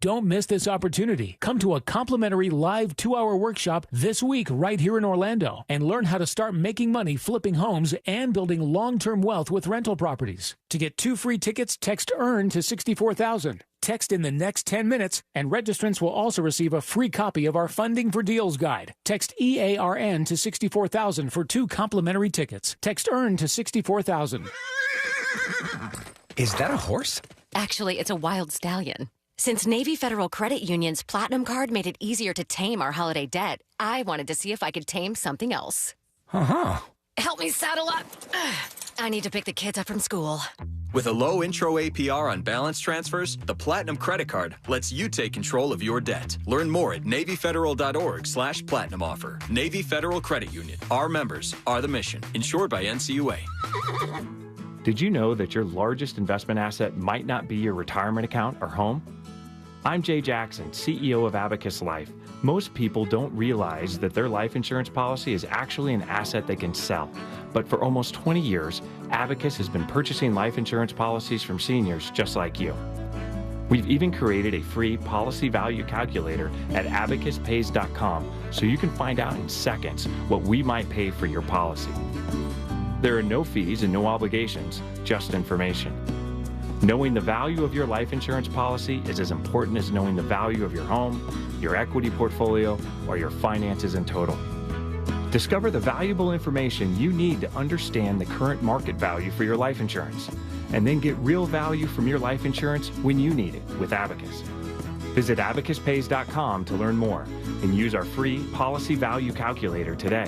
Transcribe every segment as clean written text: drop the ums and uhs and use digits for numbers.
Don't miss this opportunity. Come to a complimentary live 2-hour workshop this week right here in Orlando and learn how to start making money flipping homes and building long-term wealth with rental properties. To get 2 free tickets, text EARN to 64,000. Text in the next 10 minutes, and registrants will also receive a free copy of our Funding for Deals guide. Text EARN to 64,000 for 2 complimentary tickets. Text EARN to 64,000. Is that a horse? Actually, it's a wild stallion. Since Navy Federal Credit Union's Platinum Card made it easier to tame our holiday debt, I wanted to see if I could tame something else. Uh-huh. Help me saddle up. I need to pick the kids up from school. With a low intro APR on balance transfers, the Platinum Credit Card lets you take control of your debt. Learn more at NavyFederal.org/Platinum offer. Navy Federal Credit Union. Our members are the mission. Insured by NCUA. Did you know that your largest investment asset might not be your retirement account or home? I'm Jay Jackson, CEO of Abacus Life. Most people don't realize that their life insurance policy is actually an asset they can sell. But for almost 20 years, Abacus has been purchasing life insurance policies from seniors just like you. We've even created a free policy value calculator at abacuspays.com so you can find out in seconds what we might pay for your policy. There are no fees and no obligations, just information. Knowing the value of your life insurance policy is as important as knowing the value of your home, your equity portfolio, or your finances in total. Discover the valuable information you need to understand the current market value for your life insurance, and then get real value from your life insurance when you need it with Abacus. Visit abacuspays.com to learn more and use our free policy value calculator today.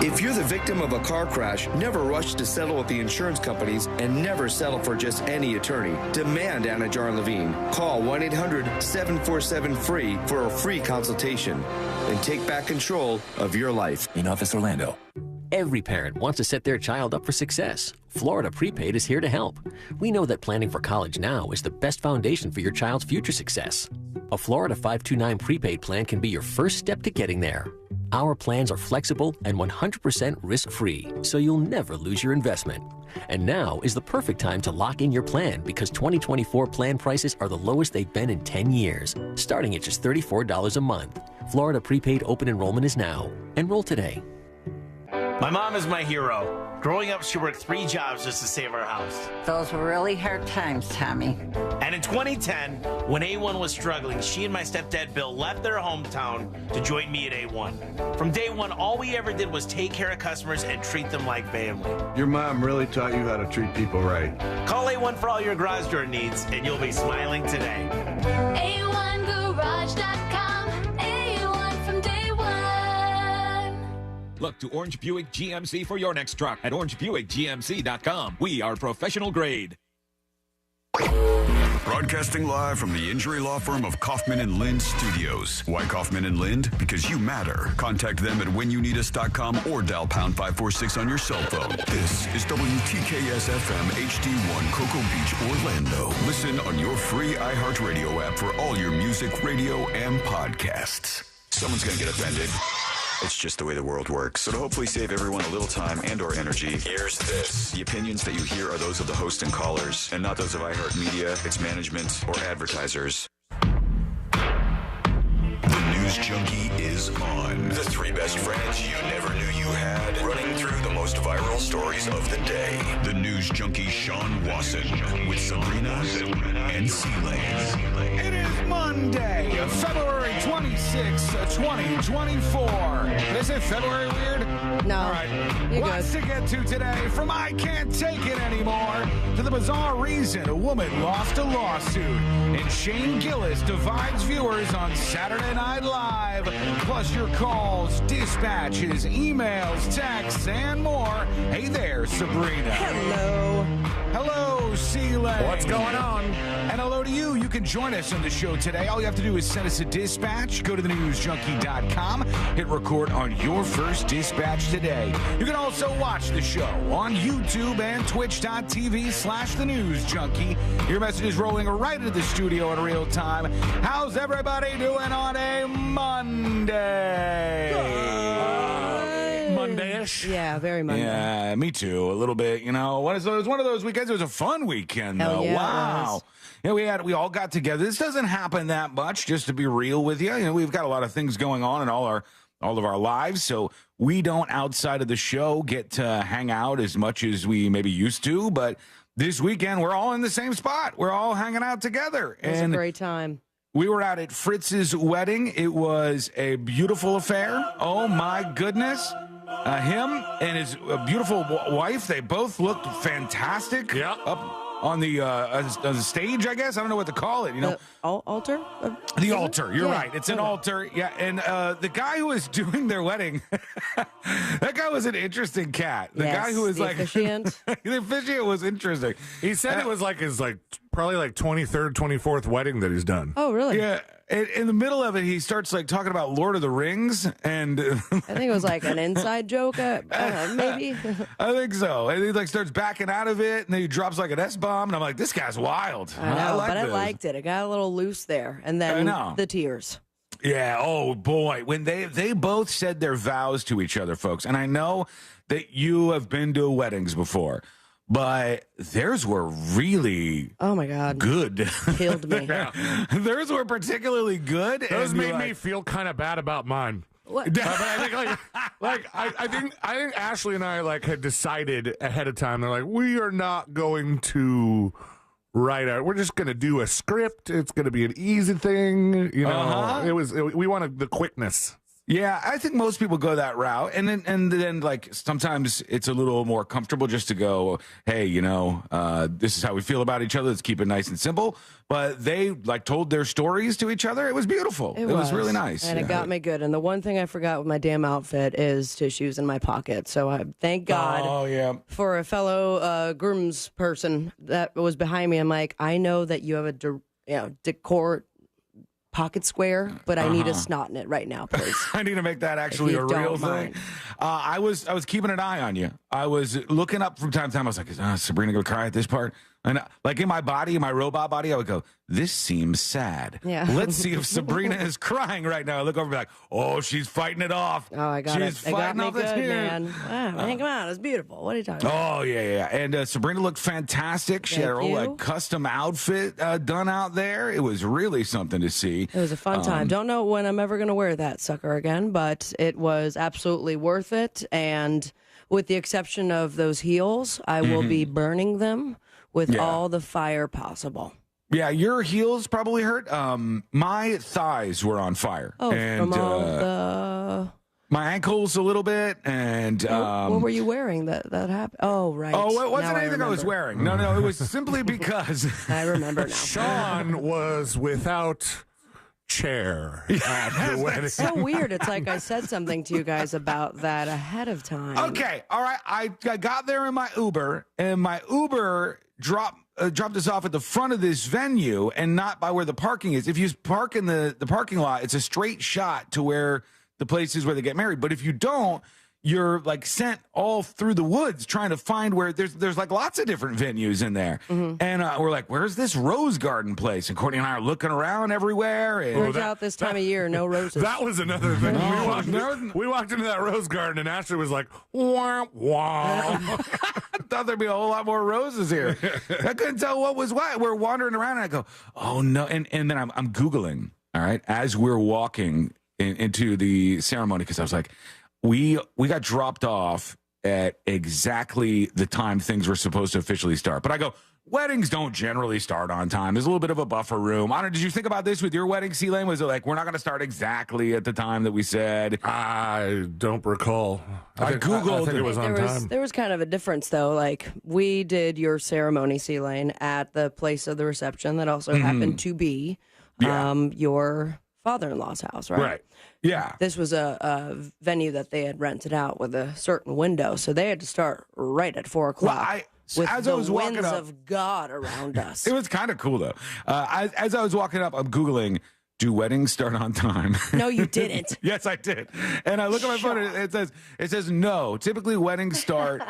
If you're the victim of a car crash, never rush to settle with the insurance companies and never settle for just any attorney. Demand Anna Jar Levine. Call 1-800-747-FREE for a free consultation and take back control of your life. In Office Orlando. Every parent wants to set their child up for success. Florida Prepaid is here to help. We know that planning for college now is the best foundation for your child's future success. A Florida 529 prepaid plan can be your first step to getting there. Our plans are flexible and 100% risk-free, so you'll never lose your investment. And now is the perfect time to lock in your plan because 2024 plan prices are the lowest they've been in 10 years, starting at just $34 a month. Florida Prepaid open enrollment is now. Enroll today. My mom is my hero. Growing up, she worked 3 jobs just to save our house. Those were really hard times, Tommy. And in 2010, when A1 was struggling, she and my stepdad Bill left their hometown to join me at A1. From day one, all we ever did was take care of customers and treat them like family. Your mom really taught you how to treat people right. Call A1 for all your garage door needs, and you'll be smiling today. A1Garage.com. A1 from day one. Look to Orange Buick GMC for your next truck at orangebuickgmc.com. We are professional grade. Broadcasting live from the injury law firm of Kaufman & Lind Studios. Why Kaufman & Lind? Because you matter. Contact them at whenyouneedus.com or dial pound 546 on your cell phone. This is WTKS-FM HD1 Cocoa Beach, Orlando. Listen on your free iHeartRadio app for all your music, radio, and podcasts. Someone's going to get offended. It's just the way the world works. So to hopefully save everyone a little time and or energy, here's this. The opinions that you hear are those of the host and callers, and not those of iHeartMedia, its management, or advertisers. The News Junkie is on. The 3 best friends you never knew you had, running through the most viral stories of the day. The News Junkie Sean Wasson with Sabrina and C-Lane. It is Monday, February 26, 2024. Is it February weird? No. All right. Lots to get to today, from I can't take it anymore to the bizarre reason a woman lost a lawsuit. And Shane Gillis divides viewers on Saturday Night Live. Plus your calls, dispatches, emails, texts, and more. Hey there, Sabrina. Hello. Hello, C-Lane. What's going on? And hello to you. You can join us on the show today. All you have to do is send us a dispatch. Go to thenewsjunkie.com. Hit record on your first dispatch today. You can also watch the show on YouTube and twitch.tv/thenewsjunkie. Your message is rolling right into the studio in real time. How's everybody doing on a Monday? Monday Monday-ish. Yeah, very Monday. Yeah, me too. A little bit. You know, it was one of those weekends. It was a fun weekend, though. Yeah, wow. Yeah, we all got together. This doesn't happen that much, just to be real with you. You know, we've got a lot of things going on in all of our lives, so we don't, outside of the show, get to hang out as much as we maybe used to. But this weekend, we're all in the same spot. We're all hanging out together. It was a great time. We were out at Fritz's wedding. It was a beautiful affair. Oh, my goodness. Him and his beautiful wife, they both looked fantastic. Yeah. Up on the stage, I guess. I don't know what to call it. You know, the altar. The altar. You're right. It's an altar. Yeah. And the guy who was doing their wedding, that guy was an interesting cat. The guy who was like officiant. The officiant was interesting. He said it was probably 23rd, 24th wedding that he's done. Oh, really? Yeah. In the middle of it, he starts talking about Lord of the Rings, and I think it was an inside joke, maybe. I think so. And he starts backing out of it, and then he drops an S-bomb, and I'm like, this guy's wild. I know, but I liked it. It got a little loose there, and then the tears. Yeah. Oh boy, when they both said their vows to each other, folks, and I know that you have been to weddings before. But theirs were really, oh my God, good. Killed me. Theirs were particularly good. Those made me feel kind of bad about mine. What? But I think I think Ashley and I had decided ahead of time. They're like, we are not going to write out. We're just going to do a script. It's going to be an easy thing. You know, we wanted the quickness. Yeah, I think most people go that route, and then sometimes it's a little more comfortable just to go, hey, this is how we feel about each other. Let's keep it nice and simple. But they told their stories to each other. It was beautiful. It was really nice, and it got me good. And the one thing I forgot with my damn outfit is tissues in my pocket. So I thank God for a fellow grooms person that was behind me. I'm like, I know that you have a decor pocket square, but I need a snot in it right now, please. I need to make that actually a real thing. I was keeping an eye on you. I was looking up from time to time. I was like, is Sabrina going to cry at this part? And in my body, in my robot body, I would go, this seems sad. Yeah. Let's see if Sabrina is crying right now. I look over and be like, oh, she's fighting it off. Oh, I got she's it. It got me good, man. Man, come on. It's beautiful. What are you talking about? Oh, yeah. And Sabrina looked fantastic. She had her whole custom outfit done out there. It was really something to see. It was a fun time. Don't know when I'm ever going to wear that sucker again, but it was absolutely worth it. And with the exception of those heels, I will be burning them with all the fire possible. Yeah, your heels probably hurt. My thighs were on fire. Oh, and, from all the... My ankles a little bit, and... what were you wearing that happened? Oh, right. Oh, it wasn't anything I was wearing. No, it was simply because... I remember now. Sean was without... chair at the wedding. It's so weird. It's like I said something to you guys about that ahead of time. Okay, all right. I got there in my Uber, and my Uber dropped us off at the front of this venue and not by where the parking is. If you park in the parking lot, it's a straight shot to where the place is where they get married. But if you don't, you're sent all through the woods trying to find where there's lots of different venues in there. And we're like, where's this rose garden place? And Courtney and I are looking around everywhere. And turns out this time of year, no roses. That was another thing. We walked into that rose garden and Ashley was like, wah, wah. I thought there'd be a whole lot more roses here. I couldn't tell what was what. We're wandering around and I go, oh no. And then I'm Googling, all right, as we're walking into the ceremony, because I was like, we got dropped off at exactly the time things were supposed to officially start. But I go, weddings don't generally start on time. There's a little bit of a buffer room. I don't know, did you think about this with your wedding, C-Lane? Was it we're not going to start exactly at the time that we said? I don't recall. I Googled. I think it was on time. There was kind of a difference, though. We did your ceremony, C-Lane, at the place of the reception that also happened to be your father-in-law's house, right? Right. Yeah. This was a venue that they had rented out with a certain window, so they had to start right at 4 o'clock. With as the I was walking winds up, of God around us. It was kind of cool, though. As I was walking up, I'm Googling, do weddings start on time? No, you didn't. Yes, I did. And I look at my phone, and it says no. Typically, weddings start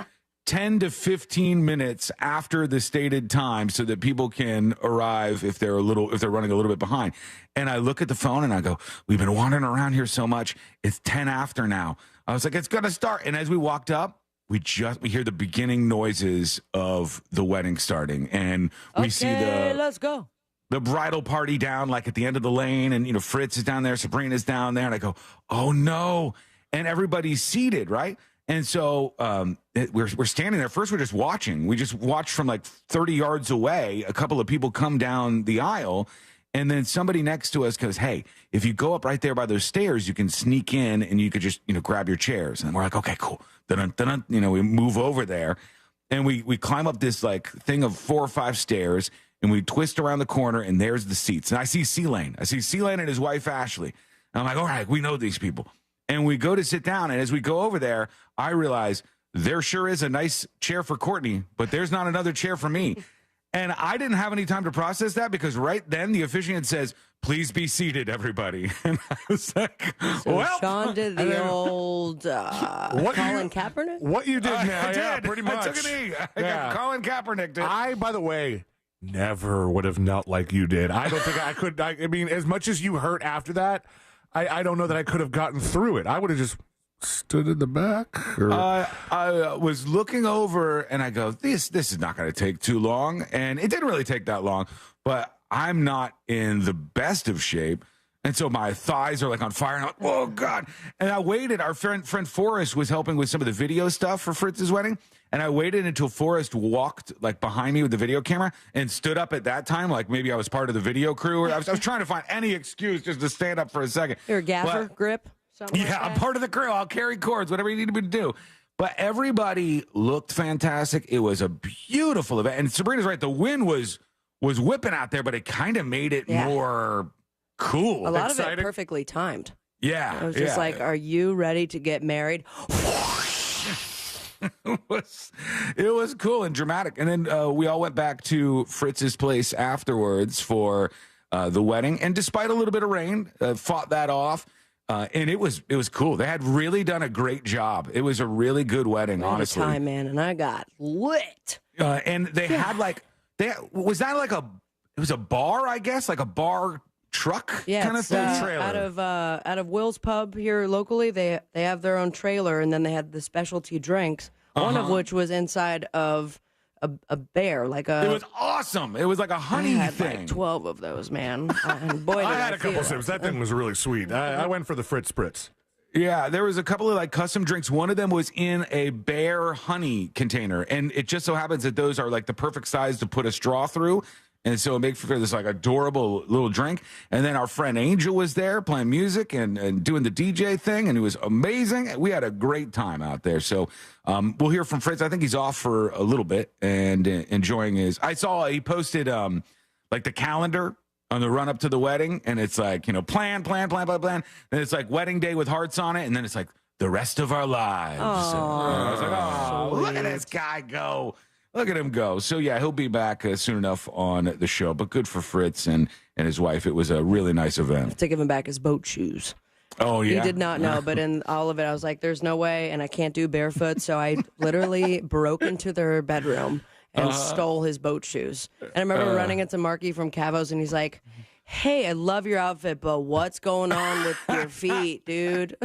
10 to 15 minutes after the stated time so that people can arrive if they're running a little bit behind. And I look at the phone and I go, we've been wandering around here so much. It's 10 after now. I was like, it's going to start. And as we walked up, we hear the beginning noises of the wedding starting. And we see let's go. The bridal party down like at the end of the lane. And, you know, Fritz is down there. Sabrina's down there. And I go, oh, no. And everybody's seated, right? And so we're standing there. First, we're just watching. We just watched from like 30 yards away. A couple of people come down the aisle. And then somebody next to us goes, hey, if you go up right there by those stairs, you can sneak in and you could just, you know, grab your chairs. And we're like, okay, cool. Dun, dun, dun. You know, we move over there and we climb up this like thing of 4 or 5 stairs and we twist around the corner and there's the seats. And I see C-Lane. And his wife, Ashley. And I'm like, all right, we know these people. And we go to sit down. And as we go over there, I realize there sure is a nice chair for Courtney, but there's not another chair for me. And I didn't have any time to process that because right then the officiant says, please be seated, everybody. And I was like, so well. Sean did the old Colin Kaepernick? What you did now, I yeah, did. pretty much. I took a knee. I got Colin Kaepernick. Did. I, by the way, never would have knelt like you did. I don't think I could. I mean, as much as you hurt after that, I don't know that I could have gotten through it. I would have just stood in the back. Or... I was looking over and I go, this is not going to take too long. And it didn't really take that long, but I'm not in the best of shape. And so my thighs are like on fire. And I'm like, oh, God. And I waited. Our friend Forrest was helping with some of the video stuff for Fritz's wedding. And I waited until Forrest walked like behind me with the video camera and stood up at that time. Like maybe I was part of the video crew. Or I was trying to find any excuse just to stand up for a second. You're a gaffer, grip? Yeah, like I'm part of the crew. I'll carry cords, whatever you need me to do. But everybody looked fantastic. It was a beautiful event. And Sabrina's right. The wind was whipping out there, but it kind of made it more cool. A lot of it perfectly timed. Yeah. It was just like, are you ready to get married? It was cool and dramatic. And then we all went back to Fritz's place afterwards for the wedding. And despite a little bit of rain, fought that off. And it was cool. They had really done a great job. It was a really good wedding, honestly. Time, man, and I got lit. And they had like it was a bar, I guess, like a bar truck kind of thing. Trailer. Out of Will's Pub here locally, they have their own trailer, and then they had the specialty drinks. One of which was inside of a bear, like a. It was awesome. It was like a honey I had thing. Like 12 of those, man. And boy, did I had a couple feel sips. That thing was really sweet. I went for the Fritz Spritz. Yeah, there was a couple of like custom drinks. One of them was in a bear honey container, and it just so happens that those are like the perfect size to put a straw through. And so it makes for this like adorable little drink. And then our friend Angel was there playing music and doing the DJ thing, and it was amazing. We had a great time out there. So we'll hear from Fritz. I think he's off for a little bit and enjoying his. I saw he posted like the calendar on the run up to the wedding, and it's like, you know, plan. Then it's like wedding day with hearts on it, and then it's like the rest of our lives. And I was like, oh, look at this guy go. Look at him go. So, yeah, he'll be back soon enough on the show. But good for Fritz and his wife. It was a really nice event. I have to give him back his boat shoes. Oh, yeah? He did not know, but in all of it, I was like, there's no way, and I can't do barefoot. So I literally broke into their bedroom and stole his boat shoes. And I remember running into Marky from Cavo's, and he's like, hey, I love your outfit, but what's going on with your feet, dude?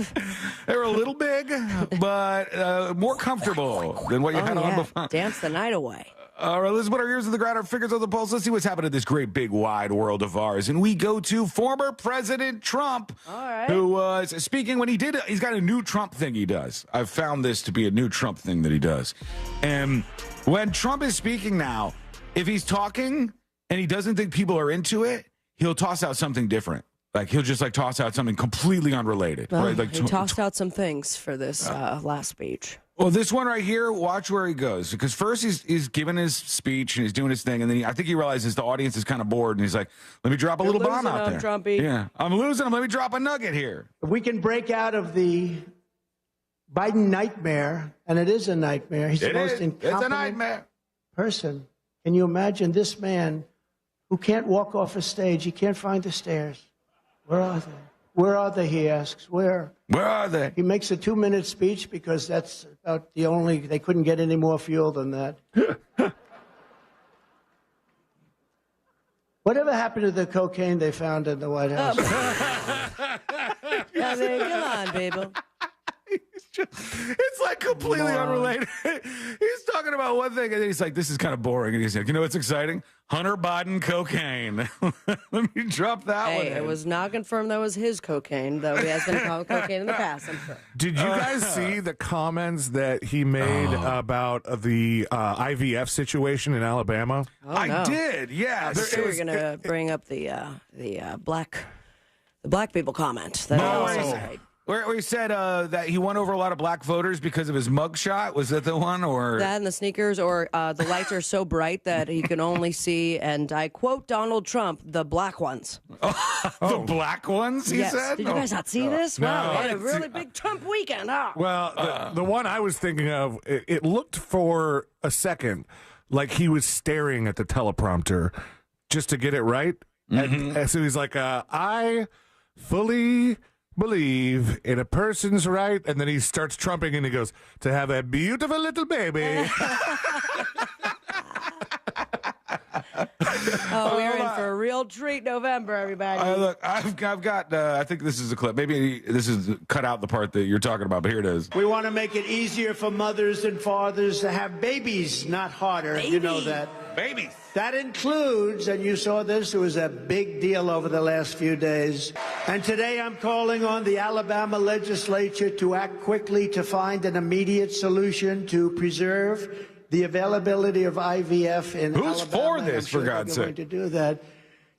They were a little big, but more comfortable than what you had on before. Dance the night away. All right, let's put our ears to the ground, our fingers on the pulse. Let's see what's happening in this great, big, wide world of ours. And we go to former President Trump, who was speaking when he's got a new Trump thing he does. I've found this to be a new Trump thing that he does. And when Trump is speaking now, if he's talking and he doesn't think people are into it, he'll toss out something different. Like, he'll just, like, toss out something completely unrelated. Well, right? Like, he tossed out some things for this last speech. Well, this one right here, watch where he goes. Because first he's giving his speech and he's doing his thing. And then I think he realizes the audience is kind of bored. And he's like, let me drop a little bomb out there. Trumpy. Yeah, I'm losing him. Let me drop a nugget here. If we can break out of the Biden nightmare, and it is a nightmare. He's the most incompetent person. Can you imagine this man who can't walk off a stage? He can't find the stairs. Where are they? Where are they, he asks. Where are they? He makes a 2-minute speech because that's about the only, they couldn't get any more fuel than that. Whatever happened to the cocaine they found in the White House? Come on, baby. It's like completely unrelated. He's talking about one thing, and then he's like, this is kind of boring. And he's like, you know what's exciting? Hunter Biden cocaine. Let me drop that one in. It was not confirmed that was his cocaine, though he has been called cocaine in the past, I'm sure. Did you guys see the comments that he made about the IVF situation in Alabama? Oh, no. I did, yes. I thought we were going to bring up the black people comment. That was right. Where he said that he won over a lot of black voters because of his mugshot. Was that the one? Or that and the sneakers, or the lights are so bright that he can only see, and I quote Donald Trump, the black ones. The black ones, he said? Did you guys not see this? No. Wow, we had a really big Trump weekend. Oh. Well, the one I was thinking of, it looked for a second like he was staring at the teleprompter just to get it right. And so he's like, I fully believe in a person's right, and then he starts trumping and he goes, to have a beautiful little baby. We're in for a real treat November, everybody. Look, I've got, I think this is a clip. Maybe this is cut out the part that you're talking about, but here it is. We want to make it easier for mothers and fathers to have babies, not harder. You know that. Babies. That includes, and you saw this, it was a big deal over the last few days. And today I'm calling on the Alabama legislature to act quickly to find an immediate solution to preserve the availability of IVF in Alabama. Who's for this, for God's sake? Going to do that.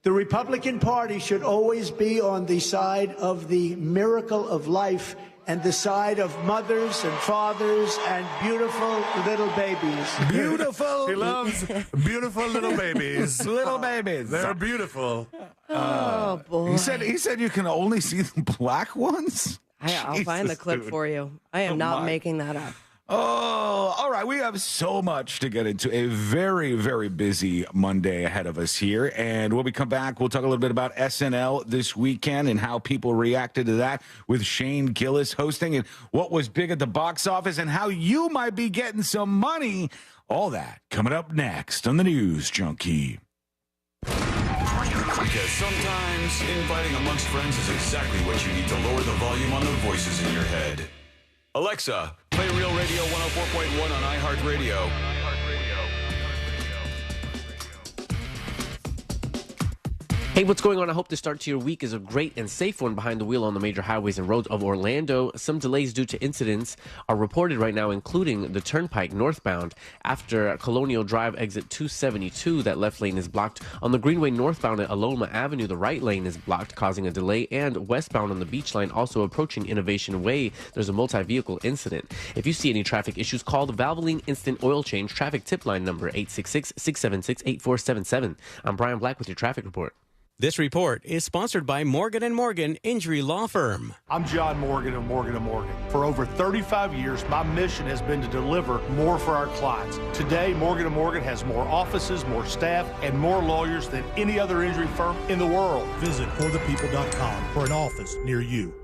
The Republican Party should always be on the side of the miracle of life and the side of mothers and fathers and beautiful little babies. Beautiful. He loves beautiful little babies. Little babies. They're beautiful. Oh, boy. He said you can only see the black ones? I'll find the clip for you. I am not making that up. Oh, all right. We have so much to get into. A very, very busy Monday ahead of us here. And when we come back, we'll talk a little bit about SNL this weekend and how people reacted to that with Shane Gillis hosting and what was big at the box office and how you might be getting some money. All that coming up next on the News Junkie. Because sometimes infighting amongst friends is exactly what you need to lower the volume on the voices in your head. Alexa, play Real Radio 104.1 on iHeartRadio. Hey, what's going on? I hope the start to your week is a great and safe one behind the wheel on the major highways and roads of Orlando. Some delays due to incidents are reported right now, including the Turnpike northbound after Colonial Drive exit 272. That left lane is blocked. On the Greenway northbound at Aloma Avenue, the right lane is blocked, causing a delay. And westbound on the Beach Line, also approaching Innovation Way, there's a multi-vehicle incident. If you see any traffic issues, call the Valvoline Instant Oil Change traffic tip line number 866-676-8477. I'm Brian Black with your traffic report. This report is sponsored by Morgan & Morgan Injury Law Firm. I'm John Morgan of Morgan & Morgan. For over 35 years, my mission has been to deliver more for our clients. Today, Morgan & Morgan has more offices, more staff, and more lawyers than any other injury firm in the world. Visit forthepeople.com for an office near you.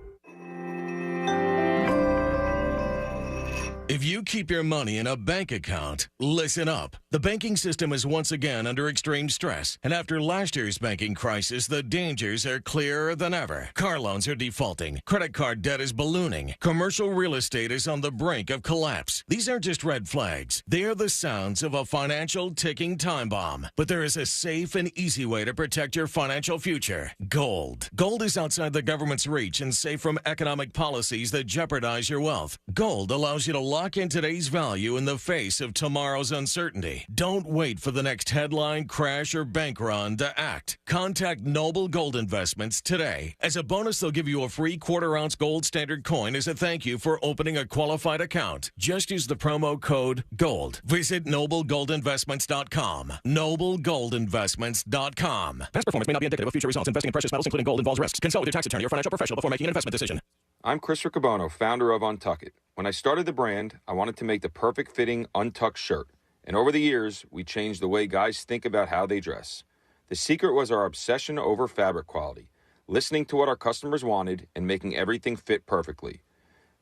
If you keep your money in a bank account, listen up. The banking system is once again under extreme stress. And after last year's banking crisis, the dangers are clearer than ever. Car loans are defaulting. Credit card debt is ballooning. Commercial real estate is on the brink of collapse. These aren't just red flags. They are the sounds of a financial ticking time bomb. But there is a safe and easy way to protect your financial future. Gold. Gold is outside the government's reach and safe from economic policies that jeopardize your wealth. Gold allows you to lock in today's value in the face of tomorrow's uncertainty. Don't wait for the next headline, crash, or bank run to act. Contact Noble Gold Investments today. As a bonus, they'll give you a free quarter-ounce gold standard coin as a thank you for opening a qualified account. Just use the promo code GOLD. Visit NobleGoldInvestments.com. NobleGoldInvestments.com. Past performance may not be indicative of future results. Investing in precious metals, including gold, involves risks. Consult with your tax attorney or financial professional before making an investment decision. I'm Chris Riccobono, founder of Untuck It. When I started the brand, I wanted to make the perfect fitting untucked shirt. And over the years, we changed the way guys think about how they dress. The secret was our obsession over fabric quality, listening to what our customers wanted and making everything fit perfectly.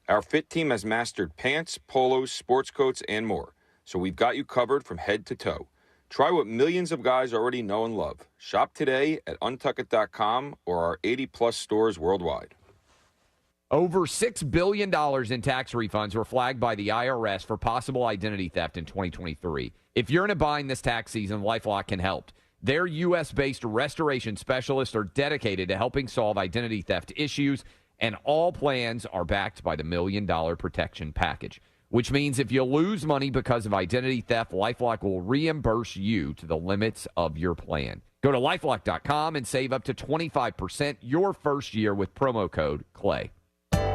Our fit team has mastered pants, polos, sports coats, and more. So we've got you covered from head to toe. Try what millions of guys already know and love. Shop today at untuckit.com or our 80-plus stores worldwide. Over $6 billion in tax refunds were flagged by the IRS for possible identity theft in 2023. If you're in a bind this tax season, LifeLock can help. Their U.S.-based restoration specialists are dedicated to helping solve identity theft issues, and all plans are backed by the $1 Million Protection Package, which means if you lose money because of identity theft, LifeLock will reimburse you to the limits of your plan. Go to LifeLock.com and save up to 25% your first year with promo code CLAY.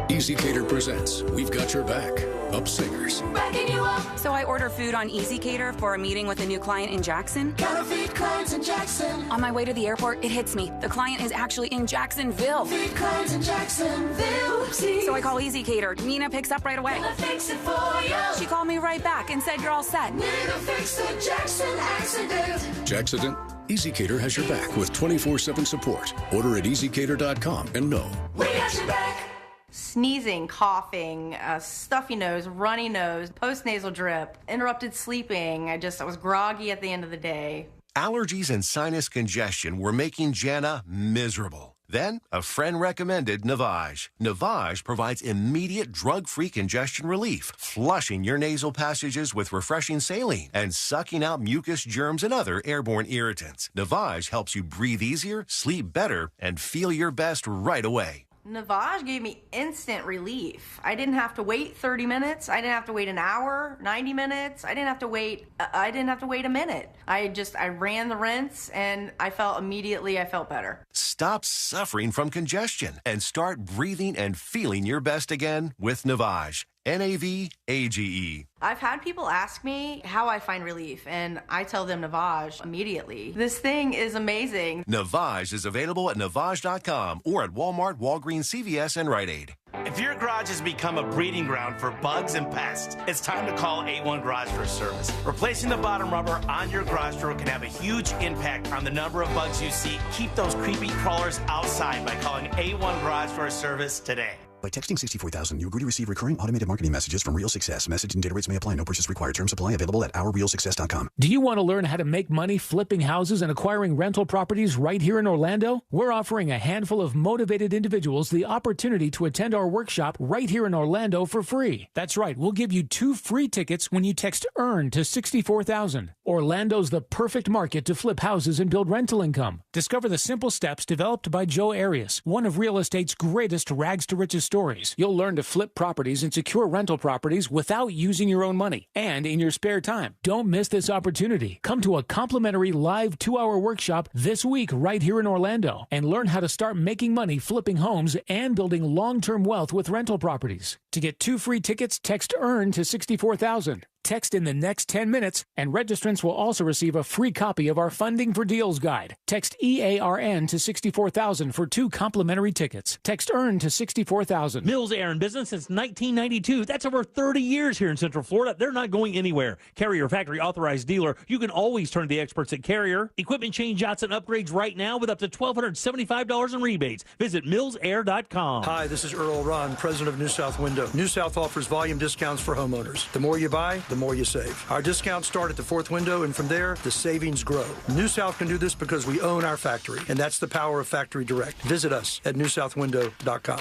EasyCater presents We've Got Your Back, Up Singers. Backing you up. So I order food on EasyCater for a meeting with a new client in Jackson. Gotta feed clients in Jackson. On my way to the airport, it hits me. The client is actually in Jacksonville. Feed clients in Jacksonville. So I call EasyCater. Nina picks up right away. Gonna fix it for you. She called me right back and said, you're all set. Need to fix the Jackson accident. Jacksident? EasyCater has your back with 24/7 support. Order at EasyCater.com and know. We got your back. Sneezing, coughing, stuffy nose, runny nose, postnasal drip, interrupted sleeping. I was groggy at the end of the day. Allergies and sinus congestion were making Jana miserable. Then, a friend recommended Navage. Navage provides immediate drug-free congestion relief, flushing your nasal passages with refreshing saline and sucking out mucus, germs, and other airborne irritants. Navage helps you breathe easier, sleep better, and feel your best right away. Navage gave me instant relief. I didn't have to wait 30 minutes. I didn't have to wait an hour, 90 minutes. I didn't have to wait a minute. I ran the rinse and I felt better. Stop suffering from congestion and start breathing and feeling your best again with Navage. Navage. I've had people ask me how I find relief, and I tell them Navage immediately. This thing is amazing. Navage is available at Navage.com or at Walmart, Walgreens, CVS, and Rite Aid. If your garage has become a breeding ground for bugs and pests, it's time to call A1 Garage Door Service. Replacing the bottom rubber on your garage door can have a huge impact on the number of bugs you see. Keep those creepy crawlers outside by calling A1 Garage Door Service today. By texting 64,000, you agree to receive recurring automated marketing messages from Real Success. Message and data rates may apply. No purchase required. Terms apply. Available at OurRealSuccess.com. Do you want to learn how to make money flipping houses and acquiring rental properties right here in Orlando? We're offering a handful of motivated individuals the opportunity to attend our workshop right here in Orlando for free. That's right. We'll give you 2 free tickets when you text EARN to 64,000. Orlando's the perfect market to flip houses and build rental income. Discover the simple steps developed by Joe Arias, one of real estate's greatest rags to riches stories. You'll learn to flip properties and secure rental properties without using your own money and in your spare time. Don't miss this opportunity. Come to a complimentary live 2-hour workshop this week right here in Orlando and learn how to start making money flipping homes and building long-term wealth with rental properties. To get 2 free tickets, text EARN to 64,000. Text in the next 10 minutes, and registrants will also receive a free copy of our Funding for Deals guide. Text EARN to 64,000 for 2 complimentary tickets. Text EARN to 64,000. Mills Air in business since 1992. That's over 30 years here in Central Florida. They're not going anywhere. Carrier factory authorized dealer. You can always turn to the experts at Carrier. Equipment change-outs and upgrades right now with up to $1,275 in rebates. Visit millsair.com. Hi, this is Earl Ron, president of New South Window. New South offers volume discounts for homeowners. The more you buy, the more you save. Our discounts start at the 4th window, and from there, the savings grow. New South can do this because we own our factory, and that's the power of Factory Direct. Visit us at newsouthwindow.com.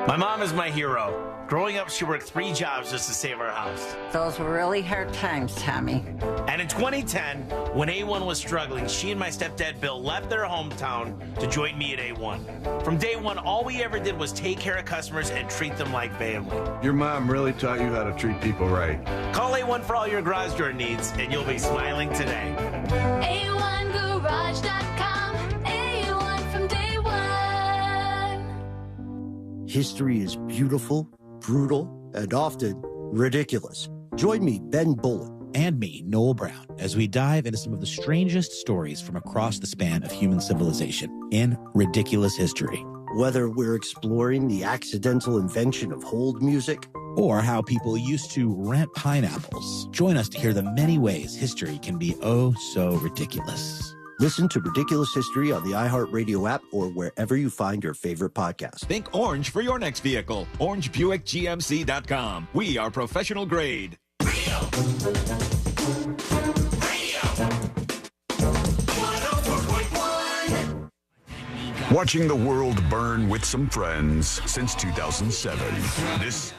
My mom is my hero. Growing up, she worked 3 jobs just to save our house. Those were really hard times, Tommy. And in 2010, when A1 was struggling, she and my stepdad Bill left their hometown to join me at A1. From day one, all we ever did was take care of customers and treat them like family. Your mom really taught you how to treat people right. Call A1 for all your garage door needs, and you'll be smiling today. A1Garage.com. A1 from day one. History is beautiful, brutal, and often ridiculous. Join me, Ben Bullitt. And me, Noel Brown, as we dive into some of the strangest stories from across the span of human civilization in Ridiculous History. Whether we're exploring the accidental invention of hold music, or how people used to rent pineapples, join us to hear the many ways history can be oh so ridiculous. Listen to Ridiculous History on the iHeartRadio app or wherever you find your favorite podcast. Think orange for your next vehicle. OrangeBuickGMC.com. We are professional grade. Watching the world burn with some friends since 2007. This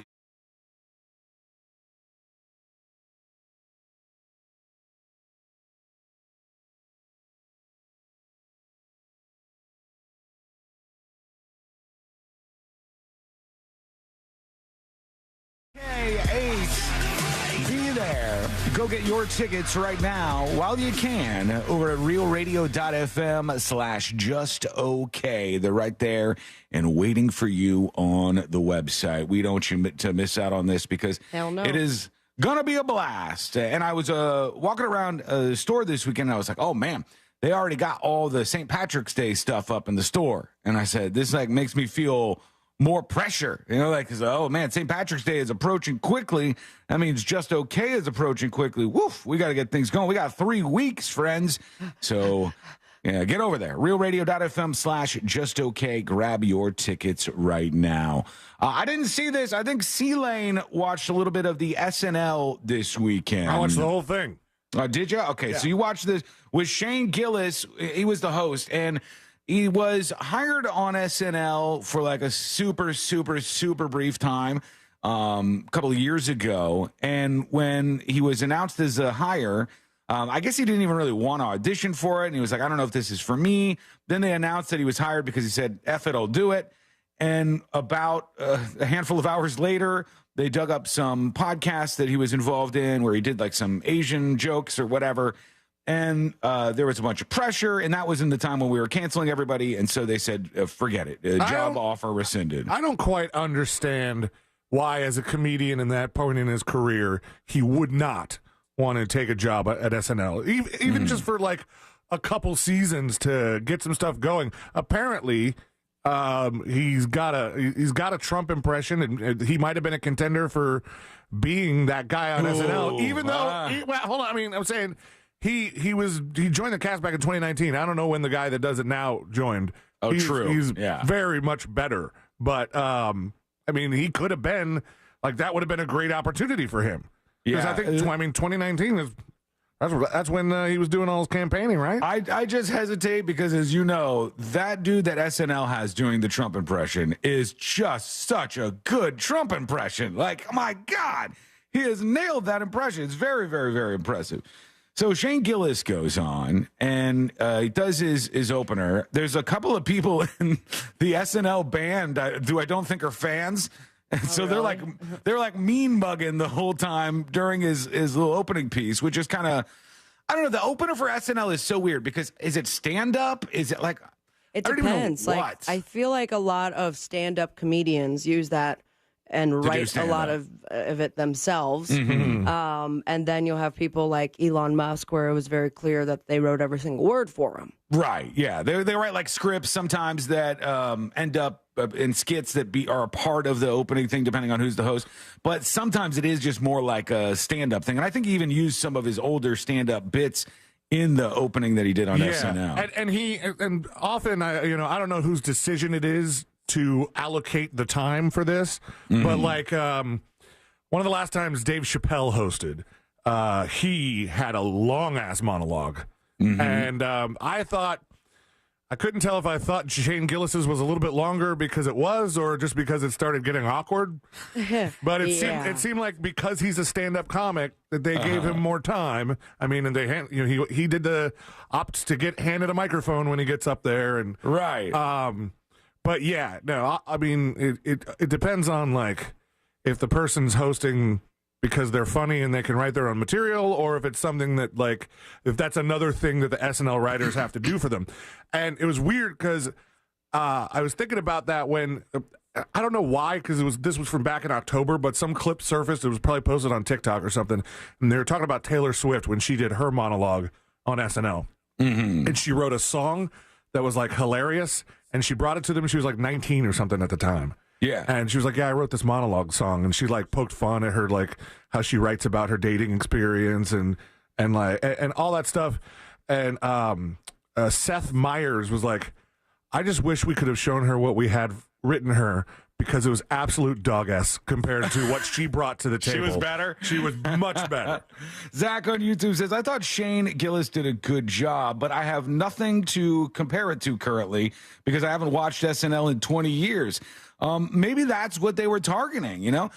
Be there. Go get your tickets right now while you can over at realradio.fm/justokay. They're right there and waiting for you on the website. We don't want you to miss out on this because Hell no. it is going to be a blast. And I was walking around a store this weekend and I was like, oh, man, they already got all the St. Patrick's Day stuff up in the store. And I said, this makes me feel more pressure, cause oh man, St. Patrick's Day is approaching quickly. That means Just Okay is approaching quickly. Woof, we got to get things going. We got 3 weeks, friends. So yeah, get over there. realradio.fm/justokay. Grab your tickets right now. I didn't see this. I think C-Lane watched a little bit of the SNL this weekend. I watched the whole thing. Did you? Okay, yeah. So you watched this with Shane Gillis. He was the host, and he was hired on SNL for like a super, super, super brief time a couple of years ago. And when he was announced as a hire, I guess he didn't even really want to audition for it. And he was like, I don't know if this is for me. Then they announced that he was hired because he said, F it, I'll do it. And about a handful of hours later, they dug up some podcasts that he was involved in where he did like some Asian jokes or whatever. And there was a bunch of pressure, and that was in the time when we were canceling everybody, and so they said, forget it. Job offer rescinded. I don't quite understand why, as a comedian in that point in his career, he would not want to take a job at SNL, even just for like a couple seasons to get some stuff going. Apparently, he's got a Trump impression, and he might have been a contender for being that guy on SNL, even though, hold on, I mean, I'm saying... He joined the cast back in 2019. I don't know when the guy that does it now joined. True. He's very much better. But I mean, he could have been like that would have been a great opportunity for him. Because I think 2019 is that's when he was doing all his campaigning, right? I just hesitate because, as you know, that dude that SNL has doing the Trump impression is just such a good Trump impression. Like, my God, he has nailed that impression. It's very, very, very impressive. So Shane Gillis goes on, and he does his opener. There's a couple of people in the SNL band who I don't think are fans. And so really? they're like mean mugging the whole time during his little opening piece, which is kind of, I don't know, the opener for SNL is so weird because is it stand-up? Is it like, it I don't depends. even know like, what. I feel like a lot of stand-up comedians use that and write a lot of it themselves. Mm-hmm. And then you'll have people like Elon Musk, where it was very clear that they wrote every single word for him. Right, yeah. They write like scripts sometimes that end up in skits that are a part of the opening thing, depending on who's the host. But sometimes it is just more like a stand-up thing. And I think he even used some of his older stand-up bits in the opening that he did on SNL. And often, I don't know whose decision it is to allocate the time for this, but like one of the last times Dave Chappelle hosted, he had a long-ass monologue. And I couldn't tell if I thought Shane Gillis's was a little bit longer because it was, or just because it started getting awkward. But it seemed like because he's a stand-up comic that they gave him more time. I mean, and he did the opt to get handed a microphone when he gets up there, and right. But yeah, no, I mean, it depends on like if the person's hosting because they're funny and they can write their own material, or if it's something that like, if that's another thing that the SNL writers have to do for them. And it was weird because I was thinking about that when, I don't know why, because this was from back in October, but some clip surfaced. It was probably posted on TikTok or something. And they were talking about Taylor Swift when she did her monologue on SNL. And she wrote a song that was like hilarious. And she brought it to them. She was like 19 or something at the time. Yeah. And she was like, yeah, I wrote this monologue song. And she like poked fun at her, like how she writes about her dating experience and all that stuff. And Seth Meyers was like, I just wish we could have shown her what we had written her because it was absolute dog-ass compared to what she brought to the table. She was better? She was much better. Zach on YouTube says, I thought Shane Gillis did a good job, but I have nothing to compare it to currently because I haven't watched SNL in 20 years. Maybe that's what they were targeting, you know?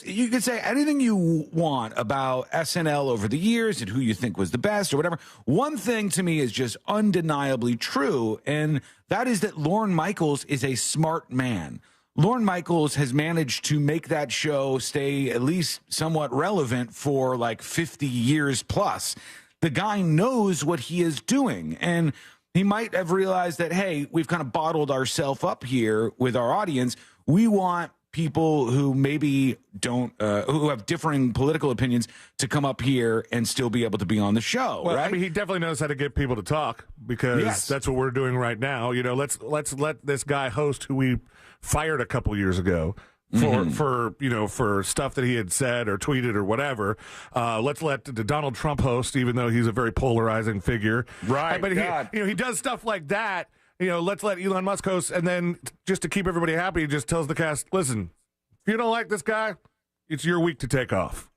You could say anything you want about SNL over the years and who you think was the best or whatever. One thing to me is just undeniably true, and that is that Lorne Michaels is a smart man. Lorne Michaels has managed to make that show stay at least somewhat relevant for like 50 years plus. The guy knows what he is doing, and he might have realized that, hey, we've kind of bottled ourselves up here with our audience. We want people who maybe don't, who have differing political opinions to come up here and still be able to be on the show, well, right? I mean, he definitely knows how to get people to talk because that's what we're doing right now. You know, let's let this guy host who we fired a couple years ago for stuff that he had said or tweeted or whatever. Let's let Donald Trump host, even though he's a very polarizing figure. Right. But he does stuff like that. You know, let's let Elon Musk host, and then just to keep everybody happy, he just tells the cast, listen, if you don't like this guy, it's your week to take off.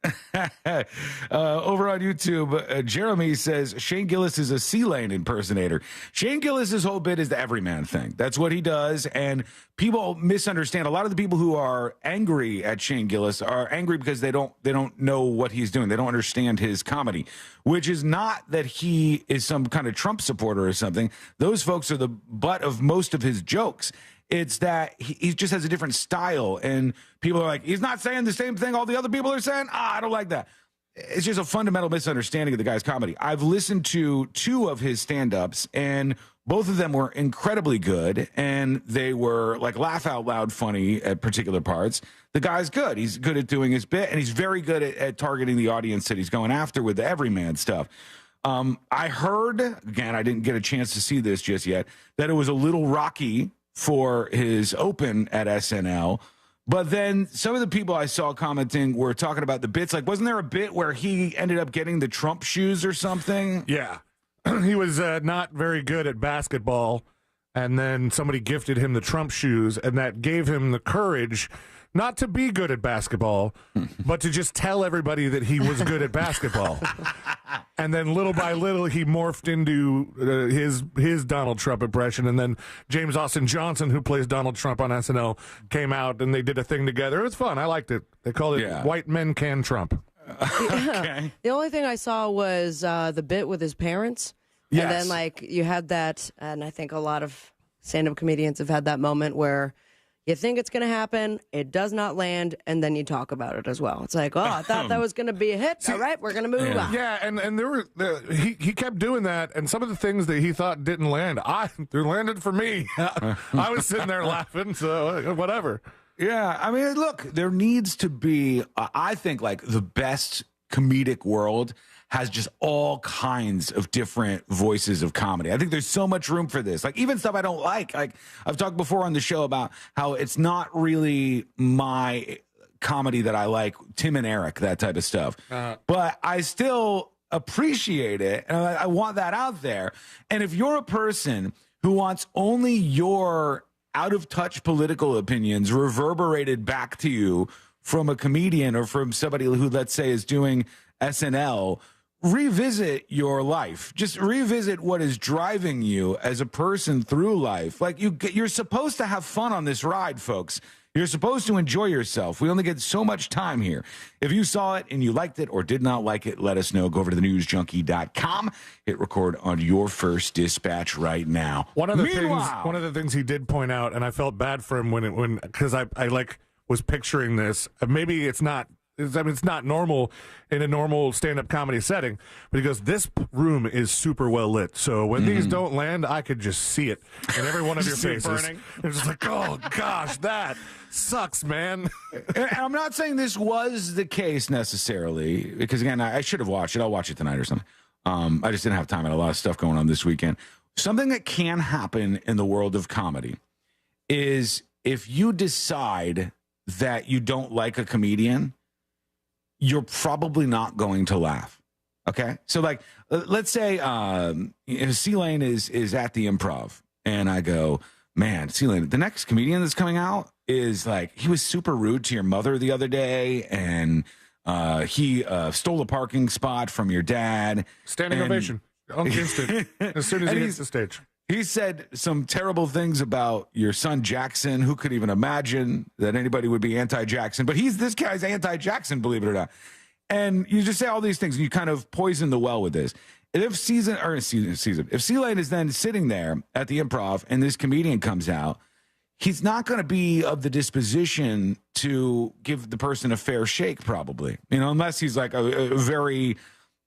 Over on YouTube, Jeremy says Shane Gillis is a C-Lane impersonator. Shane Gillis's whole bit is the everyman thing. That's what he does, and people misunderstand. A lot of the people who are angry at Shane Gillis are angry because they don't know what he's doing. They don't understand his comedy, which is not that he is some kind of Trump supporter or something. Those folks are the butt of most of his jokes. It's that he just has a different style, and people are like, he's not saying the same thing all the other people are saying. I don't like that. It's just a fundamental misunderstanding of the guy's comedy. I've listened to 2 of his stand-ups, and both of them were incredibly good, and they were like laugh out loud funny at particular parts. The guy's good. He's good at doing his bit, and he's very good at targeting the audience that he's going after with the everyman stuff. I heard, again, I didn't get a chance to see this just yet, that it was a little rocky for his open at SNL. But then some of the people I saw commenting were talking about the bits. Like, wasn't there a bit where he ended up getting the Trump shoes or something? Yeah. He was not very good at basketball, and then somebody gifted him the Trump shoes, and that gave him the courage not to be good at basketball, but to just tell everybody that he was good at basketball. And then little by little, he morphed into his Donald Trump impression. And then James Austin Johnson, who plays Donald Trump on SNL, came out and they did a thing together. It was fun. I liked it. They called it White Men Can Trump. Okay. The only thing I saw was the bit with his parents. Yes. And then, like, you had that, and I think a lot of stand-up comedians have had that moment where you think it's going to happen, it does not land, and then you talk about it as well. It's like, oh, I thought that was going to be a hit. All right, we're going to move on. Yeah, and he kept doing that, and some of the things that he thought didn't land, they landed for me. I was sitting there laughing, so whatever. Yeah, I mean, look, there needs to be, I think, like, the best comedic world has just all kinds of different voices of comedy. I think there's so much room for this. Like, even stuff I don't like. Like, I've talked before on the show about how it's not really my comedy that I like, Tim and Eric, that type of stuff. But I still appreciate it, and I want that out there. And if you're a person who wants only your out-of-touch political opinions reverberated back to you from a comedian or from somebody who, let's say, is doing SNL, revisit your life. Just revisit what is driving you as a person through life. Like, you're supposed to have fun on this ride, folks. You're supposed to enjoy yourself. We only get so much time here. If you saw it and you liked it or did not like it, let us know. Go over to thenewsjunkie.com. Hit record on your first dispatch right now. One of the things he did point out, and I felt bad for him because I was picturing this. Maybe it's not. It's not normal in a normal stand-up comedy setting, but he goes, this room is super well lit. So when these don't land, I could just see it in every one of your faces. Burning. It's just like, oh, gosh, that sucks, man. And I'm not saying this was the case necessarily, because, again, I should have watched it. I'll watch it tonight or something. I just didn't have time. I had a lot of stuff going on this weekend. Something that can happen in the world of comedy is if you decide that you don't like a comedian, you're probably not going to laugh. Okay? So, like, let's say C-Lane is at the Improv, and I go, man, C-Lane, the next comedian that's coming out is like, he was super rude to your mother the other day, and he stole a parking spot from your dad. Standing ovation. On instant. As soon as he hits the stage. He said some terrible things about your son Jackson. Who could even imagine that anybody would be anti-Jackson? But this guy's anti-Jackson, believe it or not. And you just say all these things, and you kind of poison the well with this. If C-Lane is then sitting there at the Improv, and this comedian comes out, he's not going to be of the disposition to give the person a fair shake, probably. Unless he's like a very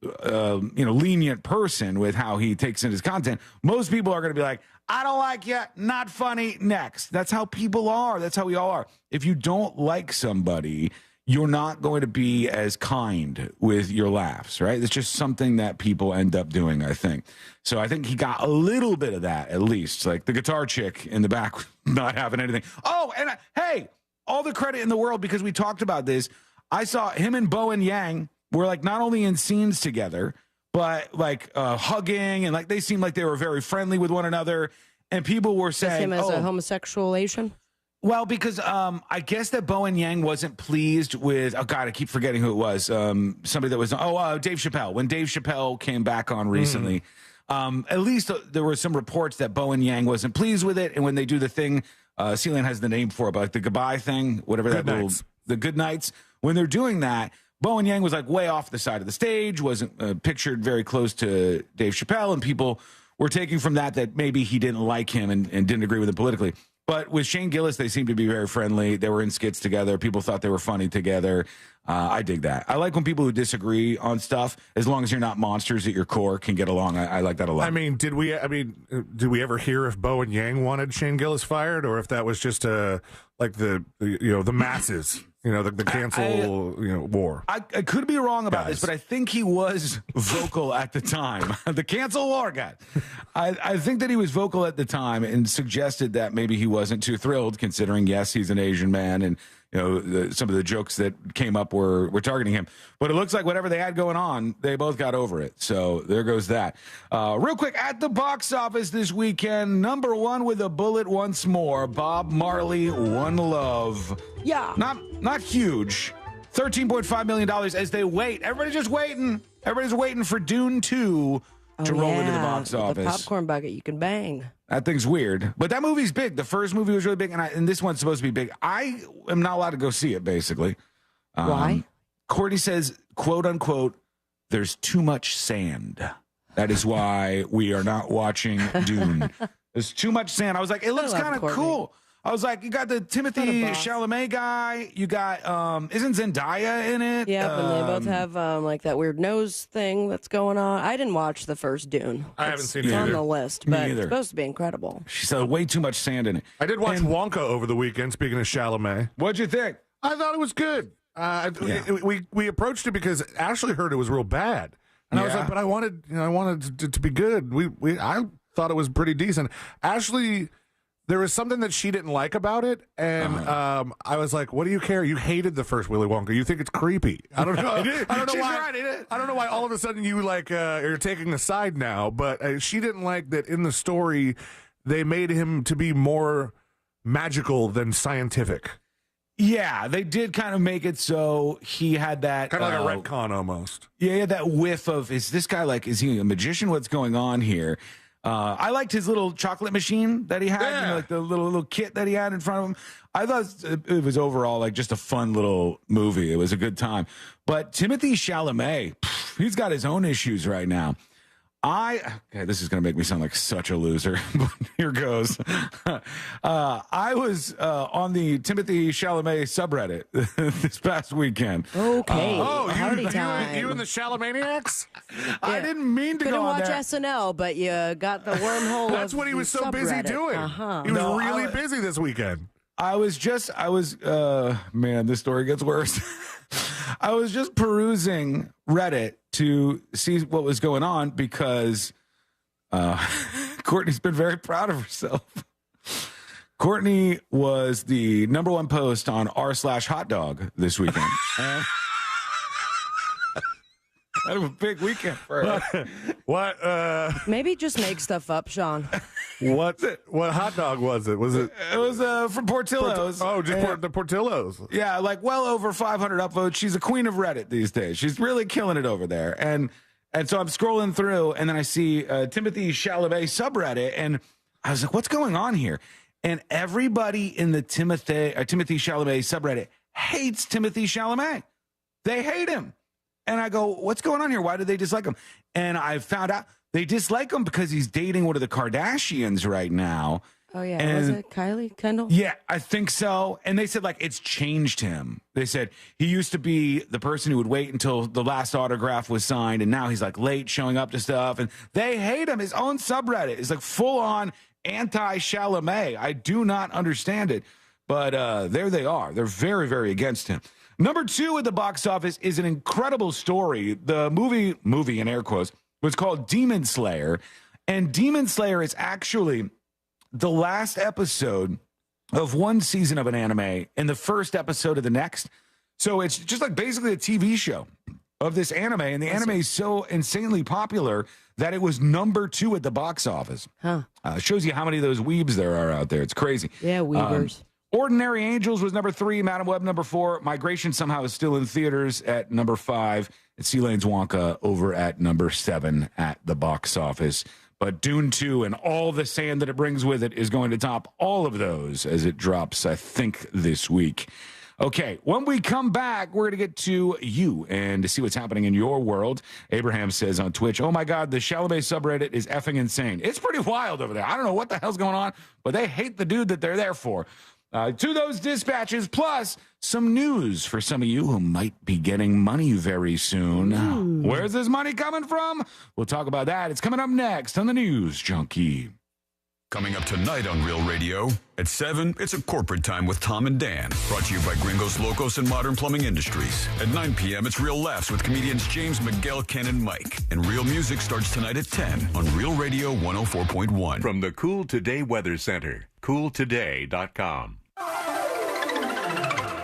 lenient person with how he takes in his content. Most people are going to be like, I don't like you, not funny, next. That's how people are. That's how we all are. If you don't like somebody, you're not going to be as kind with your laughs, right? It's just something that people end up doing, I think. So I think he got a little bit of that, at least. Like the guitar chick in the back not having anything. Oh, and hey, all the credit in the world, because we talked about this. I saw him and Bowen Yang were like not only in scenes together, but like hugging, and like they seemed like they were very friendly with one another. And people were saying, him as a homosexual Asian? Well, because I guess that Bowen Yang wasn't pleased with, oh God, I keep forgetting who it was. Somebody that was, Dave Chappelle. When Dave Chappelle came back on recently, at least there were some reports that Bowen Yang wasn't pleased with it. And when they do the thing, C-Lane has the name for it, but like the goodbye thing, whatever the good nights, when they're doing that, Bowen Yang was like way off the side of the stage, wasn't pictured very close to Dave Chappelle, and people were taking from that maybe he didn't like him and didn't agree with him politically. But with Shane Gillis, they seemed to be very friendly. They were in skits together. People thought they were funny together. I dig that. I like when people who disagree on stuff, as long as you're not monsters at your core, can get along. I like that a lot. I mean, did we ever hear if Bowen Yang wanted Shane Gillis fired, or if that was just the masses? The cancel war. I could be wrong about this, but I think he was vocal at the time. The cancel war guy. I think that he was vocal at the time and suggested that maybe he wasn't too thrilled, considering, yes, he's an Asian man, and some of the jokes that came up were targeting him. But it looks like whatever they had going on, they both got over it. So there goes that. Real quick, at the box office this weekend, number one with a bullet once more, Bob Marley, One Love. Yeah. Not huge. $13.5 million as they wait. Everybody's just waiting. Everybody's waiting for Dune 2 to roll into the box office. The popcorn bucket you can bang. That thing's weird. But that movie's big. The first movie was really big, and this one's supposed to be big. I am not allowed to go see it, basically. Why? Courtney says, quote unquote, there's too much sand. That is why we are not watching Dune. There's too much sand. I was like, it looks kind of cool. I was like, you got the Timothy Chalamet guy. You got, isn't Zendaya in it? Yeah, but they both have like that weird nose thing that's going on. I didn't watch the first Dune. I haven't seen it It's either. on the list, but it's supposed to be incredible. She said way too much sand in it. I did watch Wonka over the weekend, speaking of Chalamet. What'd you think? I thought it was good. We approached it because Ashley heard it was real bad. And I was like, but I wanted it to be good. I thought it was pretty decent. Ashley... There was something that she didn't like about it, and I was like, "What do you care? You hated the first Willy Wonka. You think it's creepy. I don't know. I don't know why. I don't know why all of a sudden you are taking a side now. But she didn't like that in the story they made him to be more magical than scientific. Yeah, they did kind of make it so he had that kind of like a retcon almost. Yeah, that whiff of, is this guy is he a magician? What's going on here? I liked his little chocolate machine that he had, like the little kit that he had in front of him. I thought it was overall just a fun little movie. It was a good time. But Timothy Chalamet, he's got his own issues right now. This is going to make me sound like such a loser, but here goes. I was on the Timothy Chalamet subreddit this past weekend. Okay. Howdy time. You and the Chalamaniacs? I didn't mean to Couldn't go on watch there. SNL, but you got the wormhole. That's what he was so busy doing. He was really busy this weekend. Man, this story gets worse. I was just perusing Reddit to see what was going on because Courtney's been very proud of herself. Courtney was the number one post on r/hotdog this weekend. Kind of a big weekend for her. What? Maybe just make stuff up, Sean. What hot dog was it? Was it? It was from Portillo's. The Portillo's. Yeah, like well over 500 upvotes. She's a queen of Reddit these days. She's really killing it over there. And so I'm scrolling through, and then I see Timothy Chalamet subreddit, and I was like, what's going on here? And everybody in the Timothy Chalamet subreddit hates Timothy Chalamet. They hate him. And I go, what's going on here? Why do they dislike him? And I found out they dislike him because he's dating one of the Kardashians right now. Oh, yeah. And was it Kylie Kendall? Yeah, I think so. And they said, like, it's changed him. They said he used to be the person who would wait until the last autograph was signed, and now he's, like, late showing up to stuff. And they hate him. His own subreddit is, like, full-on anti-Chalamet. I do not understand it. But there they are. They're very, very against him. Number 2 at the box office is an incredible story. The movie in air quotes, was called Demon Slayer. And Demon Slayer is actually the last episode of one season of an anime and the first episode of the next. So it's just like basically a TV show of this anime. And the anime is so insanely popular that it was number 2 at the box office. Shows you how many of those weebs there are out there. It's crazy. Yeah, weebers. Ordinary Angels was number 3. Madam Web number 4. Migration somehow is still in theaters at number 5. And Sea Lane's Wonka over at number 7 at the box office. But Dune 2 and all the sand that it brings with it is going to top all of those as it drops, I think, this week. Okay, when we come back, we're going to get to you and to see what's happening in your world. Abraham says on Twitch, oh my God, the Chalamet subreddit is effing insane. It's pretty wild over there. I don't know what the hell's going on, but they hate the dude that they're there for. To those dispatches, plus some news for some of you who might be getting money very soon. Where's this money coming from? We'll talk about that. It's coming up next on the News Junkie. Coming up tonight on Real Radio, at 7, it's a corporate time with Tom and Dan, brought to you by Gringos Locos and Modern Plumbing Industries. At 9 p.m., it's Real Laughs with comedians James, Miguel, Ken, and Mike. And Real Music starts tonight at 10 on Real Radio 104.1. From the Cool Today Weather Center, cooltoday.com.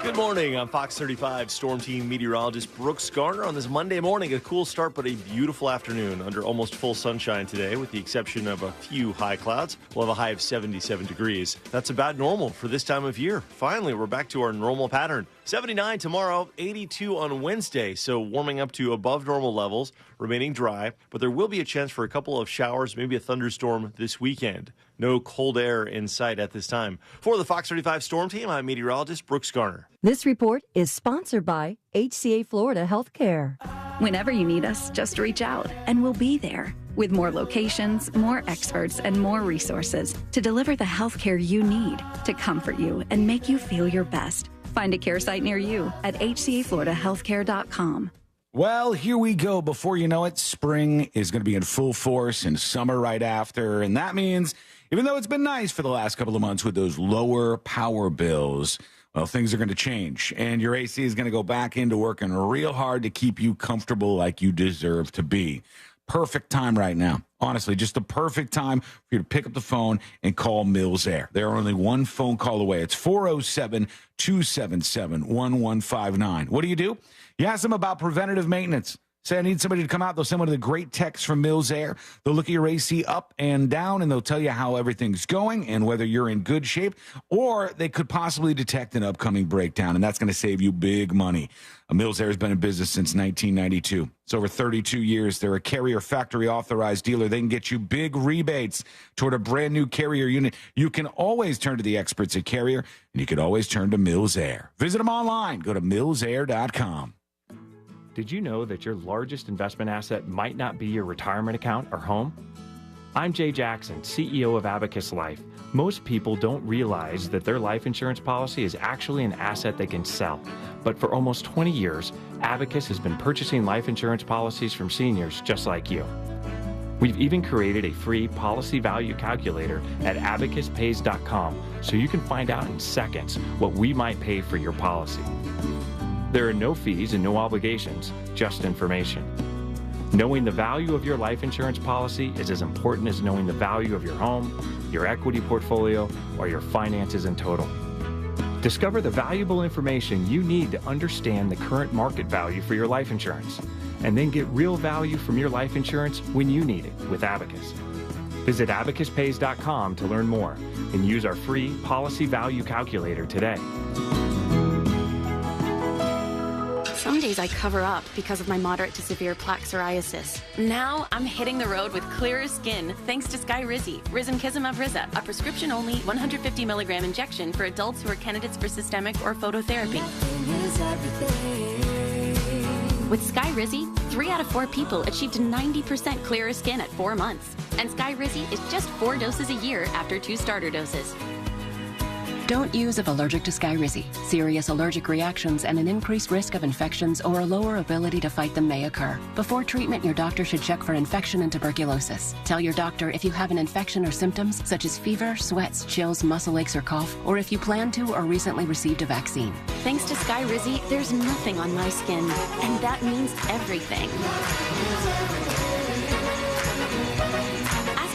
Good morning. I'm Fox 35 Storm Team meteorologist Brooks Garner on this Monday morning. A cool start, but a beautiful afternoon under almost full sunshine today, with the exception of a few high clouds. We'll have a high of 77 degrees. That's about normal for this time of year. Finally, we're back to our normal pattern. 79 tomorrow, 82 on Wednesday, so warming up to above normal levels, remaining dry, but there will be a chance for a couple of showers, maybe a thunderstorm this weekend. No cold air in sight at this time. For the Fox 35 Storm Team, I'm meteorologist Brooks Garner. This report is sponsored by HCA Florida Healthcare. Whenever you need us, just reach out and we'll be there with more locations, more experts, and more resources to deliver the healthcare you need to comfort you and make you feel your best. Find a care site near you at hcafloridahealthcare.com. Well, here we go. Before you know it, spring is going to be in full force and summer right after. And that means, even though it's been nice for the last couple of months with those lower power bills, well, things are going to change. And your AC is going to go back into working real hard to keep you comfortable like you deserve to be. Perfect time right now. Honestly, just the perfect time for you to pick up the phone and call Mills Air. They're only one phone call away. It's 407-277-1159. What do? You ask them about preventative maintenance. Say, I need somebody to come out. They'll send one of the great techs from Mills Air. They'll look at your AC up and down, and they'll tell you how everything's going and whether you're in good shape, or they could possibly detect an upcoming breakdown, and that's going to save you big money. Mills Air has been in business since 1992. It's over 32 years. They're a Carrier factory authorized dealer. They can get you big rebates toward a brand new Carrier unit. You can always turn to the experts at Carrier, and you can always turn to Mills Air. Visit them online. Go to millsair.com. Did you know that your largest investment asset might not be your retirement account or home? I'm Jay Jackson, CEO of Abacus Life. Most people don't realize that their life insurance policy is actually an asset they can sell. But for almost 20 years, Abacus has been purchasing life insurance policies from seniors just like you. We've even created a free policy value calculator at abacuspays.com so you can find out in seconds what we might pay for your policy. There are no fees and no obligations, just information. Knowing the value of your life insurance policy is as important as knowing the value of your home, your equity portfolio, or your finances in total. Discover the valuable information you need to understand the current market value for your life insurance, and then get real value from your life insurance when you need it with Abacus. Visit abacuspays.com to learn more and use our free policy value calculator today. Some days I cover up because of my moderate to severe plaque psoriasis. Now I'm hitting the road with clearer skin thanks to Skyrizi, Risankizumab Riza, a prescription-only 150 milligram injection for adults who are candidates for systemic or phototherapy. With Skyrizi, 3 out of 4 people achieved 90% clearer skin at 4 months. And Skyrizi is just 4 doses a year after 2 starter doses. Don't use if allergic to Skyrizi. Serious allergic reactions and an increased risk of infections or a lower ability to fight them may occur. Before treatment, your doctor should check for infection and tuberculosis. Tell your doctor if you have an infection or symptoms such as fever, sweats, chills, muscle aches, or cough, or if you plan to or recently received a vaccine. Thanks to Skyrizi, there's nothing on my skin, and that means everything.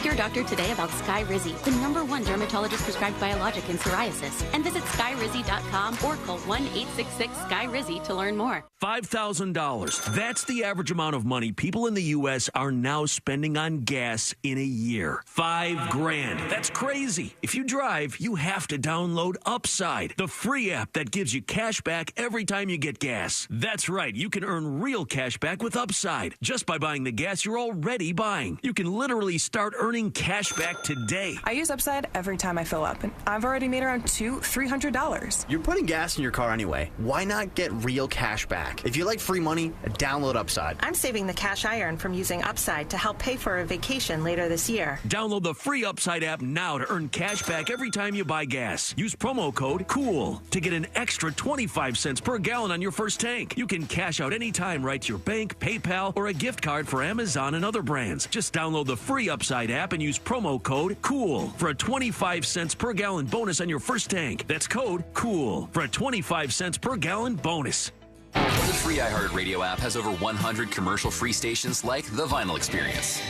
Your doctor today about Skyrizi, the #1 dermatologist prescribed biologic in psoriasis, and visit skyrizi.com or call 1-866-SKYRIZI to learn more. $5,000. That's the average amount of money people in the U.S. are now spending on gas in a year. $5,000. That's crazy. If you drive, you have to download Upside, the free app that gives you cash back every time you get gas. That's right. You can earn real cash back with Upside just by buying the gas you're already buying. You can literally start earning cash back today. I use Upside every time I fill up, and I've already made around $200-$300. You're putting gas in your car anyway. Why not get real cash back? If you like free money, download Upside. I'm saving the cash I earn from using Upside to help pay for a vacation later this year. Download the free Upside app now to earn cash back every time you buy gas. Use promo code COOL to get an extra 25 cents per gallon on your first tank. You can cash out anytime right to your bank, PayPal, or a gift card for Amazon and other brands. Just download the free Upside app and use promo code COOL for a 25 cents per gallon bonus on your first tank. That's code COOL for a 25 cents per gallon bonus. The free iHeartRadio app has over 100 commercial-free stations like The Vinyl Experience.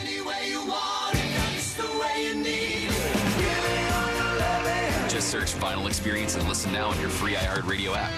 Just search Vinyl Experience and listen now on your free iHeartRadio app.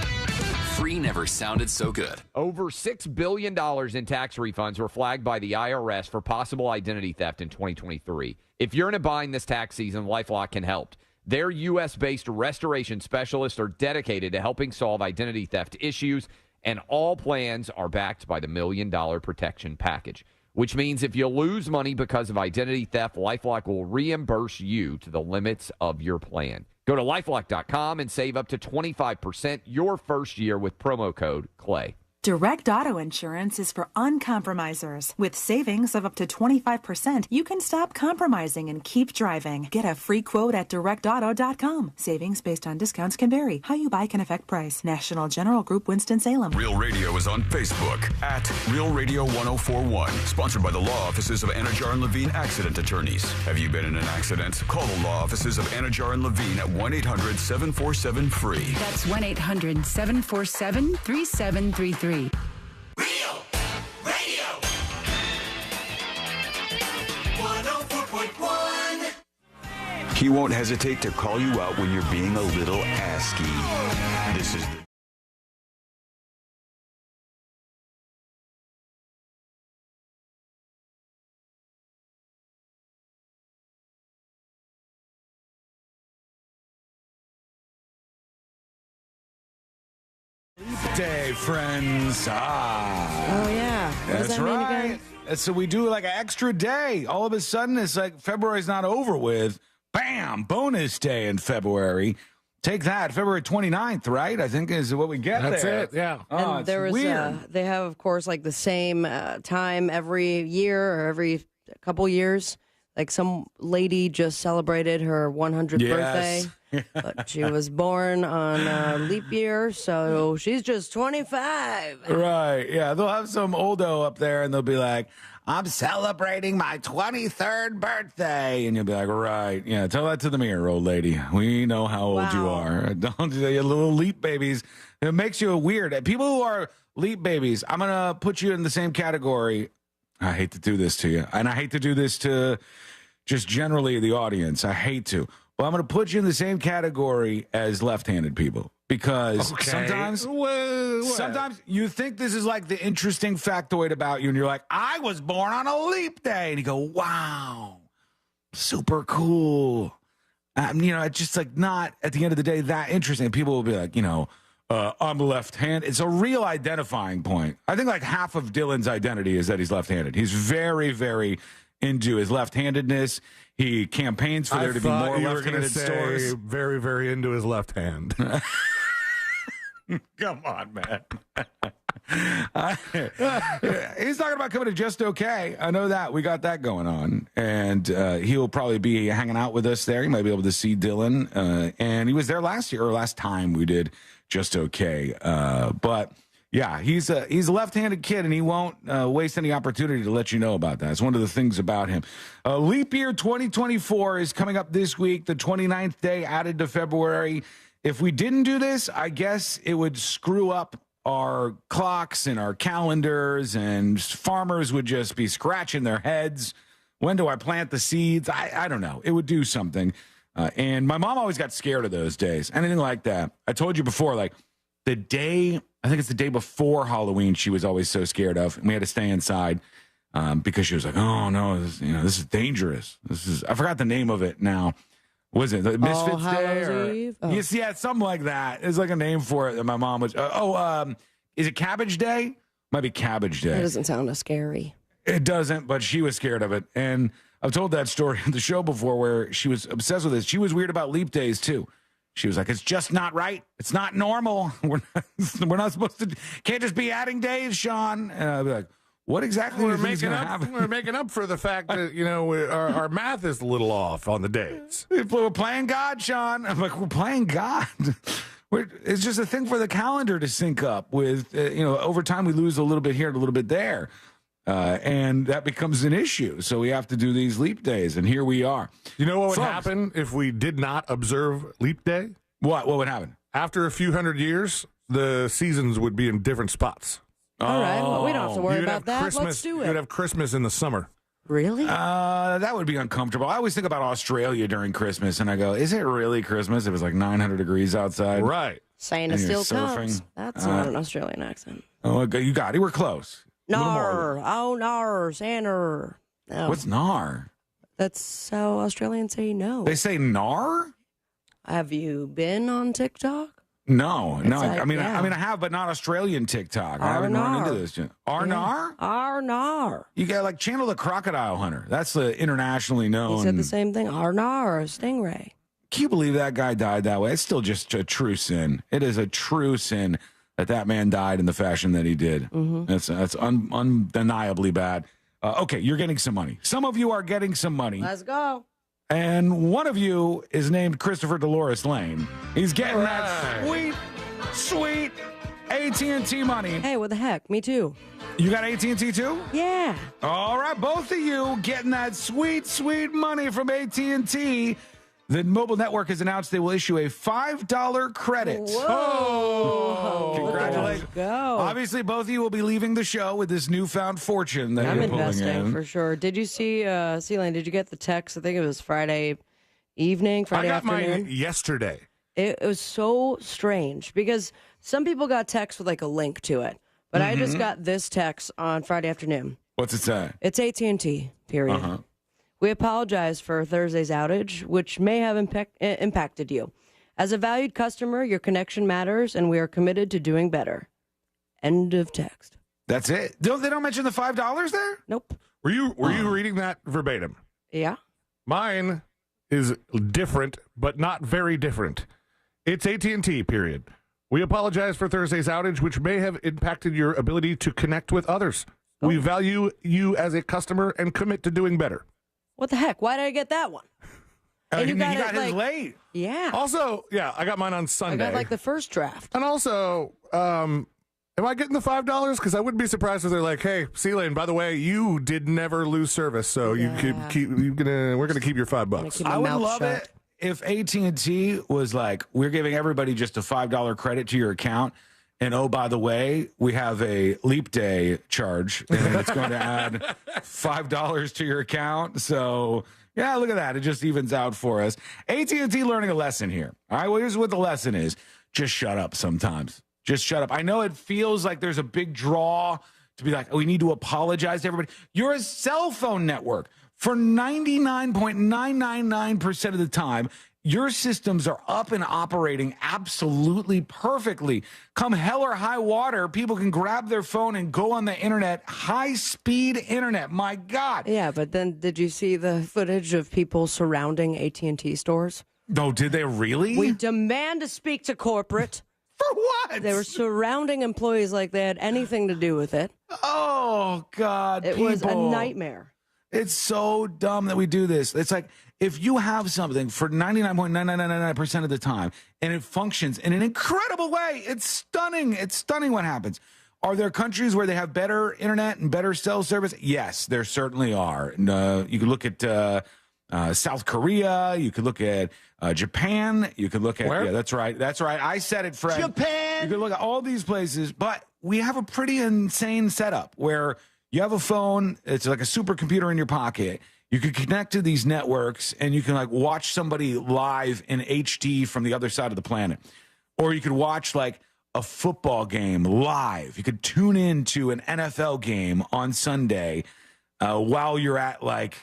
Free never sounded so good. Over $6 billion in tax refunds were flagged by the IRS for possible identity theft in 2023. If you're in a bind this tax season, LifeLock can help. Their U.S.-based restoration specialists are dedicated to helping solve identity theft issues, and all plans are backed by the $1 Million Protection Package, which means if you lose money because of identity theft, LifeLock will reimburse you to the limits of your plan. Go to LifeLock.com and save up to 25% your first year with promo code CLAY. Direct Auto Insurance is for uncompromisers. With savings of up to 25%, you can stop compromising and keep driving. Get a free quote at directauto.com. Savings based on discounts can vary. How you buy can affect price. National General Group, Winston-Salem. Real Radio is on Facebook at Real Radio 1041. Sponsored by the law offices of Anajar and Levine Accident Attorneys. Have you been in an accident? Call the law offices of Anajar and Levine at 1-800-747-FREE. That's 1-800-747-3733. He won't hesitate to call you out when you're being a little asky. This is Day, friends. Oh, yeah. What does That's that mean right. again? So we do like an extra day. All of a sudden, it's like February's not over with. Bam! Bonus day in February. Take that. February 29th, right? I think is what we get That's there. it, yeah. Oh, And there was, weird. they have, of course, like the same time every year or every couple years. Like some lady just celebrated her 100th Yes. birthday, but she was born on a leap year, so she's just 25. Right. Yeah. They'll have some oldo up there and they'll be like, I'm celebrating my 23rd birthday. And you'll be like, right. Yeah. Tell that to the mirror, old lady. We know how old you are. Don't do you little leap babies. It makes you weird. People who are leap babies, I'm going to put you in the same category. I hate to do this to you. And I hate to do this to just generally the audience. I hate to. But I'm going to put you in the same category as left-handed people. Because sometimes you think this is like the interesting factoid about you, and you're like, I was born on a leap day. And you go, wow. super cool. It's just like not at the end of the day that interesting. People will be like, I'm left-handed. It's a real identifying point. I think like half of Dylan's identity is that he's left-handed. He's very, very into his left-handedness. He campaigns for there to be more left-handed stores. Very, very into his left hand. Come on, man. He's talking about coming to Just Okay. I know that. We got that going on. And he'll probably be hanging out with us there. You might be able to see Dylan. And he was there last time we did Just Okay. But yeah, he's a left-handed kid, and he won't waste any opportunity to let you know about that. It's one of the things about him. Leap year 2024 is coming up this week, the 29th day added to February. If we didn't do this, I guess it would screw up our clocks and our calendars, and farmers would just be scratching their heads. When do I plant the seeds? I don't know. It would do something. And my mom always got scared of those days. Anything like that. I told you before, like the day, I think it's the day before Halloween, she was always so scared of. And we had to stay inside because she was like, oh, no, this is dangerous. I forgot the name of it now. Was it the Misfits Day? Yeah, something like that. There's like a name for it that my mom was. Is it Cabbage Day? Might be Cabbage Day. That doesn't sound as scary. It doesn't, but she was scared of it. And I've told that story on the show before where she was obsessed with this. She was weird about leap days, too. She was like, it's just not right. It's not normal. We're not supposed to. Can't just be adding days, Sean. And I'd be like, what exactly we're making up for the fact that our math is a little off on the days. We're playing God, Sean. I'm like, we're playing God. It's just a thing for the calendar to sync up with. Over time we lose a little bit here and a little bit there, and that becomes an issue. So we have to do these leap days, and here we are. You know what would happen if we did not observe leap day? What would happen? After a few hundred years, the seasons would be in different spots. All right, well, we don't have to worry about that. Let's do it. You'd have Christmas in the summer. Really? That would be uncomfortable. I always think about Australia during Christmas, and I go, is it really Christmas? It was like 900 degrees outside. Right. Santa still comes. That's not an Australian accent. Oh, you got it. We're close. Nar. Oh, nar. Santa. No. What's nar? That's how Australians say no. They say nar? Have you been on TikTok? No. Like, I have, but not Australian TikTok. I haven't run into this yet. Arnar? Arnar. You got like Channel the Crocodile Hunter. That's the internationally known. He said the same thing. Arnar, a stingray. Can you believe that guy died that way? It's still just a true sin. It is a true sin that man died in the fashion that he did. Mm-hmm. That's undeniably bad. Okay, you're getting some money. Some of you are getting some money. Let's go. And one of you is named Christopher Dolores Lane. He's getting that sweet AT&T money. Hey, what the heck? Me too. You got AT&T too? Yeah. All right, both of you getting that sweet money from AT&T. The mobile network has announced they will issue a $5 credit. Whoa. Congratulations. Go. Obviously, both of you will be leaving the show with this newfound fortune that I'm you're pulling investing in. for sure. Did you see, Celine, did you get the text? I think it was Friday evening, Friday afternoon. I got mine yesterday. It was so strange because some people got text with like a link to it. But I just got this text on Friday afternoon. What's it say? It's AT&T, period. Uh-huh. We apologize for Thursday's outage, which may have impacted you. As a valued customer, your connection matters, and we are committed to doing better. End of text. That's it? They don't mention the $5 there? Nope. Were you reading that verbatim? Yeah. Mine is different, but not very different. It's AT&T, period. We apologize for Thursday's outage, which may have impacted your ability to connect with others. Oh. We value you as a customer and commit to doing better. What the heck? Why did I get that one? And you got his late. Yeah. Also, I got mine on Sunday. I got like the first draft. And also, am I getting the $5? Because I wouldn't be surprised if they're like, "Hey, C-Lane, by the way, you did never lose service, so we're gonna keep your $5." I would love it if AT&T was like, "We're giving everybody just a $5 credit to your account." And oh, by the way, we have a leap day charge, and it's going to add $5 to your account. So, yeah, look at that. It just evens out for us. AT&T learning a lesson here. All right, well, here's what the lesson is. Just shut up sometimes. Just shut up. I know it feels like there's a big draw to be like, oh, we need to apologize to everybody. You're a cell phone network. For 99.999% of the time, your systems are up and operating absolutely perfectly. Come hell or high water, people can grab their phone and go on the internet, high-speed internet. My God. Yeah, but then did you see the footage of people surrounding AT&T stores? No, did they really? We demand to speak to corporate. For what? They were surrounding employees like they had anything to do with it. Oh, God, It was a nightmare. It's so dumb that we do this. It's like if you have something for 99.9999% of the time and it functions in an incredible way, it's stunning. It's stunning what happens. Are there countries where they have better internet and better cell service? Yes, there certainly are. And, you can look at South Korea. You could look at Japan. You could look at Where? Yeah, that's right. That's right. I said it, Fred. Japan. You could look at all these places, but we have a pretty insane setup where you have a phone. It's like a supercomputer in your pocket. You can connect to these networks, and you can like watch somebody live in HD from the other side of the planet, or you could watch like a football game live. You could tune into an NFL game on Sunday while you're at like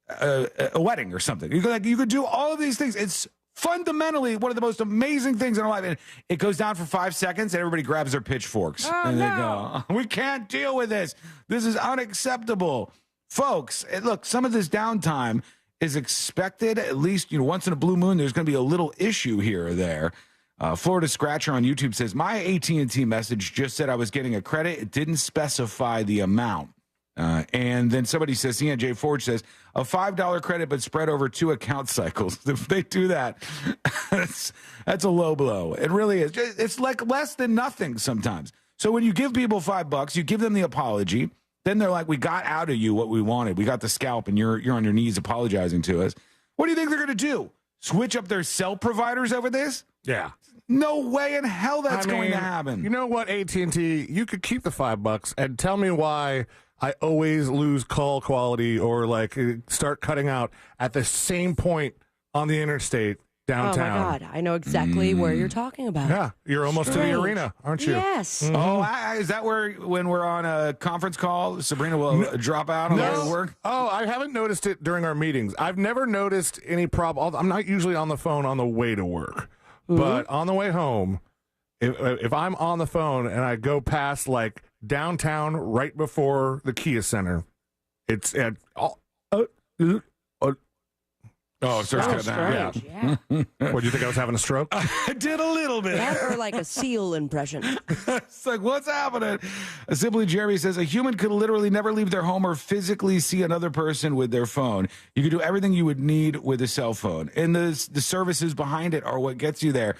a wedding or something. You could do all of these things. It's fundamentally one of the most amazing things in our life. And it goes down for 5 seconds, and everybody grabs their pitchforks. And they go, we can't deal with this. This is unacceptable. Folks, look, some of this downtime is expected. At least, once in a blue moon, there's going to be a little issue here or there. Florida Scratcher on YouTube says, my AT&T message just said I was getting a credit. It didn't specify the amount. And then somebody says, CNJ Forge says, a $5 credit, but spread over 2 account cycles. If they do that, that's a low blow. It really is. It's like less than nothing sometimes. So when you give people $5, you give them the apology. Then they're like, we got out of you what we wanted. We got the scalp, and you're on your knees apologizing to us. What do you think they're going to do? Switch up their cell providers over this? Yeah. No way in hell that's going to happen. You know what, AT&T? You could keep the $5 and tell me why I always lose call quality or like start cutting out at the same point on the interstate downtown. Oh, my God. I know exactly where you're talking about. Yeah. You're almost to the arena, aren't you? Yes. Mm-hmm. Oh, is that where when we're on a conference call, Sabrina will drop out on the way to work? Oh, I haven't noticed it during our meetings. I've never noticed any problem. I'm not usually on the phone on the way to work. Mm-hmm. But on the way home, if I'm on the phone and I go past like downtown right before the Kia Center, it's at starts cutting down. Yeah. What, do you think I was having a stroke? I did a little bit. That or like a seal impression. It's like, what's happening? Simply Jeremy says, a human could literally never leave their home or physically see another person with their phone. You could do everything you would need with a cell phone. And the services behind it are what gets you there.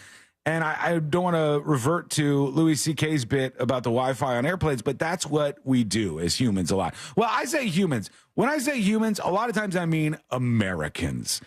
And I don't want to revert to Louis C.K.'s bit about the Wi-Fi on airplanes, but that's what we do as humans a lot. Well, I say humans. When I say humans, a lot of times I mean Americans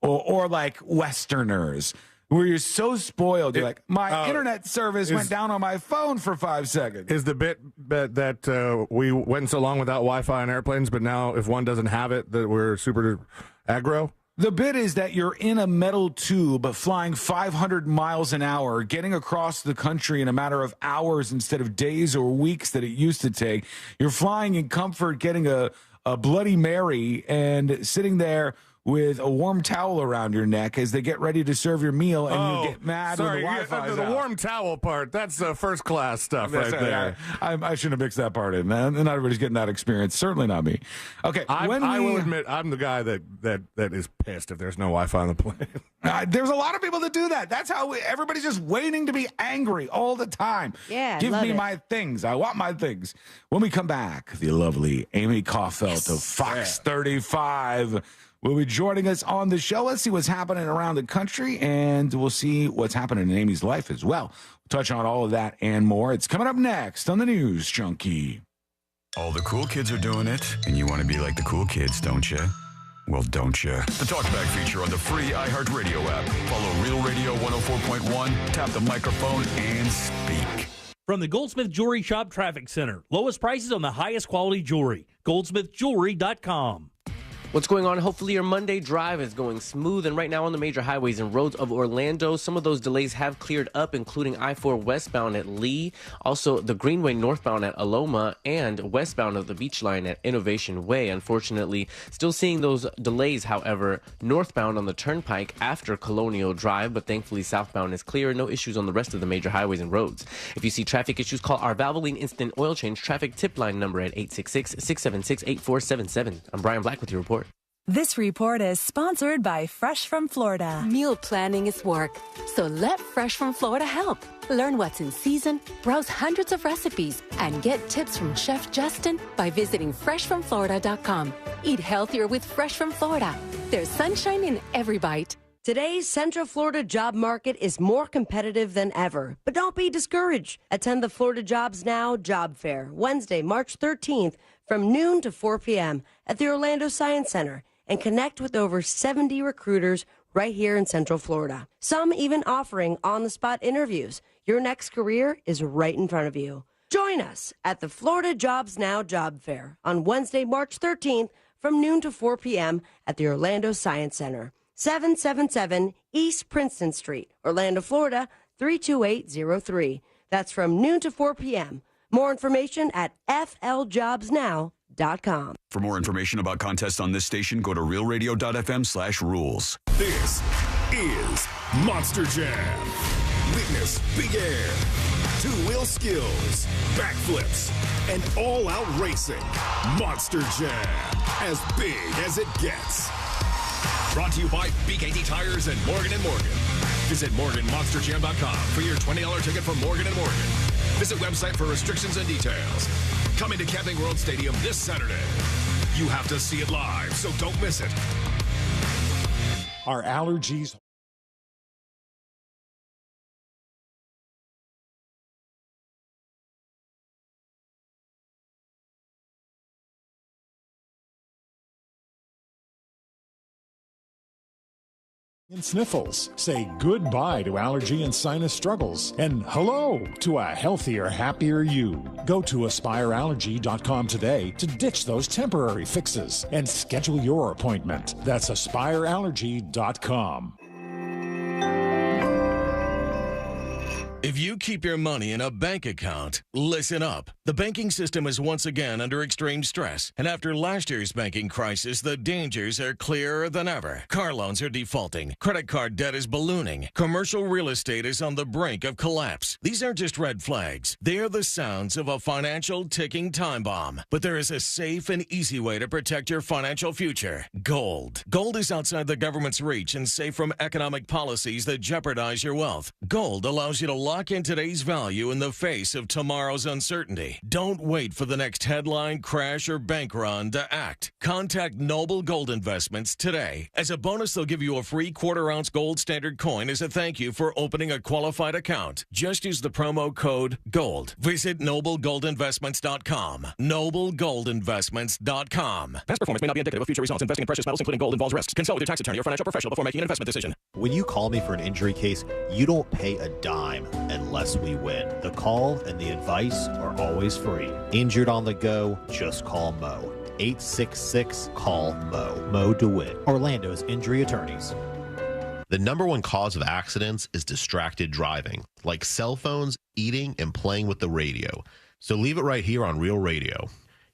or like Westerners, where you're so spoiled. You're like, my internet service went down on my phone for 5 seconds. Is the bit that we went so long without Wi-Fi on airplanes, but now if one doesn't have it, that we're super aggro? The bit is that you're in a metal tube flying 500 miles an hour, getting across the country in a matter of hours instead of days or weeks that it used to take. You're flying in comfort, getting a Bloody Mary and sitting there with a warm towel around your neck as they get ready to serve your meal, and you get mad when the Wi-Fi's the out. warm towel part, that's first class stuff right there. I shouldn't have mixed that part in. Not everybody's getting that experience. Certainly not me. Okay, I will admit, I'm the guy that is pissed if there's no Wi-Fi on the plane. There's a lot of people that do that. That's how everybody's just waiting to be angry all the time. Yeah, give me it. my things. I want my things. When we come back, the lovely Amy Cofell of Fox 35 will be joining us on the show. Let's see what's happening around the country, and we'll see what's happening in Amy's life as well. We'll touch on all of that and more. It's coming up next on the News Junkie. All the cool kids are doing it, and you want to be like the cool kids, don't you? Well, don't you? The Talkback feature on the free iHeartRadio app. Follow Real Radio 104.1, tap the microphone, and speak. From the Goldsmith Jewelry Shop Traffic Center. Lowest prices on the highest quality jewelry. GoldsmithJewelry.com. What's going on? Hopefully your Monday drive is going smooth. And right now on the major highways and roads of Orlando, some of those delays have cleared up, including I-4 westbound at Lee, also the Greenway northbound at Aloma, and westbound of the Beach Line at Innovation Way. Unfortunately, still seeing those delays, however, northbound on the Turnpike after Colonial Drive, but thankfully southbound is clear. No issues on the rest of the major highways and roads. If you see traffic issues, call our Valvoline Instant Oil Change traffic tip line number at 866-676-8477. I'm Brian Black with your report. This report is sponsored by Fresh from Florida. Meal planning is work, so let Fresh from Florida help. Learn what's in season, browse hundreds of recipes, and get tips from Chef Justin by visiting freshfromflorida.com. Eat healthier with Fresh from Florida. There's sunshine in every bite. Today's Central Florida job market is more competitive than ever, but don't be discouraged. Attend the Florida Jobs Now Job Fair, Wednesday, March 13th, from noon to 4 p.m. at the Orlando Science Center, and connect with over 70 recruiters right here in Central Florida. Some even offering on-the-spot interviews. Your next career is right in front of you. Join us at the Florida Jobs Now Job Fair on Wednesday, March 13th from noon to 4 p.m. at the Orlando Science Center, 777 East Princeton Street, Orlando, Florida, 32803. That's from noon to 4 p.m. More information at fljobsnow.com. For more information about contests on this station, go to realradio.fm/rules. This is Monster Jam. Witness big air, two-wheel skills, backflips, and all-out racing. Monster Jam, as big as it gets. Brought to you by BKT Tires and Morgan & Morgan. Visit MorganMonsterJam.com for your $20 ticket for Morgan & Morgan. Visit website for restrictions and details. Coming to Camping World Stadium this Saturday. You have to see it live, so don't miss it. Our allergies. And sniffles. Say goodbye to allergy and sinus struggles and hello to a healthier, happier you. Go to AspireAllergy.com today to ditch those temporary fixes and schedule your appointment. That's AspireAllergy.com. If you keep your money in a bank account, listen up. The banking system is once again under extreme stress, and after last year's banking crisis, the dangers are clearer than ever. Car loans are defaulting, credit card debt is ballooning, commercial real estate is on the brink of collapse. These aren't just red flags. They are the sounds of a financial ticking time bomb. But there is a safe and easy way to protect your financial future. Gold. Gold is outside the government's reach and safe from economic policies that jeopardize your wealth. Gold allows you to lock in today's value in the face of tomorrow's uncertainty. Don't wait for the next headline, crash, or bank run to act. Contact Noble Gold Investments today. As a bonus, they'll give you a free quarter-ounce gold standard coin as a thank you for opening a qualified account. Just use the promo code GOLD. Visit NobleGoldInvestments.com. NobleGoldInvestments.com. Past performance may not be indicative of future results. Investing in precious metals, including gold, involves risks. Consult with your tax attorney or financial professional before making an investment decision. When you call me for an injury case, you don't pay a dime unless we win. The call and the advice are always free. Injured on the go, just call Mo. 866-CALL-MO. Mo DeWitt, Orlando's injury attorneys. The number one cause of accidents is distracted driving, like cell phones, eating, and playing with the radio. So leave it right here on Real Radio.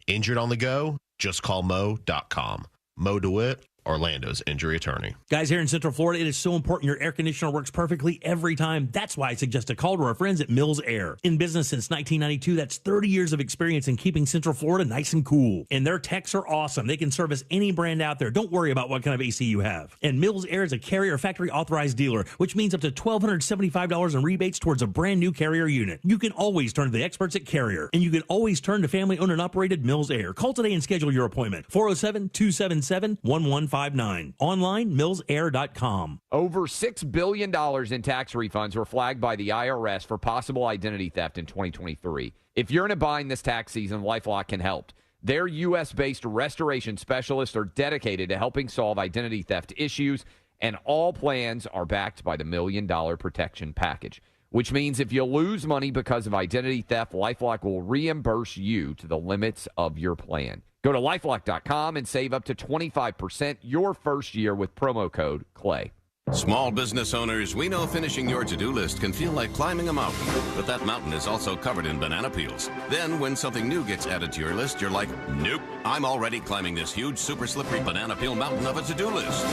Injured on the go? Just call Mo.com. Mo DeWitt, Orlando's injury attorney. Guys, here in Central Florida, it is so important your air conditioner works perfectly every time. That's why I suggest a call to our friends at Mills Air. In business since 1992, that's 30 years of experience in keeping Central Florida nice and cool. And their techs are awesome. They can service any brand out there. Don't worry about what kind of AC you have. And Mills Air is a Carrier factory authorized dealer, which means up to $1,275 in rebates towards a brand new Carrier unit. You can always turn to the experts at Carrier, and you can always turn to family-owned and operated Mills Air. Call today and schedule your appointment. 407-277-1159. Online, millsair.com. Over $6 billion in tax refunds were flagged by the IRS for possible identity theft in 2023. If you're in a bind this tax season, LifeLock can help. Their U.S.-based restoration specialists are dedicated to helping solve identity theft issues, and all plans are backed by the $1 Million Protection Package, which means if you lose money because of identity theft, LifeLock will reimburse you to the limits of your plan. Go to lifelock.com and save up to 25% your first year with promo code CLAY. Small business owners, we know finishing your to-do list can feel like climbing a mountain, but that mountain is also covered in banana peels. Then when something new gets added to your list, you're like, nope, I'm already climbing this huge, super slippery banana peel mountain of a to-do list.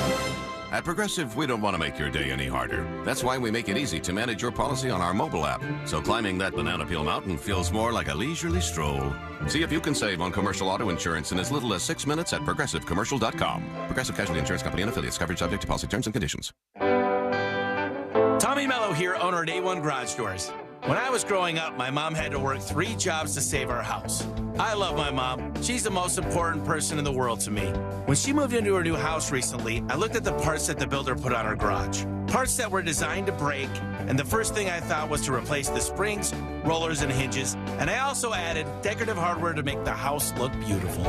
At Progressive, we don't want to make your day any harder. That's why we make it easy to manage your policy on our mobile app. So climbing that banana peel mountain feels more like a leisurely stroll. See if you can save on commercial auto insurance in as little as 6 minutes at progressivecommercial.com. Progressive Casualty Insurance Company and affiliates. Coverage subject to policy terms and conditions. Tommy Mello here, owner at A1 Garage Doors. When I was growing up, my mom had to work 3 jobs to save our house. I love my mom. She's the most important person in the world to me. When she moved into her new house recently, I looked at the parts that the builder put on her garage. Parts that were designed to break, and the first thing I thought was to replace the springs, rollers, and hinges, and I also added decorative hardware to make the house look beautiful.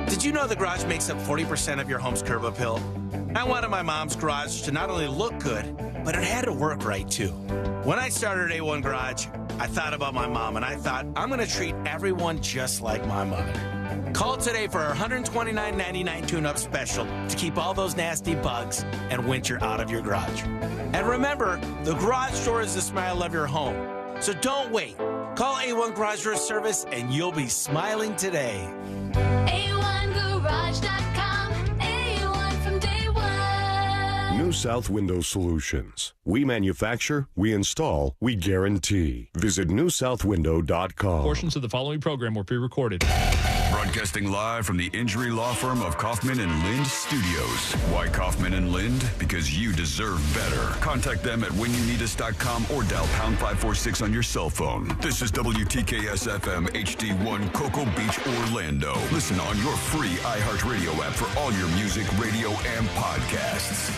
Did you know the garage makes up 40% of your home's curb appeal? I wanted my mom's garage to not only look good, but it had to work right too. When I started A1 Garage, I thought about my mom, and I thought, I'm going to treat everyone just like my mother. Call today for our $129.99 tune-up special to keep all those nasty bugs and winter out of your garage. And remember, the garage door is the smile of your home. So don't wait. Call A1 Garage Door Service, and you'll be smiling today. A1Garage.com. A1 from day one. New South Window Solutions. We manufacture, we install, we guarantee. Visit newsouthwindow.com. Portions of the following program were pre-recorded. Broadcasting live from the injury law firm of Kaufman and Lind Studios. Why Kaufman and Lind? Because you deserve better. Contact them at whenyouneedus.com or dial pound 546 on your cell phone. This is WTKS-FM HD1 Cocoa Beach, Orlando. Listen on your free iHeartRadio app for all your music, radio, and podcasts.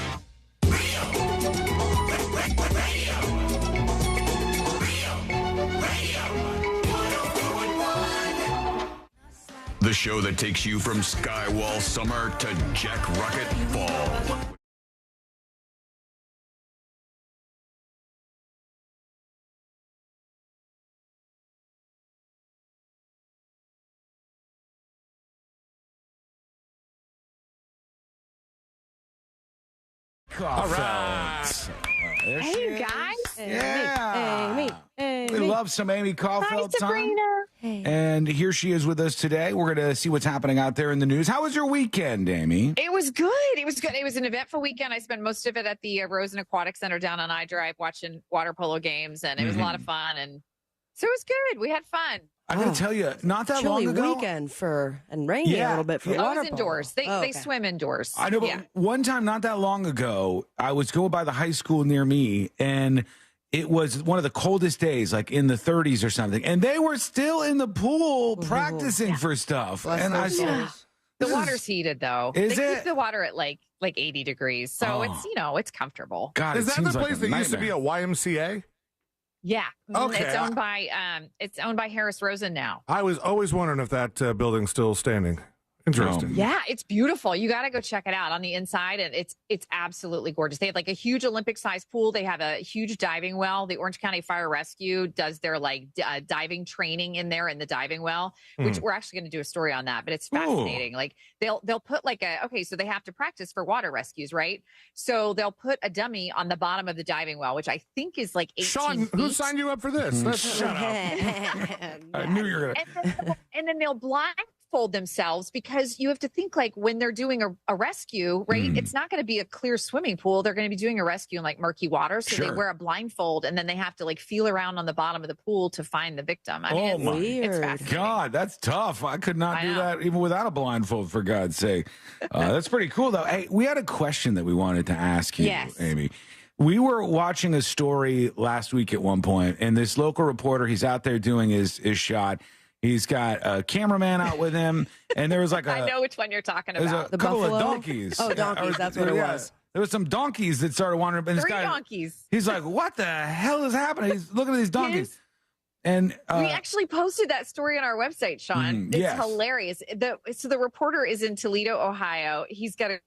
The show that takes you from Skywall summer to Jack Rocket fall. All right. There Hey, she you is. guys. Yeah. Amy. We love some Amy Caulfield Hi, time. Sabrina. And here she is with us today. We're going to see what's happening out there in the news. How was your weekend, Amy? It was good. It was good. It was an eventful weekend. I spent most of it at the Rosen Aquatic Center down on I-Drive watching water polo games, and it was a lot of fun. And so it was good. We had fun. I got to tell you, not that Chilly long ago. weekend and rainy a little bit for Oh, water it was indoors. They swim indoors. I know, but one time, not that long ago, I was going by the high school near me, and it was one of the coldest days, like in the 30s or something, and they were still in the pool practicing for stuff. And I said, The water's heated though. Is they it? keep the water at like 80 degrees, so it's it's comfortable. God, Is that the place that used to be a YMCA? Yeah. Okay. It's owned by Harris Rosen now. I was always wondering if that building's still standing. Interesting. Yeah, it's beautiful. You got to go check it out on the inside, and it's absolutely gorgeous. They have like a huge Olympic-sized pool. They have a huge diving well. The Orange County Fire Rescue does their diving training in there in the diving well, which we're actually going to do a story on that. But it's fascinating. Like they'll put so they have to practice for water rescues, right? So they'll put a dummy on the bottom of the diving well, which I think is like 18 Sean, feet. who signed you up for this? Shut up. I knew you were going to. And then they'll blindfold themselves, because you have to think like when they're doing a rescue, right? It's not going to be a clear swimming pool. They're going to be doing a rescue in like murky water. So they wear a blindfold, and then they have to like feel around on the bottom of the pool to find the victim. I mean, it's fascinating. God, that's tough. I could not do that even without a blindfold, for God's sake. That's pretty cool, though. Hey, we had a question that we wanted to ask you, Amy. We were watching a story last week at one point, and this local reporter, he's out there doing his shot. He's got a cameraman out with him, and there was like I know which one you're talking about. A couple of donkeys. Oh, donkeys. That's what it was. There was some donkeys that started wandering. And this 3 guy, donkeys. He's like, what the hell is happening? He's looking at these donkeys. And we actually posted that story on our website, Sean. It's hilarious. So the reporter is in Toledo, Ohio. He's got a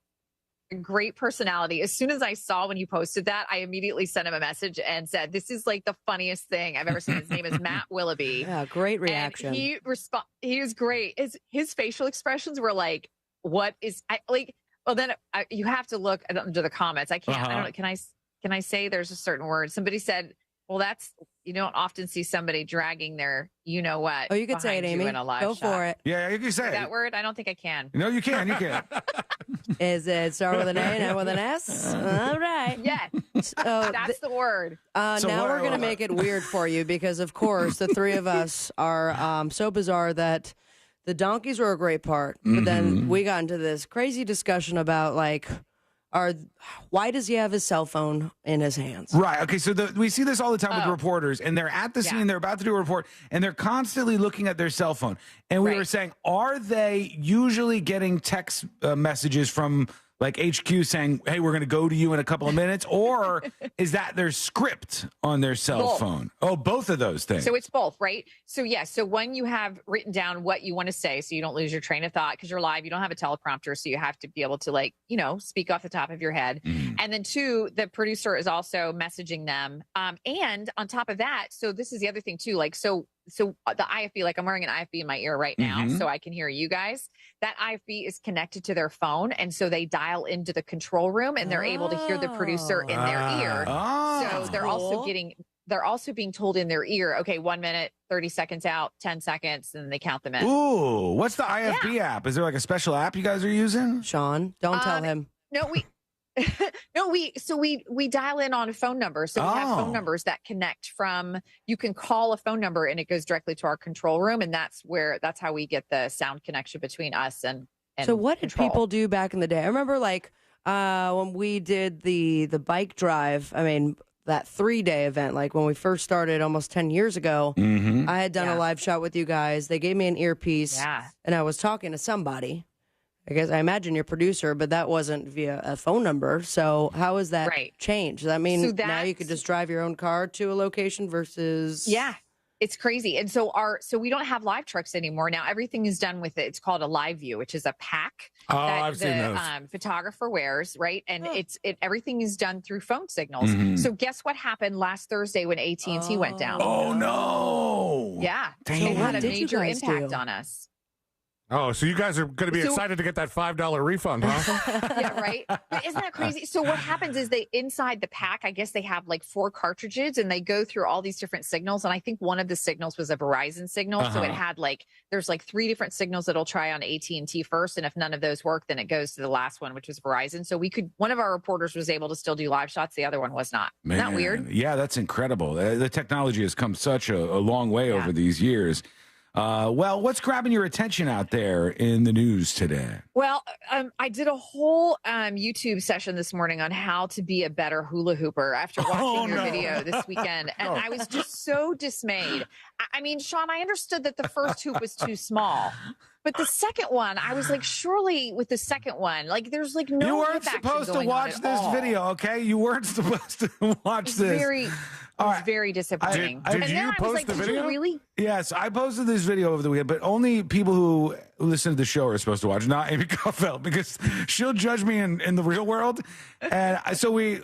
great personality. As soon as I saw when he posted that, I immediately sent him a message and said, "This is like the funniest thing I've ever seen." His name is Matt Willoughby. Yeah, great reaction. And he was great. His facial expressions were like, "What is like?" Well, then you have to look under the comments. I can't. I don't. Can I say there's a certain word? Somebody said, "Well, you don't often see somebody dragging their what." Oh, you could say it, Amy. In a live Go shot. for it. Yeah, you can say that word. I don't think I can. No, you can. You can. Is it start with an A and end with an S? All right. Yeah. That's the word. Now we're going to make it weird for you because, of course, the three of us are so bizarre that the donkeys were a great part. But then we got into this crazy discussion about, like, why does he have his cell phone in his hands? Right. Okay. So we see this all the time with reporters, and they're at the scene, they're about to do a report, and they're constantly looking at their cell phone. And we were saying, are they usually getting text messages from like HQ saying, "Hey, we're going to go to you in a couple of minutes," or is that their script on their cell phone? Oh, both of those things. So it's both, right? So so when you have written down what you want to say, so you don't lose your train of thought because you're live, you don't have a teleprompter, so you have to be able to speak off the top of your head. And then two, the producer is also messaging them. And on top of that, so this is the other thing too, so the IFB, like I'm wearing an IFB in my ear right now, so I can hear you guys. That IFB is connected to their phone, and so they dial into the control room, and they're able to hear the producer in their ear. So they're also being told in their ear, okay, 1 minute, 30 seconds out, 10 seconds, and they count them in. Ooh, what's the IFB app? Is there like a special app you guys are using? Sean, don't tell him. No, we dial in on a phone number. So we have phone numbers that connect from, you can call a phone number and it goes directly to our control room. And that's how we get the sound connection between us and so what control. did people do back in the day? I remember when we did the bike drive, that 3-day event, like when we first started almost 10 years ago, I had done a live shot with you guys. They gave me an earpiece and I was talking to somebody. I guess I imagine your producer, but that wasn't via a phone number. So how is that changed? Does that mean now you could just drive your own car to a location versus? Yeah, it's crazy. And so we don't have live trucks anymore. Now everything is done with it. It's called a live view, which is a pack that I've seen those. Photographer wears, right? And everything is done through phone signals. So guess what happened last Thursday when AT&T went down? Oh no! Yeah, Dang. it had a What did you major guys impact do? on us. Oh, so you guys are going to be excited to get that $5 refund, huh? Yeah, right. But isn't that crazy? So what happens is inside the pack, I guess they have like 4 cartridges and they go through all these different signals. And I think one of the signals was a Verizon signal. So it had there's 3 different signals that'll try on AT&T first. And if none of those work, then it goes to the last one, which was Verizon. So one of our reporters was able to still do live shots. The other one was not. Man, Isn't that weird? Yeah, that's incredible. The technology has come such a long way over these years. Well, what's grabbing your attention out there in the news today? Well, I did a whole YouTube session this morning on how to be a better hula hooper after watching your video this weekend. And I was just so dismayed. I mean, Sean, I understood that the first hoop was too small. But the second one, I was like, surely with the second one, there's no. You weren't supposed to watch this video, okay? You weren't supposed to watch this. It was very disappointing. Did you post the video? Really? Yes, I posted this video over the weekend, but only people who listen to the show are supposed to watch, not Amy Cofell, because she'll judge me in the real world. And so we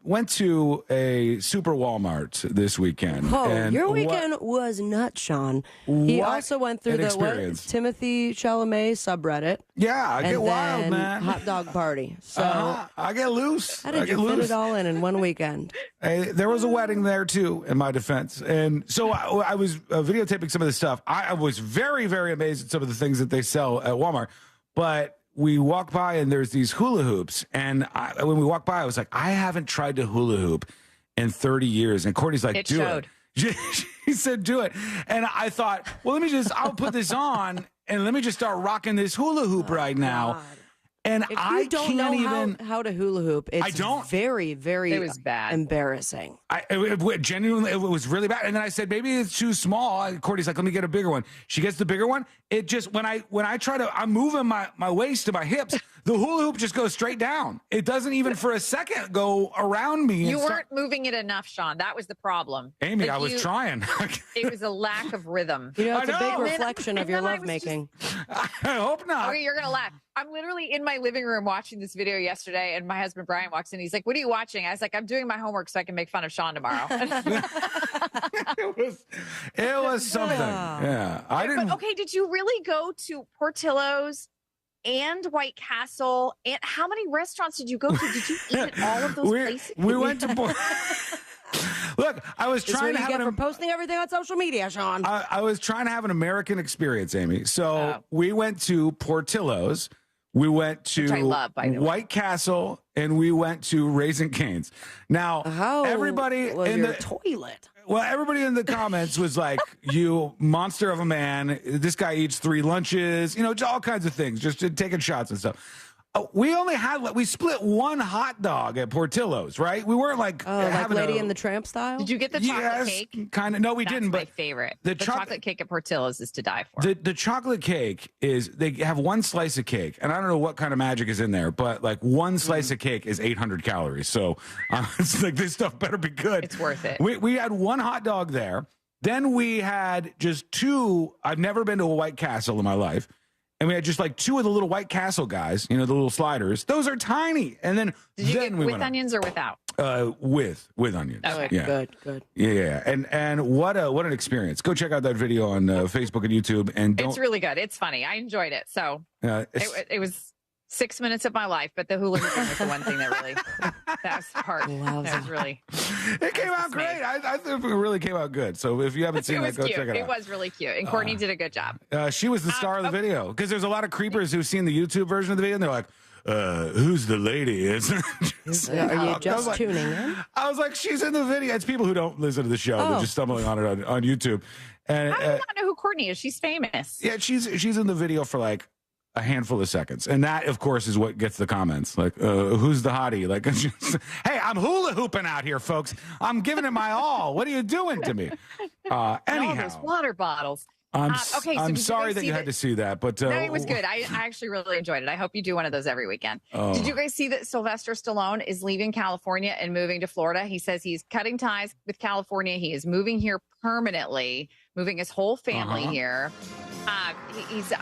went to a super Walmart this weekend. Oh, and your weekend was nuts, Sean. He also went through the Timothy Chalamet subreddit. Yeah, I get wild, then man. Hot dog party. So I get loose. How did you fit it all in one weekend? Hey, there was a wedding there too, in my defense, and so I was videotaping some of the stuff. I was very, very amazed at some of the things that they sell at Walmart. But we walked by and there's these hula hoops, and when we walked by, I was like, I haven't tried to hula hoop in 30 years. And Courtney's like, do it. She said, do it. And I thought, well, I'll put this on and let me just start rocking this hula hoop right now. God. And if I you don't know how to hula hoop, it's very, very it was bad. Embarrassing. Genuinely, it was really bad. And then I said, maybe it's too small. Courtney's like, let me get a bigger one. She gets the bigger one. It just, when I try to, I'm moving my waist to my hips, the hula hoop just goes straight down. It doesn't even for a second go around me. You weren't moving it enough, Sean. That was the problem. Amy, I was trying. It was a lack of rhythm. You know, it's a big reflection of your lovemaking. I hope not. Okay, you're going to laugh. I'm literally in my living room watching this video yesterday, and my husband Brian walks in. He's like, "What are you watching?" I was like, "I'm doing my homework so I can make fun of Sean tomorrow." It was something. Yeah. I didn't. But, okay, did you really go to Portillo's and White Castle? And how many restaurants did you go to? Did you eat at all of those places? We went to Look, I was trying to have for posting everything on social media, Sean. I was trying to have an American experience, Amy. So we went to Portillo's, we went to Which I love, by the way. White Castle, and we went to Raising Cane's. Now, everybody in the toilet. Well, everybody in the comments was like, "You monster of a man! This guy eats 3 lunches." You know, all kinds of things, just taking shots and stuff. We split 1 hot dog at Portillo's, right? We weren't like like Lady and the Tramp style. Did you get the chocolate cake? Kind of. No, we didn't. My But favorite. the The chocolate cake at Portillo's is to die for. the chocolate cake is they have 1 slice of cake, and I don't know what kind of magic is in there, but like 1 slice of cake is 800 calories. So it's like this stuff better be good. It's worth it. We had 1 hot dog there. Then we had just 2. I've never been to a White Castle in my life. And we had just like 2 of the little White Castle guys, you know, the little sliders. Those are tiny. And then Did you get we with went onions or without? with onions. Okay, Yeah. Good. Yeah. And what an experience. Go check out that video on Facebook and YouTube. And don't. It's really good. It's funny. I enjoyed it. So it was 6 minutes of my life, but the hula hooping was the one thing that really, that was the part. That was really. It came out great. I think it really came out good. So if you haven't seen that, go cute. check it out. It was really cute. And Courtney did a good job. She was the star of the video because there's a lot of creepers who've seen the YouTube version of the video and they're like, who's the lady? Are you just tuning in? I was like, she's in the video. It's people who don't listen to the show. They're just stumbling on it on YouTube. And How do you not know who Courtney is? She's famous. yeah, she's in the video for like a handful of seconds. And that, of course, is what gets the comments. Like, who's the hottie? Like, hey, I'm hula hooping out here, folks. I'm giving it my all. What are you doing to me? All Anyhow. those water bottles. I'm so did sorry you guys that see you had to see that, but no, it was good. I actually really enjoyed it. I hope you do one of those every weekend. Oh. Did you guys see that Sylvester Stallone is leaving California and moving to Florida? He says he's cutting ties with California. He is moving here permanently, moving his whole family here. I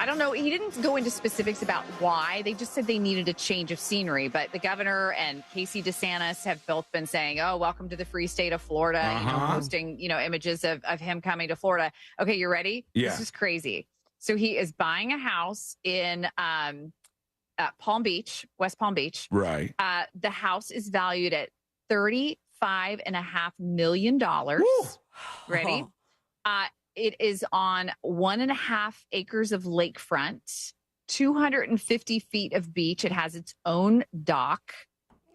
don't know. He didn't go into specifics about why. They just said they needed a change of scenery. But the governor and Casey DeSantis have both been saying, "Oh, welcome to the free state of Florida." You know, posting images of him coming to Florida. Okay, you ready? Yeah. This is crazy. So he is buying a house in Palm Beach, West Palm Beach. Right. The house is valued at $35.5 million. Ready? It is on 1.5 acres of lakefront, 250 feet of beach. It has its own dock.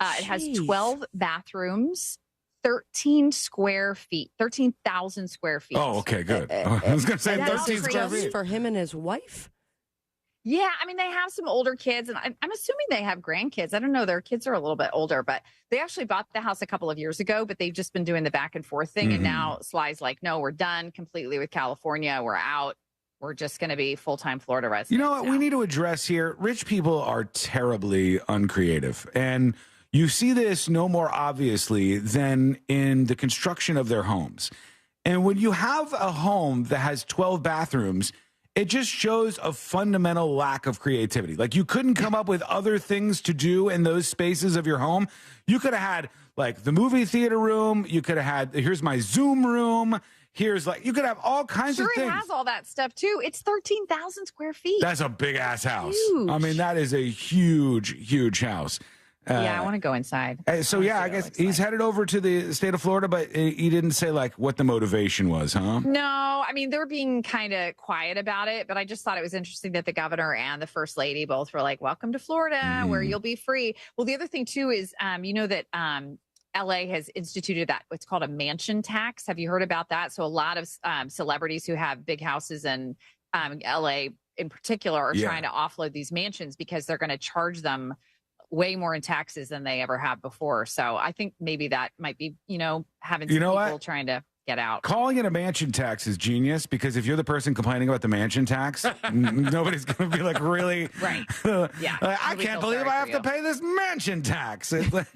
It has 12 bathrooms, 13,000 square feet. Oh, okay, good. I was going to say 13 square feet. For him and his wife? Yeah, I mean, they have some older kids, and I'm assuming they have grandkids. I don't know. Their kids are a little bit older, but they actually bought the house a couple of years ago, but they've just been doing the back and forth thing. And now Sly's like, no, we're done completely with California. We're out. We're just going to be full-time Florida residents. You know what now. we need to address here? Rich people are terribly uncreative. And you see this no more obviously than in the construction of their homes. And when you have a home that has 12 bathrooms, it just shows a fundamental lack of creativity. Like you couldn't come up with other things to do in those spaces of your home. You could have had like the movie theater room. You could have had, here's my Zoom room. Here's like, you could have all kinds of things. It has all that stuff too. It's 13,000 square feet. That's a big ass house. Huge. I mean, that is a huge, huge house. Yeah, I want to go inside. So yeah, I guess he's headed over to the state of Florida, but he didn't say like what the motivation was, huh? No, I mean, they're being kind of quiet about it, but I just thought it was interesting that the governor and the first lady both were like, welcome to Florida, where you'll be free. Well, the other thing too is, you know that LA has instituted that what's called a mansion tax. Have you heard about that? So a lot of celebrities who have big houses in LA in particular are trying to offload these mansions because they're going to charge them way more in taxes than they ever have before. So I think maybe that might be, having some people trying to get out. Calling it a mansion tax is genius because if you're the person complaining about the mansion tax, nobody's going to be like, really? Right. Yeah. I can't believe I have to pay this mansion tax. It's like,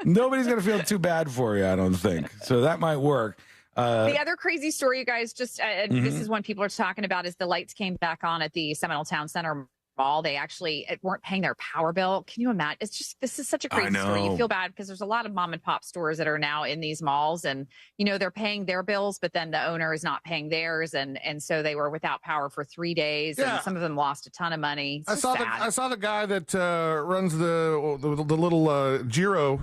nobody's going to feel too bad for you, I don't think. So that might work. The other crazy story, you guys, just this is one people are talking about, is the lights came back on at the Seminole Town Center Mall. They actually weren't paying their power bill. Can you imagine? It's just, this is such a crazy story. You feel bad because there's a lot of mom and pop stores that are now in these malls, and they're paying their bills, but then the owner is not paying theirs, and so they were without power for 3 days, and some of them lost a ton of money. I saw the guy that runs the little gyro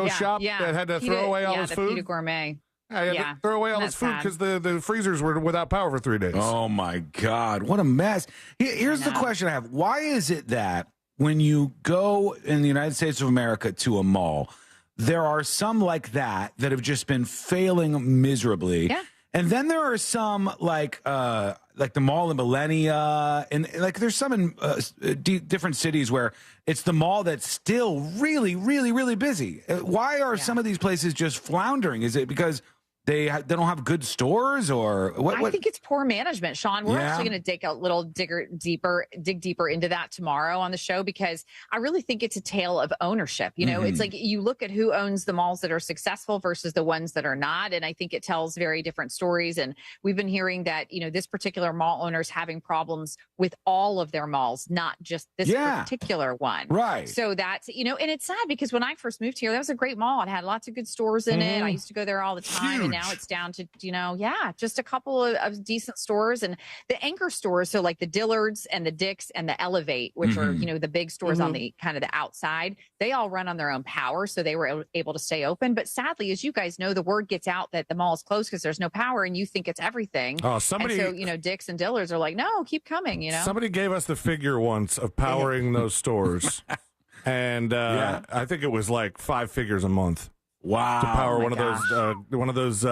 shop that had to throw away all his the food. PETA Gourmet. Yeah, he had to throw away all his food because the freezers were without power for 3 days. Oh, my God. What a mess. Here's the question I have. Why is it that when you go in the United States of America to a mall, there are some like that have just been failing miserably? Yeah. And then there are some like the mall in Millennia, and like there's some in different cities where it's the mall that's still really, really, really busy. Why are some of these places just floundering? Is it because they don't have good stores, or what? I think it's poor management, Sean. We're actually going to dig deeper into that tomorrow on the show, because I really think it's a tale of ownership. It's like you look at who owns the malls that are successful versus the ones that are not, and I think it tells very different stories. And we've been hearing that this particular mall owner is having problems with all of their malls, not just this particular one. Right. So that's and it's sad because when I first moved here, that was a great mall. It had lots of good stores in it. I used to go there all the time. And now it's down to, just a couple of decent stores, and the anchor stores. So like the Dillard's and the Dick's and the Elevate, which are, the big stores on the kind of the outside, they all run on their own power. So they were able to stay open. But sadly, as you guys know, the word gets out that the mall is closed because there's no power, and you think it's everything. Oh, somebody. And so, Dick's and Dillard's are like, no, keep coming, Somebody gave us the figure once of powering those stores. And I think it was like 5 figures a month. Wow. To power one of those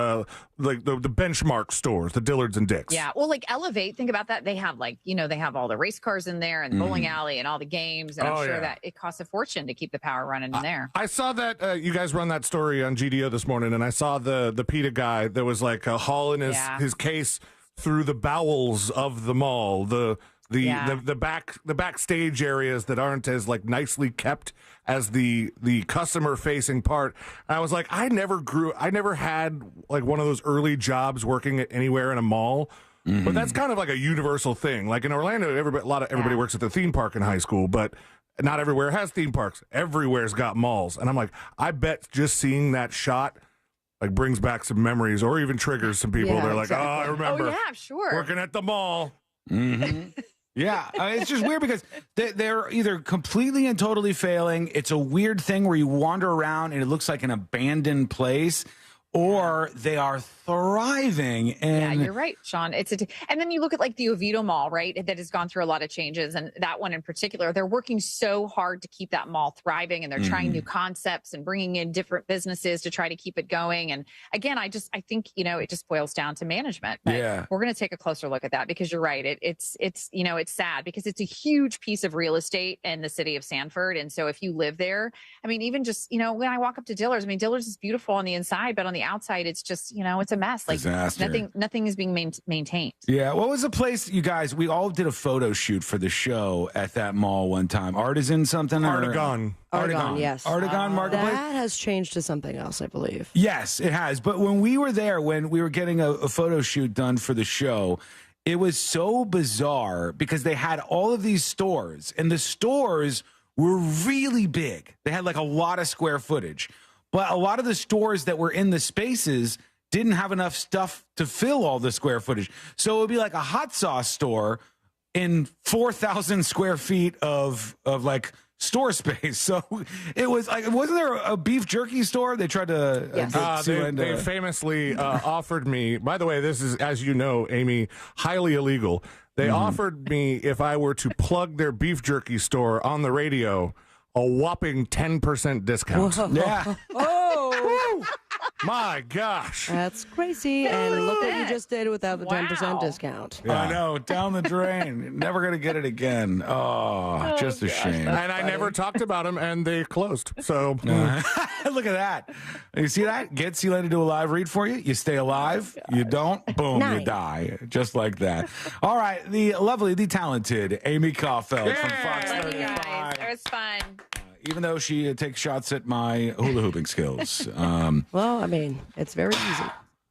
like the benchmark stores, the Dillard's and Dick's. Yeah. Well, like Elevate, think about that. They have they have all the race cars in there and the bowling alley and all the games. And I'm sure that it costs a fortune to keep the power running in there. I saw that you guys run that story on GDO this morning, and I saw the PETA guy that was like hauling his case through the bowels of the mall, the backstage areas that aren't as like nicely kept as the customer facing part. And I was like, I never had like one of those early jobs working at anywhere in a mall. But that's kind of like a universal thing. Like in Orlando, everybody works at the theme park in high school, but not everywhere has theme parks. Everywhere's got malls. And I'm like, I bet just seeing that shot like brings back some memories, or even triggers some people. They're like, oh, I remember working at the mall. Yeah, it's just weird because they're either completely and totally failing. It's a weird thing where you wander around and it looks like an abandoned place, or they are thriving. And you're right, Sean. And then you look at like the Oviedo Mall, right? That has gone through a lot of changes, and that one in particular, they're working so hard to keep that mall thriving, and they're trying new concepts and bringing in different businesses to try to keep it going. And again, I think it just boils down to management. But we're going to take a closer look at that, because you're right. It's sad because it's a huge piece of real estate in the city of Sanford, and so if you live there, I mean, even just when I walk up to Dillard's, Dillard's is beautiful on the inside, but on the outside, it's just it's a mess. Like nothing is being maintained. Yeah. What was the place, you guys? We all did a photo shoot for the show at that mall one time. Artisan something? Artagon. Yes. Artagon Marketplace. That has changed to something else, I believe. Yes, it has. But when we were there, when we were getting a photo shoot done for the show, it was so bizarre because they had all of these stores, and the stores were really big. They had like a lot of square footage. But a lot of the stores that were in the spaces didn't have enough stuff to fill all the square footage. So it would be like a hot sauce store in 4,000 square feet of like store space. So it was like, wasn't there a beef jerky store? They tried to they famously offered me, by the way, this is, as you know, Amy, highly illegal. They offered me, if I were to plug their beef jerky store on the radio, a whopping 10% discount. Yeah. Oh. My gosh. That's crazy. And look what you just did without the 10% discount. Yeah. I know, down the drain. Never going to get it again. Oh, just a shame. And I never talked about them, and they closed. So look at that. You see that? Get Sealand to do a live read for you. You stay alive. You don't. Boom, you die. Just like that. All right. The lovely, the talented Amy Cofell from Fox Love you 35. guys. It was fun. Even though she takes shots at my hula hooping skills. Well, I mean, it's very easy.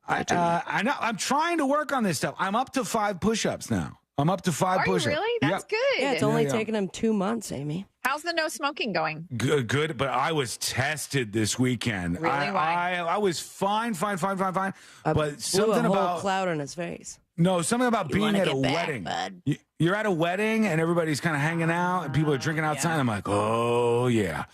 I know. I'm trying to work on this stuff. I'm up to 5 push-ups now. I'm up to 5 Are you push-ups. really? That's good. Yeah, it's only taken him 2 months, Amy. How's the no smoking going? Good, but I was tested this weekend. Really? I was fine. But Blew something a whole about cloud on his face. No, something about being wanna at a get back, wedding. bud? You're at a wedding and everybody's kind of hanging out and people are drinking outside. I'm like, oh yeah.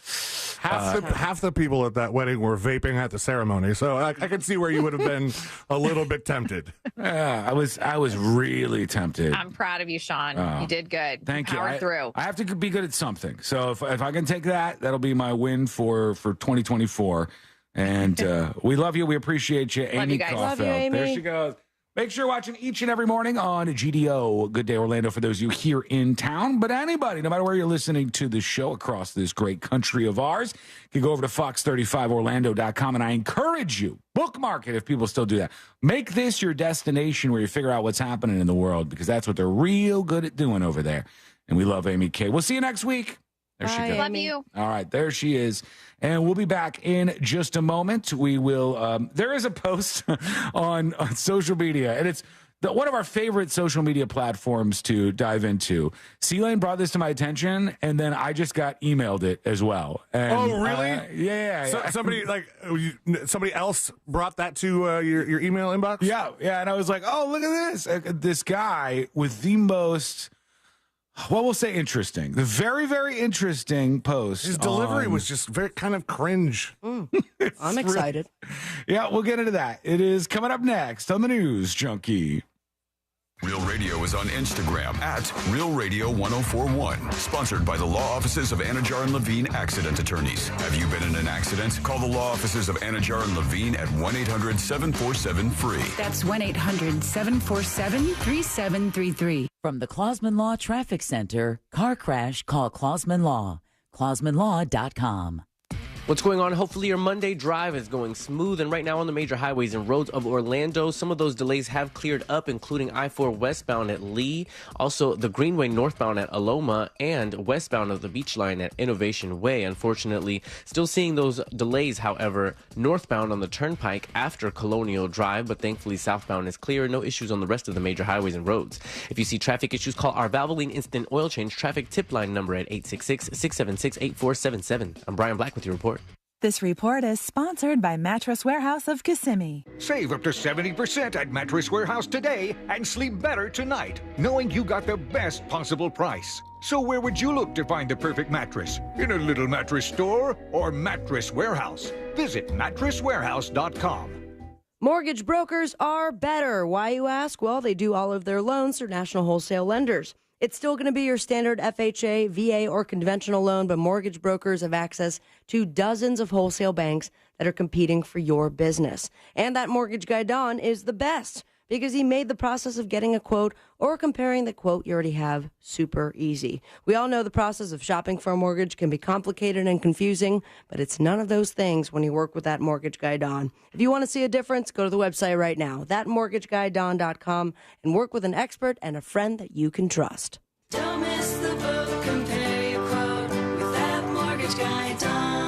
Half the people at that wedding were vaping at the ceremony, so I could see where you would have been a little bit tempted. Yeah, I was really tempted. I'm proud of you, Sean. You did good. Thank you. Powered through. I have to be good at something. So if I can take that, that'll be my win for 2024. And we love you. We appreciate you, Amy you guys. Cofell. Love you, Amy. There she goes. Make sure you're watching each and every morning on GDO. Good Day Orlando for those of you here in town. But anybody, no matter where you're listening to the show across this great country of ours, you can go over to fox35orlando.com. And I encourage you, bookmark it if people still do that. Make this your destination where you figure out what's happening in the world, because that's what they're real good at doing over there. And we love Amy K. We'll see you next week. There she goes. Love you. All right, there she is. And we'll be back in just a moment. We will, there is a post on social media, and it's one of our favorite social media platforms to dive into. C-Lane brought this to my attention, and then I just got emailed it as well. And, oh, really? Yeah. So, somebody else brought that to your email inbox? Yeah, and I was like, oh, look at this. This guy with the most... Well, we'll say interesting. The very, very interesting post. His delivery was just very kind of cringe. I'm excited. Yeah, we'll get into that. It is coming up next on the News Junkie. Real Radio is on Instagram at Real Radio 1041. Sponsored by the law offices of Anajar and Levine Accident Attorneys. Have you been in an accident? Call the law offices of Anajar and Levine at 1-800-747-FREE. That's 1-800-747-3733. From the Clausman Law Traffic Center, car crash, call Clausman Law. ClausmanLaw.com. What's going on? Hopefully your Monday drive is going smooth. And right now on the major highways and roads of Orlando, some of those delays have cleared up, including I-4 westbound at Lee, also the Greenway northbound at Aloma, and westbound of the Beach Line at Innovation Way. Unfortunately, still seeing those delays, however, northbound on the Turnpike after Colonial Drive, but thankfully southbound is clear. No issues on the rest of the major highways and roads. If you see traffic issues, call our Valvoline Instant Oil Change traffic tip line number at 866-676-8477. I'm Brian Black with your report. This report is sponsored by Mattress Warehouse of Kissimmee. Save up to 70% at Mattress Warehouse today and sleep better tonight, knowing you got the best possible price. So where would you look to find the perfect mattress? In a little mattress store or Mattress Warehouse? Visit mattresswarehouse.com. Mortgage brokers are better. Why, you ask? Well, they do all of their loans through national wholesale lenders. It's still going to be your standard FHA, VA, or conventional loan, but mortgage brokers have access to dozens of wholesale banks that are competing for your business. And that mortgage guy, Don, is the best because he made the process of getting a quote or comparing the quote you already have super easy. We all know the process of shopping for a mortgage can be complicated and confusing, but it's none of those things when you work with that mortgage guy, Don. If you want to see a difference, go to the website right now, thatmortgageguydon.com, and work with an expert and a friend that you can trust. Don't miss the boat. Compare your quote with thatmortgageguydon.com.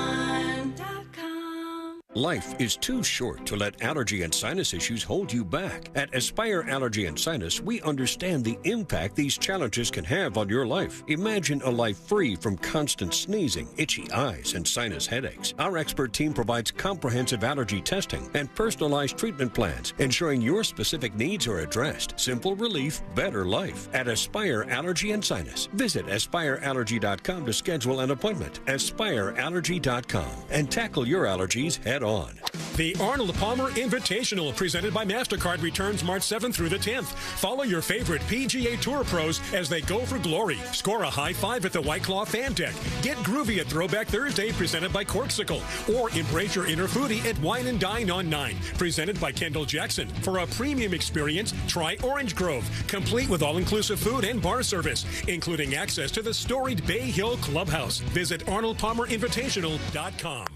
Life is too short to let allergy and sinus issues hold you back. At Aspire Allergy and Sinus, we understand the impact these challenges can have on your life. Imagine a life free from constant sneezing, itchy eyes, and sinus headaches. Our expert team provides comprehensive allergy testing and personalized treatment plans, ensuring your specific needs are addressed. Simple relief, better life. At Aspire Allergy and Sinus, visit aspireallergy.com to schedule an appointment. Aspireallergy.com and tackle your allergies head on. The Arnold Palmer Invitational presented by MasterCard returns March 7th through the 10th. Follow your favorite PGA Tour pros as they go for glory. Score a high five at the White Claw Fan Deck. Get groovy at Throwback Thursday presented by Corksicle. Or embrace your inner foodie at Wine and Dine on 9 presented by Kendall Jackson. For a premium experience, try Orange Grove, complete with all-inclusive food and bar service, including access to the storied Bay Hill Clubhouse. Visit ArnoldPalmerInvitational.com.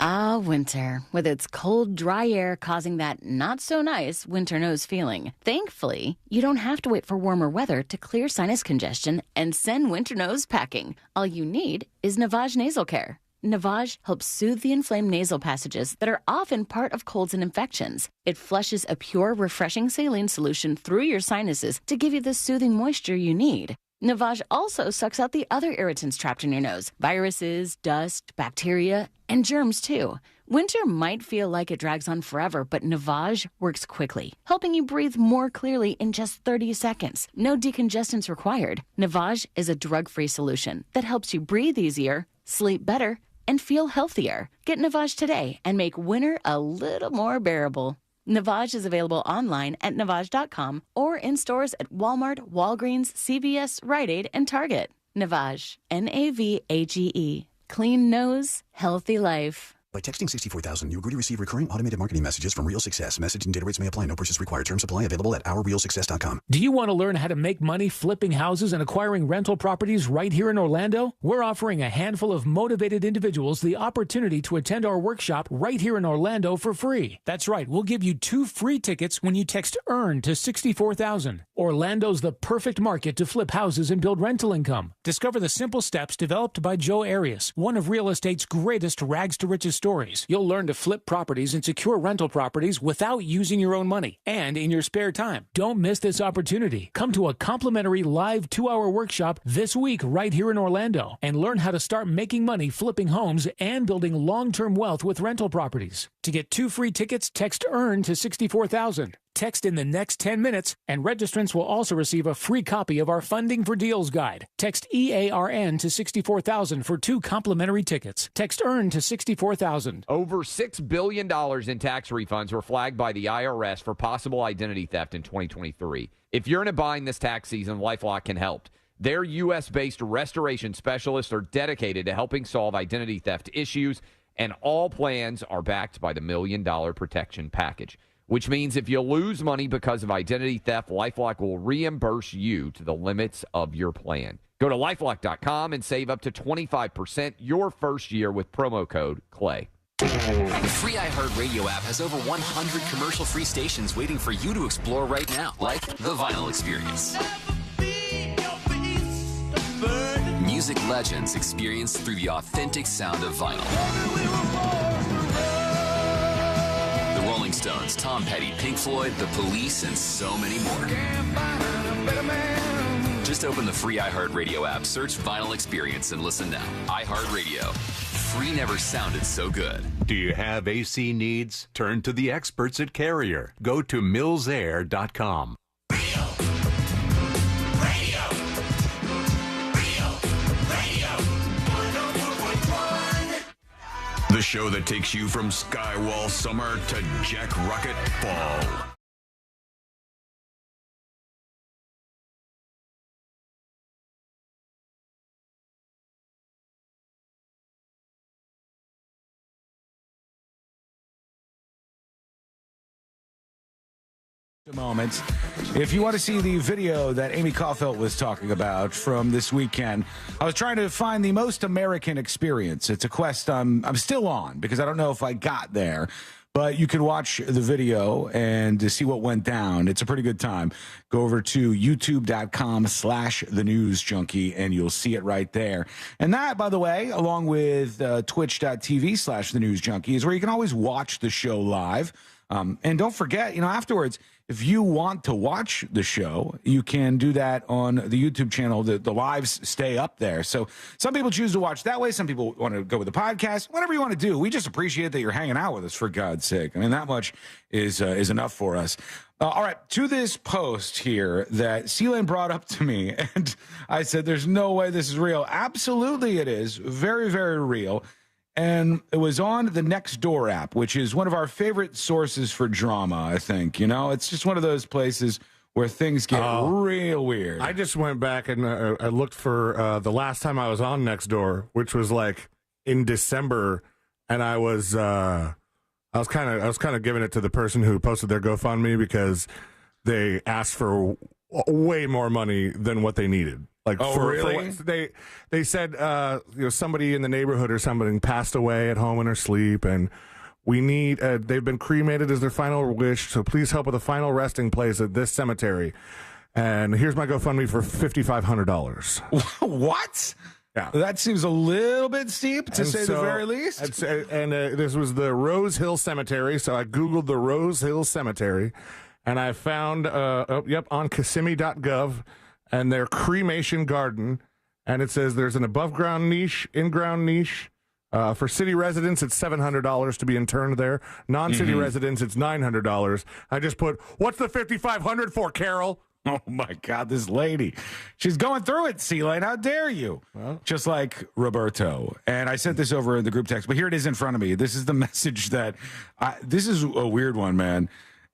Ah, winter, with its cold, dry air causing that not-so-nice winter nose feeling. Thankfully, you don't have to wait for warmer weather to clear sinus congestion and send winter nose packing. All you need is Navage Nasal Care. Navage helps soothe the inflamed nasal passages that are often part of colds and infections. It flushes a pure, refreshing saline solution through your sinuses to give you the soothing moisture you need. Navage also sucks out the other irritants trapped in your nose, viruses, dust, bacteria, and germs too. Winter might feel like it drags on forever, but Navage works quickly, helping you breathe more clearly in just 30 seconds. No decongestants required. Navage is a drug-free solution that helps you breathe easier, sleep better, and feel healthier. Get Navage today and make winter a little more bearable. Navage is available online at Navage.com or in stores at Walmart, Walgreens, CVS, Rite Aid, and Target. Navage, Navage. Clean nose, healthy life. By texting 64000, you agree to receive recurring automated marketing messages from Real Success. Message and data rates may apply. No purchase required. Terms apply. Available at ourrealsuccess.com. Do you want to learn how to make money flipping houses and acquiring rental properties right here in Orlando? We're offering a handful of motivated individuals the opportunity to attend our workshop right here in Orlando for free. That's right. We'll give you 2 free tickets when you text EARN to 64000. Orlando's the perfect market to flip houses and build rental income. Discover the simple steps developed by Joe Arias, one of real estate's greatest rags to riches stories. You'll learn to flip properties and secure rental properties without using your own money and in your spare time. Don't miss this opportunity. Come to a complimentary live 2-hour workshop this week right here in Orlando and learn how to start making money flipping homes and building long-term wealth with rental properties. To get 2 free tickets, text EARN to 64000. Text in the next 10 minutes, and registrants will also receive a free copy of our Funding for Deals guide. Text EARN to 64000 for 2 complimentary tickets. Text EARN to 64000. Over $6 billion in tax refunds were flagged by the IRS for possible identity theft in 2023. If you're in a bind this tax season, LifeLock can help. Their U.S.-based restoration specialists are dedicated to helping solve identity theft issues, and all plans are backed by the $1 Million Protection Package, which means if you lose money because of identity theft, LifeLock will reimburse you to the limits of your plan. Go to LifeLock.com and save up to 25% your first year with promo code CLAY. The free iHeartRadio app has over 100 commercial-free stations waiting for you to explore right now, like The Vinyl Experience. Music legends experienced through the authentic sound of vinyl. The Rolling Stones, Tom Petty, Pink Floyd, The Police, and so many more. Just open the free iHeartRadio app, search Vinyl Experience, and listen now. iHeartRadio. Free never sounded so good. Do you have AC needs? Turn to the experts at Carrier. Go to millsair.com. The show that takes you from Skywall summer to Jack Rocket fall. Moments. If you want to see the video that Amy Cofell was talking about from this weekend, I was trying to find the most American experience. It's a quest I'm still on because I don't know if I got there, but you can watch the video and to see what went down. It's a pretty good time. Go over to youtube.com/thenewsjunkie and you'll see it right there. And that, by the way, along with twitch.tv/thenewsjunkie is where you can always watch the show live. And don't forget, afterwards, if you want to watch the show, you can do that on the YouTube channel. The lives stay up there. So some people choose to watch that way. Some people want to go with the podcast. Whatever you want to do. We just appreciate that you're hanging out with us, for God's sake. I mean, that much is enough for us. All right, to this post here that Sealand brought up to me, and I said, there's no way this is real. Absolutely it is. Very, very real. and it was on the Nextdoor app, which is one of our favorite sources for drama, I think. It's just one of those places where things get real weird. I just went back and I looked for the last time I was on Nextdoor, which was like in December, and I was kind of giving it to the person who posted their GoFundMe because they asked for way more money than what they needed. Like, really? They said somebody in the neighborhood or something passed away at home in her sleep, and we need they've been cremated as their final wish, so please help with a final resting place at this cemetery. And here's my GoFundMe for $5,500. What? Yeah, that seems a little bit steep to say the very least. And this was the Rose Hill Cemetery, so I googled the Rose Hill Cemetery, and I found on Kissimmee.gov and their cremation garden, and it says there's an above-ground niche, in-ground niche. For city residents, it's $700 to be interned there. Non-city residents, it's $900. I just put, what's the $5,500 for, Carol? Oh, my God, this lady. She's going through it, C-Lane. How dare you? Well, just like Roberto. And I sent this over in the group text, but here it is in front of me. This is the message that this is a weird one, man.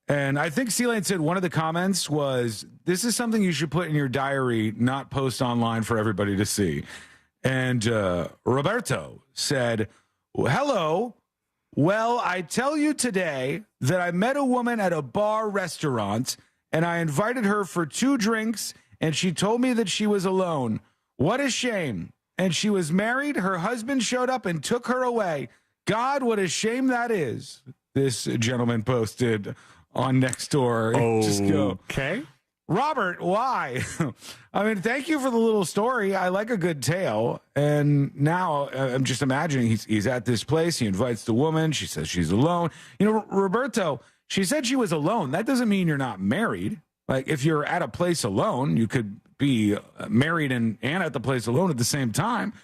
And I think C-Lane said one of the comments was, this is something you should put in your diary, not post online for everybody to see. And Roberto said, hello. Well, I tell you today that I met a woman at a bar restaurant, and I invited her for 2 drinks, and she told me that she was alone. What a shame. And she was married. Her husband showed up and took her away. God, what a shame that is. This gentleman posted on Nextdoor. Just go. Okay. Robert, why? I mean, thank you for the little story. I like a good tale. And now I'm just imagining he's at this place. He invites the woman. She says she's alone. Roberto, she said she was alone. That doesn't mean you're not married. Like, if you're at a place alone, you could be married and at the place alone at the same time.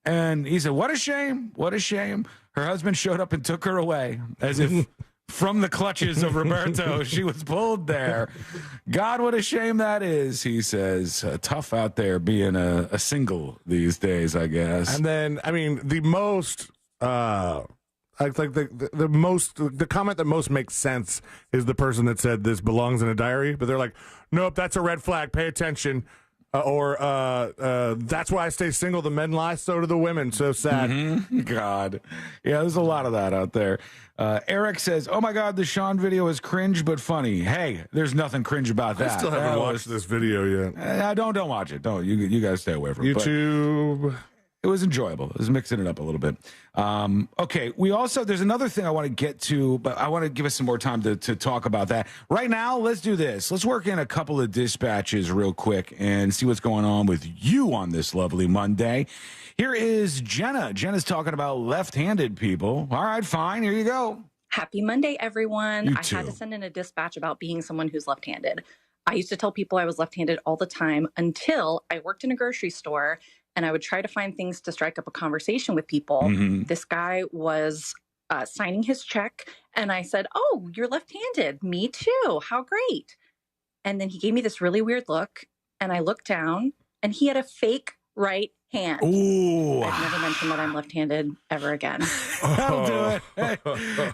And he said, what a shame. What a shame. Her husband showed up and took her away, as if from the clutches of Roberto, she was pulled there. God, what a shame that is, he says. Tough out there being a single these days, I guess. And then, I mean, the most, the comment that most makes sense is the person that said this belongs in a diary, but they're like, nope, that's a red flag. Pay attention. That's why I stay single. The men lie, so do the women. So sad. God. Yeah, there's a lot of that out there. Eric says, oh, my God, the Sean video is cringe but funny. Hey, there's nothing cringe about that. I still haven't watched this video yet. Don't watch it. Don't. You guys stay away from it. YouTube. It was enjoyable. It was mixing it up a little bit. Okay, there's another thing I want to get to, but I want to give us some more time to talk about that. Right now, let's do this. Let's work in a couple of dispatches real quick and see what's going on with you on this lovely Monday. Here is Jenna. Jenna's talking about left-handed people. All right, fine. Here you go. Happy Monday, everyone. You I too. had to send in a dispatch about being someone who's left-handed. I used to tell people I was left-handed all the time until I worked in a grocery store and I would try to find things to strike up a conversation with people. This guy was signing his check, and I said, oh, you're left-handed. Me too. How great. And then he gave me this really weird look, and I looked down, and he had a fake right hand. Ooh. I've never mentioned that I'm left-handed ever again. That'll do it.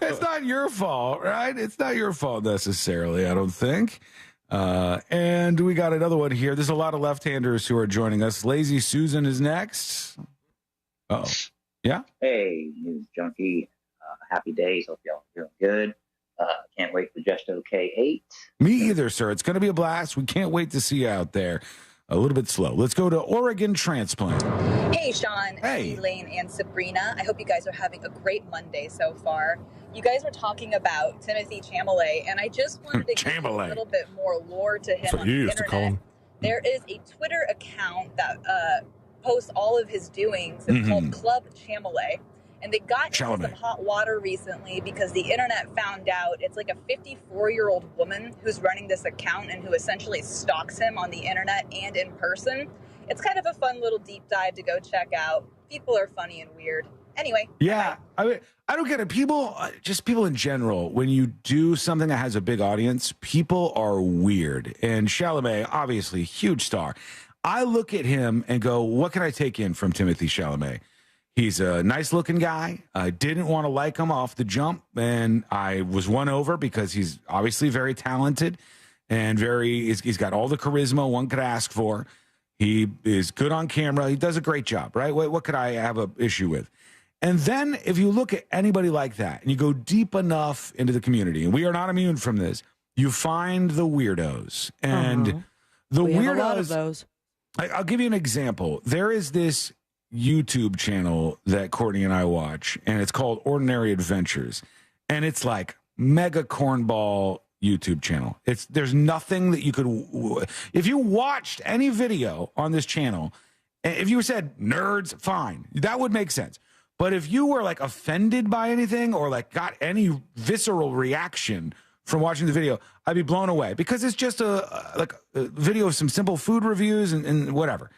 It's not your fault, right? It's not your fault necessarily, I don't think. And we got another one here. There's a lot of left-handers who are joining us. Lazy Susan is next. Uh-oh. Yeah? Hey, news junkie. Happy days. Hope y'all are doing good. Can't wait for Just Okay 8. Me either, sir. It's going to be a blast. We can't wait to see you out there. A little bit slow. Let's go to Oregon Transplant. Hey, Sean, Elaine, and Sabrina. I hope you guys are having a great Monday so far. You guys were talking about Timothy Chalamet, and I just wanted to give you a little bit more lore to him on the internet. There is a Twitter account that posts all of his doings. It's called Club Chalamet. And they got into some hot water recently because the internet found out it's like a 54-year-old woman who's running this account and who essentially stalks him on the internet and in person. It's kind of a fun little deep dive to go check out. People are funny and weird. Anyway. Yeah. I mean, I don't get it. People, just people in general, when you do something that has a big audience, people are weird. And Chalamet, obviously, huge star. I look at him and go, what can I take in from Timothy Chalamet? He's a nice-looking guy. I didn't want to like him off the jump, and I was won over because he's obviously very talented and he's got all the charisma one could ask for. He is good on camera. He does a great job, right? What could I have an issue with? And then if you look at anybody like that and you go deep enough into the community, and we are not immune from this, you find the weirdos. And the we weirdos, have a lot of those. I'll give you an example. There is this YouTube channel that Courtney and I watch, and it's called Ordinary Adventures. And it's like mega cornball YouTube channel. There's nothing that you could, if you watched any video on this channel, if you said nerds, fine, that would make sense. But if you were like offended by anything or like got any visceral reaction from watching the video, I'd be blown away because it's just a video of some simple food reviews and whatever.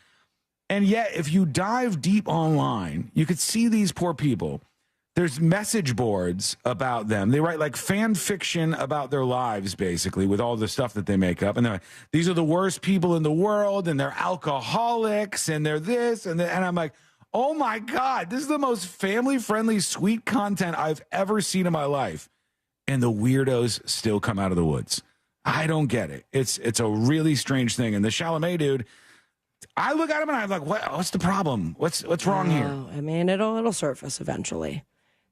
And yet, if you dive deep online, you could see these poor people. There's message boards about them. They write like fan fiction about their lives, basically, with all the stuff that they make up. And they're like, these are the worst people in the world, and they're alcoholics, and they're this, and I'm like, oh my God, this is the most family-friendly, sweet content I've ever seen in my life. And the weirdos still come out of the woods. I don't get it. It's a really strange thing. And the Chalamet dude, I look at him and I'm like, what's the problem? What's wrong here? I mean, it'll surface eventually.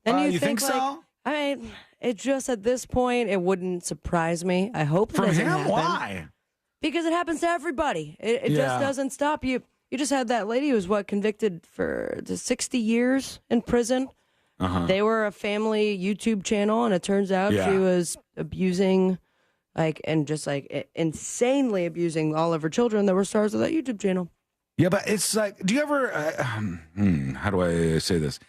And you think so? I mean, it just at this point, it wouldn't surprise me. I hope it From doesn't him? happen. Why? Because it happens to everybody. It just doesn't stop you. You just had that lady who was convicted for 60 years in prison. They were a family YouTube channel, and it turns out she was abusing, insanely abusing all of her children that were stars of that YouTube channel. Yeah, but it's like, do you ever? How do I say this?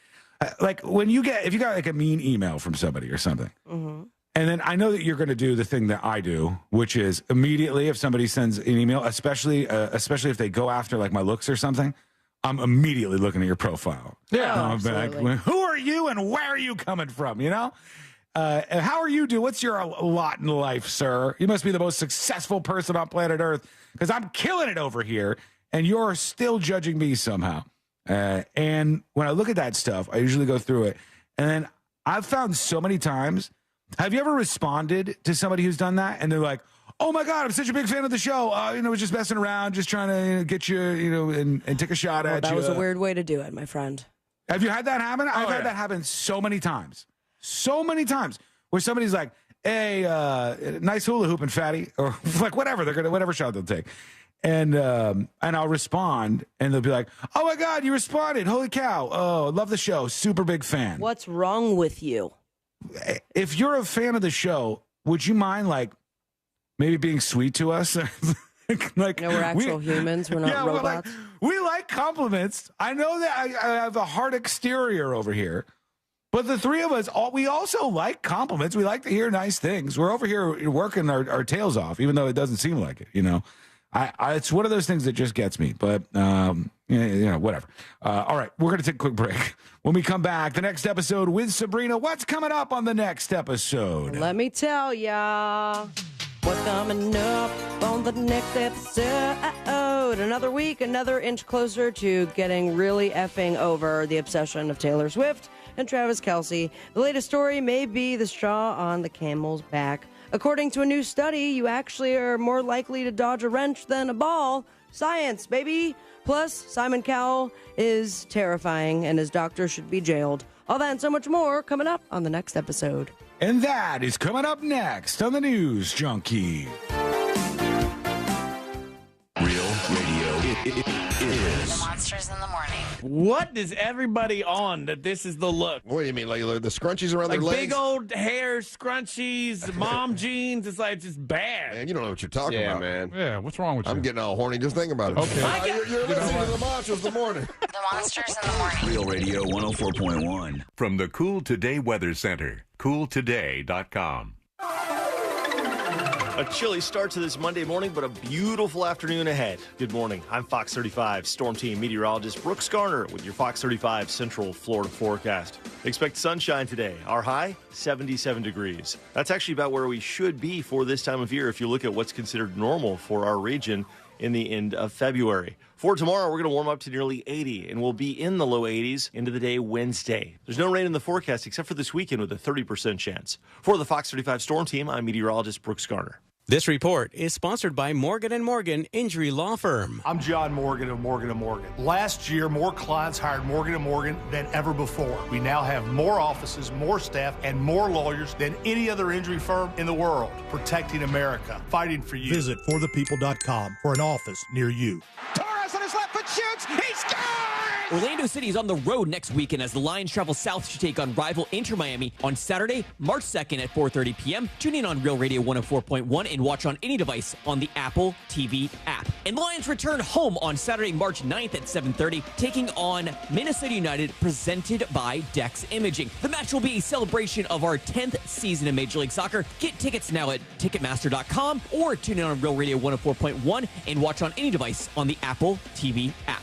Like if you got like a mean email from somebody or something, and then I know that you're going to do the thing that I do, which is immediately if somebody sends an email, especially if they go after like my looks or something, I'm immediately looking at your profile. I'm like, who are you and where are you coming from? You know, and how are you doing? What's your lot in life, sir? You must be the most successful person on planet Earth because I'm killing it over here, and you're still judging me somehow. And when I look at that stuff, I usually go through it. And then I've found so many times, have you ever responded to somebody who's done that? And they're like, oh my God, I'm such a big fan of the show. Was just messing around, just trying to get you, and take a shot at you. That was a weird way to do it, my friend. Have you had that happen? I've had that happen so many times. So many times where somebody's like, hey, nice hula hooping, fatty. Or like whatever, whatever shot they'll take. And I'll respond, and they'll be like, "Oh my God, you responded! Holy cow! Oh, love the show! Super big fan." What's wrong with you? If you're a fan of the show, would you mind like maybe being sweet to us? Like, we're actual humans. We're not robots. We like compliments. I know that I have a hard exterior over here, but the three of us, we also like compliments. We like to hear nice things. We're over here working our tails off, even though it doesn't seem like it. It's one of those things that just gets me, but, whatever. All right, we're going to take a quick break. When we come back, the next episode with Sabrina, what's coming up on the next episode? Let me tell ya what's coming up on the next episode. Another week, another inch closer to getting really effing over the obsession of Taylor Swift and Travis Kelce. The latest story may be the straw on the camel's back. According to a new study, you actually are more likely to dodge a wrench than a ball. Science, baby. Plus, Simon Cowell is terrifying, and his doctor should be jailed. All that and so much more coming up on the next episode. And that is coming up next on the News Junkie. Real Radio is Monsters in the Morning. What is everybody on that this is the look? What do you mean, like the scrunchies around their legs? Big old hair scrunchies, mom jeans. It's like it's just bad. Man, you don't know what you're talking about. man. Yeah, what's wrong with I'm getting all horny just thinking about it. Okay. You're listening to the Monsters in the Morning. The Monsters in the Morning. Real Radio 104.1. From the Cool Today Weather Center, cooltoday.com. A chilly start to this Monday morning, but a beautiful afternoon ahead. Good morning. I'm Fox 35 Storm Team meteorologist Brooks Garner with your Fox 35 Central Florida forecast. Expect sunshine today. Our high, 77 degrees. That's actually about where we should be for this time of year if you look at what's considered normal for our region. in the end of February. For tomorrow, we're going to warm up to nearly 80, and we'll be in the low 80s into the day Wednesday. There's no rain in the forecast except for this weekend with a 30% chance. For the Fox 35 Storm Team, I'm meteorologist Brooks Garner. This report is sponsored by Morgan & Morgan Injury Law Firm. I'm John Morgan of Morgan & Morgan. Last year, more clients hired Morgan & Morgan than ever before. We now have more offices, more staff, and more lawyers than any other injury firm in the world. Protecting America, fighting for you. Visit forthepeople.com for an office near you. Torres on his left foot shoots. He scores! Orlando City is on the road next weekend as the Lions travel south to take on rival Inter Miami on Saturday, March 2nd at 4:30 p.m. Tune in on Real Radio 104.1 and watch on any device on the Apple TV app. And Lions return home on Saturday, March 9th at 7:30, taking on Minnesota United, presented by Dex Imaging. The match will be a celebration of our 10th season in Major League Soccer. Get tickets now at Ticketmaster.com or tune in on Real Radio 104.1 and watch on any device on the Apple TV app.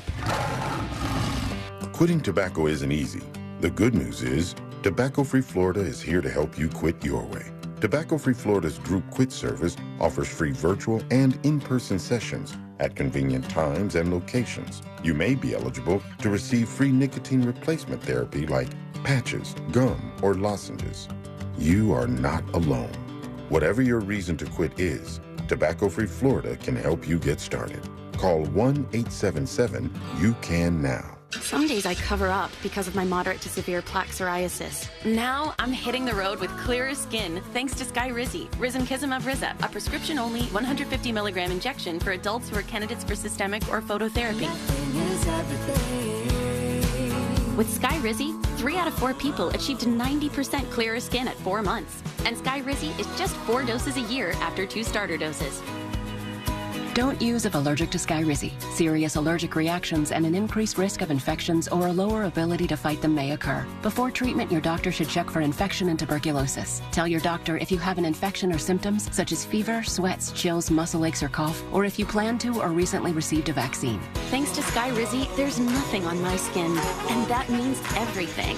Quitting tobacco isn't easy. The good news is, Tobacco-Free Florida is here to help you quit your way. Tobacco-Free Florida's Group Quit service offers free virtual and in-person sessions at convenient times and locations. You may be eligible to receive free nicotine replacement therapy like patches, gum, or lozenges. You are not alone. Whatever your reason to quit is, Tobacco-Free Florida can help you get started. Call 1-877-YOU-CAN-NOW. Some days I cover up because of my moderate to severe plaque psoriasis. Now I'm hitting the road with clearer skin thanks to Skyrizi, Risankizumab Riza, a prescription-only 150 milligram injection for adults who are candidates for systemic or phototherapy. With Skyrizi, 3 out of 4 people achieved 90% clearer skin at 4 months. And Skyrizi is just 4 doses a year after 2 starter doses. Don't use if allergic to Skyrizi. Serious allergic reactions and an increased risk of infections or a lower ability to fight them may occur. Before treatment, your doctor should check for infection and tuberculosis. Tell your doctor if you have an infection or symptoms such as fever, sweats, chills, muscle aches, or cough, or if you plan to or recently received a vaccine. Thanks to Skyrizi, there's nothing on my skin, and that means everything.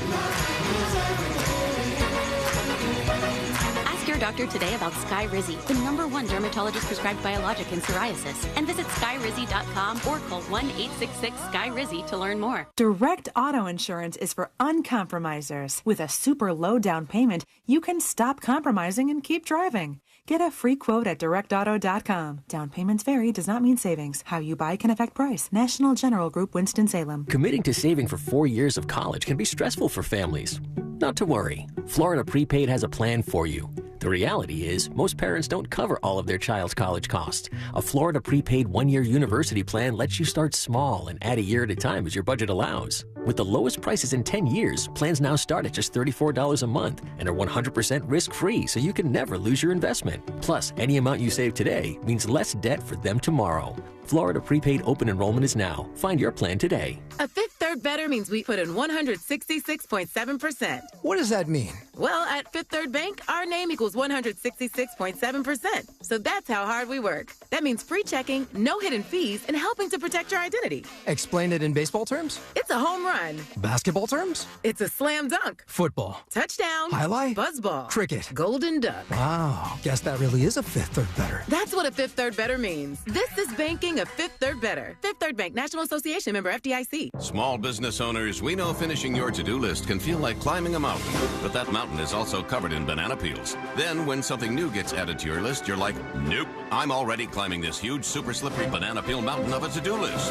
Your doctor today about Skyrizi, the #1 dermatologist prescribed biologic in psoriasis, and visit skyrizi.com or call 1-866-SKYRIZI to learn more. Direct auto insurance is for uncompromisers. With a super low down payment, you can stop compromising and keep driving. Get a free quote at directauto.com. Down payments vary, does not mean savings. How you buy can affect price. National General Group, Winston-Salem. Committing to saving for 4 years of college can be stressful for families. Not to worry. Florida Prepaid has a plan for you. The reality is, most parents don't cover all of their child's college costs. A Florida Prepaid 1-year university plan lets you start small and add a year at a time as your budget allows. With the lowest prices in 10 years, plans now start at just $34 a month and are 100% risk-free, so you can never lose your investment. Plus, any amount you save today means less debt for them tomorrow. Florida Prepaid open enrollment is now. Find your plan today. A Fifth Third Better means we put in 166.7%. What does that mean? Well, at Fifth Third Bank, our name equals 166.7%. So that's how hard we work. That means free checking, no hidden fees, and helping to protect your identity. Explain it in baseball terms? It's a home run. Basketball terms? It's a slam dunk. Football. Touchdown. Highlight. Buzzball. Cricket. Golden duck. Wow. Guess that really is a Fifth Third Better. That's what a Fifth Third Better means. This is banking a Fifth Third Better. Fifth Third Bank, National Association, member FDIC. Small business owners, we know finishing your to-do list can feel like climbing a mountain, but that mountain is also covered in banana peels. Then when something new gets added to your list, you're like, nope, I'm already climbing this huge, super slippery banana peel mountain of a to-do list.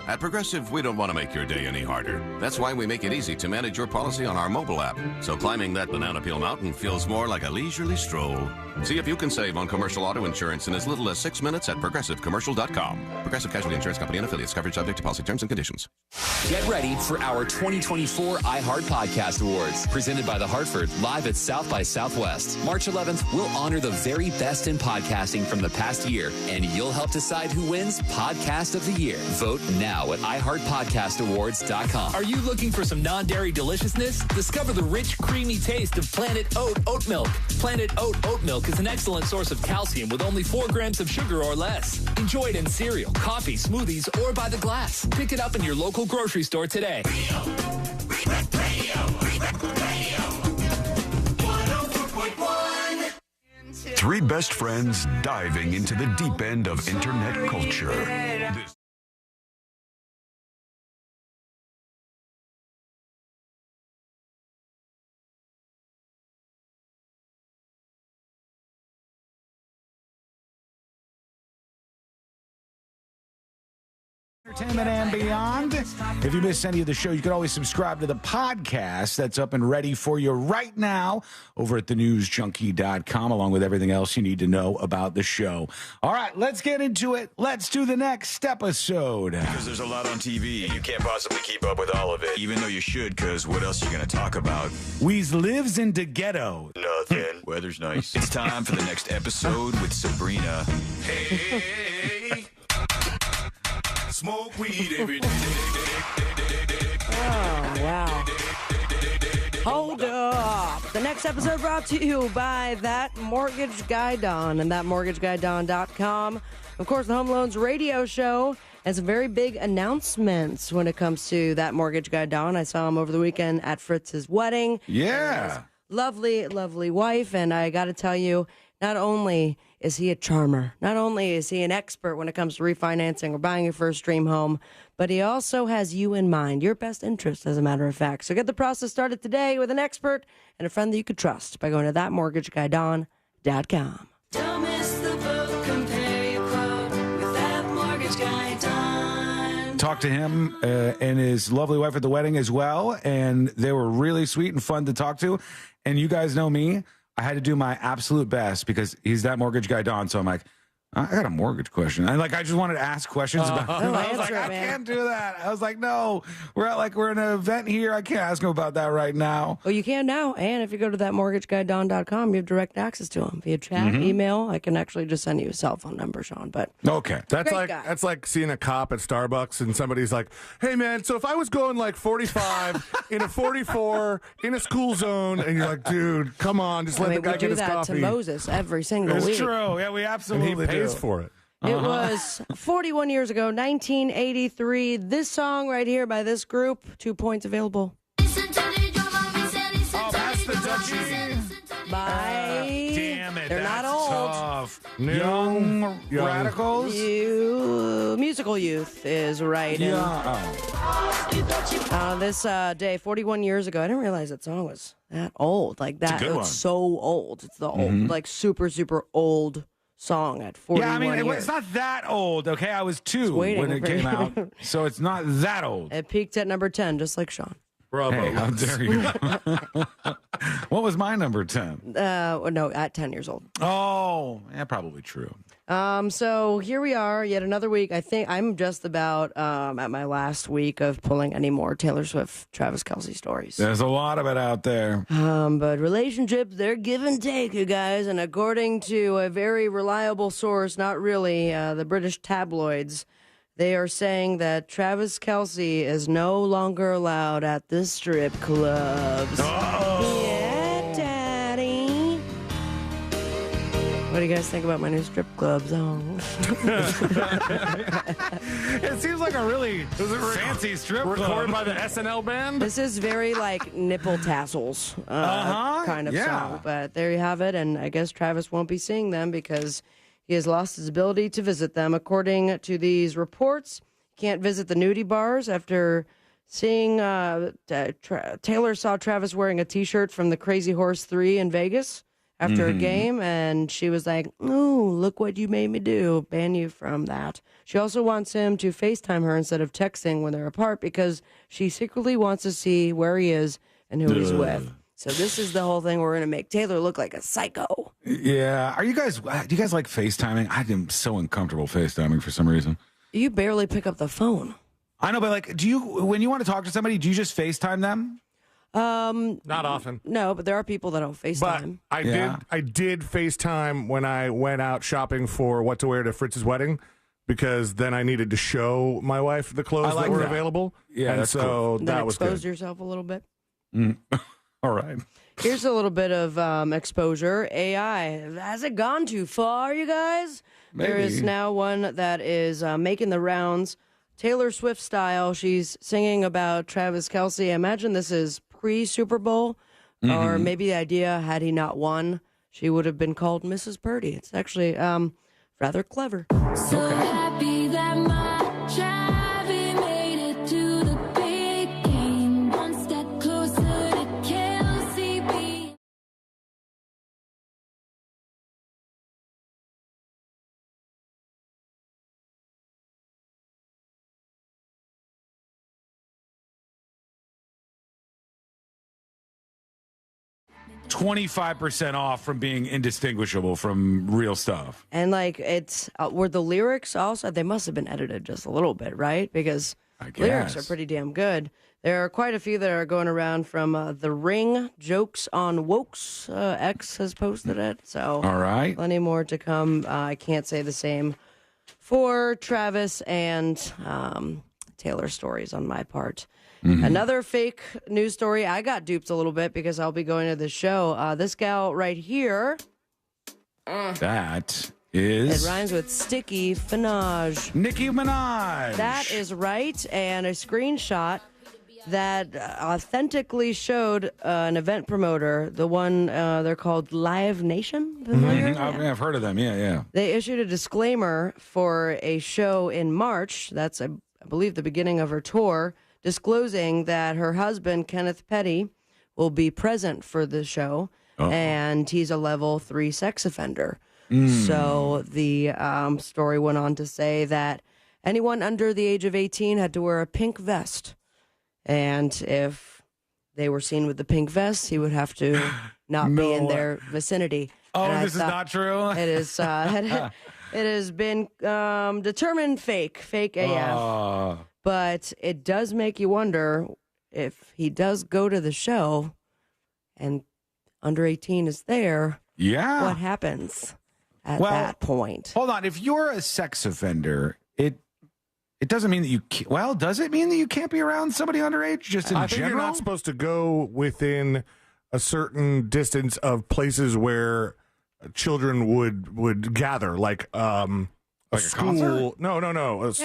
At Progressive, we don't want to make your day any harder. That's why we make it easy to manage your policy on our mobile app. So climbing that banana peel mountain feels more like a leisurely stroll. See if you can save on commercial auto insurance in as little as 6 minutes at progressivecommercial.com. Progressive Casualty Insurance Company and affiliates. Coverage subject to policy terms and conditions. Get ready for our 2024 iHeart Podcast Awards, presented by The Hartford, live at South by Southwest. March 11th, we'll honor the very best in podcasting from the past year, and you'll help decide who wins Podcast of the Year. Vote now at iHeartPodcastAwards.com. Are you looking for some non-dairy deliciousness? Discover the rich, creamy taste of Planet Oat milk. Planet Oat milk is an excellent source of calcium with only 4 grams of sugar or less. Enjoy it in cereal, coffee, smoothies, or by the glass. Pick it up in your local grocery store today. Radio 104.1. Three best friends diving into the deep end of internet culture. Entertainment and beyond. If you missed any of the show, you can always subscribe to the podcast that's up and ready for you right now over at thenewsjunkie.com, along with everything else you need to know about the show. All right, let's get into it. Let's do the next episode. Because there's a lot on TV, and you can't possibly keep up with all of it, even though you should, because what else are you going to talk about? We's lives in the ghetto. Nothing. Weather's nice. It's time for the next episode with Sabrina. Hey, smoke weed every day. Oh, wow. Hold up. The next episode brought to you by That Mortgage Guy Don and thatmortgageguydon.com. Of course, the Home Loans radio show has some very big announcements when it comes to That Mortgage Guy Don. I saw him over the weekend at Fritz's wedding. Yeah. Lovely, lovely wife. And I got to tell you, not only is he a charmer, not only is he an expert when it comes to refinancing or buying your first dream home, but he also has you in mind, your best interest, as a matter of fact. So get the process started today with an expert and a friend that you could trust by going to thatmortgageguydon.com. Don't miss the boat, compare your quote with That Mortgage Guy Don. Talked to him and his lovely wife at the wedding as well, and they were really sweet and fun to talk to. And you guys know me. I had to do my absolute best because he's That Mortgage Guy Don. So I'm like, I got a mortgage question. And I just wanted to ask questions about him. I was like, I can't do that. I was like, no, we're in an event here. I can't ask him about that right now. Well, you can now. And if you go to thatmortgageguydon.com, you have direct access to him via chat, email. I can actually just send you a cell phone number, Sean. But okay, that's like seeing a cop at Starbucks and somebody's like, hey man, so if I was going like 45 in a 44 in a school zone, and you're like, dude, come on, just let the guy get his coffee. We do that to Moses every single week. It's true. Yeah, we absolutely do. For it. It was 41 years ago, 1983. This song right here by this group, 2 points available. Oh, that's the Dutchie. Damn it. They're not old. Tough. Young Radicals? Musical Youth is right. This day, 41 years ago, I didn't realize that song was that old. Like that. It's a good one. So old. It's the old, like super, super old song at 41 Yeah, I mean, years. it's not that old, okay? I was 2 when it came out, so it's not that old. It peaked at number 10, just like Sean. Bravo. Hey, how dare you? What was my number 10? No, at 10 years old. Oh, yeah, probably true. So here we are, yet another week. I think I'm just about at my last week of pulling any more Taylor Swift, Travis Kelce stories. There's a lot of it out there. But relationships, they're give and take, you guys. And according to a very reliable source, not really, the British tabloids, they are saying that Travis Kelce is no longer allowed at the strip clubs. Uh-oh. Yeah, Daddy. What do you guys think about my new strip clubs? Oh. It seems like a really fancy strip club. Recorded by the SNL band? This is very like nipple tassels kind of song. But there you have it. And I guess Travis won't be seeing them because he has lost his ability to visit them. According to these reports, he can't visit the nudie bars after seeing Taylor saw Travis wearing a T-shirt from the Crazy Horse 3 in Vegas after a game, and she was like, "Ooh, look what you made me do. Ban you from that." She also wants him to FaceTime her instead of texting when they're apart because she secretly wants to see where he is and who he's with. So this is the whole thing. We're going to make Taylor look like a psycho. Yeah. Do you guys like FaceTiming? I am so uncomfortable FaceTiming for some reason. You barely pick up the phone. I know, but when you want to talk to somebody, do you just FaceTime them? Not often. No, but there are people that don't FaceTime. But I did FaceTime when I went out shopping for what to wear to Fritz's wedding, because then I needed to show my wife the clothes that were available. Yeah, and that's so cool. that was good. Exposed yourself a little bit. All right. Here's a little bit of exposure. AI. Has it gone too far, you guys? Maybe. There is now one that is making the rounds. Taylor Swift style. She's singing about Travis Kelce. I imagine this is pre-Super Bowl, or maybe the idea, had he not won, she would have been called Mrs. Purdy. It's actually rather clever. So happy that my Chevy made it to the big game. One step closer to KLCB. $25% off from being indistinguishable from real stuff. And like it's were the lyrics also, they must have been edited just a little bit, right? Because lyrics are pretty damn good. There are quite a few that are going around from The Ring, Jokes on Wokes. X has posted it. So all right, plenty more to come. I can't say the same for Travis and Taylor stories on my part. Mm-hmm. Another fake news story. I got duped a little bit because I'll be going to the show. This gal right here. That is... It rhymes with Sticky Minaj. Nicki Minaj. That is right. And a screenshot that authentically showed an event promoter, the one they're called Live Nation. Familiar? Mm-hmm. I've heard of them. Yeah. They issued a disclaimer for a show in March. That's, I believe, the beginning of her tour, disclosing that her husband, Kenneth Petty, will be present for the show, and he's a level 3 sex offender. So the story went on to say that anyone under the age of 18 had to wear a pink vest, and if they were seen with the pink vest, he would have to not be in their vicinity. Oh, and this is not true? It is. It has been determined fake AF. But it does make you wonder if he does go to the show and under 18 is there. Yeah. What happens at that point? Hold on. If you're a sex offender, it doesn't mean that you can't. Well, does it mean that you can't be around somebody underage just in general? I think you're not supposed to go within a certain distance of places where children would gather, like a school. Concert? No.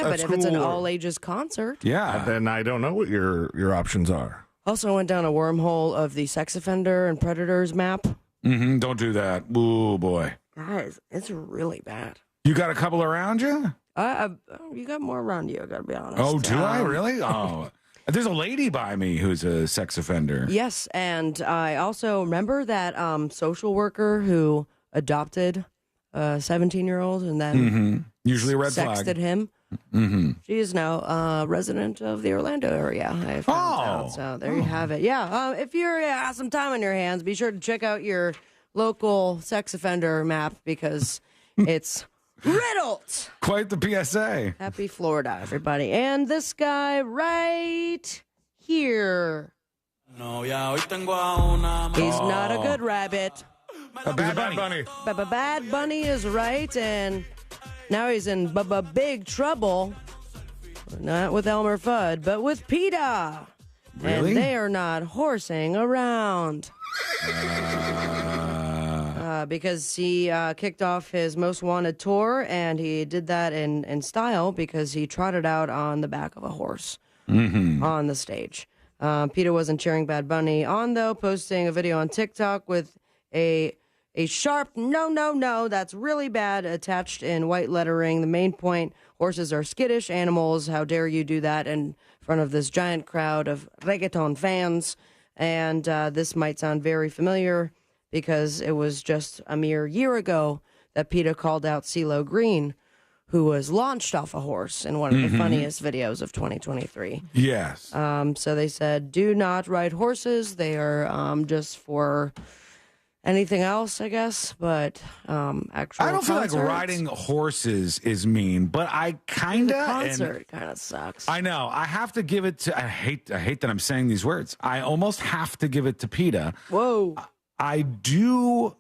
But if it's an all ages concert, then I don't know what your options are. Also went down a wormhole of the sex offender and predators map. Mm-hmm. Don't do that. Oh boy, guys, it's really bad. You got a couple around you? You got more around you. I gotta be honest. Oh, do I really? Oh, there's a lady by me who's a sex offender. Yes, and I also remember that social worker who adopted a 17-year-old and then usually a red sexted flag. him. Mm-hmm. She is now a resident of the Orlando area. I found out. So there you have it. Yeah, if you're have some time on your hands, be sure to check out your local sex offender map because it's riddled. Quite the PSA. Happy Florida, everybody. And this guy right here. He's not a good rabbit. A bad bunny. Bad Bunny is right, and now he's in big trouble. Not with Elmer Fudd, but with PETA. Really? And they are not horsing around. Because he kicked off his most wanted tour, and he did that in style because he trotted out on the back of a horse on the stage. PETA wasn't cheering Bad Bunny on, though, posting a video on TikTok with a sharp no, that's really bad attached in white lettering. The main point, horses are skittish animals. How dare you do that in front of this giant crowd of reggaeton fans? And this might sound very familiar because it was just a mere year ago that PETA called out CeeLo Green, who was launched off a horse in one of the funniest videos of 2023. Yes. So they said, do not ride horses. They are just for anything else, I guess, but actual I don't feel like concerts. riding horses is mean, but I kind of... The concert kind of sucks. I know. I have to give it to... I hate that I'm saying these words. I almost have to give it to PETA. Whoa. I do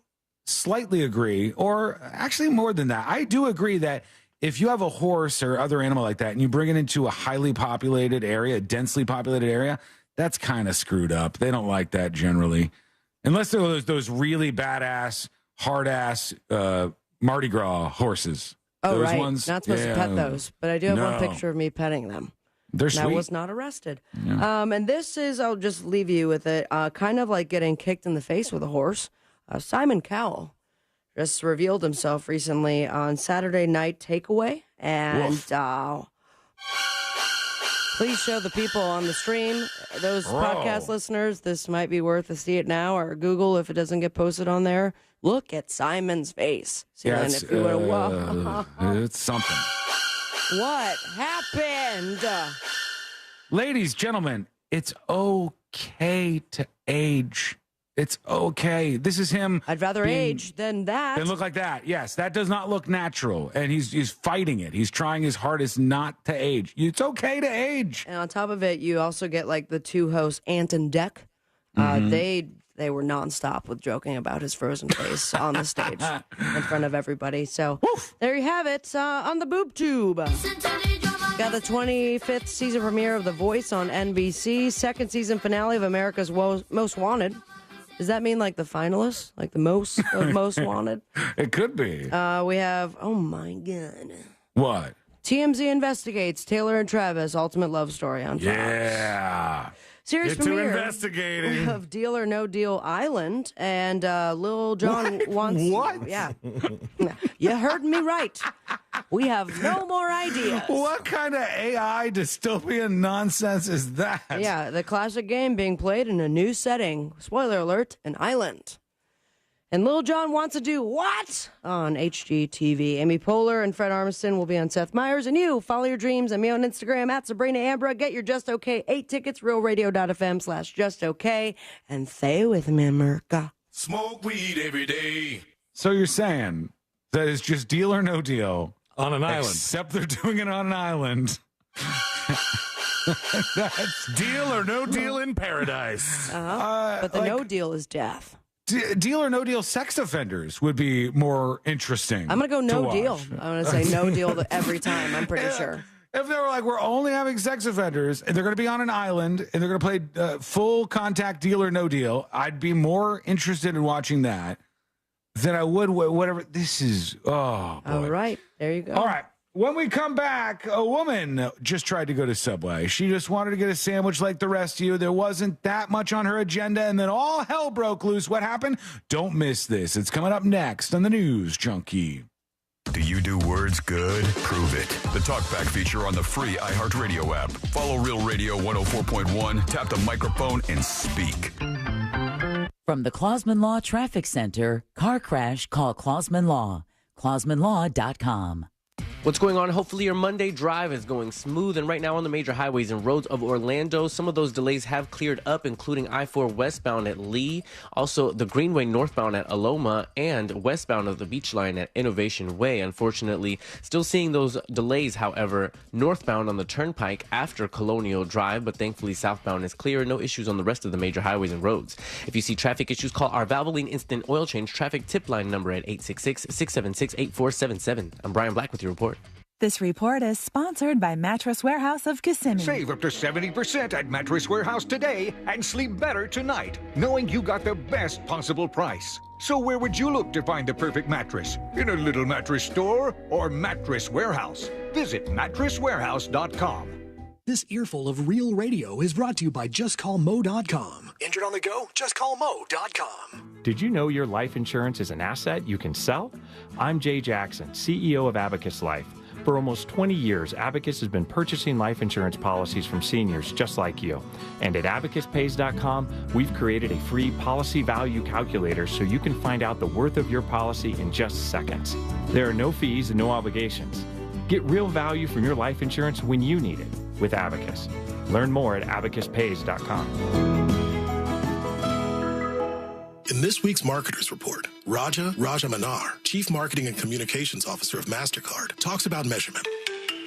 slightly agree, or actually more than that. I do agree that if you have a horse or other animal like that and you bring it into a highly populated area, a densely populated area, that's kind of screwed up. They don't like that generally. Unless they're those really badass, hard-ass Mardi Gras horses. Oh, those right. ones, Not supposed to pet those. But I do have one picture of me petting them. They're sweet. I was not arrested. Yeah. And this is, I'll just leave you with it, kind of like getting kicked in the face with a horse. Simon Cowell just revealed himself recently on Saturday Night Takeaway. And please show the people on the stream, those podcast listeners, this might be worth to see it now, or Google if it doesn't get posted on there. Look at Simon's face. It's something. What happened? Ladies, gentlemen, it's okay to age. It's okay. This is him. I'd rather age than that. Than look like that. Yes, that does not look natural. And he's fighting it. He's trying his hardest not to age. It's okay to age. And on top of it, you also get like the two hosts, Ant and Dec. They were nonstop with joking about his frozen face on the stage in front of everybody. So there you have it on the boob tube. Got the 25th season premiere of The Voice on NBC. Second season finale of America's Most Wanted. Does that mean like the finalists? Like the most of Most Wanted? It could be. We have, oh my God. What? TMZ investigates Taylor and Travis' ultimate love story on Fox. Yeah. Series Get to premiere investigating. of Deal or No Deal Island, and Lil Jon wants... What? Yeah. You heard me right. We have no more ideas. What kind of AI dystopian nonsense is that? Yeah, the classic game being played in a new setting. Spoiler alert, an island. And Lil Jon wants to do what? On HGTV. Amy Poehler and Fred Armisen will be on Seth Meyers. And you, follow your dreams and me on Instagram at Sabrina Ambra. Get your Just Okay 8 tickets, realradio.fm/justokay. And stay with me, America. Smoke weed every day. So you're saying that it's just Deal or No Deal on an island. Except they're doing it on an island. That's Deal or No Deal in paradise. But the no deal is death. Deal or No Deal sex offenders would be more interesting. I'm going to go no watch. deal. I'm going to say no deal every time, I'm pretty sure. If they were like, we're only having sex offenders, and they're going to be on an island, and they're going to play full contact Deal or No Deal, I'd be more interested in watching that than I would whatever. This is, oh, boy. All right. There you go. All right. When we come back, a woman just tried to go to Subway. She just wanted to get a sandwich like the rest of you. There wasn't that much on her agenda, and then all hell broke loose. What happened? Don't miss this. It's coming up next on the News Junkie. Do you do words good? Prove it. The Talkback feature on the free iHeartRadio app. Follow Real Radio 104.1, tap the microphone, and speak. From the Clausman Law Traffic Center, car crash, call Clausman Law. ClausmanLaw.com. What's going on? Hopefully your Monday drive is going smooth. And right now on the major highways and roads of Orlando, some of those delays have cleared up, including I-4 westbound at Lee, also the Greenway northbound at Aloma, and westbound of the Beach Line at Innovation Way. Unfortunately, still seeing those delays, however, northbound on the Turnpike after Colonial Drive, but thankfully southbound is clear. No issues on the rest of the major highways and roads. If you see traffic issues, call our Valvoline Instant Oil Change traffic tip line number at 866-676-8477. I'm Brian Black with your report. This report is sponsored by Mattress Warehouse of Kissimmee. Save up to 70% at Mattress Warehouse today and sleep better tonight, knowing you got the best possible price. So where would you look to find the perfect mattress? In a little mattress store or Mattress Warehouse? Visit mattresswarehouse.com. This earful of Real Radio is brought to you by JustCallMo.com. Injured on the go? JustCallMo.com. Did you know your life insurance is an asset you can sell? I'm Jay Jackson, CEO of Abacus Life. For almost 20 years, Abacus has been purchasing life insurance policies from seniors just like you. And at AbacusPays.com, we've created a free policy value calculator so you can find out the worth of your policy in just seconds. There are no fees and no obligations. Get real value from your life insurance when you need it with Abacus. Learn more at AbacusPays.com. In this week's Marketers Report, Raja Manar, Chief Marketing and Communications Officer of MasterCard, talks about measurement.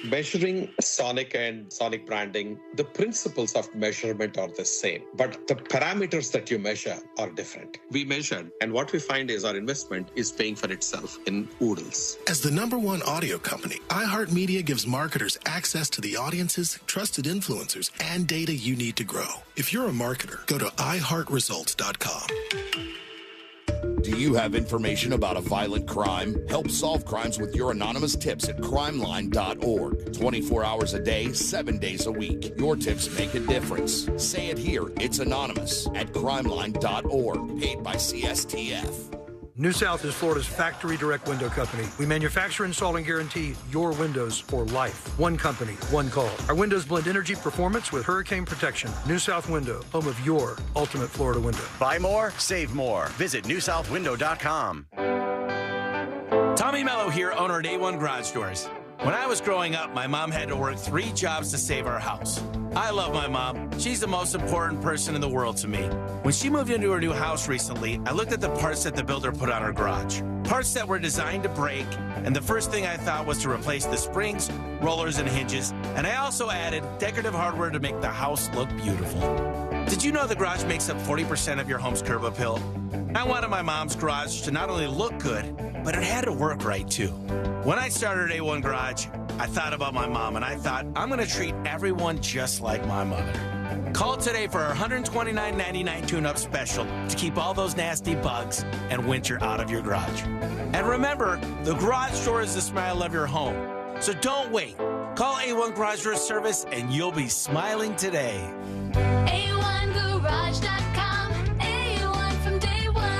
Measuring Sonic and Sonic branding, the principles of measurement are the same, but the parameters that you measure are different. We measured, and what we find is our investment is paying for itself in oodles. As the #1 audio company, iHeartMedia gives marketers access to the audiences, trusted influencers, and data you need to grow. If you're a marketer, go to iHeartResults.com. Do you have information about a violent crime? Help solve crimes with your anonymous tips at crimeline.org. 24 hours a day, 7 days a week. Your tips make a difference. Say it here. It's anonymous at crimeline.org. Paid by CSTF. New South is Florida's factory direct window company. We manufacture, install, and guarantee your windows for life. One company, one call. Our windows blend energy performance with hurricane protection. New South Window, home of your ultimate Florida window. Buy more, save more. Visit newsouthwindow.com. Tommy Mello here, owner at A1 Garage Doors. When I was growing up, my mom had to work 3 jobs to save our house. I love my mom. She's the most important person in the world to me. When she moved into her new house recently, I looked at the parts that the builder put on her garage. Parts that were designed to break, and the first thing I thought was to replace the springs, rollers, and hinges, and I also added decorative hardware to make the house look beautiful. Did you know the garage makes up 40% of your home's curb appeal? I wanted my mom's garage to not only look good, but it had to work right too. When I started A1 Garage, I thought about my mom, and I thought, I'm going to treat everyone just like my mother. Call today for our $129.99 tune-up special to keep all those nasty bugs and winter out of your garage. And remember, the garage door is the smile of your home. So don't wait. Call A1 Garage Door Service and you'll be smiling today. A1Garage.com. A1 from day one.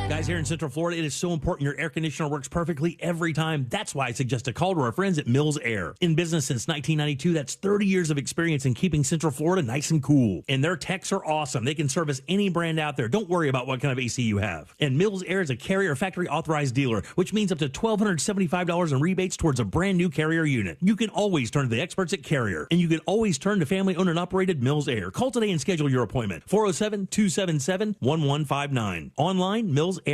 Guys, here in Central Florida, it is so important your air conditioner works perfectly every time. That's why I suggest a call to our friends at Mills Air. In business since 1992, that's 30 years of experience in keeping Central Florida nice and cool. And their techs are awesome. They can service any brand out there. Don't worry about what kind of AC you have. And Mills Air is a Carrier factory authorized dealer, which means up to $1,275 in rebates towards a brand new Carrier unit. You can always turn to the experts at Carrier, and you can always turn to family owned and operated Mills Air. Call today and schedule your appointment. 407-277-1159. Online, millsair.com.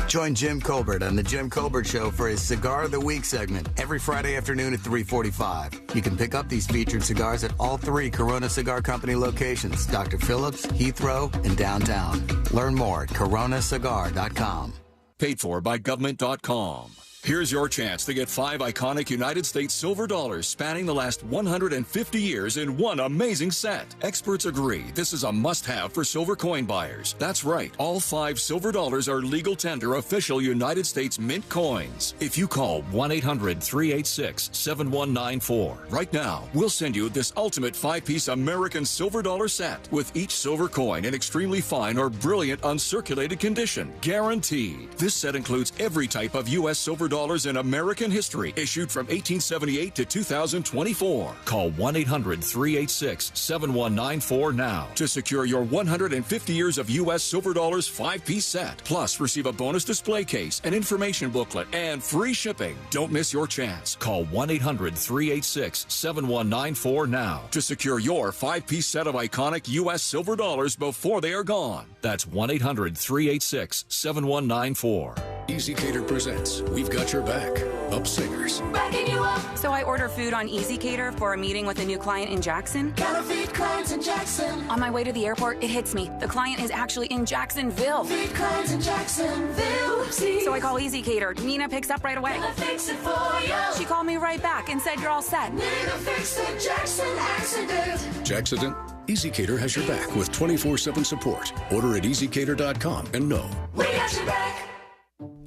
Join Jim Colbert on The Jim Colbert Show for his Cigar of the Week segment every Friday afternoon at 3:45. You can pick up these featured cigars at all 3 Corona Cigar Company locations, Dr. Phillips, Heathrow, and downtown. Learn more at coronacigar.com. Paid for by government.com. Here's your chance to get 5 iconic United States silver dollars spanning the last 150 years in one amazing set. Experts agree this is a must-have for silver coin buyers. That's right, all 5 silver dollars are legal tender official United States mint coins. If you call 1-800-386-7194 right now, we'll send you this ultimate 5-piece American silver dollar set with each silver coin in extremely fine or brilliant uncirculated condition. Guaranteed. This set includes every type of U.S. silver dollars in American history, issued from 1878 to 2024. Call 1-800-386-7194 now to secure your 150 years of U.S. silver dollars 5-piece set. Plus, receive a bonus display case, an information booklet, and free shipping. Don't miss your chance. Call 1-800-386-7194 now to secure your 5-piece set of iconic U.S. silver dollars before they are gone. That's 1-800-386-7194. Easy Cater presents We've Got Your Back. Up Singers. Backing you up. So I order food on Easy Cater for a meeting with a new client in Jackson. Gotta feed clients in Jackson. On my way to the airport, it hits me. The client is actually in Jacksonville. Feed clients in Jacksonville. Whoopsie. So I call Easy Cater. Nina picks up right away. Gonna fix it for you. She called me right back and said you're all set. Nina fixed the Jackson accident. Jackson? Easy Cater has your back with 24/7 support. Order at easycater.com and know. We got your back.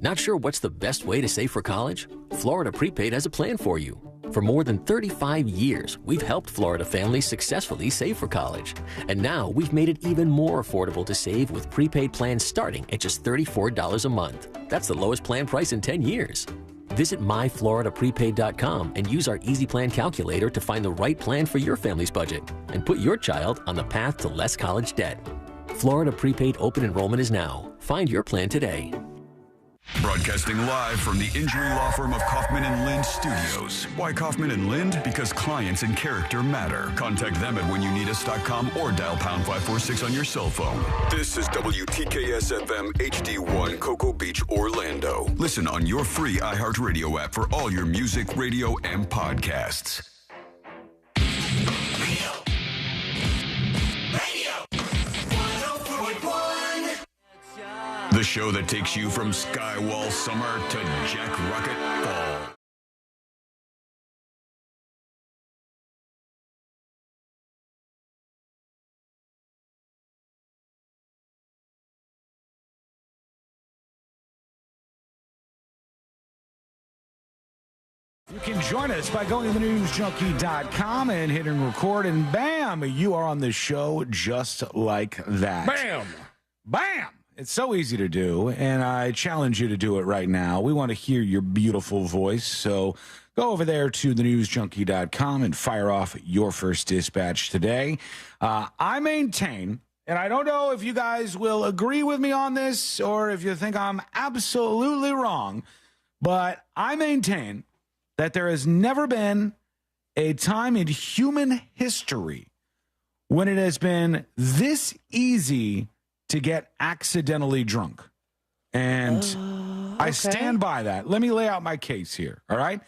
Not sure what's the best way to save for college? Florida Prepaid has a plan for you. For more than 35 years, we've helped Florida families successfully save for college. And now we've made it even more affordable to save with prepaid plans starting at just $34 a month. That's the lowest plan price in 10 years. Visit myfloridaprepaid.com and use our Easy Plan calculator to find the right plan for your family's budget and put your child on the path to less college debt. Florida Prepaid open enrollment is now. Find your plan today. Broadcasting live from the injury law firm of Kaufman & Lind Studios. Why Kaufman & Lind? Because clients and character matter. Contact them at whenyounitus.com or dial pound 546 on your cell phone. This is WTKS-FM HD1 Cocoa Beach, Orlando. Listen on your free iHeartRadio app for all your music, radio, and podcasts. The show that takes you from Skywall Summer to Jack Rocket Fall. You can join us by going to thenewsjunkie.com and hitting record, and bam, you are on the show just like that. Bam! Bam! It's so easy to do, and I challenge you to do it right now. We want to hear your beautiful voice, so go over there to thenewsjunkie.com and fire off your first dispatch today. I maintain, and I don't know if you guys will agree with me on this or if you think I'm absolutely wrong, but I maintain that there has never been a time in human history when it has been this easy to get accidentally drunk. And I stand by that. Let me lay out my case here, all right?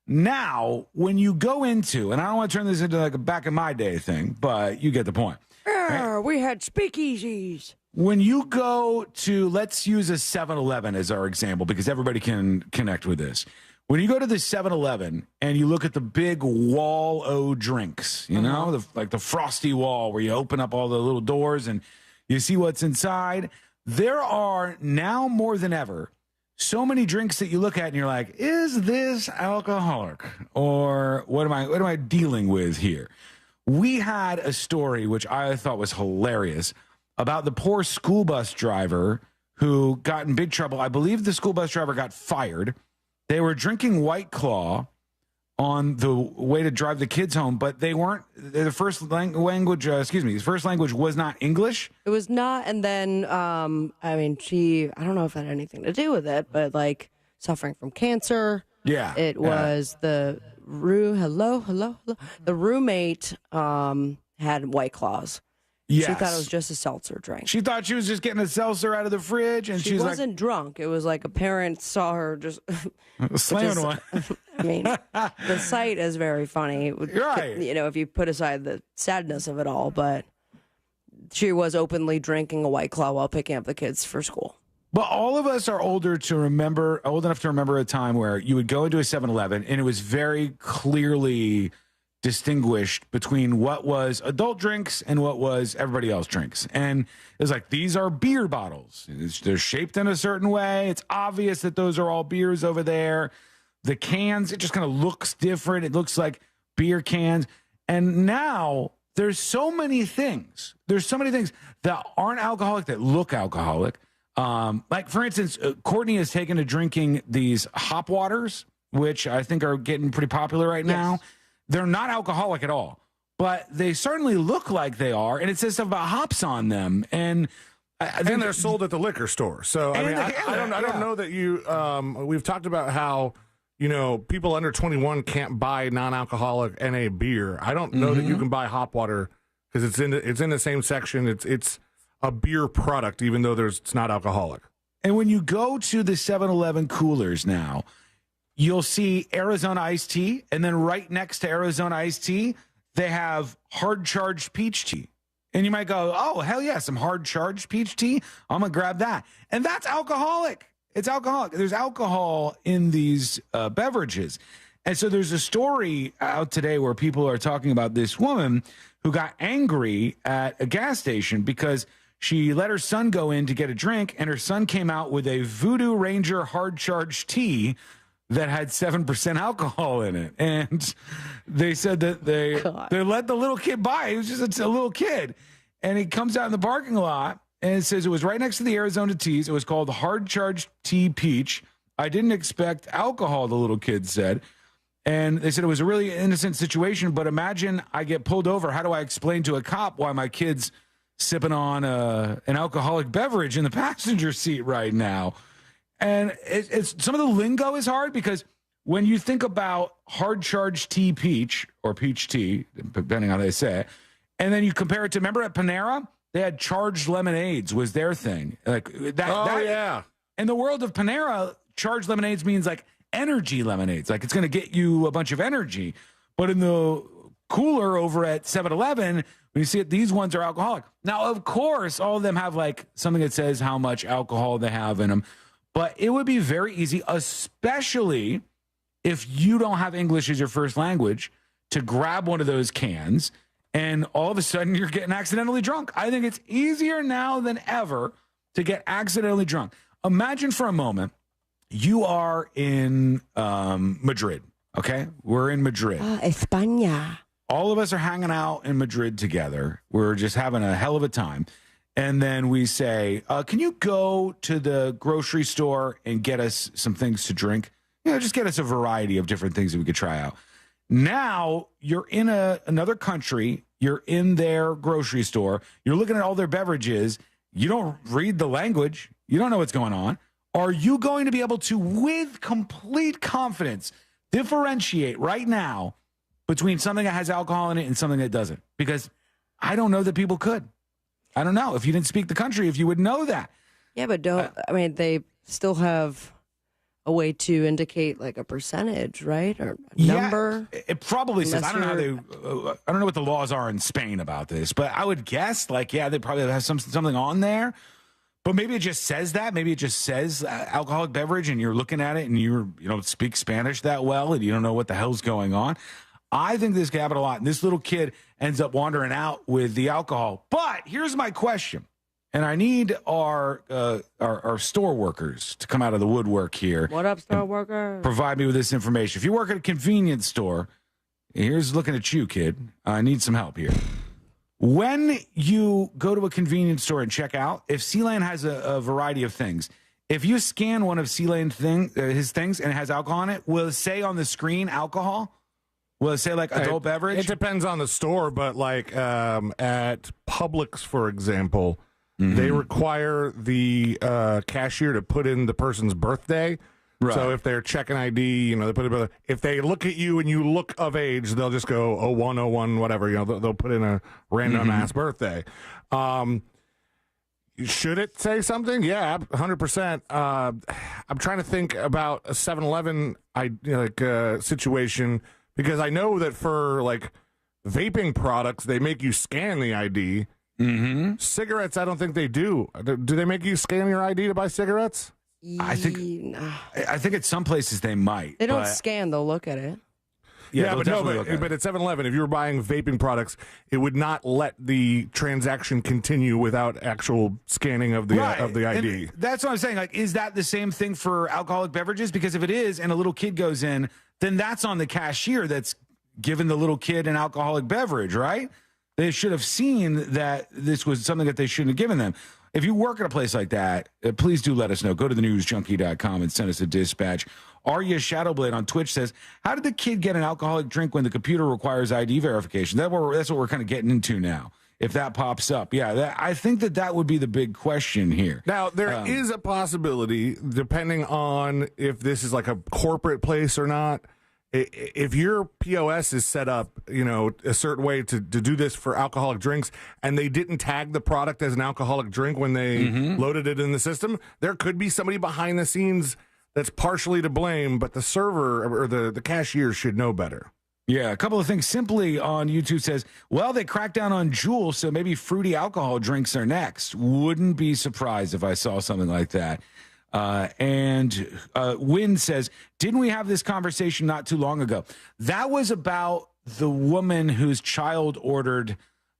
Now, when you go into, and I don't want to turn this into like a back in my day thing, but you get the point. Right? We had speakeasies. When you go to, let's use a 7-Eleven as our example, because everybody can connect with this. When you go to the 7-Eleven and you look at the big wall o' drinks, you know, like the frosty wall where you open up all the little doors and you see what's inside. There are now more than ever so many drinks that you look at and you're like, is this alcoholic? Or what am I dealing with here? We had a story which I thought was hilarious about the poor school bus driver who got in big trouble. I believe the school bus driver got fired. They were drinking White Claw on the way to drive the kids home, but they weren't. The first language, his first language was not English. It was not, and then, I mean, I don't know if it had anything to do with it, but like suffering from cancer. Yeah. It was the roommate had White Claws. Yes. She thought it was just a seltzer drink. She thought she was just getting a seltzer out of the fridge, and she wasn't drunk. It was like a parent saw her just slamming one. I mean, the sight is very funny. Right. You know, if you put aside the sadness of it all, but she was openly drinking a White Claw while picking up the kids for school. But all of us are old enough to remember a time where you would go into a 7-Eleven and it was very clearly distinguished between what was adult drinks and what was everybody else drinks. And it was like, these are beer bottles. They're shaped in a certain way. It's obvious that those are all beers over there. The cans, it just kind of looks different. It looks like beer cans. And now there's so many things. There's so many things that aren't alcoholic that look alcoholic. Like, for instance, Courtney has taken to drinking these hop waters, which I think are getting pretty popular right now. They're not alcoholic at all, but they certainly look like they are, and it says stuff about hops on them. And they're sold at the liquor store. So I mean, I don't know that you. We've talked about how, you know, people under 21 can't buy non-alcoholic NA beer. I don't know that you can buy hop water because it's in the same section. It's a beer product, even though it's not alcoholic. And when you go to the 7-Eleven coolers now, you'll see Arizona iced tea, and then right next to Arizona iced tea, they have hard charged peach tea. And you might go, oh, hell yeah, some hard charged peach tea. I'm going to grab that. And that's alcoholic. It's alcoholic. There's alcohol in these beverages. And so there's a story out today where people are talking about this woman who got angry at a gas station because she let her son go in to get a drink, and her son came out with a Voodoo Ranger hard charged tea that had 7% alcohol in it. And they said that they let the little kid buy. He was just a little kid. And he comes out in the parking lot, and it says it was right next to the Arizona teas. It was called Hard Charged Tea Peach. I didn't expect alcohol, the little kid said. And they said it was a really innocent situation, but imagine I get pulled over. How do I explain to a cop why my kid's sipping on an alcoholic beverage in the passenger seat right now? And it's some of the lingo is hard because when you think about hard charged tea peach or peach tea, depending on how they say it, and then you compare it to, remember at Panera, they had charged lemonades was their thing. Like that. Yeah. In the world of Panera, charged lemonades means like energy lemonades. Like it's going to get you a bunch of energy. But in the cooler over at 7-Eleven, when you see it, these ones are alcoholic. Now, of course, all of them have like something that says how much alcohol they have in them. But it would be very easy, especially if you don't have English as your first language, to grab one of those cans and all of a sudden you're getting accidentally drunk. I think it's easier now than ever to get accidentally drunk. Imagine for a moment you are in Madrid, okay? We're in Madrid. España. All of us are hanging out in Madrid together. We're just having a hell of a time. and then we say, can you go to the grocery store and get us some things to drink? Just get us a variety of different things that we could try out. Now you're in another country. You're in their grocery store. You're looking at all their beverages. You don't read the language. You don't know what's going on. Are you going to be able to, with complete confidence, differentiate right now between something that has alcohol in it and something that doesn't? Because I don't know that people could. I don't know if you didn't speak the country, if you would know that. Yeah, but they still have a way to indicate like a percentage, right? Or a number. It probably says, I don't know what the laws are in Spain about this, but I would guess they probably have something on there. But maybe it just says that. Maybe it just says alcoholic beverage, and you're looking at it and you don't speak Spanish that well and you don't know what the hell's going on. I think this could happen a lot. And this little kid ends up wandering out with the alcohol. But here's my question. And I need our store workers to come out of the woodwork here. What up, store worker? Provide me with this information. If you work at a convenience store, here's looking at you, kid. I need some help here. When you go to a convenience store and check out, if C-Lane has a variety of things, if you scan one of C-Lane's his things and it has alcohol on it, will it say on the screen alcohol? Will it say like adult beverage? It depends on the store, but like at Publix, for example, they require the cashier to put in the person's birthday. Right. So if they're checking ID, they put it. If they look at you and you look of age, they'll just go 0101 whatever. They'll put in a random ass birthday. Should it say something? Yeah, 100%. I'm trying to think about a 7-Eleven situation, because I know that for like vaping products, they make you scan the ID. Mm-hmm. Cigarettes, I don't think they do. Do they make you scan your ID to buy cigarettes? I think at some places they might. They don't scan; they'll look at it. Yeah, but at 7-Eleven, if you were buying vaping products, it would not let the transaction continue without actual scanning of the ID. And that's what I'm saying. Like, is that the same thing for alcoholic beverages? Because if it is, and a little kid goes in, then that's on the cashier that's giving the little kid an alcoholic beverage, right? They should have seen that this was something that they shouldn't have given them. If you work at a place like that, please do let us know. Go to thenewsjunkie.com and send us a dispatch. Arya Shadowblade on Twitch says, how did the kid get an alcoholic drink when the computer requires ID verification? That's what we're kind of getting into now, if that pops up. Yeah, I think that would be the big question here. Now, there is a possibility, depending on if this is like a corporate place or not. If your POS is set up, a certain way to do this for alcoholic drinks, and they didn't tag the product as an alcoholic drink when they loaded it in the system, there could be somebody behind the scenes that's partially to blame, but the server or the cashier should know better. Yeah, a couple of things. Simply on YouTube says, well, they cracked down on Juul, so maybe fruity alcohol drinks are next. Wouldn't be surprised if I saw something like that. And Wynn says, didn't we have this conversation not too long ago? That was about the woman whose child ordered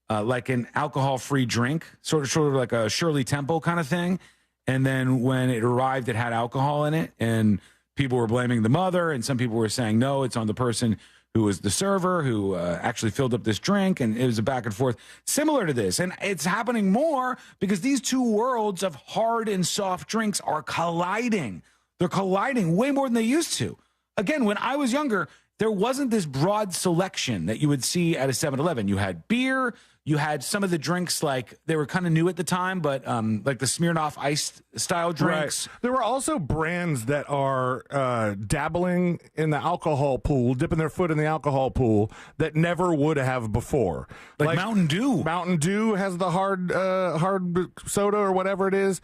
like an alcohol-free drink, sort of like a Shirley Temple kind of thing. And then when it arrived, it had alcohol in it, and people were blaming the mother, and some people were saying, no, it's on the person who was the server who actually filled up this drink, and it was a back and forth similar to this. And it's happening more because these two worlds of hard and soft drinks are colliding. They're colliding way more than they used to. Again, when I was younger, there wasn't this broad selection that you would see at a 7-Eleven. You had beer, you had some of the drinks, like they were kind of new at the time, but like the Smirnoff Ice style drinks. Right. There were also brands that are dabbling in the alcohol pool, dipping their foot in the alcohol pool that never would have before. Like Mountain Dew. Mountain Dew has the hard soda or whatever it is.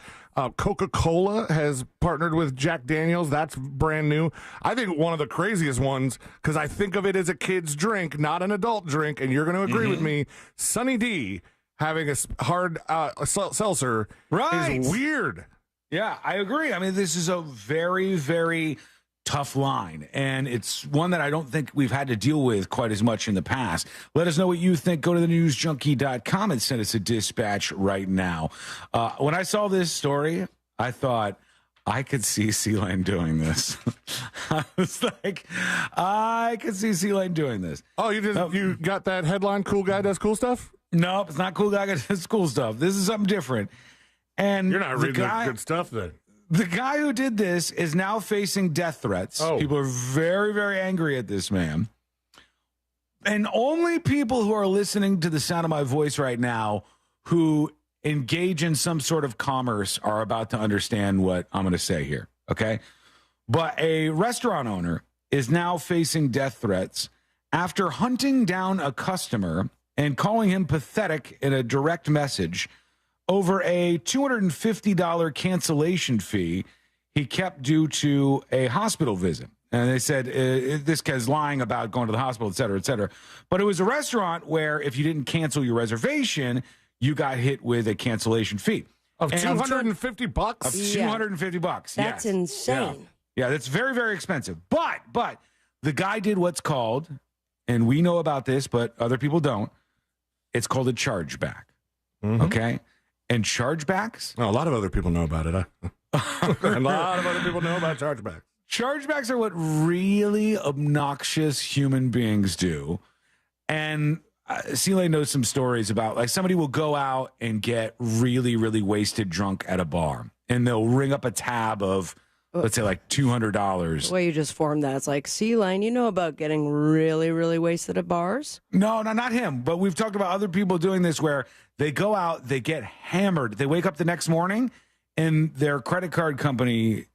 Coca-Cola has partnered with Jack Daniels. That's brand new. I think one of the craziest ones, because I think of it as a kid's drink, not an adult drink, and you're going to agree with me, Sunny D having a hard seltzer is weird. Yeah, I agree. I mean, this is a very, very tough line, and it's one that I don't think we've had to deal with quite as much in the past. Let us know what you think. Go to thenewsjunkie.com and send us a dispatch right now. When I saw this story, I thought, I could see C-Lane doing this. I was like, I could see C-Lane doing this. Oh, you got that headline, cool guy does cool stuff? Nope, it's not cool guy school stuff. This is something different. And you're not reading the good stuff then. The guy who did this is now facing death threats. Oh. People are very, very angry at this man. And only people who are listening to the sound of my voice right now who engage in some sort of commerce are about to understand what I'm going to say here, okay? But a restaurant owner is now facing death threats after hunting down a customer and calling him pathetic in a direct message over a $250 cancellation fee he kept due to a hospital visit. And they said, this guy's lying about going to the hospital, et cetera, et cetera. But it was a restaurant where if you didn't cancel your reservation, you got hit with a cancellation fee. Of $250? Of $250, That's insane. Yeah, that's very, very expensive. But the guy did what's called, and we know about this, but other people don't, it's called a chargeback. Okay? And chargebacks? Well, a lot of other people know about it. A lot of other people know about chargebacks. Chargebacks are what really obnoxious human beings do. And Celie knows some stories about, like, somebody will go out and get really, really wasted drunk at a bar. And they'll ring up a tab of, let's say, like $200. The way you just formed that, it's like, C-Line, you know about getting really, really wasted at bars? No, not him. But we've talked about other people doing this where they go out, they get hammered. They wake up the next morning, and their credit card company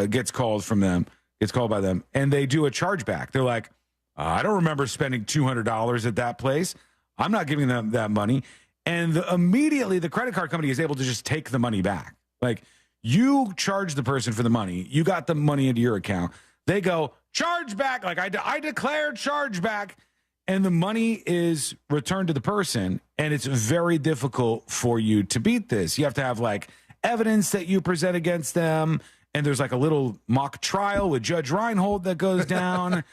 gets called by them, and they do a chargeback. They're like, I don't remember spending $200 at that place. I'm not giving them that money. And immediately the credit card company is able to just take the money back. Like, you charge the person for the money. You got the money into your account. They go, charge back. Like, I declare charge back. And the money is returned to the person. And it's very difficult for you to beat this. You have to have, like, evidence that you present against them. And there's, like, a little mock trial with Judge Reinhold that goes down.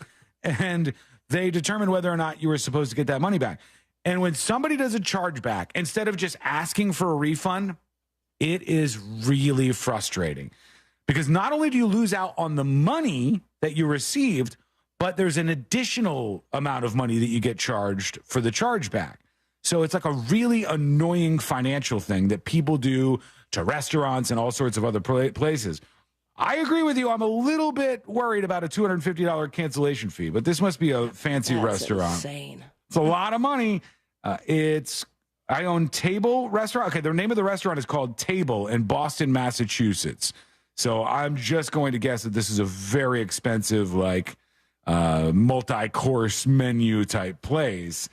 And they determine whether or not you were supposed to get that money back. And when somebody does a chargeback, instead of just asking for a refund, it is really frustrating. Because not only do you lose out on the money that you received, but there's an additional amount of money that you get charged for the chargeback. So it's like a really annoying financial thing that people do to restaurants and all sorts of other places. I agree with you. I'm a little bit worried about a $250 cancellation fee, but this must be a fancy restaurant. Insane. It's a lot of money. I own Table Restaurant. Okay, the name of the restaurant is called Table in Boston, Massachusetts. So I'm just going to guess that this is a very expensive, like, multi-course menu type place.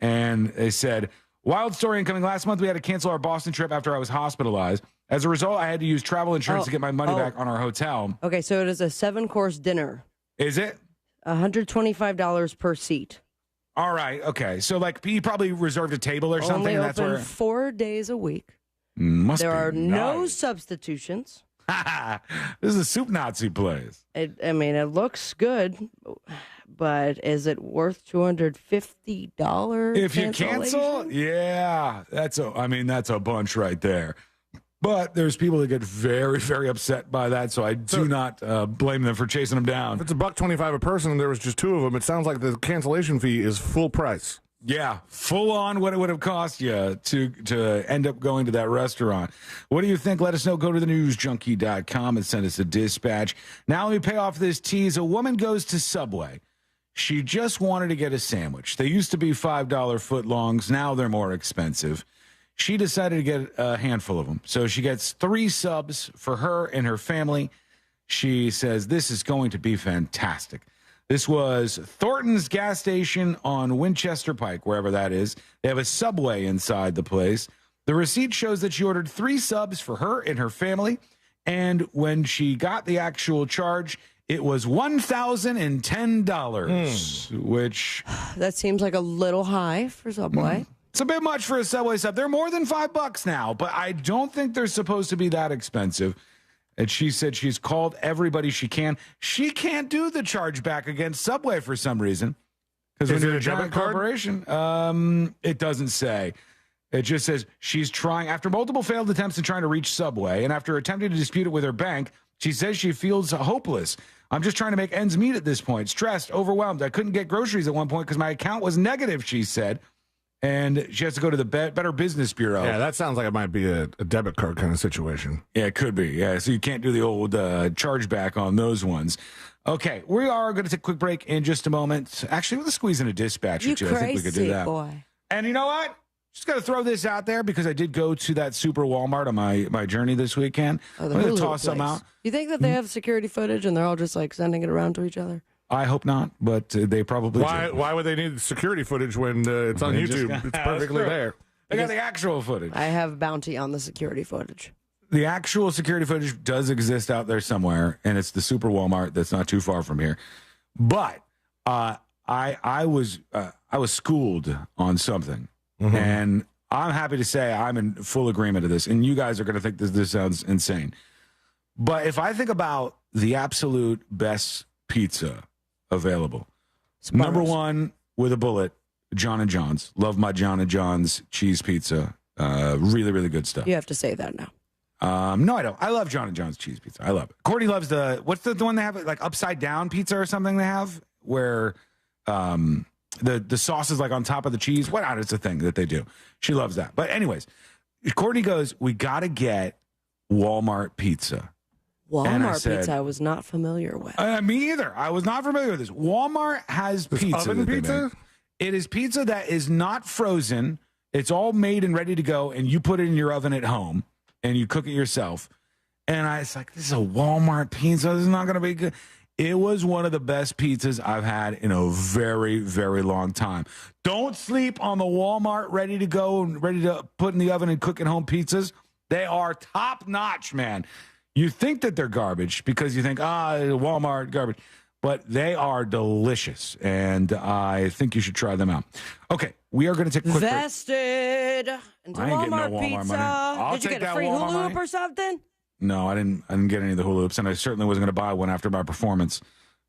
And they said, wild story incoming. Last month, we had to cancel our Boston trip after I was hospitalized. As a result, I had to use travel insurance to get my money back on our hotel. Okay, so it is a 7-course dinner. Is it? $125 per seat. All right. Okay. So, like, you probably reserved a table or something. Only And that's open where 4 days a week. There are no substitutions. This is a soup Nazi place. It looks good, but is it worth $250? If you cancel, yeah, that's a bunch right there. But there's people that get very, very upset by that, so I do not blame them for chasing them down. If it's $125 a person and there was just 2 of them, it sounds like the cancellation fee is full price. Yeah, full on what it would have cost you to end up going to that restaurant. What do you think? Let us know. Go to thenewsjunkie.com and send us a dispatch. Now let me pay off this tease. A woman goes to Subway. She just wanted to get a sandwich. They used to be $5 footlongs. Now they're more expensive. She decided to get a handful of them. So she gets 3 subs for her and her family. She says, this is going to be fantastic. This was Thornton's gas station on Winchester Pike, wherever that is. They have a Subway inside the place. The receipt shows that she ordered 3 subs for her and her family. And when she got the actual charge, it was $1,010, which... That seems like a little high for Subway. It's a bit much for a Subway sub. They're more than $5 now, but I don't think they're supposed to be that expensive. And she said she's called everybody she can. She can't do the chargeback against Subway for some reason. Because when you're a giant corporation, it doesn't say. It just says she's trying, after multiple failed attempts in trying to reach Subway, and after attempting to dispute it with her bank, she says she feels hopeless. I'm just trying to make ends meet at this point. Stressed, overwhelmed. I couldn't get groceries at one point because my account was negative, she said. and she has to go to the Better Business Bureau. Yeah, that sounds like it might be a debit card kind of situation. Yeah, it could be. Yeah, so you can't do the old chargeback on those ones. Okay, we are going to take a quick break in just a moment. Actually, we'll squeeze in a dispatch or two. I think we could do that. Boy. And you know what? Just got to throw this out there because I did go to that super Walmart on my journey this weekend. I'm going to toss some out. You think that they have security footage and they're all just like sending it around to each other? I hope not, but they probably do. Why would they need security footage when it's on YouTube? It's perfectly there. They got the actual footage. I have bounty on the security footage. The actual security footage does exist out there somewhere, and it's the super Walmart that's not too far from here. But I was schooled on something, and I'm happy to say I'm in full agreement of this. And you guys are going to think this sounds insane, but if I think about the absolute best pizza available, number one with a bullet, John and John's. Love my John and John's cheese pizza. Really, really good stuff. You have to say that now. No, I don't. I love John and John's cheese pizza. I love it. Courtney loves what's the one they have, like upside down pizza or something they have where the sauce is like on top of the cheese. What not? It's a thing that they do. She loves that. But anyways, Courtney goes, we got to get Walmart pizza. Walmart pizza I was not familiar with. Me either. I was not familiar with this. Walmart has pizza. Oven pizza? It is pizza that is not frozen. It's all made and ready to go, and you put it in your oven at home, and you cook it yourself. And I was like, this is a Walmart pizza. This is not going to be good. It was one of the best pizzas I've had in a very, very long time. Don't sleep on the Walmart ready to go and ready to put in the oven and cook at home pizzas. They are top notch, man. You think that they're garbage because you think, Walmart garbage. But they are delicious, and I think you should try them out. Okay, we are going to take a quick break. Vested into I ain't getting no Walmart Walmart pizza. money. Did you get a free hula hoop or something? No, I didn't get any of the hula hoops, and I certainly wasn't going to buy one after my performance.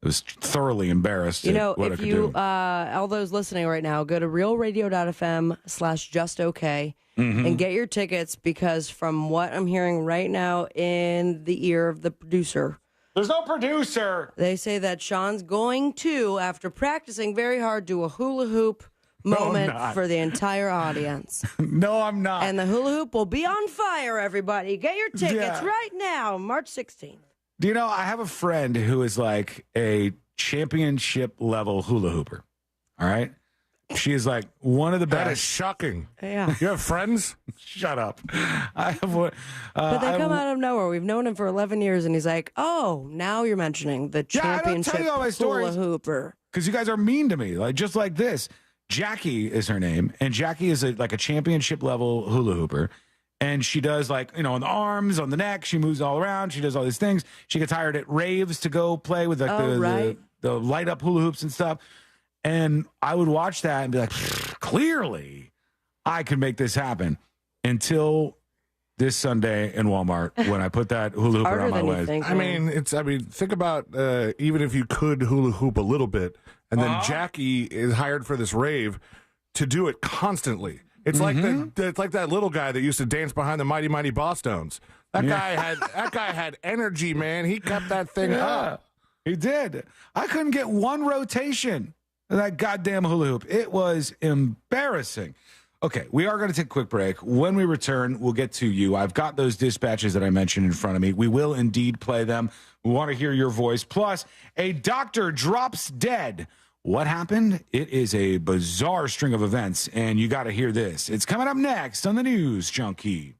I was thoroughly embarrassed. You know, what I if could you, do. all those listening right now, go to realradio.fm/justokay and get your tickets because from what I'm hearing right now in the ear of the producer, there's no producer. They say that Sean's going to, after practicing very hard, do a hula hoop moment for the entire audience. No, I'm not. And the hula hoop will be on fire, everybody. Get your tickets right now, March 16th. Do you know, I have a friend who is like a championship level hula hooper. All right? She is like one of the best. That is shocking. Yeah. You have friends? Shut up. I have one. But they come out of nowhere. We've known him for 11 years, and he's like, oh, now you're mentioning the championship I don't tell you all my hula stories hooper. because you guys are mean to me, like just like this. Jackie is her name, and Jackie is like a championship level hula hooper. And she does like, on the arms, on the neck. She moves all around. She does all these things. She gets hired at raves to go play with like the light up hula hoops and stuff. And I would watch that and be like, clearly I could make this happen until this Sunday in Walmart when I put that hula hoop around my waist. Think about even if you could hula hoop a little bit and then Jackie is hired for this rave to do it constantly. It's like it's like that little guy that used to dance behind the Mighty Mighty Bosstones. That guy had energy, man. He kept that thing up. He did. I couldn't get one rotation of that goddamn hula hoop. It was embarrassing. Okay, we are going to take a quick break. When we return, we'll get to you. I've got those dispatches that I mentioned in front of me. We will indeed play them. We want to hear your voice. Plus, a doctor drops dead. What happened? It is a bizarre string of events, and you got to hear this. It's coming up next on the News Junkie.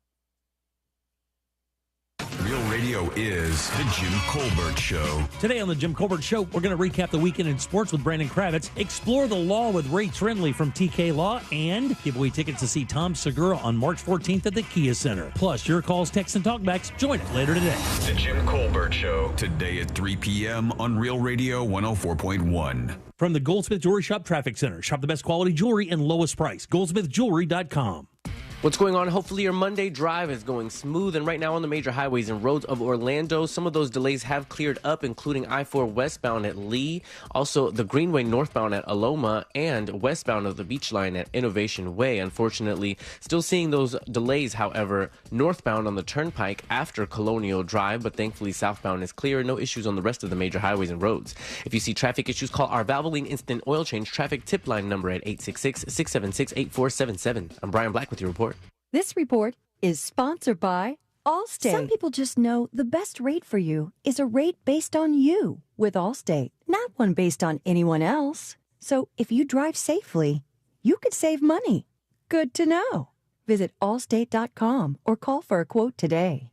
Real Radio is the Jim Colbert Show. Today on the Jim Colbert Show, we're going to recap the weekend in sports with Brandon Kravitz, explore the law with Ray Trindley from TK Law, and give away tickets to see Tom Segura on March 14th at the Kia Center. Plus, your calls, texts, and talkbacks. Join us later today. The Jim Colbert Show. Today at 3 p.m. on Real Radio 104.1. From the Goldsmith Jewelry Shop Traffic Center. Shop the best quality jewelry and lowest price. GoldsmithJewelry.com. What's going on? Hopefully your Monday drive is going smooth. And right now on the major highways and roads of Orlando, some of those delays have cleared up, including I-4 westbound at Lee, also the Greenway northbound at Aloma, and westbound of the Beach Line at Innovation Way. Unfortunately, still seeing those delays, however, northbound on the Turnpike after Colonial Drive, but thankfully southbound is clear. No issues on the rest of the major highways and roads. If you see traffic issues, call our Valvoline Instant Oil Change traffic tip line number at 866-676-8477. I'm Brian Black with your report. This report is sponsored by Allstate. Some people just know the best rate for you is a rate based on you with Allstate, not one based on anyone else. So if you drive safely, you could save money. Good to know. Visit allstate.com or call for a quote today.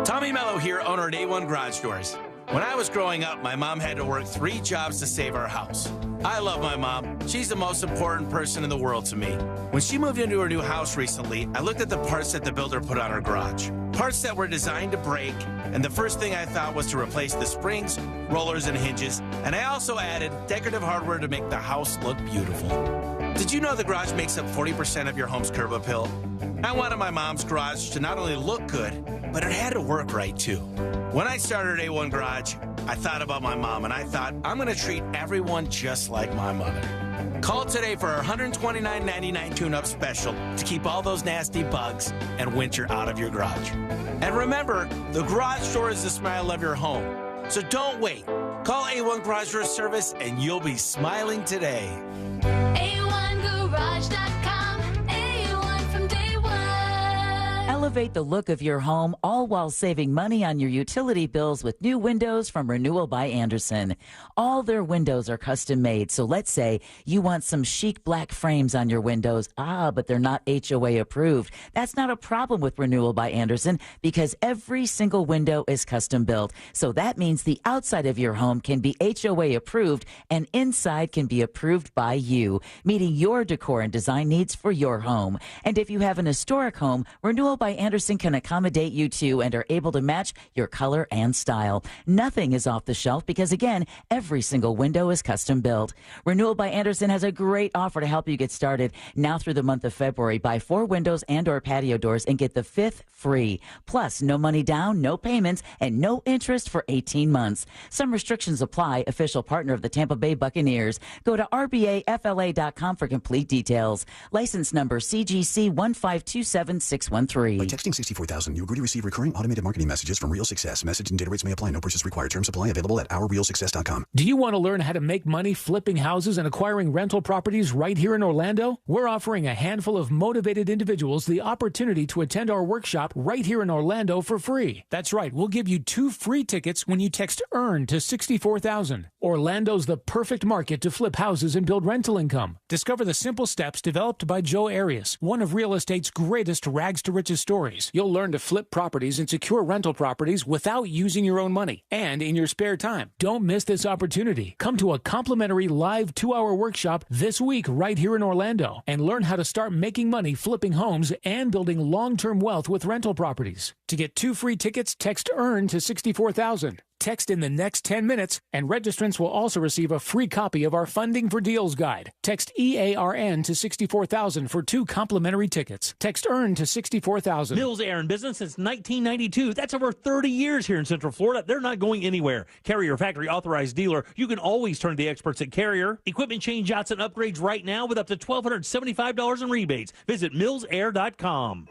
Tommy Mello here, owner at A1 Garage Doors. When I was growing up, my mom had to work 3 jobs to save our house. I love my mom. She's the most important person in the world to me. When she moved into her new house recently, I looked at the parts that the builder put on her garage. Parts that were designed to break, and the first thing I thought was to replace the springs, rollers, and hinges, and I also added decorative hardware to make the house look beautiful. Did you know the garage makes up 40% of your home's curb appeal? I wanted my mom's garage to not only look good, but it had to work right too. When I started A1 Garage, I thought about my mom, and I thought, I'm going to treat everyone just like my mother. Call today for our $129.99 tune-up special to keep all those nasty bugs and winter out of your garage. And remember, the garage door is the smile of your home. So don't wait. Call A1 Garage Door Service and you'll be smiling today. A1Garage.com. A1 from day one. Elevate the look of your home, all while saving money on your utility bills with new windows from Renewal by Andersen. All their windows are custom made, so let's say you want some chic black frames on your windows, but they're not HOA approved. That's not a problem with Renewal by Andersen because every single window is custom built. So that means the outside of your home can be HOA approved and inside can be approved by you, meeting your decor and design needs for your home. And if you have an historic home, Renewal by Andersen can accommodate you too and are able to match your color and style. Nothing is off the shelf because, again, every single window is custom built. Renewal by Andersen has a great offer to help you get started. Now through the month of February, buy 4 windows and or patio doors and get the 5th free. Plus, no money down, no payments, and no interest for 18 months. Some restrictions apply. Official partner of the Tampa Bay Buccaneers. Go to rbafla.com for complete details. License number CGC 1527613. By texting 64,000, you agree to receive recurring automated marketing messages from Real Success. Message and data rates may apply. No purchase required. Terms apply. Available at ourrealsuccess.com. Do you want to learn how to make money flipping houses and acquiring rental properties right here in Orlando? We're offering a handful of motivated individuals the opportunity to attend our workshop right here in Orlando for free. That's right. We'll give you 2 free tickets when you text EARN to 64,000. Orlando's the perfect market to flip houses and build rental income. Discover the simple steps developed by Joe Arias, one of real estate's greatest rags to riches stories. You'll learn to flip properties and secure rental properties without using your own money and in your spare time. Don't miss this opportunity. Come to a complimentary live 2-hour workshop this week right here in Orlando and learn how to start making money flipping homes and building long-term wealth with rental properties. To get 2 free tickets, text EARN to 64,000. Text in the next 10 minutes, and registrants will also receive a free copy of our Funding for Deals guide. Text EARN to 64,000 for 2 complimentary tickets. Text EARN to 64,000. Mills Air in business since 1992. That's over 30 years here in Central Florida. They're not going anywhere. Carrier factory authorized dealer. You can always turn to the experts at Carrier. Equipment change outs and upgrades right now with up to $1,275 in rebates. Visit millsair.com.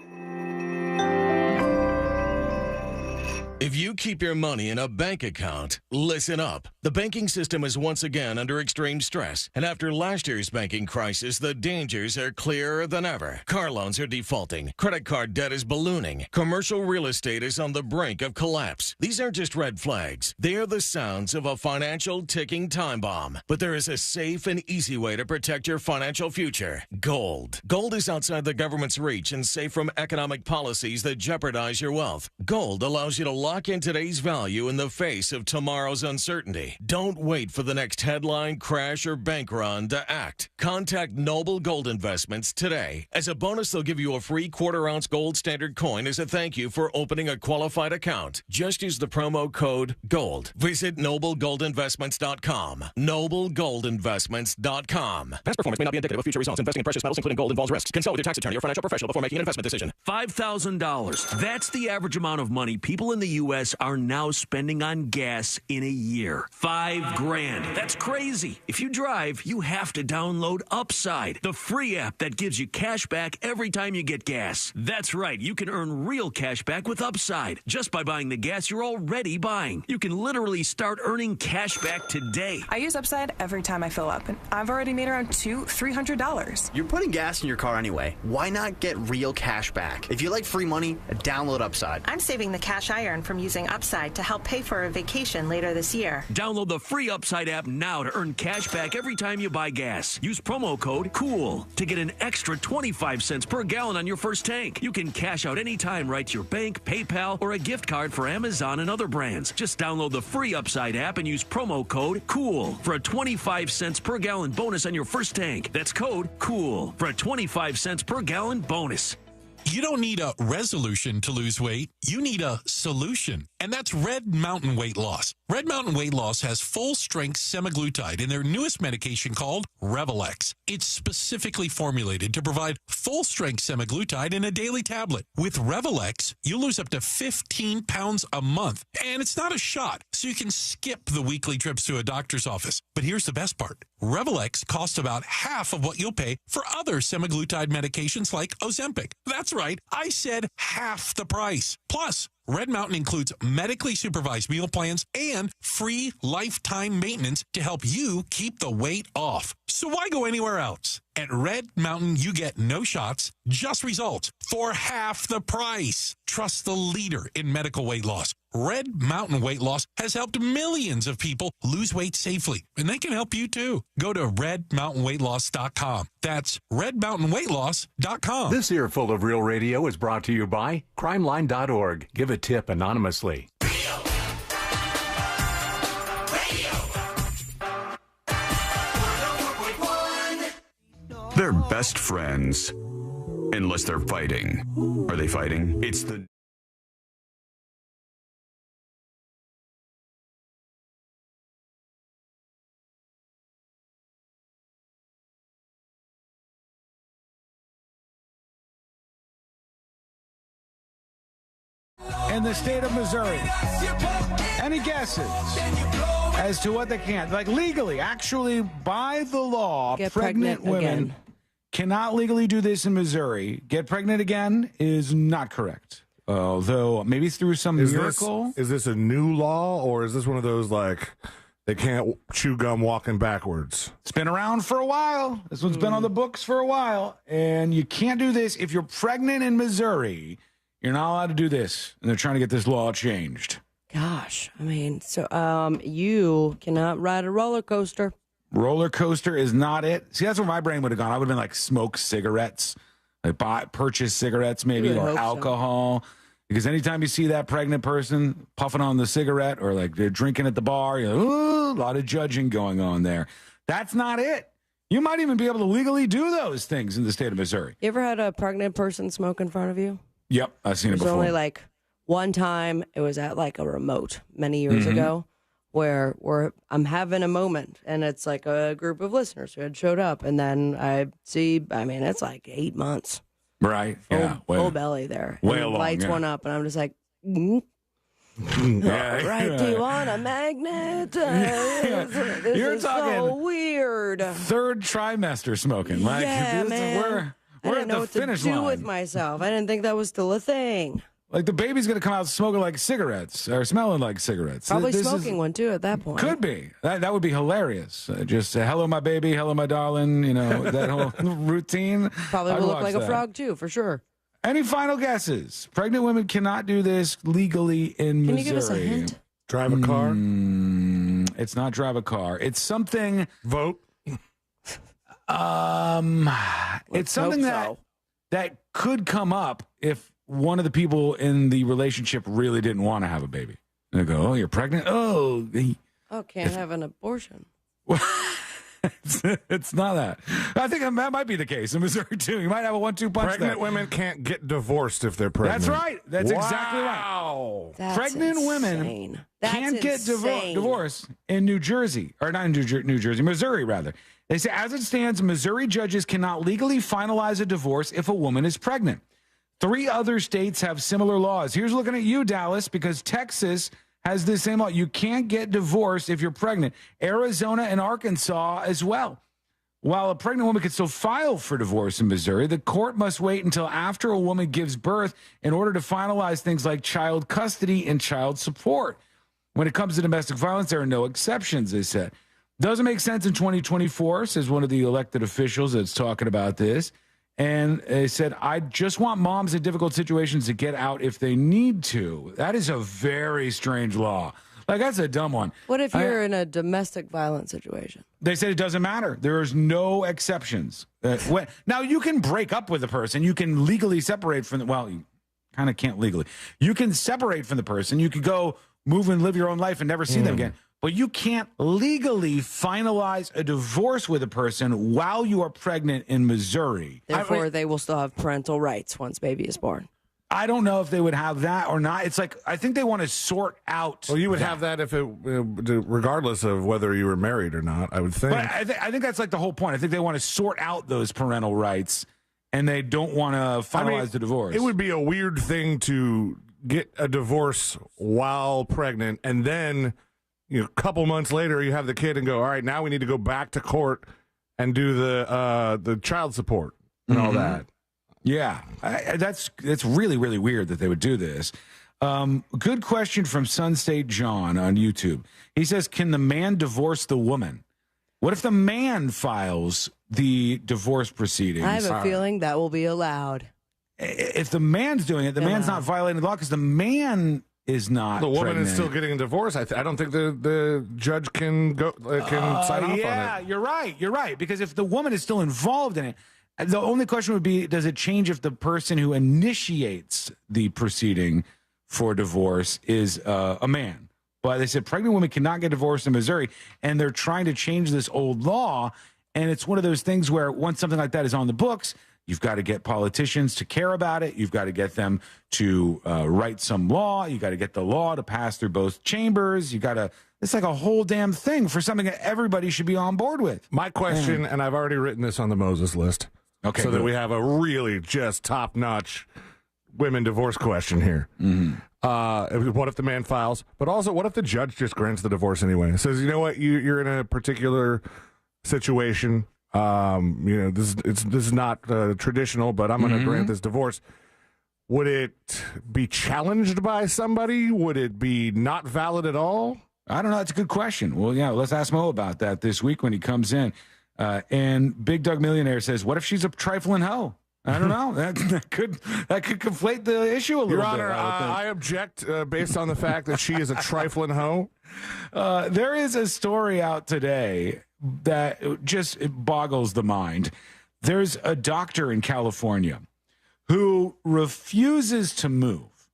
If you keep your money in a bank account, listen up. The banking system is once again under extreme stress. And after last year's banking crisis, the dangers are clearer than ever. Car loans are defaulting. Credit card debt is ballooning. Commercial real estate is on the brink of collapse. These aren't just red flags. They are the sounds of a financial ticking time bomb. But there is a safe and easy way to protect your financial future. Gold. Gold is outside the government's reach and safe from economic policies that jeopardize your wealth. Gold allows you to lock Lock in today's value in the face of tomorrow's uncertainty. Don't wait for the next headline, crash, or bank run to act. Contact Noble Gold Investments today. As a bonus, they'll give you a free quarter-ounce gold standard coin as a thank you for opening a qualified account. Just use the promo code GOLD. Visit NobleGoldInvestments.com. NobleGoldInvestments.com. Past performance may not be indicative of future results. Investing in precious metals, including gold, involves risks. Consult with your tax attorney or financial professional before making an investment decision. $5,000. That's the average amount of money people in the U.S. are now spending on gas in a year. $5,000. That's crazy. If you drive, you have to download Upside, the free app that gives you cash back every time you get gas. That's right. You can earn real cash back with Upside just by buying the gas you're already buying. You can literally start earning cash back today. I use Upside every time I fill up, and I've already made around $300. You're putting gas in your car anyway. Why not get real cash back? If you like free money, download Upside. I'm saving the cash I earn from using Upside to help pay for a vacation later this year. Download the free Upside app now to earn cash back every time you buy gas. Use promo code COOL to get an extra 25 cents per gallon on your first tank. You can cash out anytime right to your bank, PayPal, or a gift card for Amazon and other brands. Just download the free Upside app and use promo code COOL for a 25 cents per gallon bonus on your first tank. That's code COOL for a 25 cents per gallon bonus. You don't need a resolution to lose weight. You need a solution. And that's Red Mountain Weight Loss. Red Mountain Weight Loss has full-strength semaglutide in their newest medication called Revelex. It's specifically formulated to provide full-strength semaglutide in a daily tablet. With Revelex, you'll lose up to 15 pounds a month. And it's not a shot, so you can skip the weekly trips to a doctor's office. But here's the best part. Revelex costs about half of what you'll pay for other semaglutide medications like Ozempic. That's right, I said half the price. Plus, Red Mountain includes medically supervised meal plans and free lifetime maintenance to help you keep the weight off. So why go anywhere else? At Red Mountain, you get no shots, just results for half the price. Trust the leader in medical weight loss. Red Mountain Weight Loss has helped millions of people lose weight safely, and they can help you too. Go to redmountainweightloss.com. That's redmountainweightloss.com. This earful of Real Radio is brought to you by crimeline.org. Give a tip anonymously. They're best friends. Unless they're fighting. Are they fighting? It's the... In the state of Missouri. Any guesses as to what they can't? Like legally, actually, by the law, Get pregnant women again. cannot legally do this in Missouri. Get pregnant again is not correct. Although maybe through some miracle. Is this a new law, or is this one of those like they can't chew gum walking backwards? It's been around for a while. This one's been on the books for a while. And you can't do this. If you're pregnant in Missouri, you're not allowed to do this. And they're trying to get this law changed. Gosh, I mean, so you cannot ride a roller coaster. Roller coaster is not it. See, that's where my brain would have gone. I would have been like smoke cigarettes, like purchase cigarettes maybe, Really or hope so. alcohol. Because anytime you see that pregnant person puffing on the cigarette or like they're drinking at the bar, you're like, ooh, a lot of judging going on there. That's not it. You might even be able to legally do those things in the state of Missouri. You ever had a pregnant person smoke in front of you? Yep, I've seen it There's before. only like one time, it was at like a remote many years ago, where I'm having a moment, and it's like a group of listeners who had showed up, and then it's like 8 months. Right, Full belly there. way And the along, lights yeah. went up, and I'm just like, Yeah. right, do you want a magnet? This You're is talking so weird. Third trimester smoking. Like, Yeah, this man. Is I we're didn't at know the what finish to do line. with myself. I didn't think that was still a thing. Like the baby's going to come out smoking like cigarettes or smelling like cigarettes. Probably This is- smoking one too at that point. Could be. That would be hilarious. Just hello, my baby. Hello, my darling. You know, that whole routine. Probably I'd will look watch like that. a frog too, for sure. Any final guesses? Pregnant women cannot do this legally in Can Missouri. you give us a hint? Drive a car? It's not drive a car. It's something. Vote? It's something hope so. that could come up if one of the people in the relationship really didn't want to have a baby. And they go, oh, you're pregnant? Oh, can't have an abortion. It's not that. I think that might be the case in Missouri, too. You might have a 1-2 punch. Pregnant women can't get divorced if they're pregnant. That's right. That's exactly right. That's pregnant women can't get divorced in New Jersey. Or not in New Jersey, Missouri, rather. They say, as it stands, Missouri judges cannot legally finalize a divorce if a woman is pregnant. 3 other states have similar laws. Here's looking at you, Dallas, because Texas has the same law. You can't get divorced if you're pregnant. Arizona and Arkansas as well. While a pregnant woman can still file for divorce in Missouri, the court must wait until after a woman gives birth in order to finalize things like child custody and child support. When it comes to domestic violence, there are no exceptions, they said. Doesn't make sense in 2024, says one of the elected officials that's talking about this. And they said, I just want moms in difficult situations to get out if they need to. That is a very strange law. Like, that's a dumb one. What if you're in a domestic violence situation? They said it doesn't matter. There is no exceptions. Now, you can break up with a person. You can legally separate from well, you kind of can't legally. You can separate from the person. You could go move and live your own life and never see them again. But you can't legally finalize a divorce with a person while you are pregnant in Missouri. Therefore, they will still have parental rights once baby is born. I don't know if they would have that or not. It's like, I think they want to sort out. Well, you would have that if it, regardless of whether you were married or not, I would think. But I think that's like the whole point. I think they want to sort out those parental rights, and they don't want to finalize the divorce. It would be a weird thing to get a divorce while pregnant, and then a couple months later you have the kid and go, all right, now we need to go back to court and do the child support and all that. Yeah, that's really, really weird that they would do this. Good question from Sun State John on YouTube. He says, can the man divorce the woman? What if the man files the divorce proceedings? I have a feeling that will be allowed. If the man's doing it, the man's not violating the law because the man is not. The woman pregnant. is still getting a divorce. I don't think the judge can sign off on it. Yeah, you're right. You're right. Because if the woman is still involved in it, the only question would be, does it change if the person who initiates the proceeding for divorce is a man? But they said pregnant women cannot get divorced in Missouri, and they're trying to change this old law. And it's one of those things where once something like that is on the books, you've got to get politicians to care about it. You've got to get them to write some law. You got to get the law to pass through both chambers. You got to. It's like a whole damn thing for something that everybody should be on board with. My question, and I've already written this on the Moses list. Okay, so that we have a really just top-notch women divorce question here. What if the man files? But also, what if the judge just grants the divorce anyway? Says, you know what, you're in a particular situation. This is not traditional, but I'm going to grant this divorce. Would it be challenged by somebody? Would it be not valid at all? I don't know. That's a good question. Well, yeah, let's ask Mo about that this week when he comes in. And Big Doug Millionaire says, what if she's a trifling hoe? I don't know. That could conflate the issue a little Your bit. Honor, I object based on the fact that she is a trifling hoe. There is a story out today that it boggles the mind. There's a doctor in California who refuses to move.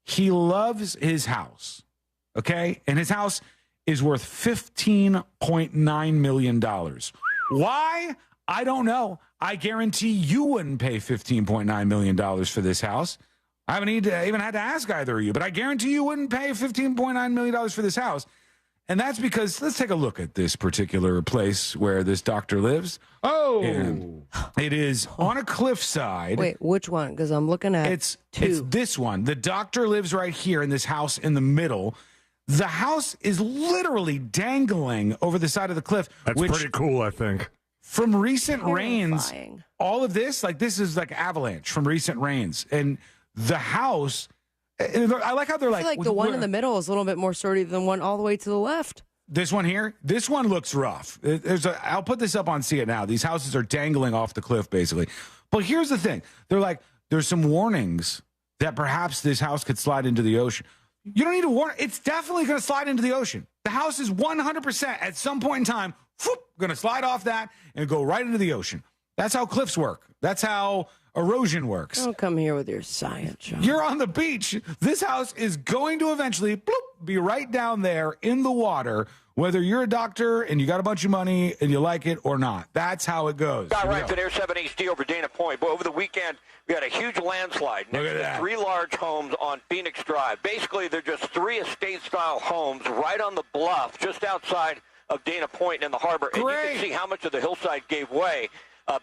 He loves his house, okay? And his house is worth $15.9 million. Why? I don't know. I guarantee you wouldn't pay $15.9 million for this house. I haven't even had to ask either of you, but I guarantee you wouldn't pay $15.9 million for this house. And that's because, let's take a look at this particular place where this doctor lives. Oh! And it is on a cliffside. Wait, which one? Because I'm looking at It's this one. The doctor lives right here in this house in the middle. The house is literally dangling over the side of the cliff. That's pretty cool, I think. From recent rains, all of this, this is like avalanche from recent rains. And the house, I like how they're I feel like the one in the middle is a little bit more sturdy than the one all the way to the left. This one here, this one looks rough. I'll put this up on See It Now. These houses are dangling off the cliff, basically. But here's the thing. They're like, there's some warnings that perhaps this house could slide into the ocean. You don't need to warn. It's definitely going to slide into the ocean. The house is 100% at some point in time, going to slide off that and go right into the ocean. That's how cliffs work. That's how erosion works. Don't come here with your science, Sean. You're on the beach. This house is going to eventually be right down there in the water, whether you're a doctor and you got a bunch of money and you like it or not. That's how it goes. Got right for Air 7 HD over Dana Point. But over the weekend, we had a huge landslide next to 3 large homes on Phoenix Drive. Basically, they're just 3 estate-style homes right on the bluff just outside of Dana Point in the harbor. And you can see how much of the hillside gave way.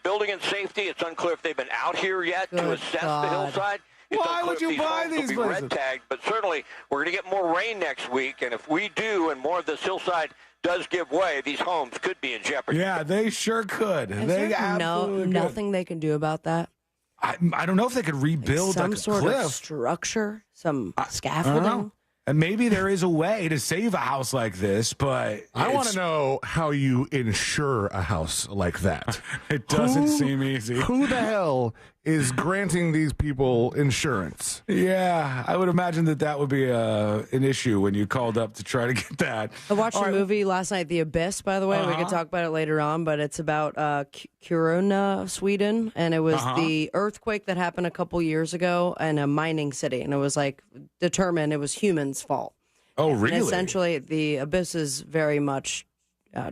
Building and safety, it's unclear if they've been out here yet to assess the hillside. Why would you buy these places? Red tagged, but certainly we're going to get more rain next week, and if we do and more of this hillside does give way, these homes could be in jeopardy. Yeah, they sure could. Is they there absolutely could. nothing they can do about that? I don't know if they could rebuild some like a sort cliff. of structure, some I don't scaffolding. know. And maybe there is a way to save a house like this, but I want to know how you insure a house like that. It doesn't seem easy. Who the hell is granting these people insurance? Yeah, I would imagine that would be an issue when you called up to try to get that. I watched a movie last night, The Abyss, by the way. We could talk about it later on, but it's about Kiruna, Sweden, and it was the earthquake that happened a couple years ago in a mining city, and it was like determined it was humans' fault. Oh, really? And essentially, The Abyss is very much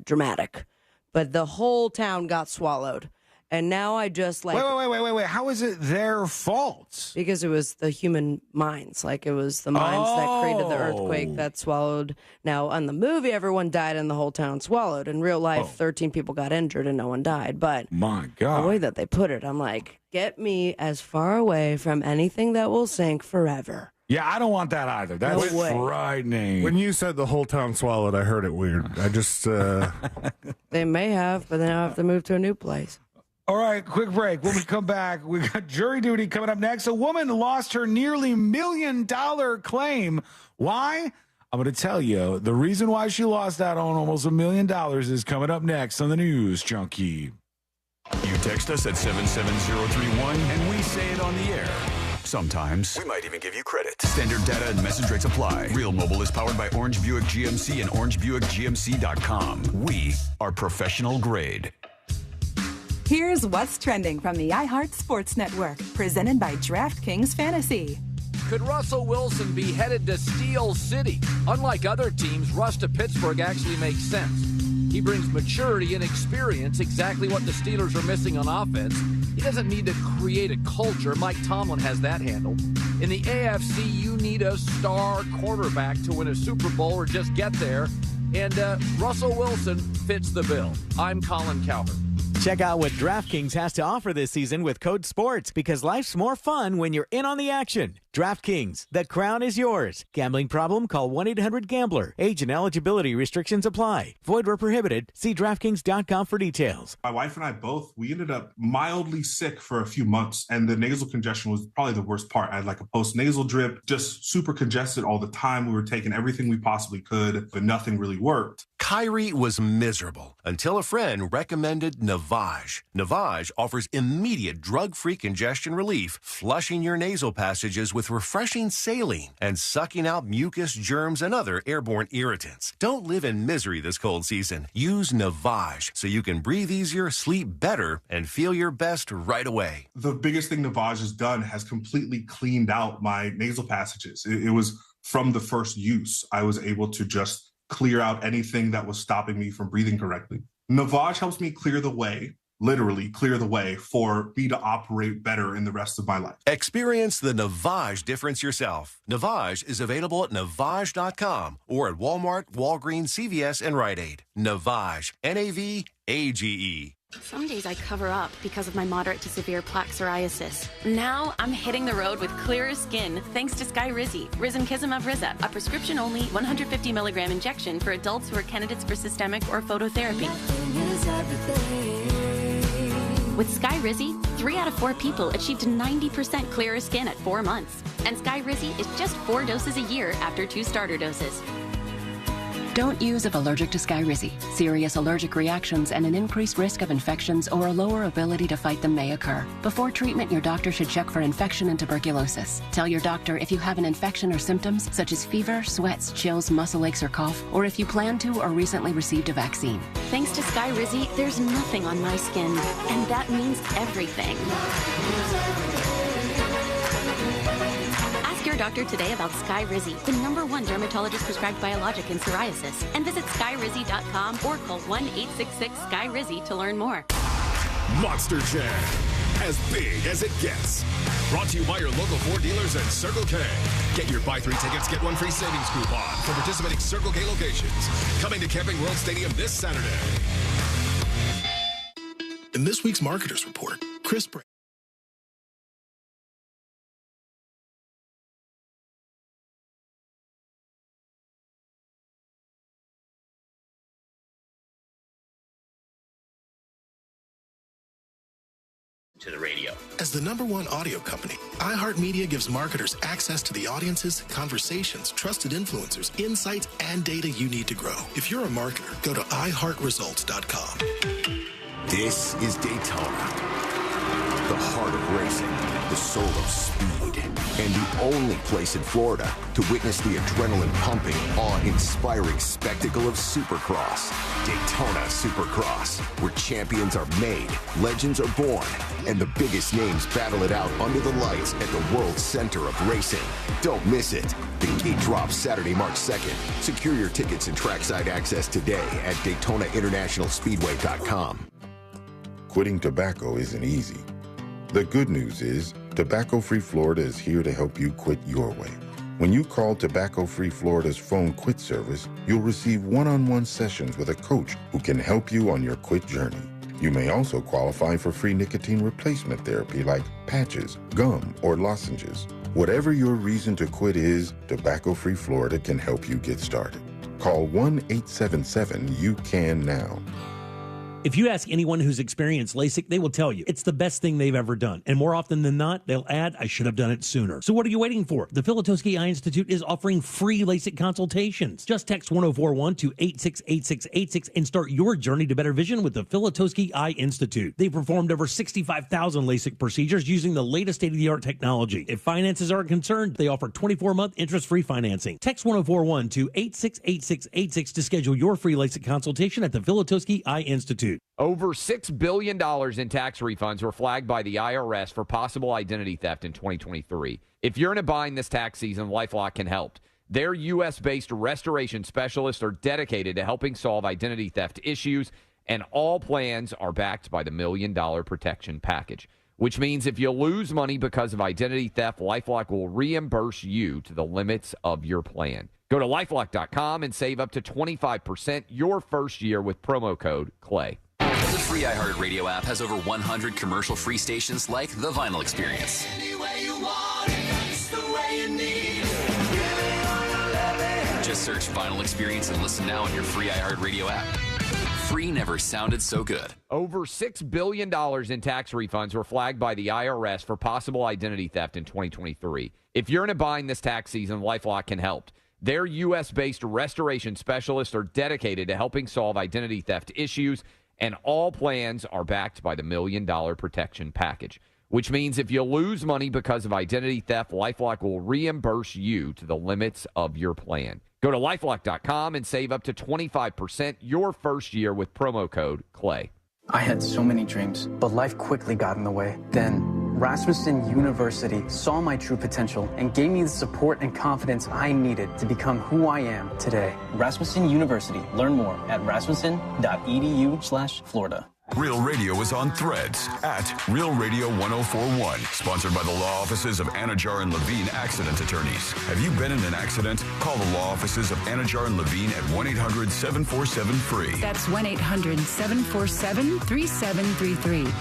dramatic, but the whole town got swallowed. And now I just like... Wait. How is it their fault? Because it was the human minds. Like, it was the minds that created the earthquake that swallowed. Now, on the movie, everyone died and the whole town swallowed. In real life, 13 people got injured and no one died. But my God, the way that they put it, I'm like, get me as far away from anything that will sink forever. Yeah, I don't want that either. That's frightening. When you said the whole town swallowed, I heard it weird. I just... They may have, but then I'll have to move to a new place. All right, quick break. When we come back, we got jury duty coming up next. A woman lost her nearly $1 million claim. Why? I'm going to tell you. The reason why she lost out on almost $1 million is coming up next on the News Junkie. You text us at 77031 and we say it on the air. Sometimes. We might even give you credit. Standard data and message rates apply. Real Mobile is powered by Orange Buick GMC and OrangeBuickGMC.com. We are professional grade. Here's what's trending from the iHeart Sports Network, presented by DraftKings Fantasy. Could Russell Wilson be headed to Steel City? Unlike other teams, Russ to Pittsburgh actually makes sense. He brings maturity and experience, exactly what the Steelers are missing on offense. He doesn't need to create a culture. Mike Tomlin has that handled. In the AFC, you need a star quarterback to win a Super Bowl or just get there. And Russell Wilson fits the bill. I'm Colin Cowherd. Check out what DraftKings has to offer this season with code SPORTS, because life's more fun when you're in on the action. DraftKings, the crown is yours. Gambling problem? Call 1-800-GAMBLER. Age and eligibility restrictions apply. Void where prohibited. See DraftKings.com for details. My wife and I both, we ended up mildly sick for a few months, and the nasal congestion was probably the worst part. I had like a post-nasal drip, just super congested all the time. We were taking everything we possibly could, but nothing really worked. Kyrie was miserable until a friend recommended Navage. Navage offers immediate drug-free congestion relief, flushing your nasal passages with refreshing saline and sucking out mucus, germs, and other airborne irritants. Don't live in misery this cold season. Use Navage so you can breathe easier, sleep better, and feel your best right away. The biggest thing Navage has done has completely cleaned out my nasal passages. It was from the first use. I was able to just clear out anything that was stopping me from breathing correctly. Navage helps me clear the way, literally clear the way, for me to operate better in the rest of my life. Experience the Navage difference yourself. Navage is available at Navage.com or at Walmart, Walgreens, CVS, and Rite Aid. Navage, Navage. Some days I cover up because of my moderate to severe plaque psoriasis. Now I'm hitting the road with clearer skin thanks to Skyrizi, Risankizumab Riza, a prescription-only 150 milligram injection for adults who are candidates for systemic or phototherapy. With Skyrizi, 3 out of 4 people achieved 90% clearer skin at 4 months. And Skyrizi is just 4 doses a year after 2 starter doses. Don't use if allergic to Skyrizi. Serious allergic reactions and an increased risk of infections or a lower ability to fight them may occur. Before treatment, your doctor should check for infection and tuberculosis. Tell your doctor if you have an infection or symptoms such as fever, sweats, chills, muscle aches, or cough, or if you plan to or recently received a vaccine. Thanks to Sky Rizzy, there's nothing on my skin, and that means everything. Ask your doctor today about Sky Rizzy, the #1 dermatologist prescribed biologic in psoriasis, and visit skyrizzy.com or call 1-866-SKY-RIZZY to learn more. Monster Jam, as big as it gets. Brought to you by your local Ford dealers and Circle K. Get your buy 3 tickets, get 1 free savings coupon for participating Circle K locations. Coming to Camping World Stadium this Saturday. In this week's Marketers Report, Chris Bray. To the radio. As the #1 audio company, iHeartMedia gives marketers access to the audiences, conversations, trusted influencers, insights, and data you need to grow. If you're a marketer, go to iHeartResults.com. This is Daytona, the heart of racing, the soul of speed, and the only place in Florida to witness the adrenaline-pumping, awe-inspiring spectacle of Supercross. Daytona Supercross, where champions are made, legends are born, and the biggest names battle it out under the lights at the world's center of racing. Don't miss it. The gate drops Saturday, March 2nd. Secure your tickets and trackside access today at DaytonaInternationalSpeedway.com. Quitting tobacco isn't easy. The good news is Tobacco-Free Florida is here to help you quit your way. When you call Tobacco-Free Florida's phone quit service, you'll receive one-on-one sessions with a coach who can help you on your quit journey. You may also qualify for free nicotine replacement therapy like patches, gum, or lozenges. Whatever your reason to quit is, Tobacco-Free Florida can help you get started. Call 1-877-YOU-CAN-NOW. If you ask anyone who's experienced LASIK, they will tell you it's the best thing they've ever done. And more often than not, they'll add, I should have done it sooner. So what are you waiting for? The Filatowski Eye Institute is offering free LASIK consultations. Just text 1041 to 868686 and start your journey to better vision with the Filatowski Eye Institute. They've performed over 65,000 LASIK procedures using the latest state-of-the-art technology. If finances aren't concerned, they offer 24-month interest-free financing. Text 1041 to 868686 to schedule your free LASIK consultation at the Filatowski Eye Institute. Over $6 billion in tax refunds were flagged by the IRS for possible identity theft in 2023. If you're in a bind this tax season, LifeLock can help. Their U.S.-based restoration specialists are dedicated to helping solve identity theft issues, and all plans are backed by the $1 Million Protection Package, which means if you lose money because of identity theft, LifeLock will reimburse you to the limits of your plan. Go to LifeLock.com and save up to 25% your first year with promo code CLAY. The free iHeartRadio app has over 100 commercial-free stations like The Vinyl Experience. Just search Vinyl Experience and listen now on your free iHeartRadio app. Free never sounded so good. Over $6 billion in tax refunds were flagged by the IRS for possible identity theft in 2023. If you're in a bind this tax season, LifeLock can help. Their U.S.-based restoration specialists are dedicated to helping solve identity theft issues, and all plans are backed by the $1 Million Protection Package, which means if you lose money because of identity theft, LifeLock will reimburse you to the limits of your plan. Go to LifeLock.com and save up to 25% your first year with promo code CLAY. I had so many dreams, but life quickly got in the way. Then Rasmussen University saw my true potential and gave me the support and confidence I needed to become who I am today. Rasmussen University. Learn more at rasmussen.edu/Florida. Real Radio is on Threads at Real Radio 1041. Sponsored by the law offices of Anajar and Levine Accident Attorneys. Have you been in an accident? Call the law offices of Anajar and Levine at 1-800-747-FREE. That's 1-800-747-3733.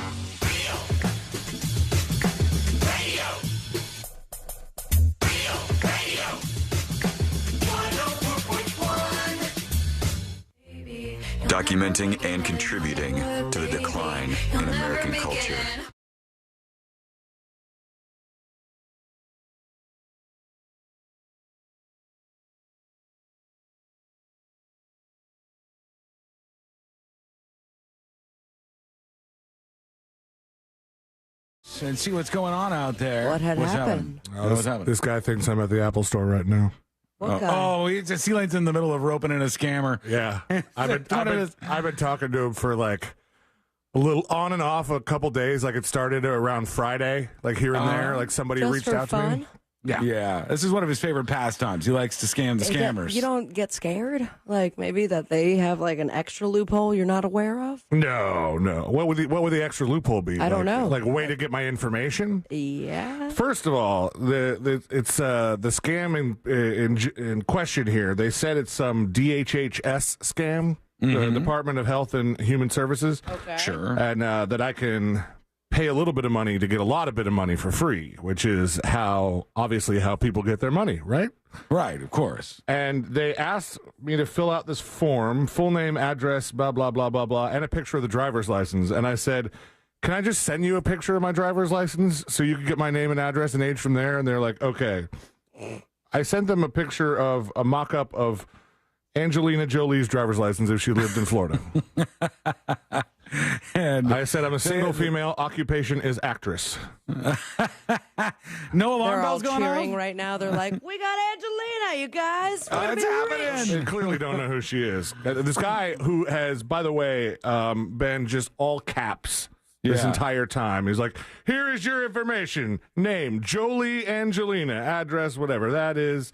Documenting and contributing to the decline in American culture. And see what's going on out there. What had happened? This guy thinks I'm at the Apple store right now. What guy? C-Lane's in the middle of roping in a scammer. Yeah. I've been talking to him for like a little on and off a couple days. Like it started around Friday, like here and there. Like somebody Just reached for out to fun? me. Yeah. This is one of his favorite pastimes. He likes to scam the scammers. You don't get scared? Like maybe that they have like an extra loophole you're not aware of? No. What would the extra loophole be? I don't know. Like a way to get my information? Yeah. First of all, it's the scam in question here. They said it's some DHHS scam, the Department of Health and Human Services. Okay. Sure. And that I can pay a little bit of money to get a lot of bit of money for free, which is obviously how people get their money, right? Right, of course. And they asked me to fill out this form, full name, address, blah, blah, blah, blah, blah, and a picture of the driver's license. And I said, can I just send you a picture of my driver's license so you can get my name and address and age from there? And they're like, okay. I sent them a picture of a mock-up of Angelina Jolie's driver's license if she lived in Florida. And I said, I'm a single female. Occupation is actress. No alarm They're all bells going cheering off? right now. They're like, we got Angelina, you guys. We're gonna It's be happening. rich. They clearly don't know who she is. This guy who has, by the way, been just all caps this entire time. He's like, here is your information. Name, Jolie Angelina. Address, whatever that is.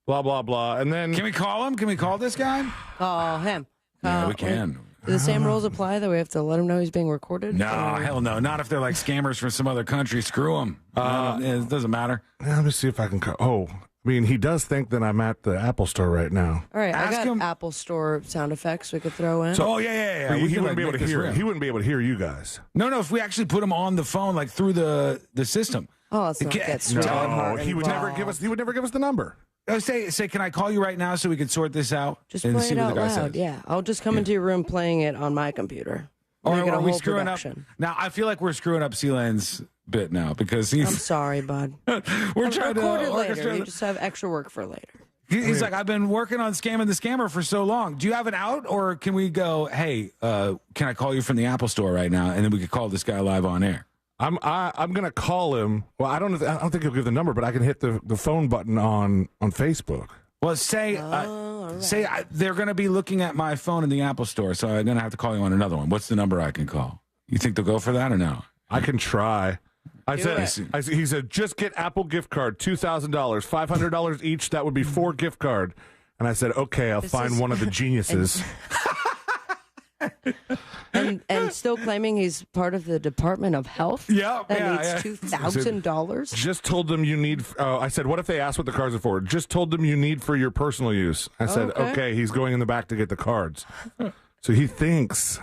Blah, blah, blah. And then... Can we call him? Can we call this guy? Call him. Yeah, we can. Do the same rules apply that we have to let him know he's being recorded? No, hell no. Not if they're like scammers from some other country. Screw them. It doesn't matter. Let me see if I can call. Oh, I mean, he does think that I'm at the Apple Store right now. All right, Ask I got him. Apple Store sound effects we could throw in. So, yeah. But We he can, wouldn't be able make to this hear. real. He wouldn't be able to hear you guys. No. If we actually put him on the phone, like through the system. Oh, let's not get No, strong. he would never give us. He would never give us the number. Say, can I call you right now so we can sort this out? Just and play see it what out the guy loud. says? Yeah, I'll just come into your room playing it on my computer. Or Make it a are we whole screwing production. up? Now, I feel like we're screwing up C-Lane's bit now because I'm he's. sorry, bud. We're trying to record it later. orchestrate. You just have extra work for later. He's like, I've been working on scamming the scammer for so long. Do you have an out, or can we go? Hey, can I call you from the Apple Store right now, and then we could call this guy live on air? I'm gonna call him. Well, I don't think he'll give the number, but I can hit the phone button on Facebook. Well, say they're going to be looking at my phone in the Apple Store, so I'm going to have to call you on another one. What's the number I can call? You think they'll go for that or no? I can try. I said, he said, just get Apple gift card, $2,000, $500 each. That would be 4 gift card. And I said, okay, I'll find one of the geniuses. And still claiming he's part of the Department of Health? Yeah. That needs $2,000? Just told them you need, I said, what if they ask what the cards are for? Just told them you need for your personal use. I said, okay, he's going in the back to get the cards. So he thinks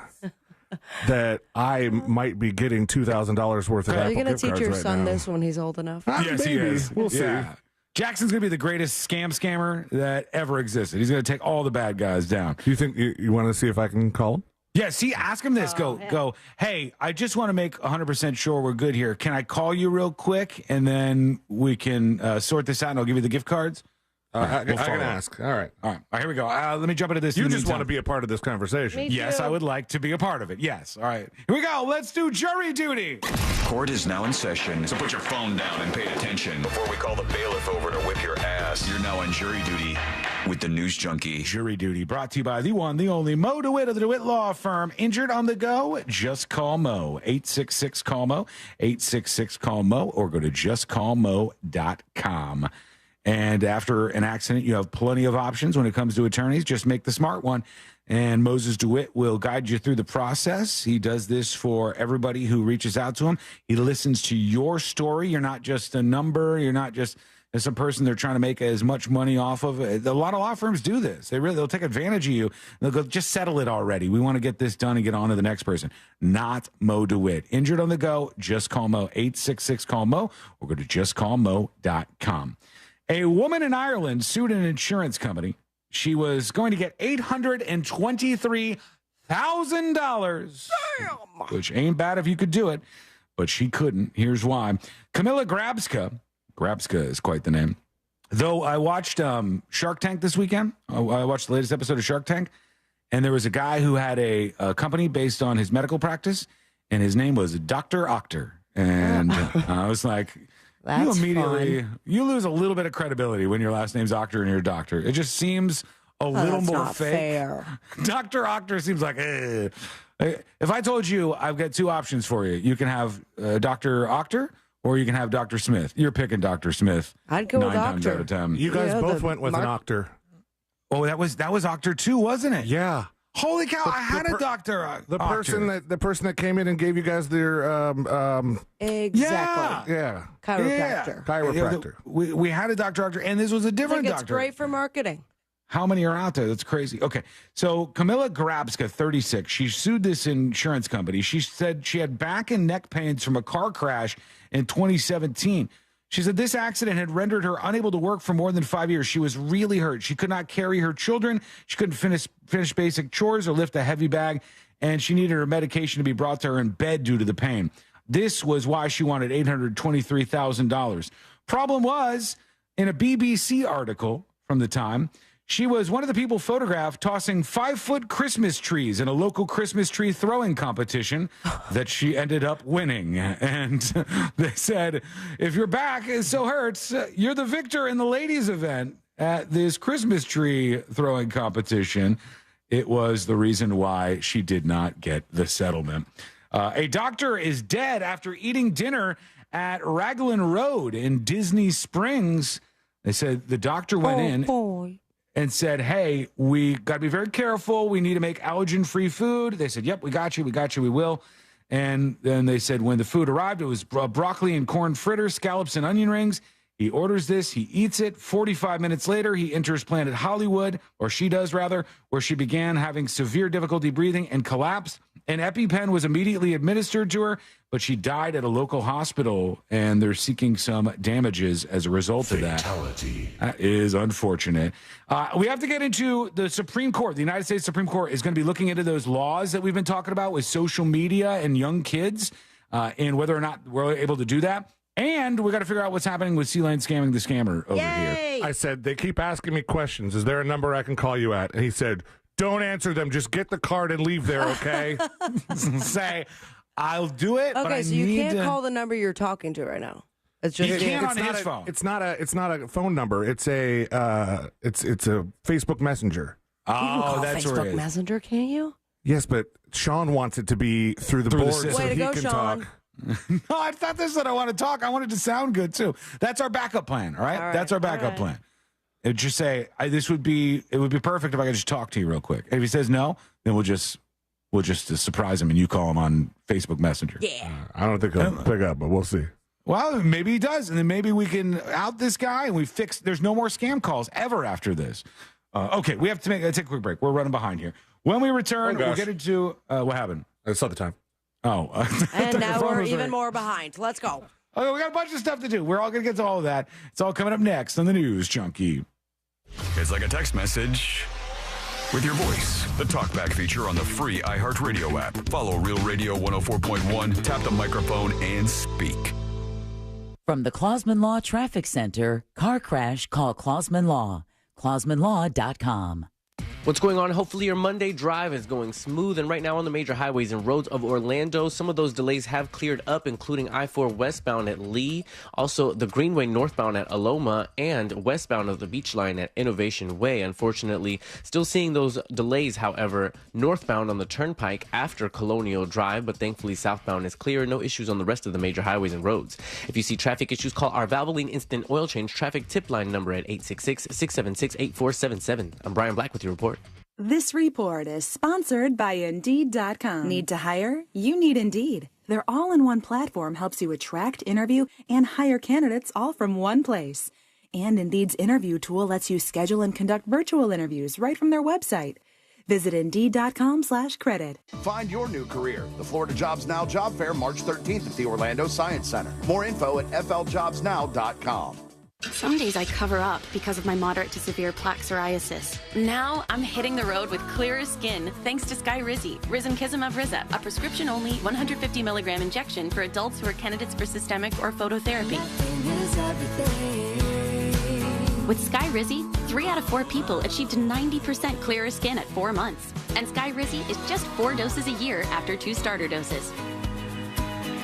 that I might be getting $2,000 worth of Apple gift cards. Are you going to teach your right son now. this when he's old enough? Yes, he is. We'll see. Jackson's going to be the greatest scammer that ever existed. He's going to take all the bad guys down. Do you think you want to see if I can call him? Yeah, see, ask him this. Go, hey, I just want to make 100% sure we're good here. Can I call you real quick, and then we can sort this out, and I'll give you the gift cards? I can ask. All right. All right, here we go. Let me jump into this. You just want to be a part of this conversation. Me Yes, too. I would like to be a part of it. Yes. All right. Here we go. Let's do jury duty. Court is now in session, so put your phone down and pay attention. Before we call the bailiff over to whip your ass, you're now on jury duty with the News Junkie. Jury duty brought to you by the one, the only Mo DeWitt of the DeWitt Law Firm. Injured on the go? Just call Mo. 866-CALL-MO, 866-CALL-MO, or go to justcallmo.com. And after an accident, you have plenty of options when it comes to attorneys. Just make the smart one. And Moses DeWitt will guide you through the process. He does this for everybody who reaches out to him. He listens to your story. You're not just a number. You're not just some person they're trying to make as much money off of. A lot of law firms do this. They'll take advantage of you. They'll go, just settle it already. We want to get this done and get on to the next person. Not Mo DeWitt. Injured on the go? Just call Mo. 866-CALL-MO, or go to justcallmo.com. A woman in Ireland sued an insurance company. She was going to get $823,000, which ain't bad if you could do it, but she couldn't. Here's why. Camilla Grabska is quite the name. Though I watched Shark Tank this weekend. I watched the latest episode of Shark Tank, and there was a guy who had a company based on his medical practice, and his name was Dr. Octor. And I was like, That's you lose a little bit of credibility when your last name's Octor and you're a doctor. It just seems a little that's more not fake. fair. Dr. Octor seems like, eh. If I told you I've got two options for you, you can have Dr. Octor or you can have Dr. Smith. You're picking Dr. Smith. I'd go with 9 times Octor. out of 10. You guys both went with an Octor. Oh, that was Octor too, wasn't it? Yeah. Holy cow! I had a doctor. The person that came in and gave you guys their exactly. Yeah. Chiropractor. Chiropractor. We had a Dr. and this was a different It's doctor. great for marketing. How many are out there? That's crazy. Okay, so Camilla Grabska, 36, she sued this insurance company. She said she had back and neck pains from a car crash in 2017. She said this accident had rendered her unable to work for more than 5 years. She was really hurt. She could not carry her children. She couldn't finish basic chores or lift a heavy bag, and she needed her medication to be brought to her in bed due to the pain. This was why she wanted $823,000. Problem was, in a BBC article from the time, she was one of the people photographed tossing 5-foot Christmas trees in a local Christmas tree throwing competition that she ended up winning. And they said, if your back so hurts, you're the victor in the ladies' event at this Christmas tree throwing competition. It was the reason why she did not get the settlement. A doctor is dead after eating dinner at Raglan Road in Disney Springs. They said the doctor went in and said, hey, we got to be very careful. We need to make allergen-free food. They said, yep, we got you, we will. And then they said when the food arrived, it was broccoli and corn fritters, scallops and onion rings. He orders this, he eats it. 45 minutes later, he enters Planet Hollywood, or she does rather, where she began having severe difficulty breathing and collapsed. An EpiPen was immediately administered to her, but she died at a local hospital, and they're seeking some damages as a result of that. That is unfortunate. We have to get into the Supreme Court. The United States Supreme Court is going to be looking into those laws that we've been talking about with social media and young kids, and whether or not we're able to do that. And we got to figure out what's happening with C-Lane scamming the scammer over here. I said, they keep asking me questions. Is there a number I can call you at? And he said, don't answer them. Just get the card and leave there, okay? Say, I'll do it. Okay, so you can't call the number you're talking to right now. It's just you can't on his phone. It's not a phone number. It's a Facebook Messenger. You can call Facebook Messenger, can't you? Yes, but Sean wants it to be through the board so Way to he go, can Sean. talk. No, I thought this is what I want to talk. I want it to sound good too. That's our backup plan. All right, that's our backup plan. It just say it would be perfect if I could just talk to you real quick. And if he says no, then we'll just surprise him and you call him on Facebook Messenger. Yeah. I don't think he'll pick up, but we'll see. Well, maybe he does, and then maybe we can out this guy and we fix. There's no more scam calls ever after this. Okay, we have to take a quick break. We're running behind here. When we return, we'll get into what happened. I saw the time. Oh, and now we're even more behind. Let's go. Okay, we got a bunch of stuff to do. We're all going to get to all of that. It's all coming up next on the News Junkie. It's like a text message with your voice. The TalkBack feature on the free iHeartRadio app. Follow Real Radio 104.1, tap the microphone, and speak. From the Clausman Law Traffic Center, car crash, call Clausman Law. ClausmanLaw.com. What's going on? Hopefully your Monday drive is going smooth. And right now on the major highways and roads of Orlando, some of those delays have cleared up, including I-4 westbound at Lee, also the Greenway northbound at Aloma, and westbound of the Beach Line at Innovation Way. Unfortunately, still seeing those delays, however, northbound on the Turnpike after Colonial Drive, but thankfully southbound is clear. No issues on the rest of the major highways and roads. If you see traffic issues, call our Valvoline Instant Oil Change traffic tip line number at 866-676-8477. I'm Brian Black with your report. This report is sponsored by Indeed.com. Need to hire? You need Indeed. Their all-in-one platform helps you attract, interview, and hire candidates all from one place. And Indeed's interview tool lets you schedule and conduct virtual interviews right from their website. Visit Indeed.com/credit. Find your new career. The Florida Jobs Now Job Fair, March 13th at the Orlando Science Center. More info at FLJobsNow.com. Some days I cover up because of my moderate to severe plaque psoriasis. Now I'm hitting the road with clearer skin thanks to Skyrizi, Risankizumab Rizza, a prescription-only 150 milligram injection for adults who are candidates for systemic or phototherapy. With Skyrizi, 3 out of 4 people achieved 90% clearer skin at 4 months. And Skyrizi is just 4 doses a year after 2 starter doses.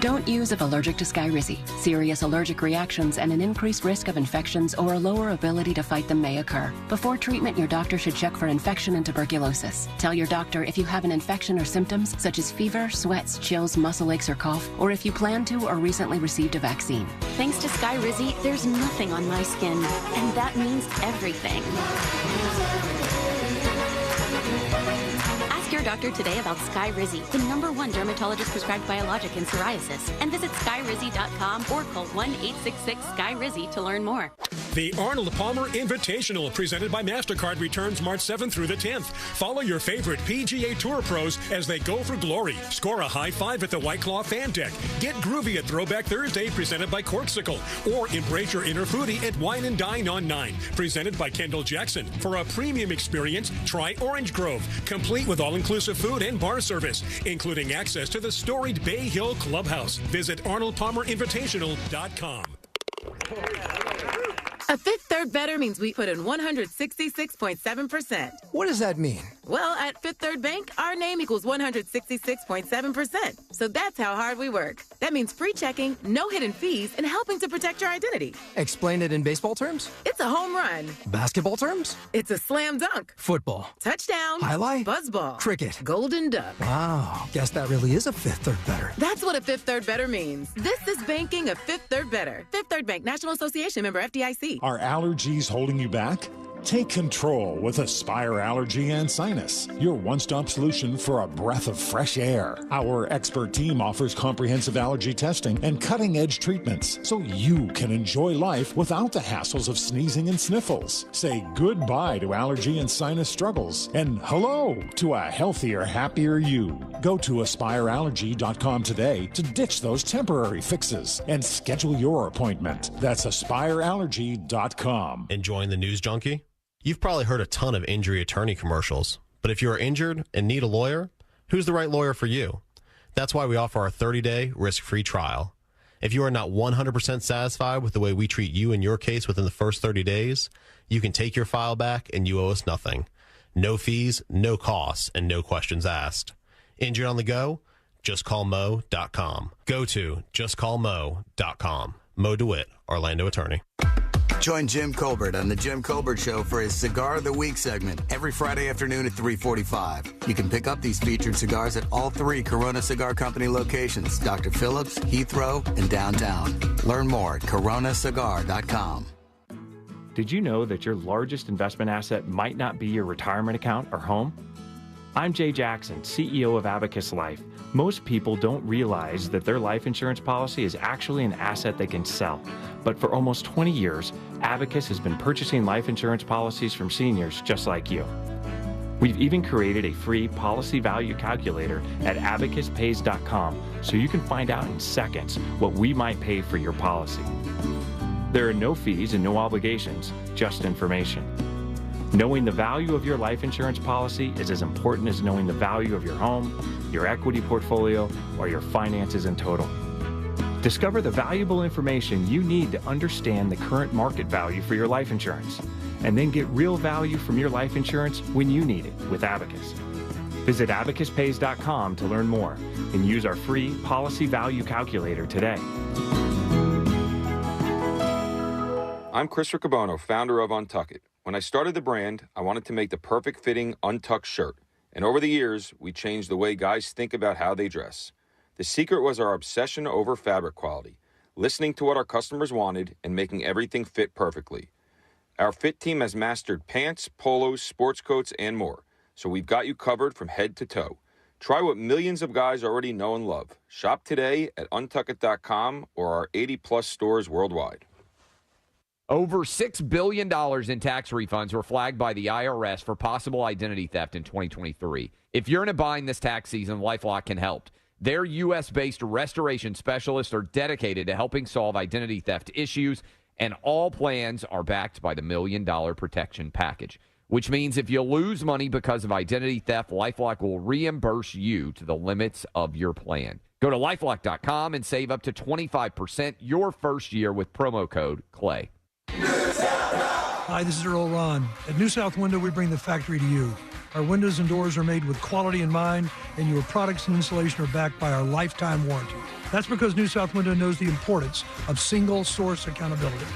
Don't use if allergic to Skyrizi. Serious allergic reactions and an increased risk of infections or a lower ability to fight them may occur. Before treatment, your doctor should check for infection and tuberculosis. Tell your doctor if you have an infection or symptoms such as fever, sweats, chills, muscle aches, or cough, or if you plan to or recently received a vaccine. Thanks to Skyrizi, there's nothing on my skin, and that means everything. Ask your doctor today about Skyrizi, the #1 dermatologist prescribed biologic in psoriasis, and visit skyrizi.com or call 1-866-SKY-RIZZI to learn more. The Arnold Palmer Invitational, presented by MasterCard, returns March 7th through the 10th. Follow your favorite PGA Tour pros as they go for glory. Score a high five at the White Claw Fan Deck. Get groovy at Throwback Thursday, presented by Corksicle. Or embrace your inner foodie at Wine and Dine on 9, presented by Kendall Jackson. For a premium experience, try Orange Grove, complete with all-inclusive food and bar service, including access to the storied Bay Hill Clubhouse. Visit ArnoldPalmerInvitational.com. A Fifth Third Better means we put in 166.7%. What does that mean? Well, at Fifth Third Bank, our name equals 166.7%. So that's how hard we work. That means free checking, no hidden fees, and helping to protect your identity. Explain it in baseball terms? It's a home run. Basketball terms? It's a slam dunk. Football. Touchdown. Highlight? Buzzball. Cricket. Golden duck. Wow, guess that really is a Fifth Third Better. That's what a Fifth Third Better means. This is banking a Fifth Third Better. Fifth Third Bank, National Association member FDIC. Are allergies holding you back? Take control with Aspire Allergy and Sinus, your one-stop solution for a breath of fresh air. Our expert team offers comprehensive allergy testing and cutting-edge treatments so you can enjoy life without the hassles of sneezing and sniffles. Say goodbye to allergy and sinus struggles and hello to a healthier, happier you. Go to AspireAllergy.com today to ditch those temporary fixes and schedule your appointment. That's AspireAllergy.com. Enjoying the news junkie? You've probably heard a ton of injury attorney commercials, but if you are injured and need a lawyer, who's the right lawyer for you? That's why we offer our 30-day risk-free trial. If you are not 100% satisfied with the way we treat you in your case within the first 30 days, you can take your file back and you owe us nothing. No fees, no costs, and no questions asked. Injured on the go? JustCallMo.com. Go to JustCallMo.com. Mo DeWitt, Orlando attorney. Join Jim Colbert on The Jim Colbert Show for his Cigar of the Week segment every Friday afternoon at 3:45. You can pick up these featured cigars at all 3 Corona Cigar Company locations, Dr. Phillips, Heathrow, and downtown. Learn more at coronacigar.com. Did you know that your largest investment asset might not be your retirement account or home? I'm Jay Jackson, CEO of Abacus Life. Most people don't realize that their life insurance policy is actually an asset they can sell. But for almost 20 years, Abacus has been purchasing life insurance policies from seniors just like you. We've even created a free policy value calculator at abacuspays.com so you can find out in seconds what we might pay for your policy. There are no fees and no obligations, just information. Knowing the value of your life insurance policy is as important as knowing the value of your home, your equity portfolio, or your finances in total. Discover the valuable information you need to understand the current market value for your life insurance, and then get real value from your life insurance when you need it with Abacus. Visit abacuspays.com to learn more and use our free policy value calculator today. I'm Chris Riccobono, founder of Untuck It. When I started the brand, I wanted to make the perfect fitting untucked shirt. And over the years, we changed the way guys think about how they dress. The secret was our obsession over fabric quality, listening to what our customers wanted and making everything fit perfectly. Our fit team has mastered pants, polos, sports coats, and more. So we've got you covered from head to toe. Try what millions of guys already know and love. Shop today at untuckit.com or our 80-plus stores worldwide. Over $6 billion in tax refunds were flagged by the IRS for possible identity theft in 2023. If you're in a bind this tax season, LifeLock can help. Their U.S.-based restoration specialists are dedicated to helping solve identity theft issues, and all plans are backed by the $1 Million Protection Package, which means if you lose money because of identity theft, LifeLock will reimburse you to the limits of your plan. Go to LifeLock.com and save up to 25% your first year with promo code CLAY. Hi, this is Earl Ron. At New South Window, we bring the factory to you. Our windows and doors are made with quality in mind, and your products and installation are backed by our lifetime warranty. That's because New South Window knows the importance of single source accountability.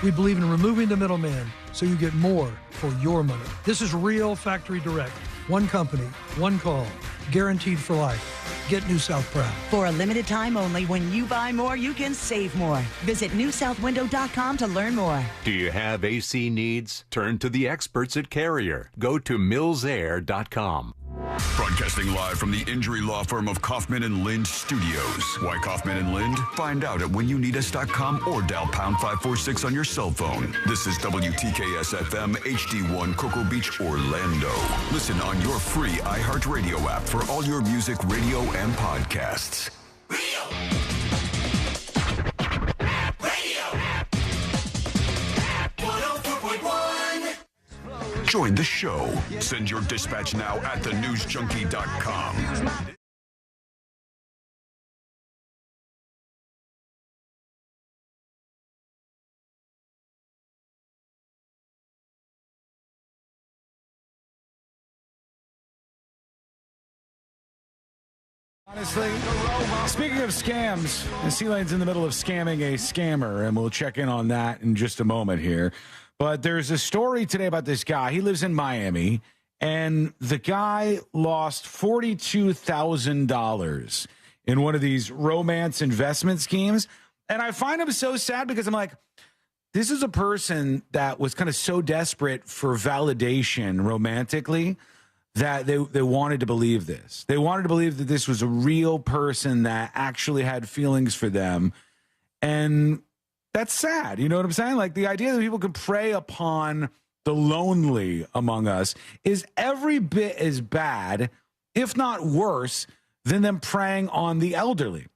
We believe in removing the middleman so you get more for your money. This is real factory direct. One company, one call, guaranteed for life. Get New South proud. For a limited time only, when you buy more, you can save more. Visit newsouthwindow.com to learn more. Do you have AC needs? Turn to the experts at Carrier. Go to millsair.com. Broadcasting live from the injury law firm of Kaufman and Lind Studios. Why Kaufman and Lind? Find out at whenyouneedus.com or dial pound 546 on your cell phone. This is WTKS FM HD1 Cocoa Beach, Orlando. Listen on your free iHeartRadio app for all your music, radio, and podcasts. Join the show. Send your dispatch now at thenewsjunkie.com. Honestly, speaking of scams, the Sea Lane's in the middle of scamming a scammer, and we'll check in on that in just a moment here. But there's a story today about this guy. He lives in Miami, and the guy lost $42,000 in one of these romance investment schemes. And I find him so sad because I'm like, this is a person that was kind of so desperate for validation romantically that they wanted to believe this. They wanted to believe that this was a real person that actually had feelings for them. And that's sad. You know what I'm saying? Like, the idea that people could prey upon the lonely among us is every bit as bad, if not worse, than them preying on the elderly.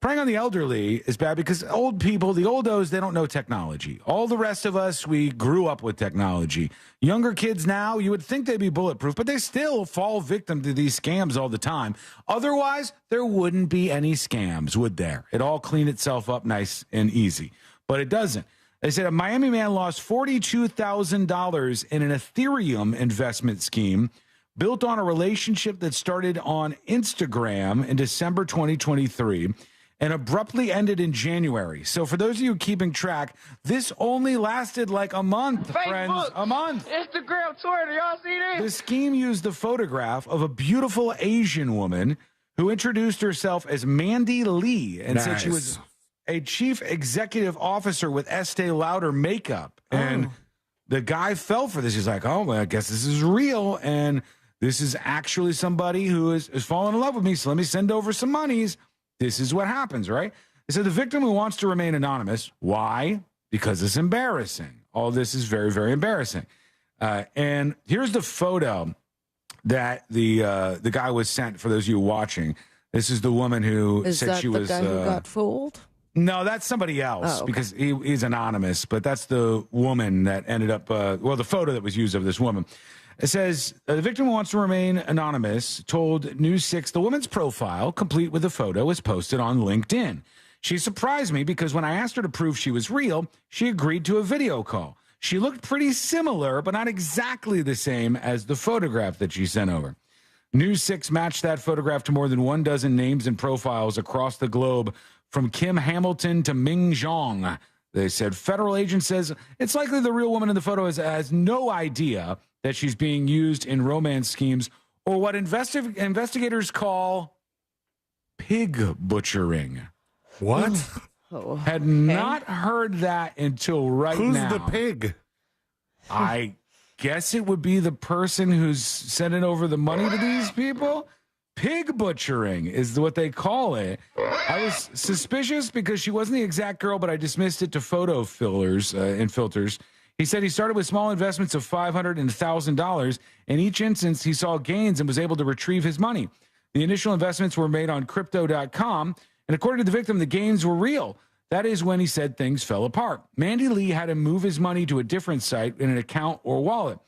Preying on the elderly is bad because old people, the oldos, they don't know technology. All the rest of us, we grew up with technology. Younger kids now, you would think they'd be bulletproof, but they still fall victim to these scams all the time. Otherwise, there wouldn't be any scams, would there? It'd all clean itself up nice and easy. But it doesn't. They said a Miami man lost $42,000 in an Ethereum investment scheme built on a relationship that started on Instagram in December 2023 and abruptly ended in January. So for those of you keeping track, this only lasted like a month, Facebook, friends. A month. Instagram, Twitter, y'all see this? The scheme used the photograph of a beautiful Asian woman who introduced herself as Mandy Lee and said she was a chief executive officer with Estee Lauder makeup. And the guy fell for this. He's like, oh, well, I guess this is real. And this is actually somebody who is falling in love with me. So let me send over some monies. This is what happens, right? They said the victim who wants to remain anonymous. Why? Because it's embarrassing. All this is very, very embarrassing. And here's the photo that the guy was sent for those of you watching. This is the woman who said she was. Is that the guy who got fooled? No, that's somebody else because he's anonymous, but that's the woman that ended up, the photo that was used of this woman. It says, the victim who wants to remain anonymous told News 6 the woman's profile, complete with a photo, was posted on LinkedIn. She surprised me because when I asked her to prove she was real, she agreed to a video call. She looked pretty similar, but not exactly the same as the photograph that she sent over. News 6 matched that photograph to more than 12 names and profiles across the globe, from Kim Hamilton to Ming Zhong. They said federal agent says it's likely the real woman in the photo has no idea that she's being used in romance schemes or what investigators call pig butchering. What? Had not heard that until right now. Who's the pig? I guess it would be the person who's sending over the money to these people. Pig butchering is what they call it. I was suspicious because she wasn't the exact girl, but I dismissed it to photo fillers and filters. He said he started with small investments of $500 and $1,000. In each instance, he saw gains and was able to retrieve his money. The initial investments were made on crypto.com, and according to the victim, the gains were real. That is when he said things fell apart. Mandy Lee had him move his money to a different site in an account or wallet.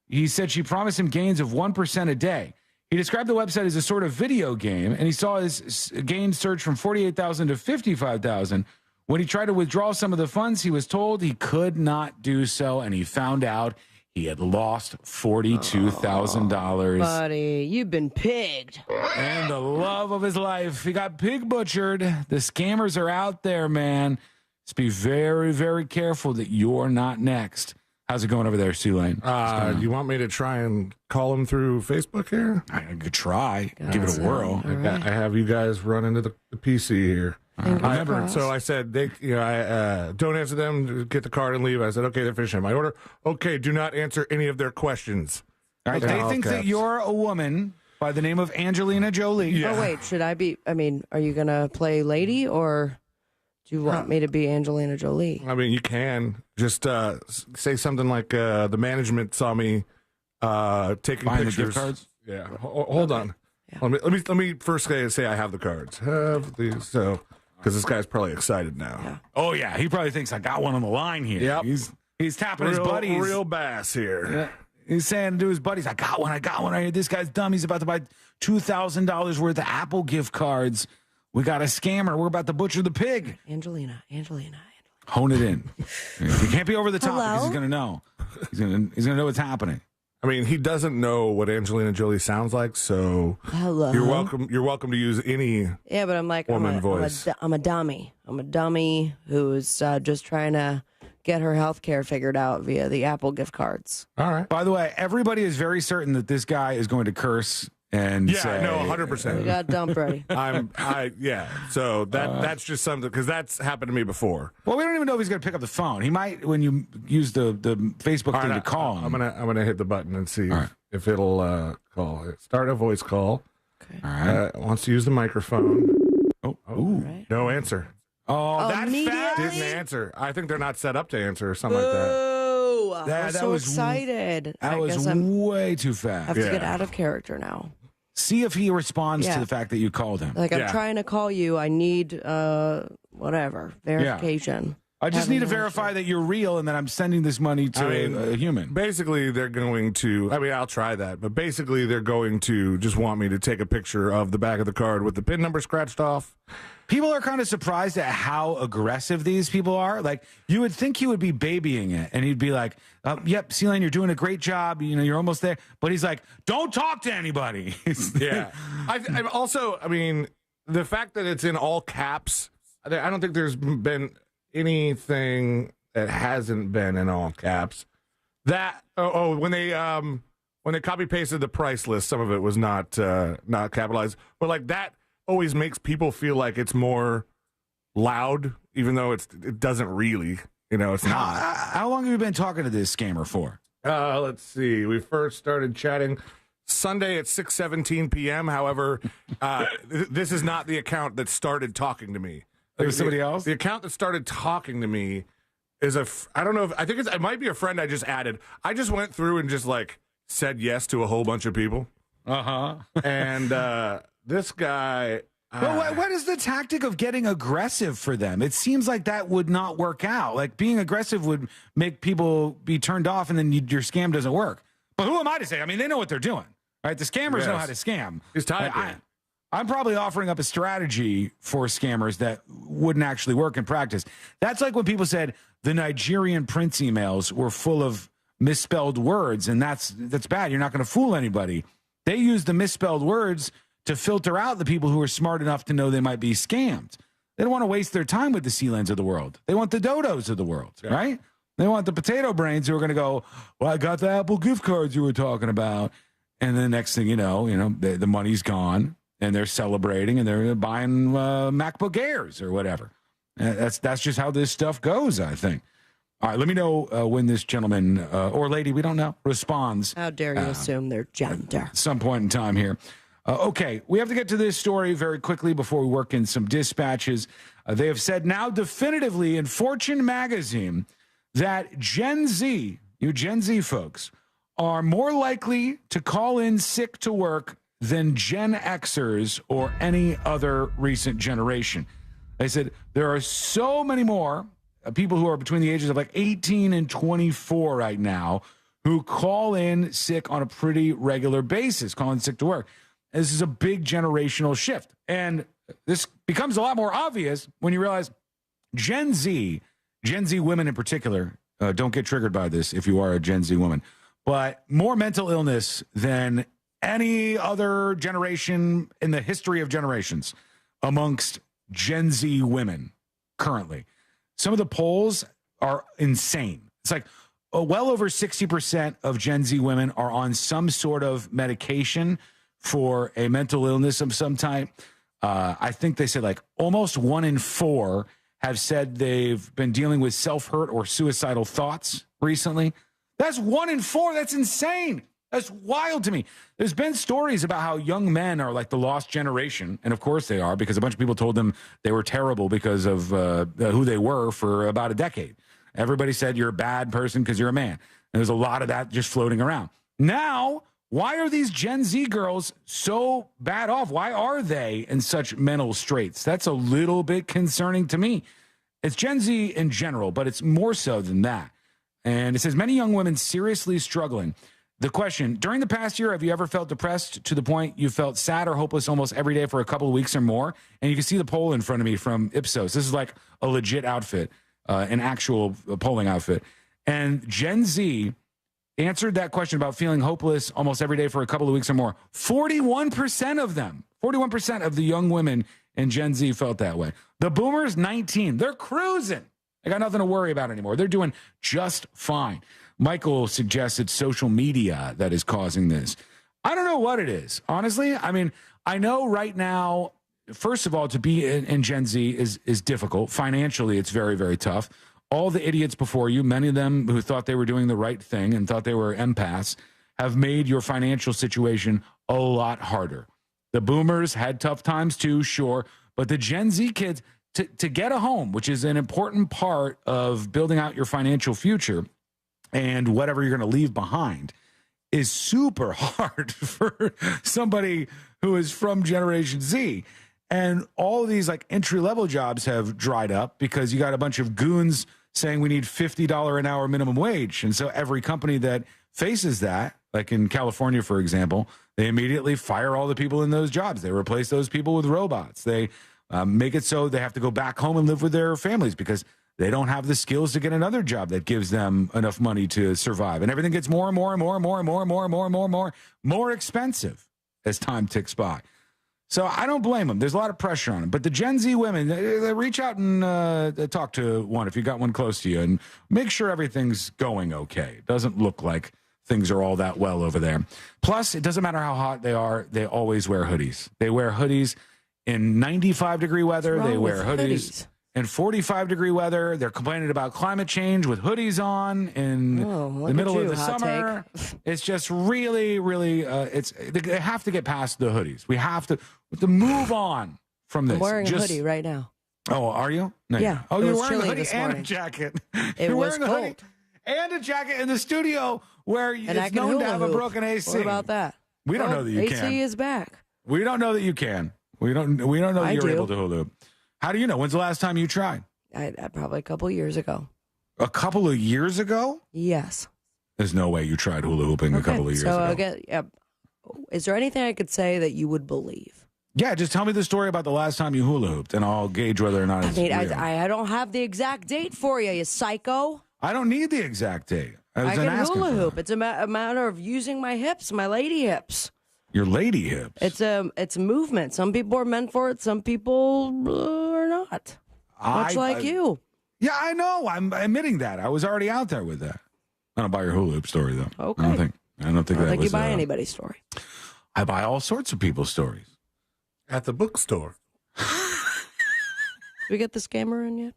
He said she promised him gains of 1% a day. He described the website as a sort of video game, and he saw his gains surge from $48,000 to $55,000. When he tried to withdraw some of the funds, he was told he could not do so, and he found out He had lost $42,000. Buddy, you've been pigged. And the love of his life. He got pig butchered. The scammers are out there, man. Just be very, very careful that you're not next. How's it going over there, C-Lane? You want me to try and call him through Facebook here? I could try. Give it a whirl. I have you guys run into the PC here. So I said, don't answer them, get the card and leave. I said, okay, they're finishing my order. Okay, do not answer any of their questions. All right, they think that you're a woman by the name of Angelina Jolie. Yeah. Oh, wait, should I be, are you going to play lady or do you want me to be Angelina Jolie? I mean, you can. Just say something like the management saw me taking Buying pictures. the gift cards? Yeah, hold on. Yeah. Let me first say I have the cards. Have these, so because this guy's probably excited now. Yeah. Oh yeah, he probably thinks I got one on the line here. Yep. He's tapping his buddies. Real bass here. Yeah. He's saying to his buddies, I got one. This guy's dumb. He's about to buy $2,000 worth of Apple gift cards. We got a scammer. We're about to butcher the pig. Angelina. Hone it in. You can't be over the top because he's going to know. He's going to know what's happening. I mean, he doesn't know what Angelina Jolie sounds like, so hello. You're welcome to use any. Yeah, but I'm like woman voice. I'm a dummy. I'm a dummy who's just trying to get her health care figured out via the Apple gift cards. All right. By the way, everybody is very certain that this guy is going to curse and say, 100%. We got dump ready. So that's just something because that's happened to me before. Well, we don't even know if he's going to pick up the phone. He might when you use the Facebook thing to call him. I'm gonna hit the button and see if it'll call. Start a voice call. Okay. All right. Wants to use the microphone. Right. No answer. Oh, that fast? Didn't answer. I think they're not set up to answer or something like that. Oh, I'm so excited. That was way too fast. I have to get out of character now. See if he responds to the fact that you called him. Like, I'm trying to call you. I need, verification. I just need to verify that you're real and that I'm sending this money to a human. Basically, they're going to, I'll try that, but basically they're going to just want me to take a picture of the back of the card with the PIN number scratched off. People are kind of surprised at how aggressive these people are. Like, you would think he would be babying it, and he'd be like, yep, C-Lane, you're doing a great job. You're almost there. But he's like, don't talk to anybody. Yeah. I'm also, the fact that it's in all caps, I don't think there's been anything that hasn't been in all caps. That, when they copy pasted the price list, some of it was not capitalized. But like that always makes people feel like it's more loud, even though it doesn't really, it's not. How long have you been talking to this scammer for? Let's see. We first started chatting Sunday at 6:17 p.m. However, this is not the account that started talking to me. It was somebody else? The account that started talking to me is I don't know if, it might be a friend I just added. I just went through and just said yes to a whole bunch of people. And this guy. But what is the tactic of getting aggressive for them? It seems like that would not work out. Like, being aggressive would make people be turned off, and then your scam doesn't work. But who am I to say? They know what they're doing, right? The scammers know how to scam. It's time. I'm probably offering up a strategy for scammers that wouldn't actually work in practice. That's like when people said the Nigerian prince emails were full of misspelled words, and that's bad. You're not going to fool anybody. They use the misspelled words to filter out the people who are smart enough to know they might be scammed. They don't want to waste their time with the Sea-Lands of the world. They want the Dodos of the world, right? They want the potato brains who are going to go, well, I got the Apple gift cards you were talking about. And then the next thing you know, the money's gone, and they're celebrating, and they're buying MacBook Airs or whatever. That's just how this stuff goes, I think. All right, let me know when this gentleman or lady, we don't know, responds. How dare you assume their gender? At some point in time here. Okay, we have to get to this story very quickly before we work in some dispatches. They have said now definitively in Fortune magazine that Gen Z, you Gen Z folks, are more likely to call in sick to work than Gen Xers or any other recent generation. They said there are so many more people who are between the ages of 18 and 24 right now who call in sick on a pretty regular basis, call in sick to work. This is a big generational shift. And this becomes a lot more obvious when you realize Gen Z women in particular, don't get triggered by this if you are a Gen Z woman, but more mental illness than any other generation in the history of generations amongst Gen Z women currently. Some of the polls are insane. It's like well over 60% of Gen Z women are on some sort of medication for a mental illness of some type. I think they said like almost 1 in 4 have said they've been dealing with self-hurt or suicidal thoughts recently. That's 1 in 4. That's insane. That's wild to me. There's been stories about how young men are like the lost generation. And of course they are, because a bunch of people told them they were terrible because of who they were for about a decade. Everybody said you're a bad person because you're a man. And there's a lot of that just floating around. Now, why are these Gen Z girls so bad off? Why are they in such mental straits? That's a little bit concerning to me. It's Gen Z in general, but it's more so than that. And it says many young women seriously struggling. The question, during the past year, have you ever felt depressed to the point you felt sad or hopeless almost every day for a couple of weeks or more? And you can see the poll in front of me from Ipsos. This is like a legit outfit, an actual polling outfit. And Gen Z answered that question about feeling hopeless almost every day for a couple of weeks or more. 41% of them, 41% of the young women in Gen Z felt that way. The boomers, 19. They're cruising. They got nothing to worry about anymore. They're doing just fine. Michael suggests it's social media that is causing this. I don't know what it is, honestly. I mean, I know right now, first of all, to be in Gen Z is difficult. Financially, it's very, very tough. All the idiots before you, many of them who thought they were doing the right thing and thought they were empaths, have made your financial situation a lot harder. The boomers had tough times too, sure, but the Gen Z kids, to get a home, which is an important part of building out your financial future and whatever you're going to leave behind, is super hard for somebody who is from Generation Z. And all of these like entry-level jobs have dried up because you got a bunch of goons saying we need $50 an hour minimum wage. And so every company that faces that, like in California, for example, they immediately fire all the people in those jobs. They replace those people with robots. They make it so they have to go back home and live with their families because they don't have the skills to get another job that gives them enough money to survive. And everything gets more and more and more and more and more and more and more and more and more expensive as time ticks by. So I don't blame them. There's a lot of pressure on them. But the Gen Z women, they reach out and talk to one if you got one close to you and make sure everything's going okay. It doesn't look like things are all that well over there. Plus, it doesn't matter how hot they are. They always wear hoodies. They wear hoodies in 95-degree weather. They wear hoodies in 45-degree weather. They're complaining about climate change with hoodies on in the middle of the summer. It's just really, really, they have to get past the hoodies. We have to move on from this. I'm wearing a hoodie right now. Oh, are you? No, yeah. Oh, you're wearing a hoodie and a jacket. It was cold. And a jacket in the studio where it's known to have a broken AC. What about that? We don't know that you can. AC is back. We don't know that you can. We don't know that you're able to hula hoop. How do you know? When's the last time you tried? Probably a couple of years ago. A couple of years ago? Yes. There's no way you tried hula hooping a couple of years ago. Again, is there anything I could say that you would believe? Yeah, just tell me the story about the last time you hula hooped, and I'll gauge whether or not it's real. I don't have the exact date for you, you psycho. I don't need the exact date. I can hula hoop. It's a matter of using my hips, my lady hips. Your lady hips. It's a movement. Some people are meant for it. Some people are not. Much like you. Yeah, I know. I'm admitting that. I was already out there with that. I don't buy your hula hoop story though. Okay. I don't think you buy anybody's story. I buy all sorts of people's stories. At the bookstore. Did we get the scammer in yet?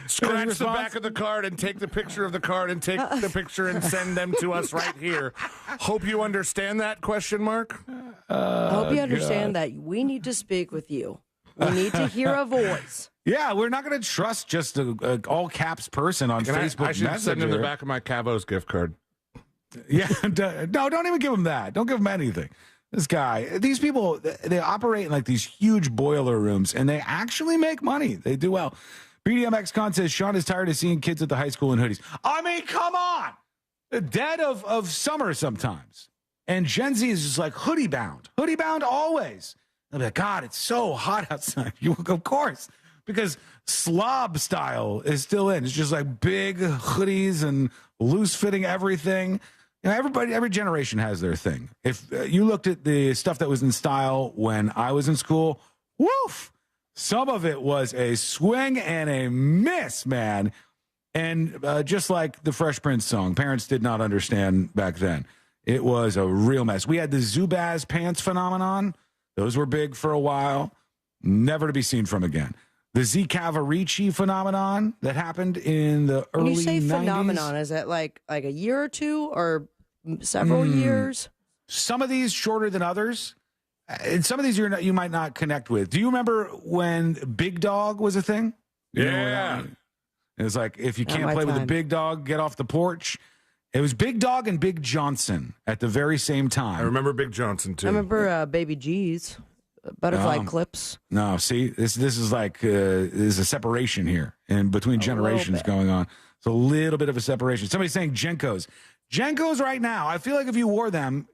Scratch the back of the card and take the picture of the card and take the picture and send them to us right here. Hope you understand that, question mark? I hope you understand that we need to speak with you. We need to hear a voice. Yeah, we're not going to trust just a all caps person on Facebook. I should send him the back of my Cavo's gift card. Yeah, no, don't even give him that. Don't give him anything. This guy, these people, they operate in like these huge boiler rooms, and they actually make money. They do well. BDMX Con says Sean is tired of seeing kids at the high school in hoodies. I mean, come on. The dead of summer sometimes. And Gen Z is just like hoodie bound always. They'll be like, God, it's so hot outside. Of course, because slob style is still in. It's just like big hoodies and loose fitting everything. every generation has their thing. If you looked at the stuff that was in style when I was in school, woof, some of it was a swing and a miss, man. And just like the Fresh Prince song, parents did not understand back then. It was a real mess. We had the Zubaz pants phenomenon. Those were big for a while, never to be seen from again. The Z Cavarici phenomenon that happened in the early 90s. When you say phenomenon, is it like a year or two or several years? Some of these shorter than others. And some of these you might not connect with. Do you remember when Big Dog was a thing? Yeah. It was like, if you can't play with a big dog, get off the porch. It was Big Dog and Big Johnson at the very same time. I remember Big Johnson, too. I remember Baby G's, butterfly clips. No, see, this is like, there's a separation here in between generations going on. It's a little bit of a separation. Somebody's saying Jenkos. Jenkos right now, I feel like if you wore them,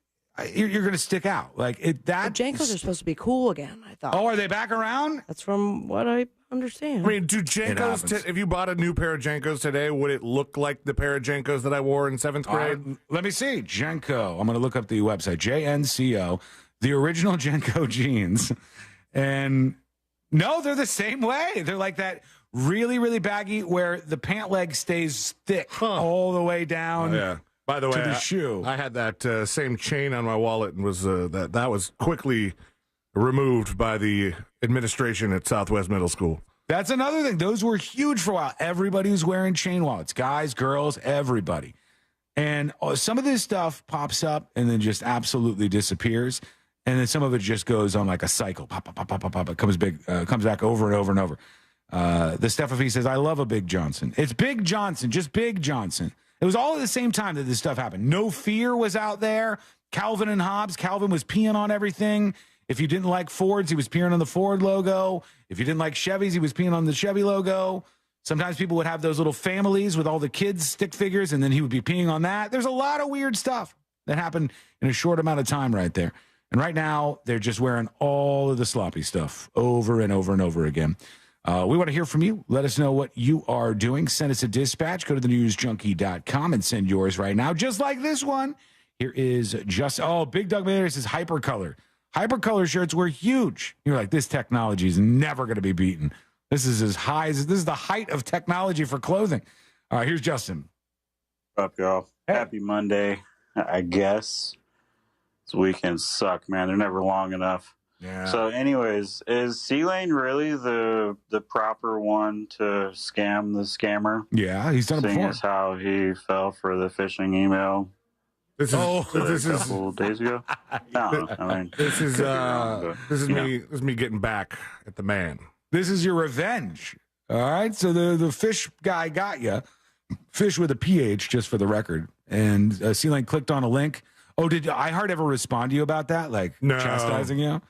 you're going to stick out. Like Jenkos are supposed to be cool again, I thought. Oh, are they back around? That's from what I understand. I mean, do Jenkos, if you bought a new pair of Jenkos today, would it look like the pair of Jenkos that I wore in 7th grade? Let me see. Jenko. I'm going to look up the website. JNCO. The original Jenko jeans. And no, they're the same way. They're like that really, really baggy where the pant leg stays thick all the way down. Oh, yeah. By the way, to the shoe. I had that same chain on my wallet and was that was quickly removed by the administration at Southwest Middle School. That's another thing. Those were huge for a while. Everybody was wearing chain wallets. Guys, girls, everybody. And some of this stuff pops up and then just absolutely disappears. And then some of it just goes on like a cycle. Pop, pop, pop, pop, pop, pop. It comes back over and over and over. The Steffi says, I love a Big Johnson. It's Big Johnson, just Big Johnson. It was all at the same time that this stuff happened. No Fear was out there. Calvin and Hobbes. Calvin was peeing on everything. If you didn't like Fords, he was peeing on the Ford logo. If you didn't like Chevys, he was peeing on the Chevy logo. Sometimes people would have those little families with all the kids' stick figures, and then he would be peeing on that. There's a lot of weird stuff that happened in a short amount of time right there. And right now, they're just wearing all of the sloppy stuff over and over and over again. We want to hear from you. Let us know what you are doing. Send us a dispatch. Go to thenewsjunkie.com and send yours right now, just like this one. Here is Big Doug Mayer says Hypercolor. Hypercolor shirts were huge. You're like, this technology is never going to be beaten. This is as high as this is the height of technology for clothing. All right, here's Justin. What's up, y'all? Hey. Happy Monday, I guess. This weekends suck, man. They're never long enough. Yeah. So, anyways, is C-Lane really the proper one to scam the scammer? Yeah, he's done it before. before. Seeing as how he fell for the phishing email. This is a couple days ago. No, I mean, this is me getting back at the man. This is your revenge. All right. So the fish guy got you. Fish with a PH, just for the record. And C-Lane clicked on a link. Oh, did iHeart ever respond to you about that? Like chastising you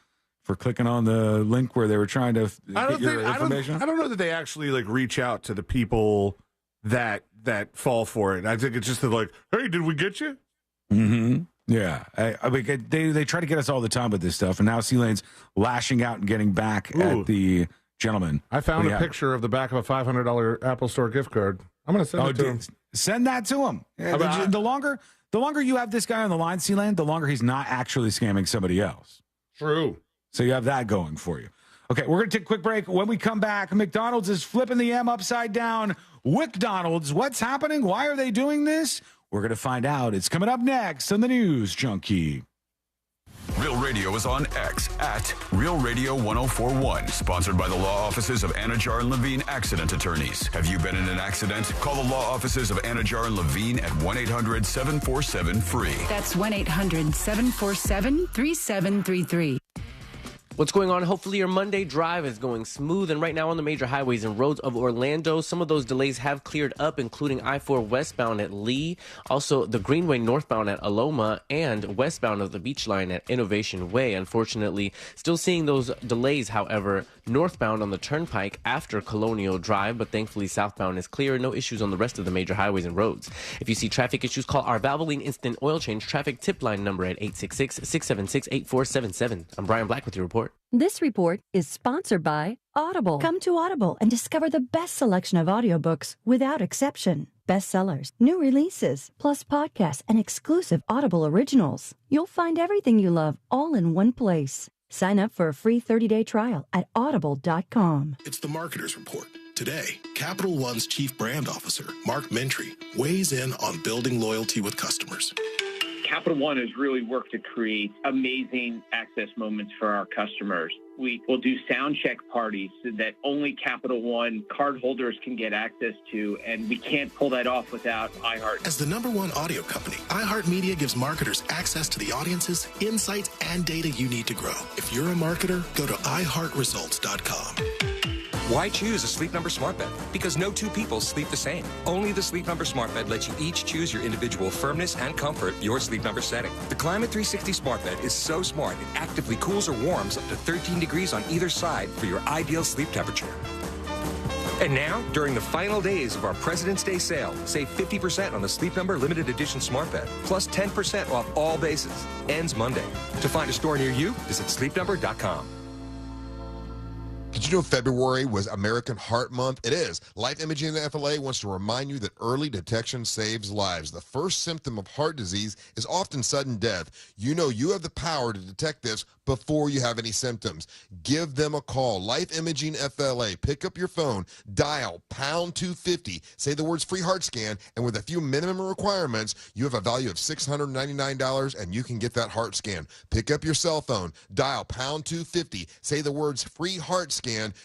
for clicking on the link where they were trying to get your information? I don't know that they actually like reach out to the people that fall for it. I think it's just like, hey, did we get you? Mm-hmm. Yeah. I mean, they try to get us all the time with this stuff, and now C-Lane's lashing out and getting back at the gentleman. I found a picture of the back of a $500 Apple Store gift card. I'm going to send it to him. Send that to him. The longer you have this guy on the line, C-Lane, the longer he's not actually scamming somebody else. True. So you have that going for you. Okay, we're going to take a quick break. When we come back, McDonald's is flipping the M upside down. McDonald's, what's happening? Why are they doing this? We're going to find out. It's coming up next on the News Junkie. Real Radio is on X at Real Radio 1041. Sponsored by the law offices of Anajar and Levine Accident Attorneys. Have you been in an accident? Call the law offices of Anajar and Levine at 1-800-747-FREE. That's 1-800-747-3733. What's going on? Hopefully your Monday drive is going smooth. And right now on the major highways and roads of Orlando, some of those delays have cleared up, including I-4 westbound at Lee, also the Greenway northbound at Aloma, and westbound of the Beach Line at Innovation Way. Unfortunately, still seeing those delays, however, northbound on the Turnpike after Colonial Drive, but thankfully southbound is clear. No issues on the rest of the major highways and roads. If you see traffic issues, call our Valvoline Instant Oil Change traffic tip line number at 866-676-8477. I'm Brian Black with your report. This report is sponsored by Audible. Come to Audible and discover the best selection of audiobooks without exception. bestsellers, new releases, plus podcasts and exclusive Audible originals. You'll find everything you love all in one place. Sign up for a free 30-day trial at audible.com. It's the Marketer's Report. Today, Capital One's Chief Brand Officer, Mark Mentry, weighs in on building loyalty with customers. Capital One has really worked to create amazing access moments for our customers. We will do sound check parties that only Capital One cardholders can get access to, and we can't pull that off without iHeart. As the #1 audio company, iHeartMedia gives marketers access to the audiences, insights, and data you need to grow. If you're a marketer, go to iHeartResults.com. Why choose a Sleep Number smart bed? Because no two people sleep the same. Only the Sleep Number smart bed lets you each choose your individual firmness and comfort, your Sleep Number setting. The Climate 360 smart bed is so smart, it actively cools or warms up to 13 degrees on either side for your ideal sleep temperature. And now, during the final days of our President's Day sale, save 50% on the Sleep Number limited edition smart bed, plus 10% off all bases. Ends Monday. To find a store near you, visit sleepnumber.com. Did you know February was American Heart Month? It is. Life Imaging in the FLA wants to remind you that early detection saves lives. The first symptom of heart disease is often sudden death. You know you have the power to detect this before you have any symptoms. Give them a call. Life Imaging FLA. Pick up your phone, dial pound 250, say the words free heart scan, and with a few minimum requirements, you have a value of $699 and you can get that heart scan. Pick up your cell phone, dial pound 250, say the words free heart scan,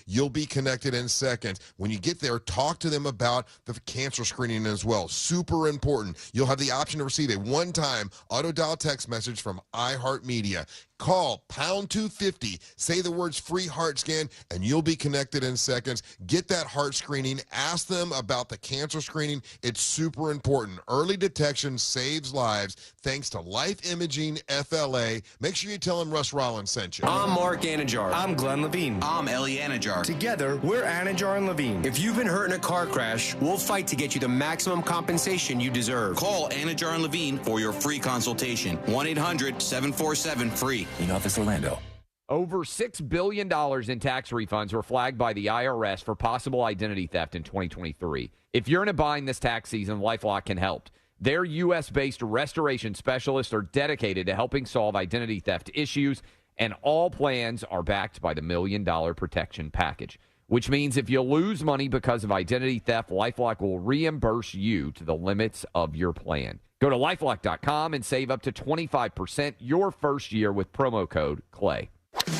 you'll be connected in seconds. When you get there, talk to them about the cancer screening as well. Super important. You'll have the option to receive a one-time auto dial text message from iHeartMedia. Call pound 250, say the words free heart scan, and you'll be connected in seconds. Get that heart screening. Ask them about the cancer screening. It's super important. Early detection saves lives thanks to Life Imaging FLA. Make sure you tell them Russ Rollins sent you. I'm Mark Anajar. I'm Glenn Levine. I'm Ellie Anajar. Together, we're Anajar and Levine. If you've been hurt in a car crash, we'll fight to get you the maximum compensation you deserve. Call Anajar and Levine for your free consultation. 1-800-747-FREE. In Office Orlando. Over $6 billion in tax refunds were flagged by the IRS for possible identity theft in 2023. If you're in a bind this tax season, LifeLock can help. Their U.S.-based restoration specialists are dedicated to helping solve identity theft issues, and all plans are backed by the $1 Million Protection Package, which means if you lose money because of identity theft, LifeLock will reimburse you to the limits of your plan. Go to LifeLock.com and save up to 25% your first year with promo code CLAY.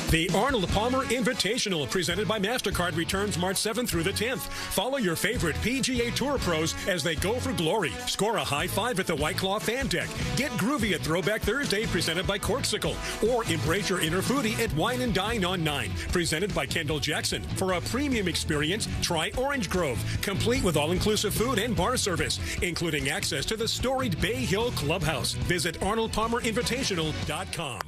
The Arnold Palmer Invitational, presented by MasterCard, returns March 7th through the 10th. Follow your favorite PGA Tour pros as they go for glory. Score a high five at the White Claw Fan Deck. Get groovy at Throwback Thursday, presented by Corksicle. Or embrace your inner foodie at Wine and Dine on 9, presented by Kendall Jackson. For a premium experience, try Orange Grove, complete with all-inclusive food and bar service, including access to the storied Bay Hill Clubhouse. Visit ArnoldPalmerInvitational.com.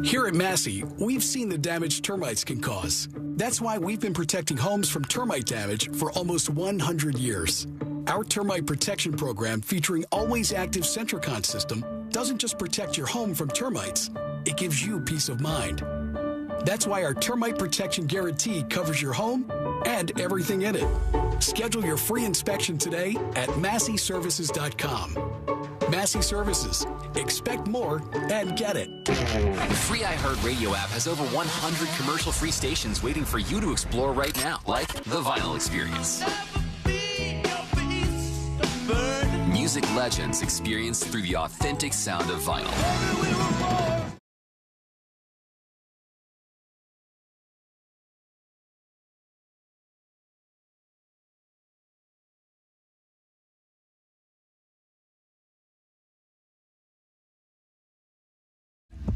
Here at Massey, we've seen the damage termites can cause. That's why we've been protecting homes from termite damage for almost 100 years. Our termite protection program, featuring Always Active Centricon system, doesn't just protect your home from termites, it gives you peace of mind. That's why our termite protection guarantee covers your home and everything in it. Schedule your free inspection today at MasseyServices.com. Massey Services. Expect more and get it. The free iHeartRadio app has over 100 commercial-free stations waiting for you to explore right now, like The Vinyl Experience. Music legends experienced through the authentic sound of vinyl.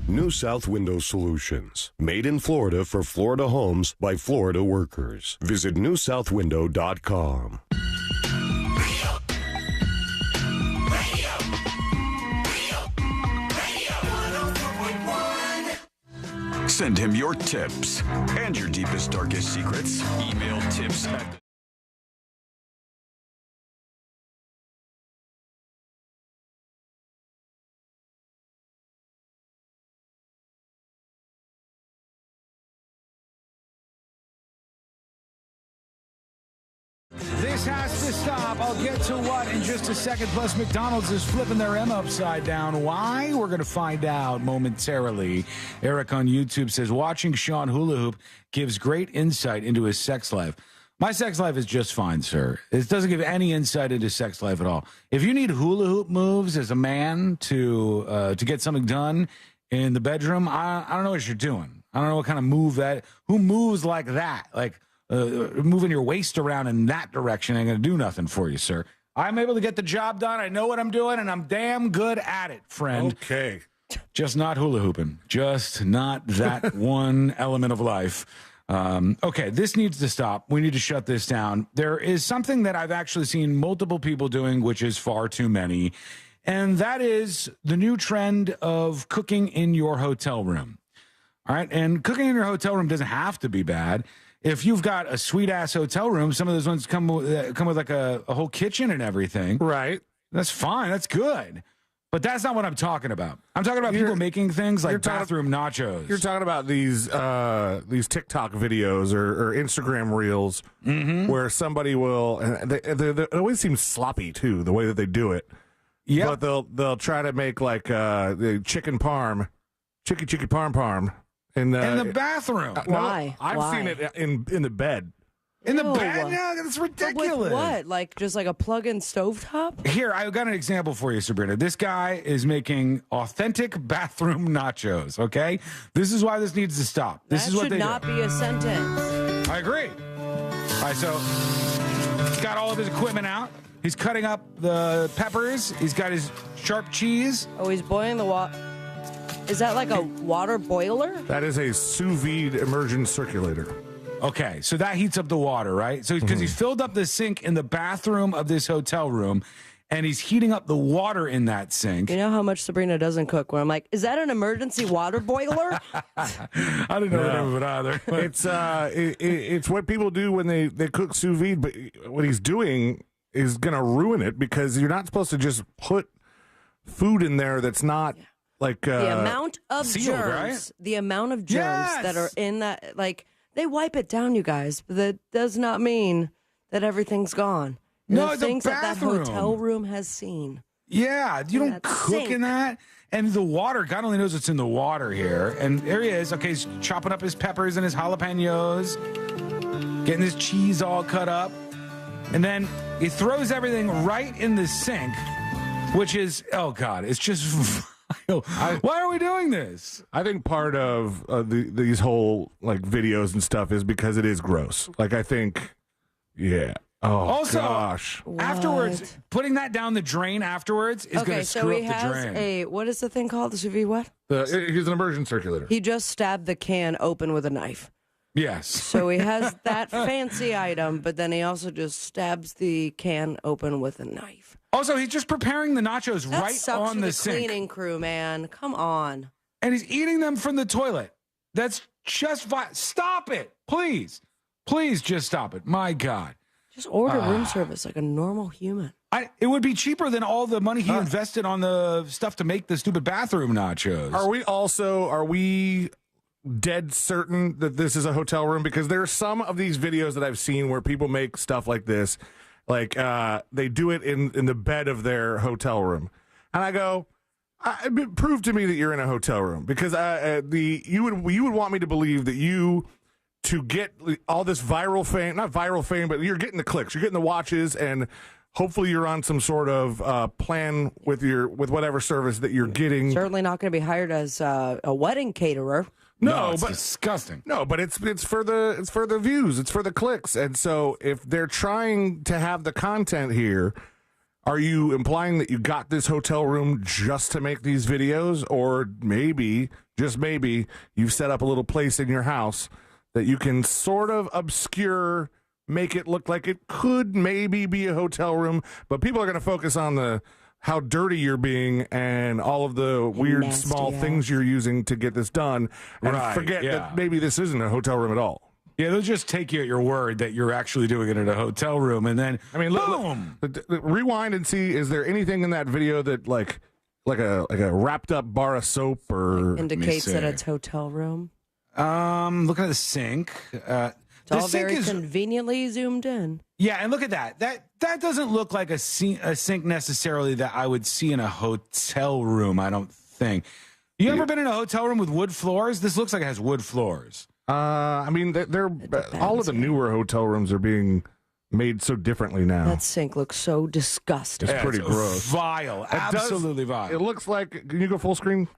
New South Window Solutions. Made in Florida for Florida homes by Florida workers. Visit newsouthwindow.com. Send him your tips and your deepest, darkest secrets. Email tips at... This has to stop. I'll get to what in just a second. Plus, McDonald's is flipping their M upside down. Why? We're going to find out momentarily. Eric on YouTube says, watching Sean hula hoop gives great insight into his sex life. My sex life is just fine, sir. It doesn't give any insight into sex life at all. If you need hula hoop moves as a man to get something done in the bedroom, I don't know what you're doing. I don't know what kind of move that. Who moves like that? Like moving your waist around in that direction ain't gonna do nothing for you, sir. I'm able to get the job done. I know what I'm doing, and I'm damn good at it, friend. Okay. Just not hula hooping. Just not that one element of life. Okay, this needs to stop. We need to shut this down. There is something that I've actually seen multiple people doing, which is far too many, and that is the new trend of cooking in your hotel room. All right, and cooking in your hotel room doesn't have to be bad. If you've got a sweet-ass hotel room, some of those ones come with like a whole kitchen and everything. Right. That's fine. That's good. But that's not what I'm talking about. I'm talking about people making things like bathroom nachos. You're talking about these TikTok videos or Instagram reels where somebody will, and it always seems sloppy too, the way that they do it. Yeah, but they'll try to make like the chicken parm in the bathroom. Why? I've seen it in the bed. In the bed? Yeah, that's ridiculous. With what? Like just like a plug-in stovetop? Here, I've got an example for you, Sabrina. This guy is making authentic bathroom nachos, okay? This is why this needs to stop. This is what they do. That should not be a sentence. I agree. All right, so he's got all of his equipment out. He's cutting up the peppers. He's got his sharp cheese. Oh, he's boiling the water. Is that like a water boiler? That is a sous vide immersion circulator. Okay, so that heats up the water, right? So because he's filled up the sink in the bathroom of this hotel room, and he's heating up the water in that sink. You know how much Sabrina doesn't cook when I'm like, is that an emergency water boiler? I didn't know the name of it either. It's what people do when they cook sous vide, but what he's doing is going to ruin it because you're not supposed to just put food in there that's not like the amount of sealed, germs, right? The amount of germs that are in that, like. They wipe it down, you guys, but that does not mean that everything's gone. No, the the things that bathroom. hotel room has seen. Yeah, you don't cook sink. in that. And the water, God only knows what's in the water here. And there he is. Okay, he's chopping up his peppers and his jalapenos, getting his cheese all cut up. And then he throws everything right in the sink, which is, oh, God, it's just... Why are we doing this? I think part of these whole like videos and stuff is because it is gross. Like I think, yeah. Oh, also, gosh. Afterwards, putting that down the drain afterwards is going to screw up the drain. What is the thing called? The sous vide what? He's an immersion circulator. He just stabbed the can open with a knife. Yes. So he has that fancy item, but then he also just stabs the can open with a knife. Also, he's just preparing the nachos That right sucks on for the the sink. cleaning crew, man. Come on. And he's eating them from the toilet. That's just stop it, please. Please just stop it. My God. Just order room service like a normal human. It would be cheaper than all the money he invested on the stuff to make the stupid bathroom nachos. Are we dead certain that this is a hotel room? Because there are some of these videos that I've seen where people make stuff like this. Like they do it in the bed of their hotel room, and I go, prove to me that you're in a hotel room because you would want me to believe that you to get all this viral fame, not viral fame, but you're getting the clicks, you're getting the watches, and hopefully you're on some sort of plan with whatever service that you're getting. Certainly not going to be hired as a wedding caterer. No, it's disgusting. No, but it's for the views, it's for the clicks. And so if they're trying to have the content here, are you implying that you got this hotel room just to make these videos, or maybe, just maybe, you've set up a little place in your house that you can sort of obscure, make it look like it could maybe be a hotel room, but people are going to focus on how dirty you're being and all of the weird small things you're using to get this done, and forget that maybe this isn't a hotel room at all. Yeah, they'll just take you at your word that you're actually doing it in a hotel room, and then boom. Rewind and see, is there anything in that video that like a wrapped up bar of soap or indicates that it's hotel room? Looking at the sink. It's all very conveniently zoomed in. Yeah, and look at that. That doesn't look like a sink necessarily that I would see in a hotel room, I don't think. You ever been in a hotel room with wood floors? This looks like it has wood floors. I mean, they're all of the newer hotel rooms are being made so differently now. That sink looks so disgusting. It's pretty gross. Vile. Absolutely vile. It looks like, can you go full screen?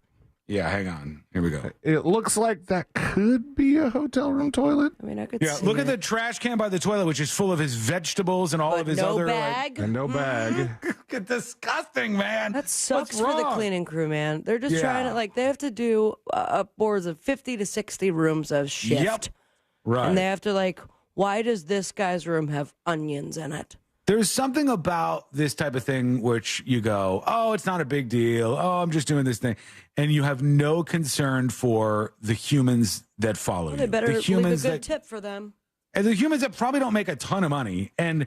Yeah, hang on. Here we go. It looks like that could be a hotel room toilet. I mean, I could see look at the trash can by the toilet, which is full of his vegetables and all of his other... bag. And no bag. Disgusting, man. That sucks What's for the wrong? cleaning crew, man. They're just trying to, they have to do upwards of 50 to 60 rooms of shift. Yep. Right. And they have to, why does this guy's room have onions in it? There's something about this type of thing which you go, oh, it's not a big deal. Oh, I'm just doing this thing. And you have no concern for the humans that follow you. They better the humans leave a good tip for them. And the humans that probably don't make a ton of money. And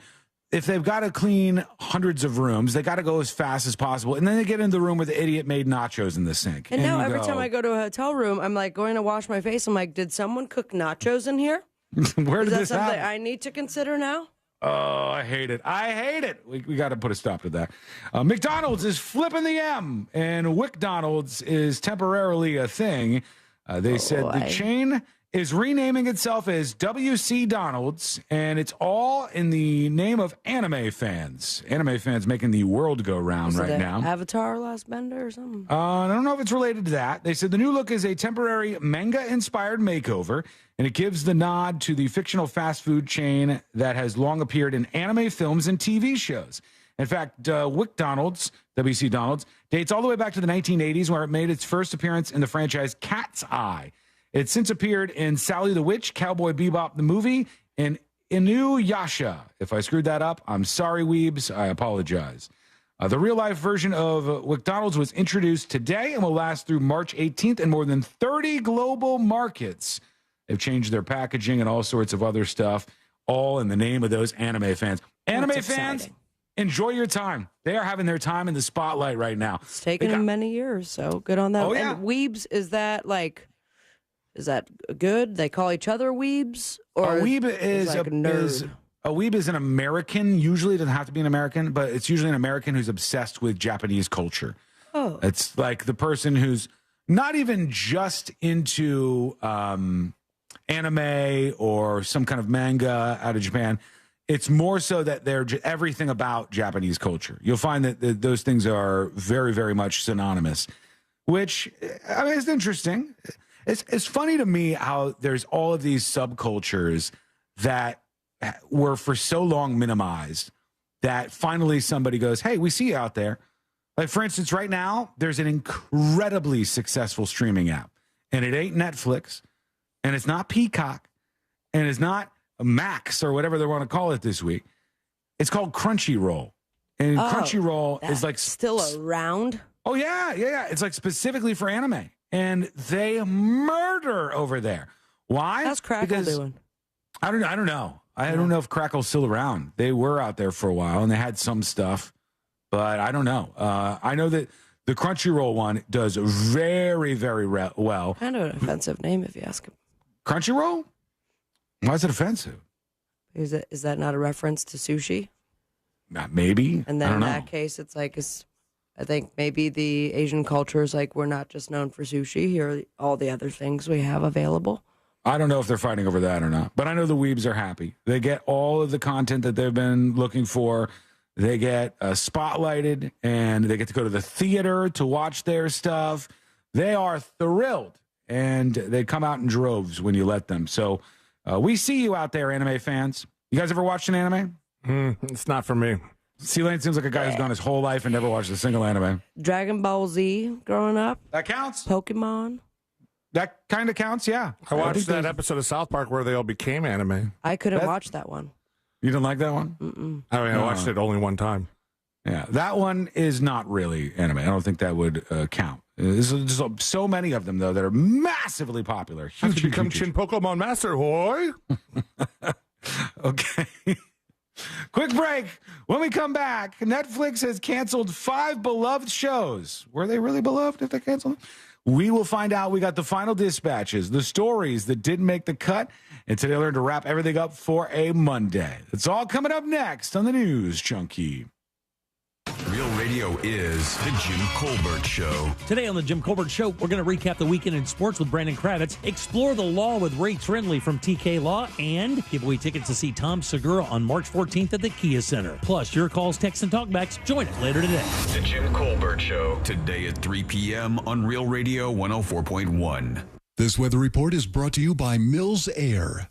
if they've got to clean hundreds of rooms, they got to go as fast as possible. And then they get in the room where the idiot made nachos in the sink. And now you every time I go to a hotel room, I'm going to wash my face. I'm like, did someone cook nachos in here? Where Is did that this something happen? I need to consider now? Oh, I hate it. I hate it. We got to put a stop to that. McDonald's is flipping the M, and WickDonald's is temporarily a thing. They said the chain is renaming itself as WC Donald's, and it's all in the name of anime fans. Anime fans making the world go round right now. Avatar Last Bender or something? I don't know if it's related to that. They said the new look is a temporary manga-inspired makeover, and it gives the nod to the fictional fast food chain that has long appeared in anime films and TV shows. In fact, WickDonald's, WC Donald's, dates all the way back to the 1980s, where it made its first appearance in the franchise Cat's Eye. It's since appeared in Sally the Witch, Cowboy Bebop the movie, and Inuyasha. If I screwed that up, I'm sorry, weebs. I apologize. The real-life version of WickDonald's was introduced today and will last through March 18th in more than 30 global markets. They've changed their packaging and all sorts of other stuff, all in the name of those anime fans. Anime fans, enjoy your time. They are having their time in the spotlight right now. It's taken them many years, so good on them. Oh, yeah. And weebs, is that good? They call each other weebs? Or a weeb is like a nerd? a weeb is an American. Usually, it doesn't have to be an American, but it's usually an American who's obsessed with Japanese culture. Oh, it's like the person who's not even just into anime or some kind of manga out of Japan. It's more so that they're everything about Japanese culture. You'll find that those things are very, very much synonymous, which, I mean, it's interesting. It's funny to me how there's all of these subcultures that were for so long minimized that finally somebody goes, hey, we see you out there. Like, for instance, right now, there's an incredibly successful streaming app, and it ain't Netflix, and it's not Peacock, and it's not Max or whatever they want to call it this week. It's called Crunchyroll. And Crunchyroll is like still around. Oh, yeah. It's like specifically for anime. And they murder over there. Why? How's Crackle doing? I don't know. I don't know if Crackle's still around. They were out there for a while, and they had some stuff, but I don't know. I know that the Crunchyroll one does very, very well. Kind of an offensive name, if you ask him. Crunchyroll? Why is it offensive? Is that not a reference to sushi? Maybe. And then in that case, it's like, I think maybe the Asian culture is like, we're not just known for sushi. Here are all the other things we have available. I don't know if they're fighting over that or not, but I know the weebs are happy. They get all of the content that they've been looking for. They get spotlighted, and they get to go to the theater to watch their stuff. They are thrilled, and they come out in droves when you let them. So we see you out there, anime fans. You guys ever watched an anime? It's not for me. C-Lane seems like a guy who's gone his whole life and never watched a single anime. Dragon Ball Z growing up. That counts. Pokemon. That kind of counts, yeah. I watched that episode of South Park where they all became anime. I couldn't watch that one. You didn't like that one? Mm-mm. I mean, I watched it only one time. Yeah, that one is not really anime. I don't think that would count. There's so many of them, though, that are massively popular. Huge, to become Chin Pokemon Master, hoy! Okay. Quick break. When we come back, Netflix has canceled 5 beloved shows. Were they really beloved if they canceled them? We will find out. We got the final dispatches, the stories that didn't make the cut, and today I learned to wrap everything up for a Monday. It's all coming up next on the News Junkie. Real Radio is the Jim Colbert Show. Today on the Jim Colbert Show, we're going to recap the weekend in sports with Brandon Kravitz, explore the law with Ray Trindley from TK Law, and give away tickets to see Tom Segura on March 14th at the Kia Center. Plus, your calls, texts, and talkbacks. Join us later today. The Jim Colbert Show. Today at 3 p.m. on Real Radio 104.1. This weather report is brought to you by Mills Air.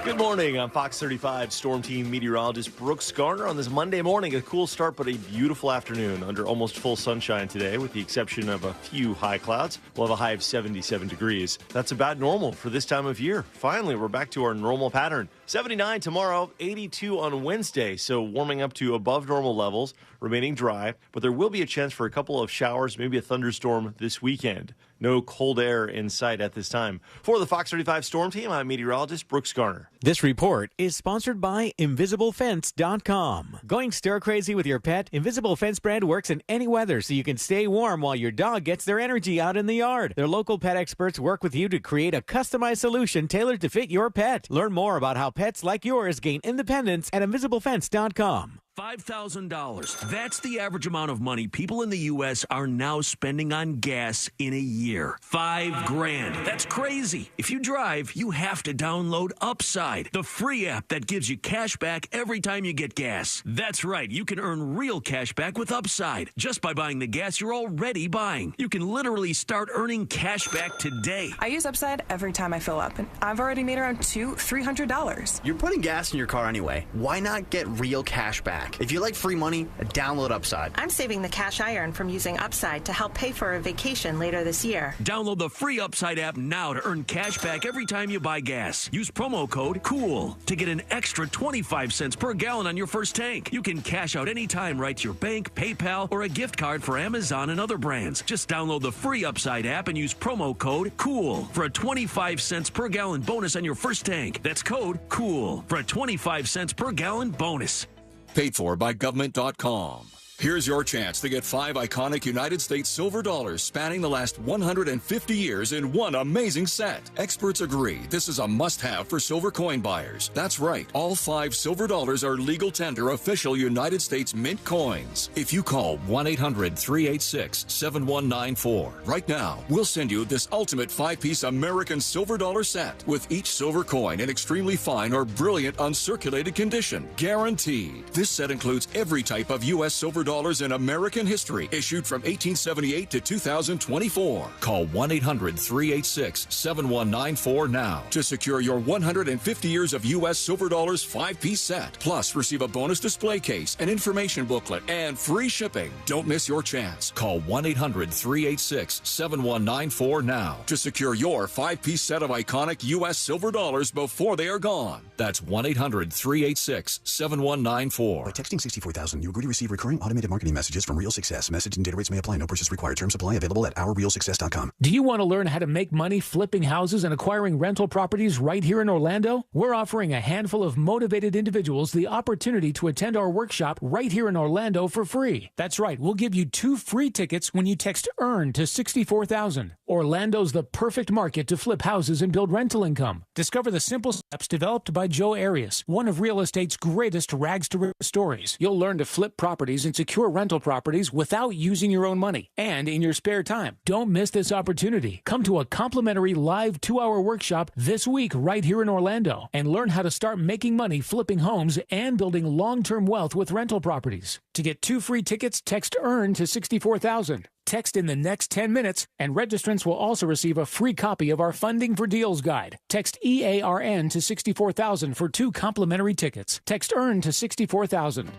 Good morning. I'm Fox 35 Storm Team meteorologist Brooks Garner on this Monday morning. A cool start, but a beautiful afternoon under almost full sunshine today, with the exception of a few high clouds. We'll have a high of 77 degrees. That's about normal for this time of year. Finally, we're back to our normal pattern. 79 tomorrow, 82 on Wednesday, so warming up to above normal levels, remaining dry, but there will be a chance for a couple of showers, maybe a thunderstorm this weekend. No cold air in sight at this time. For the Fox 35 Storm Team, I'm meteorologist Brooks Garner. This report is sponsored by InvisibleFence.com. Going stir crazy with your pet? Invisible Fence brand works in any weather so you can stay warm while your dog gets their energy out in the yard. Their local pet experts work with you to create a customized solution tailored to fit your pet. Learn more about how pets like yours gain independence at InvisibleFence.com. $5,000. That's the average amount of money people in the U.S. are now spending on gas in a year. $5,000. That's crazy. If you drive, you have to download Upside, the free app that gives you cash back every time you get gas. That's right. You can earn real cash back with Upside just by buying the gas you're already buying. You can literally start earning cash back today. I use Upside every time I fill up, and I've already made around $300. You're putting gas in your car anyway. Why not get real cash back? If you like free money, download Upside. I'm saving the cash I earn from using Upside to help pay for a vacation later this year. Download the free Upside app now to earn cash back every time you buy gas. Use promo code COOL to get an extra 25 cents per gallon on your first tank. You can cash out anytime right to your bank, PayPal, or a gift card for Amazon and other brands. Just download the free Upside app and use promo code COOL for a 25 cents per gallon bonus on your first tank. That's code COOL for a 25 cents per gallon bonus. Paid for by government.com. Here's your chance to get 5 iconic United States silver dollars spanning the last 150 years in one amazing set. Experts agree this is a must-have for silver coin buyers. That's right. All 5 silver dollars are legal tender official United States mint coins. If you call 1-800-386-7194 right now, we'll send you this ultimate 5-piece American silver dollar set with each silver coin in extremely fine or brilliant uncirculated condition. Guaranteed. This set includes every type of U.S. silver dollars in American history, issued from 1878 to 2024. Call 1-800-386-7194 now to secure your 150 years of U.S. silver dollars 5-piece set. Plus, receive a bonus display case, an information booklet, and free shipping. Don't miss your chance. Call 1-800-386-7194 now to secure your 5-piece set of iconic U.S. silver dollars before they are gone. That's 1-800-386-7194. By texting 64,000, you agree to receive recurring automated marketing messages from Real Success. Message and data rates may apply. No purchase required. Terms apply. Available at ourrealsuccess.com. Do you want to learn how to make money flipping houses and acquiring rental properties right here in Orlando? We're offering a handful of motivated individuals the opportunity to attend our workshop right here in Orlando for free. That's right. We'll give you 2 free tickets when you text EARN to 64,000. Orlando's the perfect market to flip houses and build rental income. Discover the simple steps developed by Joe Arias, one of real estate's greatest rags to riches stories. You'll learn to flip properties and secure rental properties without using your own money and in your spare time. Don't miss this opportunity. Come to a complimentary live 2-hour workshop this week right here in Orlando and learn how to start making money flipping homes and building long-term wealth with rental properties. To get 2 free tickets, text EARN to 64,000. Text in the next 10 minutes, and registrants will also receive a free copy of our Funding for Deals guide. Text EARN to 64,000 for 2 complimentary tickets. Text EARN to 64,000.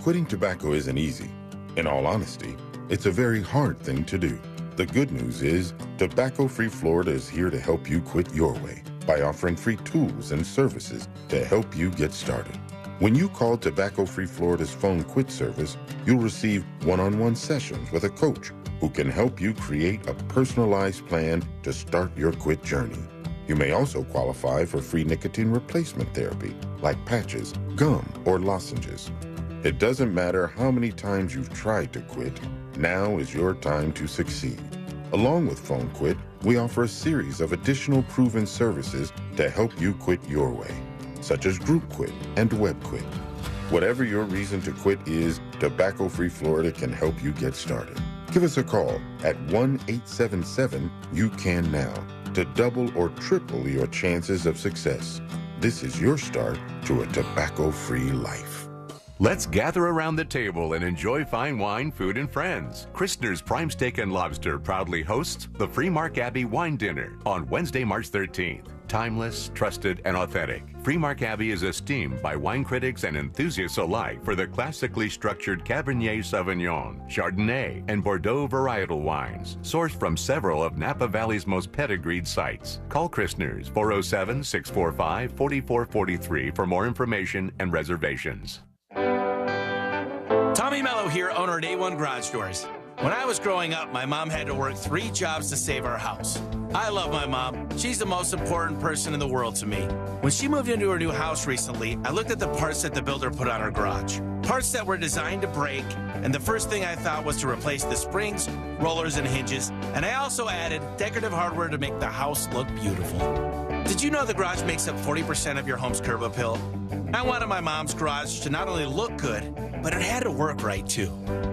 Quitting tobacco isn't easy. In all honesty, it's a very hard thing to do. The good news is, Tobacco Free Florida is here to help you quit your way by offering free tools and services to help you get started. When you call Tobacco Free Florida's phone quit service, you'll receive one-on-one sessions with a coach who can help you create a personalized plan to start your quit journey. You may also qualify for free nicotine replacement therapy, like patches, gum, or lozenges. It doesn't matter how many times you've tried to quit, now is your time to succeed. Along with Phone Quit, we offer a series of additional proven services to help you quit your way, such as Group Quit and Web Quit. Whatever your reason to quit is, Tobacco Free Florida can help you get started. Give us a call at 1-877-YOU-CAN-NOW to double or triple your chances of success. This is your start to a tobacco-free life. Let's gather around the table and enjoy fine wine, food, and friends. Christner's Prime Steak and Lobster proudly hosts the Freemark Abbey Wine Dinner on Wednesday, March 13th. Timeless, trusted, and authentic. Freemark Abbey is esteemed by wine critics and enthusiasts alike for the classically structured Cabernet Sauvignon, Chardonnay, and Bordeaux varietal wines, sourced from several of Napa Valley's most pedigreed sites. Call Christner's 407-645-4443 for more information and reservations. Tommy Mello here, owner at A1 Garage Doors. When I was growing up, my mom had to work 3 jobs to save our house. I love my mom. She's the most important person in the world to me. When she moved into her new house recently, I looked at the parts that the builder put on her garage. Parts that were designed to break, and the first thing I thought was to replace the springs, rollers, and hinges, and I also added decorative hardware to make the house look beautiful. Did you know the garage makes up 40% of your home's curb appeal? I wanted my mom's garage to not only look good, but it had to work right too.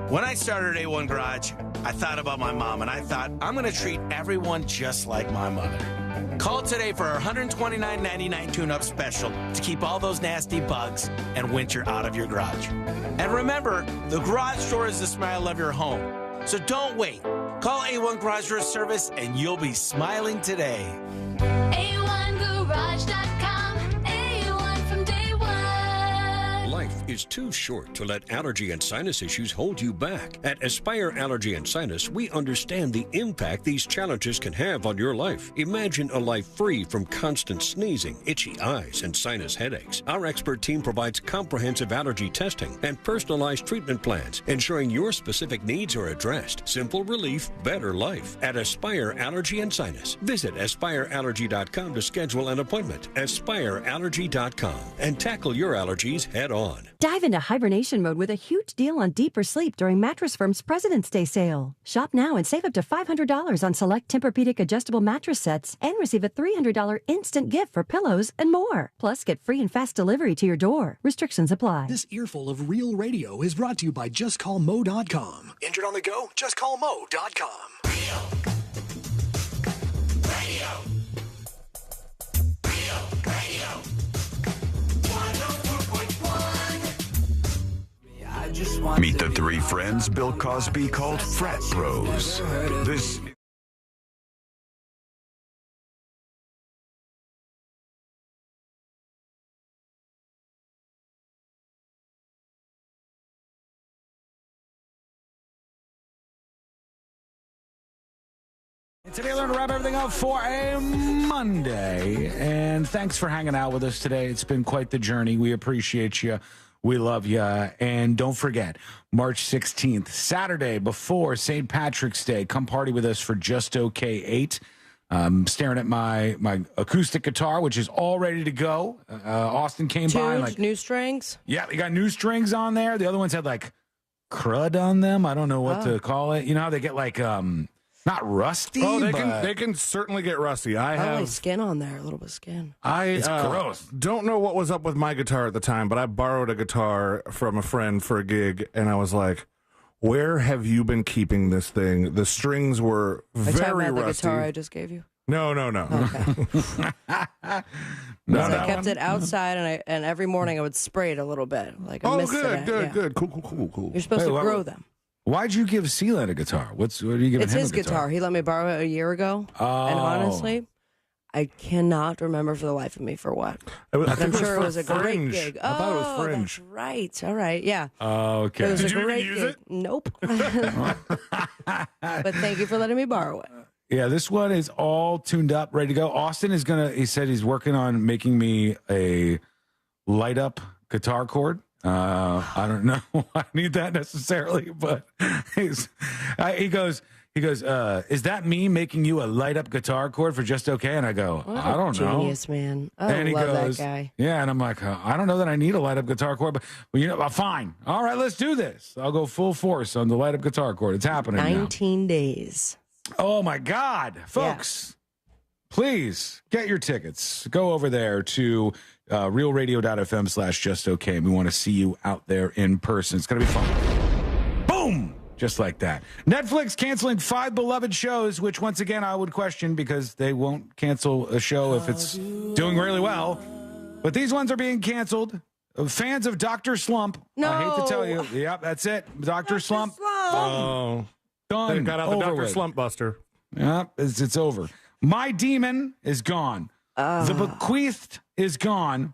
When I started A1 Garage, I thought about my mom, and I thought, I'm going to treat everyone just like my mother. Call today for our $129.99 tune-up special to keep all those nasty bugs and winter out of your garage. And remember, the garage door is the smile of your home. So don't wait. Call A1 Garage Door Service, and you'll be smiling today. A1Garage.com. A1 from day one. Life is too short to let allergy and sinus issues hold you back. At Aspire Allergy and Sinus, we understand the impact these challenges can have on your life. Imagine a life free from constant sneezing, itchy eyes, and sinus headaches. Our expert team provides comprehensive allergy testing and personalized treatment plans, ensuring your specific needs are addressed. Simple relief, better life. At Aspire Allergy and Sinus, visit aspireallergy.com to schedule an appointment. Aspireallergy.com, and tackle your allergies head on. Dive into hibernation mode with a huge deal on deeper sleep during Mattress Firm's President's Day sale. Shop now and save up to $500 on select Tempur-Pedic adjustable mattress sets and receive a $300 instant gift for pillows and more. Plus, get free and fast delivery to your door. Restrictions apply. This earful of real radio is brought to you by JustCallMo.com. Injured on the go? JustCallMo.com. Meet the 3 friends Bill Cosby called frat bros. This And today we're going to wrap everything up for a Monday. And thanks for hanging out with us today. It's been quite the journey. We appreciate you. We love you. And don't forget, March 16th, Saturday before St. Patrick's Day, come party with us for Just Okay 8. Staring at my acoustic guitar, which is all ready to go. Austin came by. Like new strings? Yeah, we got new strings on there. The other ones had like crud on them. I don't know what to call it. You know how they get like not rusty. Oh, they can certainly get rusty. I have like skin on there, a little bit of skin. It's gross. Don't know what was up with my guitar at the time, but I borrowed a guitar from a friend for a gig, and I was like, "Where have you been keeping this thing?" The strings were very rusty. The guitar I just gave you. No. Okay. No. I kept it outside, and every morning I would spray it a little bit. Like I missed it. Good. Cool. You're supposed to grow them. Why'd you give Sealand a guitar? What are you giving him? It's his a guitar? He let me borrow it a year ago. Oh. And honestly, I cannot remember for the life of me for what. I'm sure it was a Fringe. great gig. I thought it was Fringe. That's right. All right. Yeah. Okay. It was Did a you great even use gig. it? Nope. But thank you for letting me borrow it. Yeah, this one is all tuned up, ready to go. Austin is he said he's working on making me a light up guitar chord. I don't know I need that necessarily, but he goes, He goes, is that me making you a light up guitar chord for Just Okay? And I go, I don't know. Genius, man. I And he love goes, that guy. Yeah, and I'm like, I don't know that I need a light up guitar chord, but fine. All right, let's do this. I'll go full force on the light up guitar chord. It's happening 19 days. Oh my God, folks! Please get your tickets. Go over there to realradio.fm/justokay. We want to see you out there in person. It's gonna be fun. Boom. Just like that. Netflix canceling 5 beloved shows, which once again I would question because they won't cancel a show if it's doing really well. But these ones are being canceled. Fans of Dr. Slump. No. I hate to tell you. Yep, that's it. Dr. Slump. Oh. Done. They got out the Over Dr. with. Slump Buster. Yep, it's over. My Demon is gone. The Bequeathed is gone.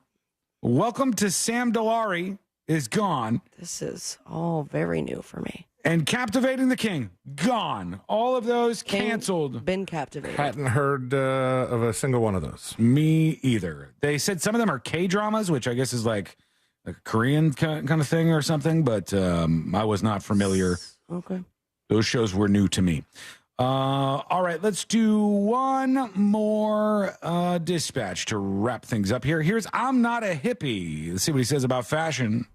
Welcome to Sam Delary is gone. This is all very new for me. And Captivating the King, gone. All of those canceled. Been captivated. Hadn't heard of a single one of those. Me either. They said some of them are K-dramas, which I guess is like a Korean kind of thing or something, but I was not familiar. Okay. Those shows were new to me. All right, let's do one more dispatch to wrap things up here. Here's I'm Not a Hippie. Let's see what he says about fashion.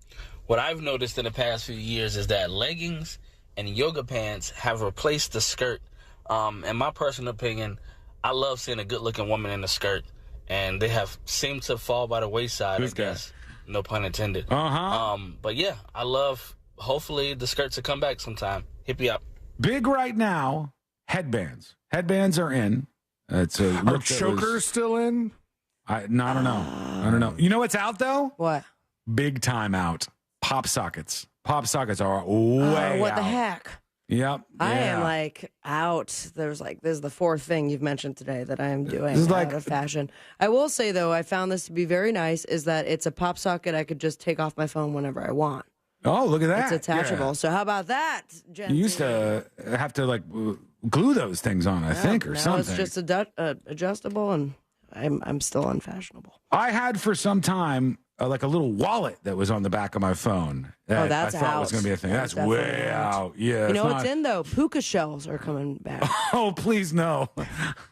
What I've noticed in the past few years is that leggings and yoga pants have replaced the skirt. In my personal opinion, I love seeing a good-looking woman in a skirt, and they have seemed to fall by the wayside, I guess. No pun intended. But yeah, I love, hopefully the skirts will come back sometime. Hippie up. Big right now, headbands. Headbands are in. It's a Are chokers still in? I don't know. You know what's out, though? What? Big time out. Pop sockets. Pop sockets are way what out. the heck? Yep. I am yeah. like out. This is the fourth thing you've mentioned today that I am doing This is out like- of fashion. I will say, though, I found this to be very nice, is that it's a pop socket I could just take off my phone whenever I want. Oh, look at that. It's attachable. Yeah. So how about that, Jen? You used to have to like glue those things on, I think, or now something. it's just adjustable, and I'm still unfashionable. I had for some time like a little wallet that was on the back of my phone. That that's I thought out. was going to be a thing. That's Definitely way out. Yeah. You it's know not- what's in, though? Puka shells are coming back. Oh, please no.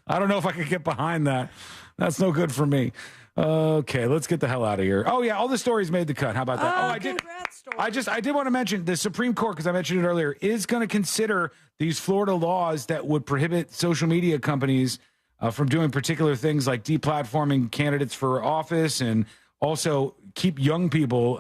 I don't know if I could get behind that. That's no good for me. Okay, let's get the hell out of here. Oh yeah, all the stories made the cut. How about that? I did. I did want to mention the Supreme Court, because I mentioned it earlier, is going to consider these Florida laws that would prohibit social media companies from doing particular things like deplatforming candidates for office, and also keep young people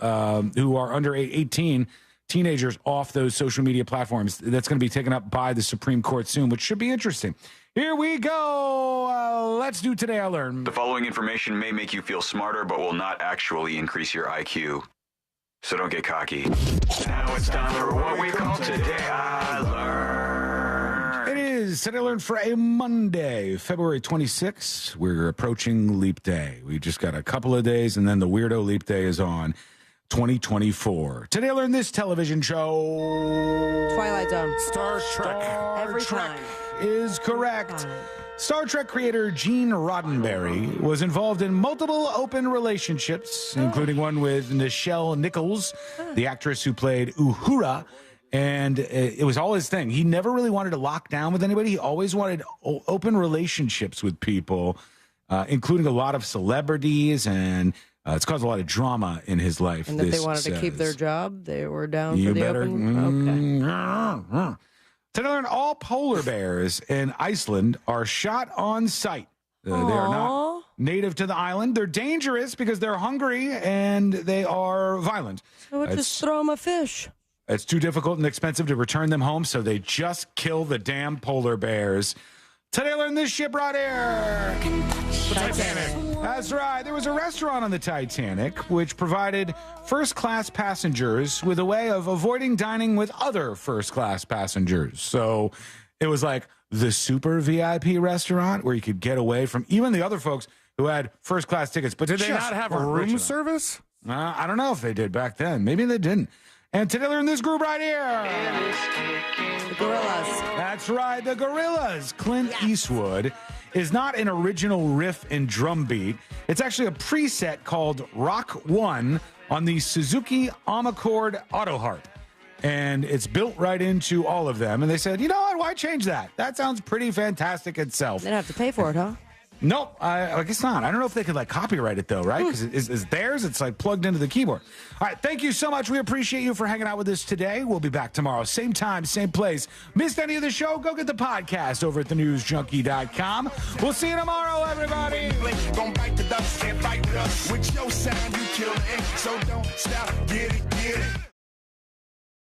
who are under 18, teenagers, off those social media platforms. That's going to be taken up by the Supreme Court soon, which should be interesting. Here we go. Let's do Today I Learned. The following information may make you feel smarter, but will not actually increase your IQ. So don't get cocky. Now it's time for what we call Today I Learned. It is Today I Learned for a Monday, February 26th. We're approaching Leap Day. We just got a couple of days, and then the Weirdo Leap Day is on 2024. Today I Learned this television show. Twilight Zone. Star Trek. Every time. Is correct. Star Trek creator Gene Roddenberry was involved in multiple open relationships, including one with Nichelle Nichols, the actress who played Uhura, and it was all his thing. He never really wanted to lock down with anybody. He always wanted open relationships with people, including a lot of celebrities, and it's caused a lot of drama in his life. And if they wanted to keep their job, they were down for the open. Okay. Today, I learned all polar bears in Iceland are shot on sight. They are not native to the island. They're dangerous because they're hungry and they are violent. So would just throw them a fish. It's too difficult and expensive to return them home, so they just kill the damn polar bears. Today, I learned this ship right here. Titanic. That's right. There was a restaurant on the Titanic which provided first-class passengers with a way of avoiding dining with other first-class passengers. So it was like the super VIP restaurant where you could get away from even the other folks who had first-class tickets. But Did they not have a room service? I don't know if they did back then. Maybe they didn't. And today, they're in this group right here. The Gorillas. That's right, the Gorillas. Clint Eastwood is not an original riff and drum beat. It's actually a preset called Rock 1 on the Suzuki Omnichord Auto Harp. and it's built right into all of them. And they said, you know what? Why change that? That sounds pretty fantastic itself. They don't have to pay for it, huh? Nope, I guess not. I don't know if they could like copyright it though, right? Because it's theirs. It's like plugged into the keyboard. All right, thank you so much. We appreciate you for hanging out with us today. We'll be back tomorrow, same time, same place. Missed any of the show? Go get the podcast over at thenewsjunkie.com. We'll see you tomorrow, everybody. Don't bite the dust, can't fight with us. With your sound, you kill the ink. So don't stop, get it, get it.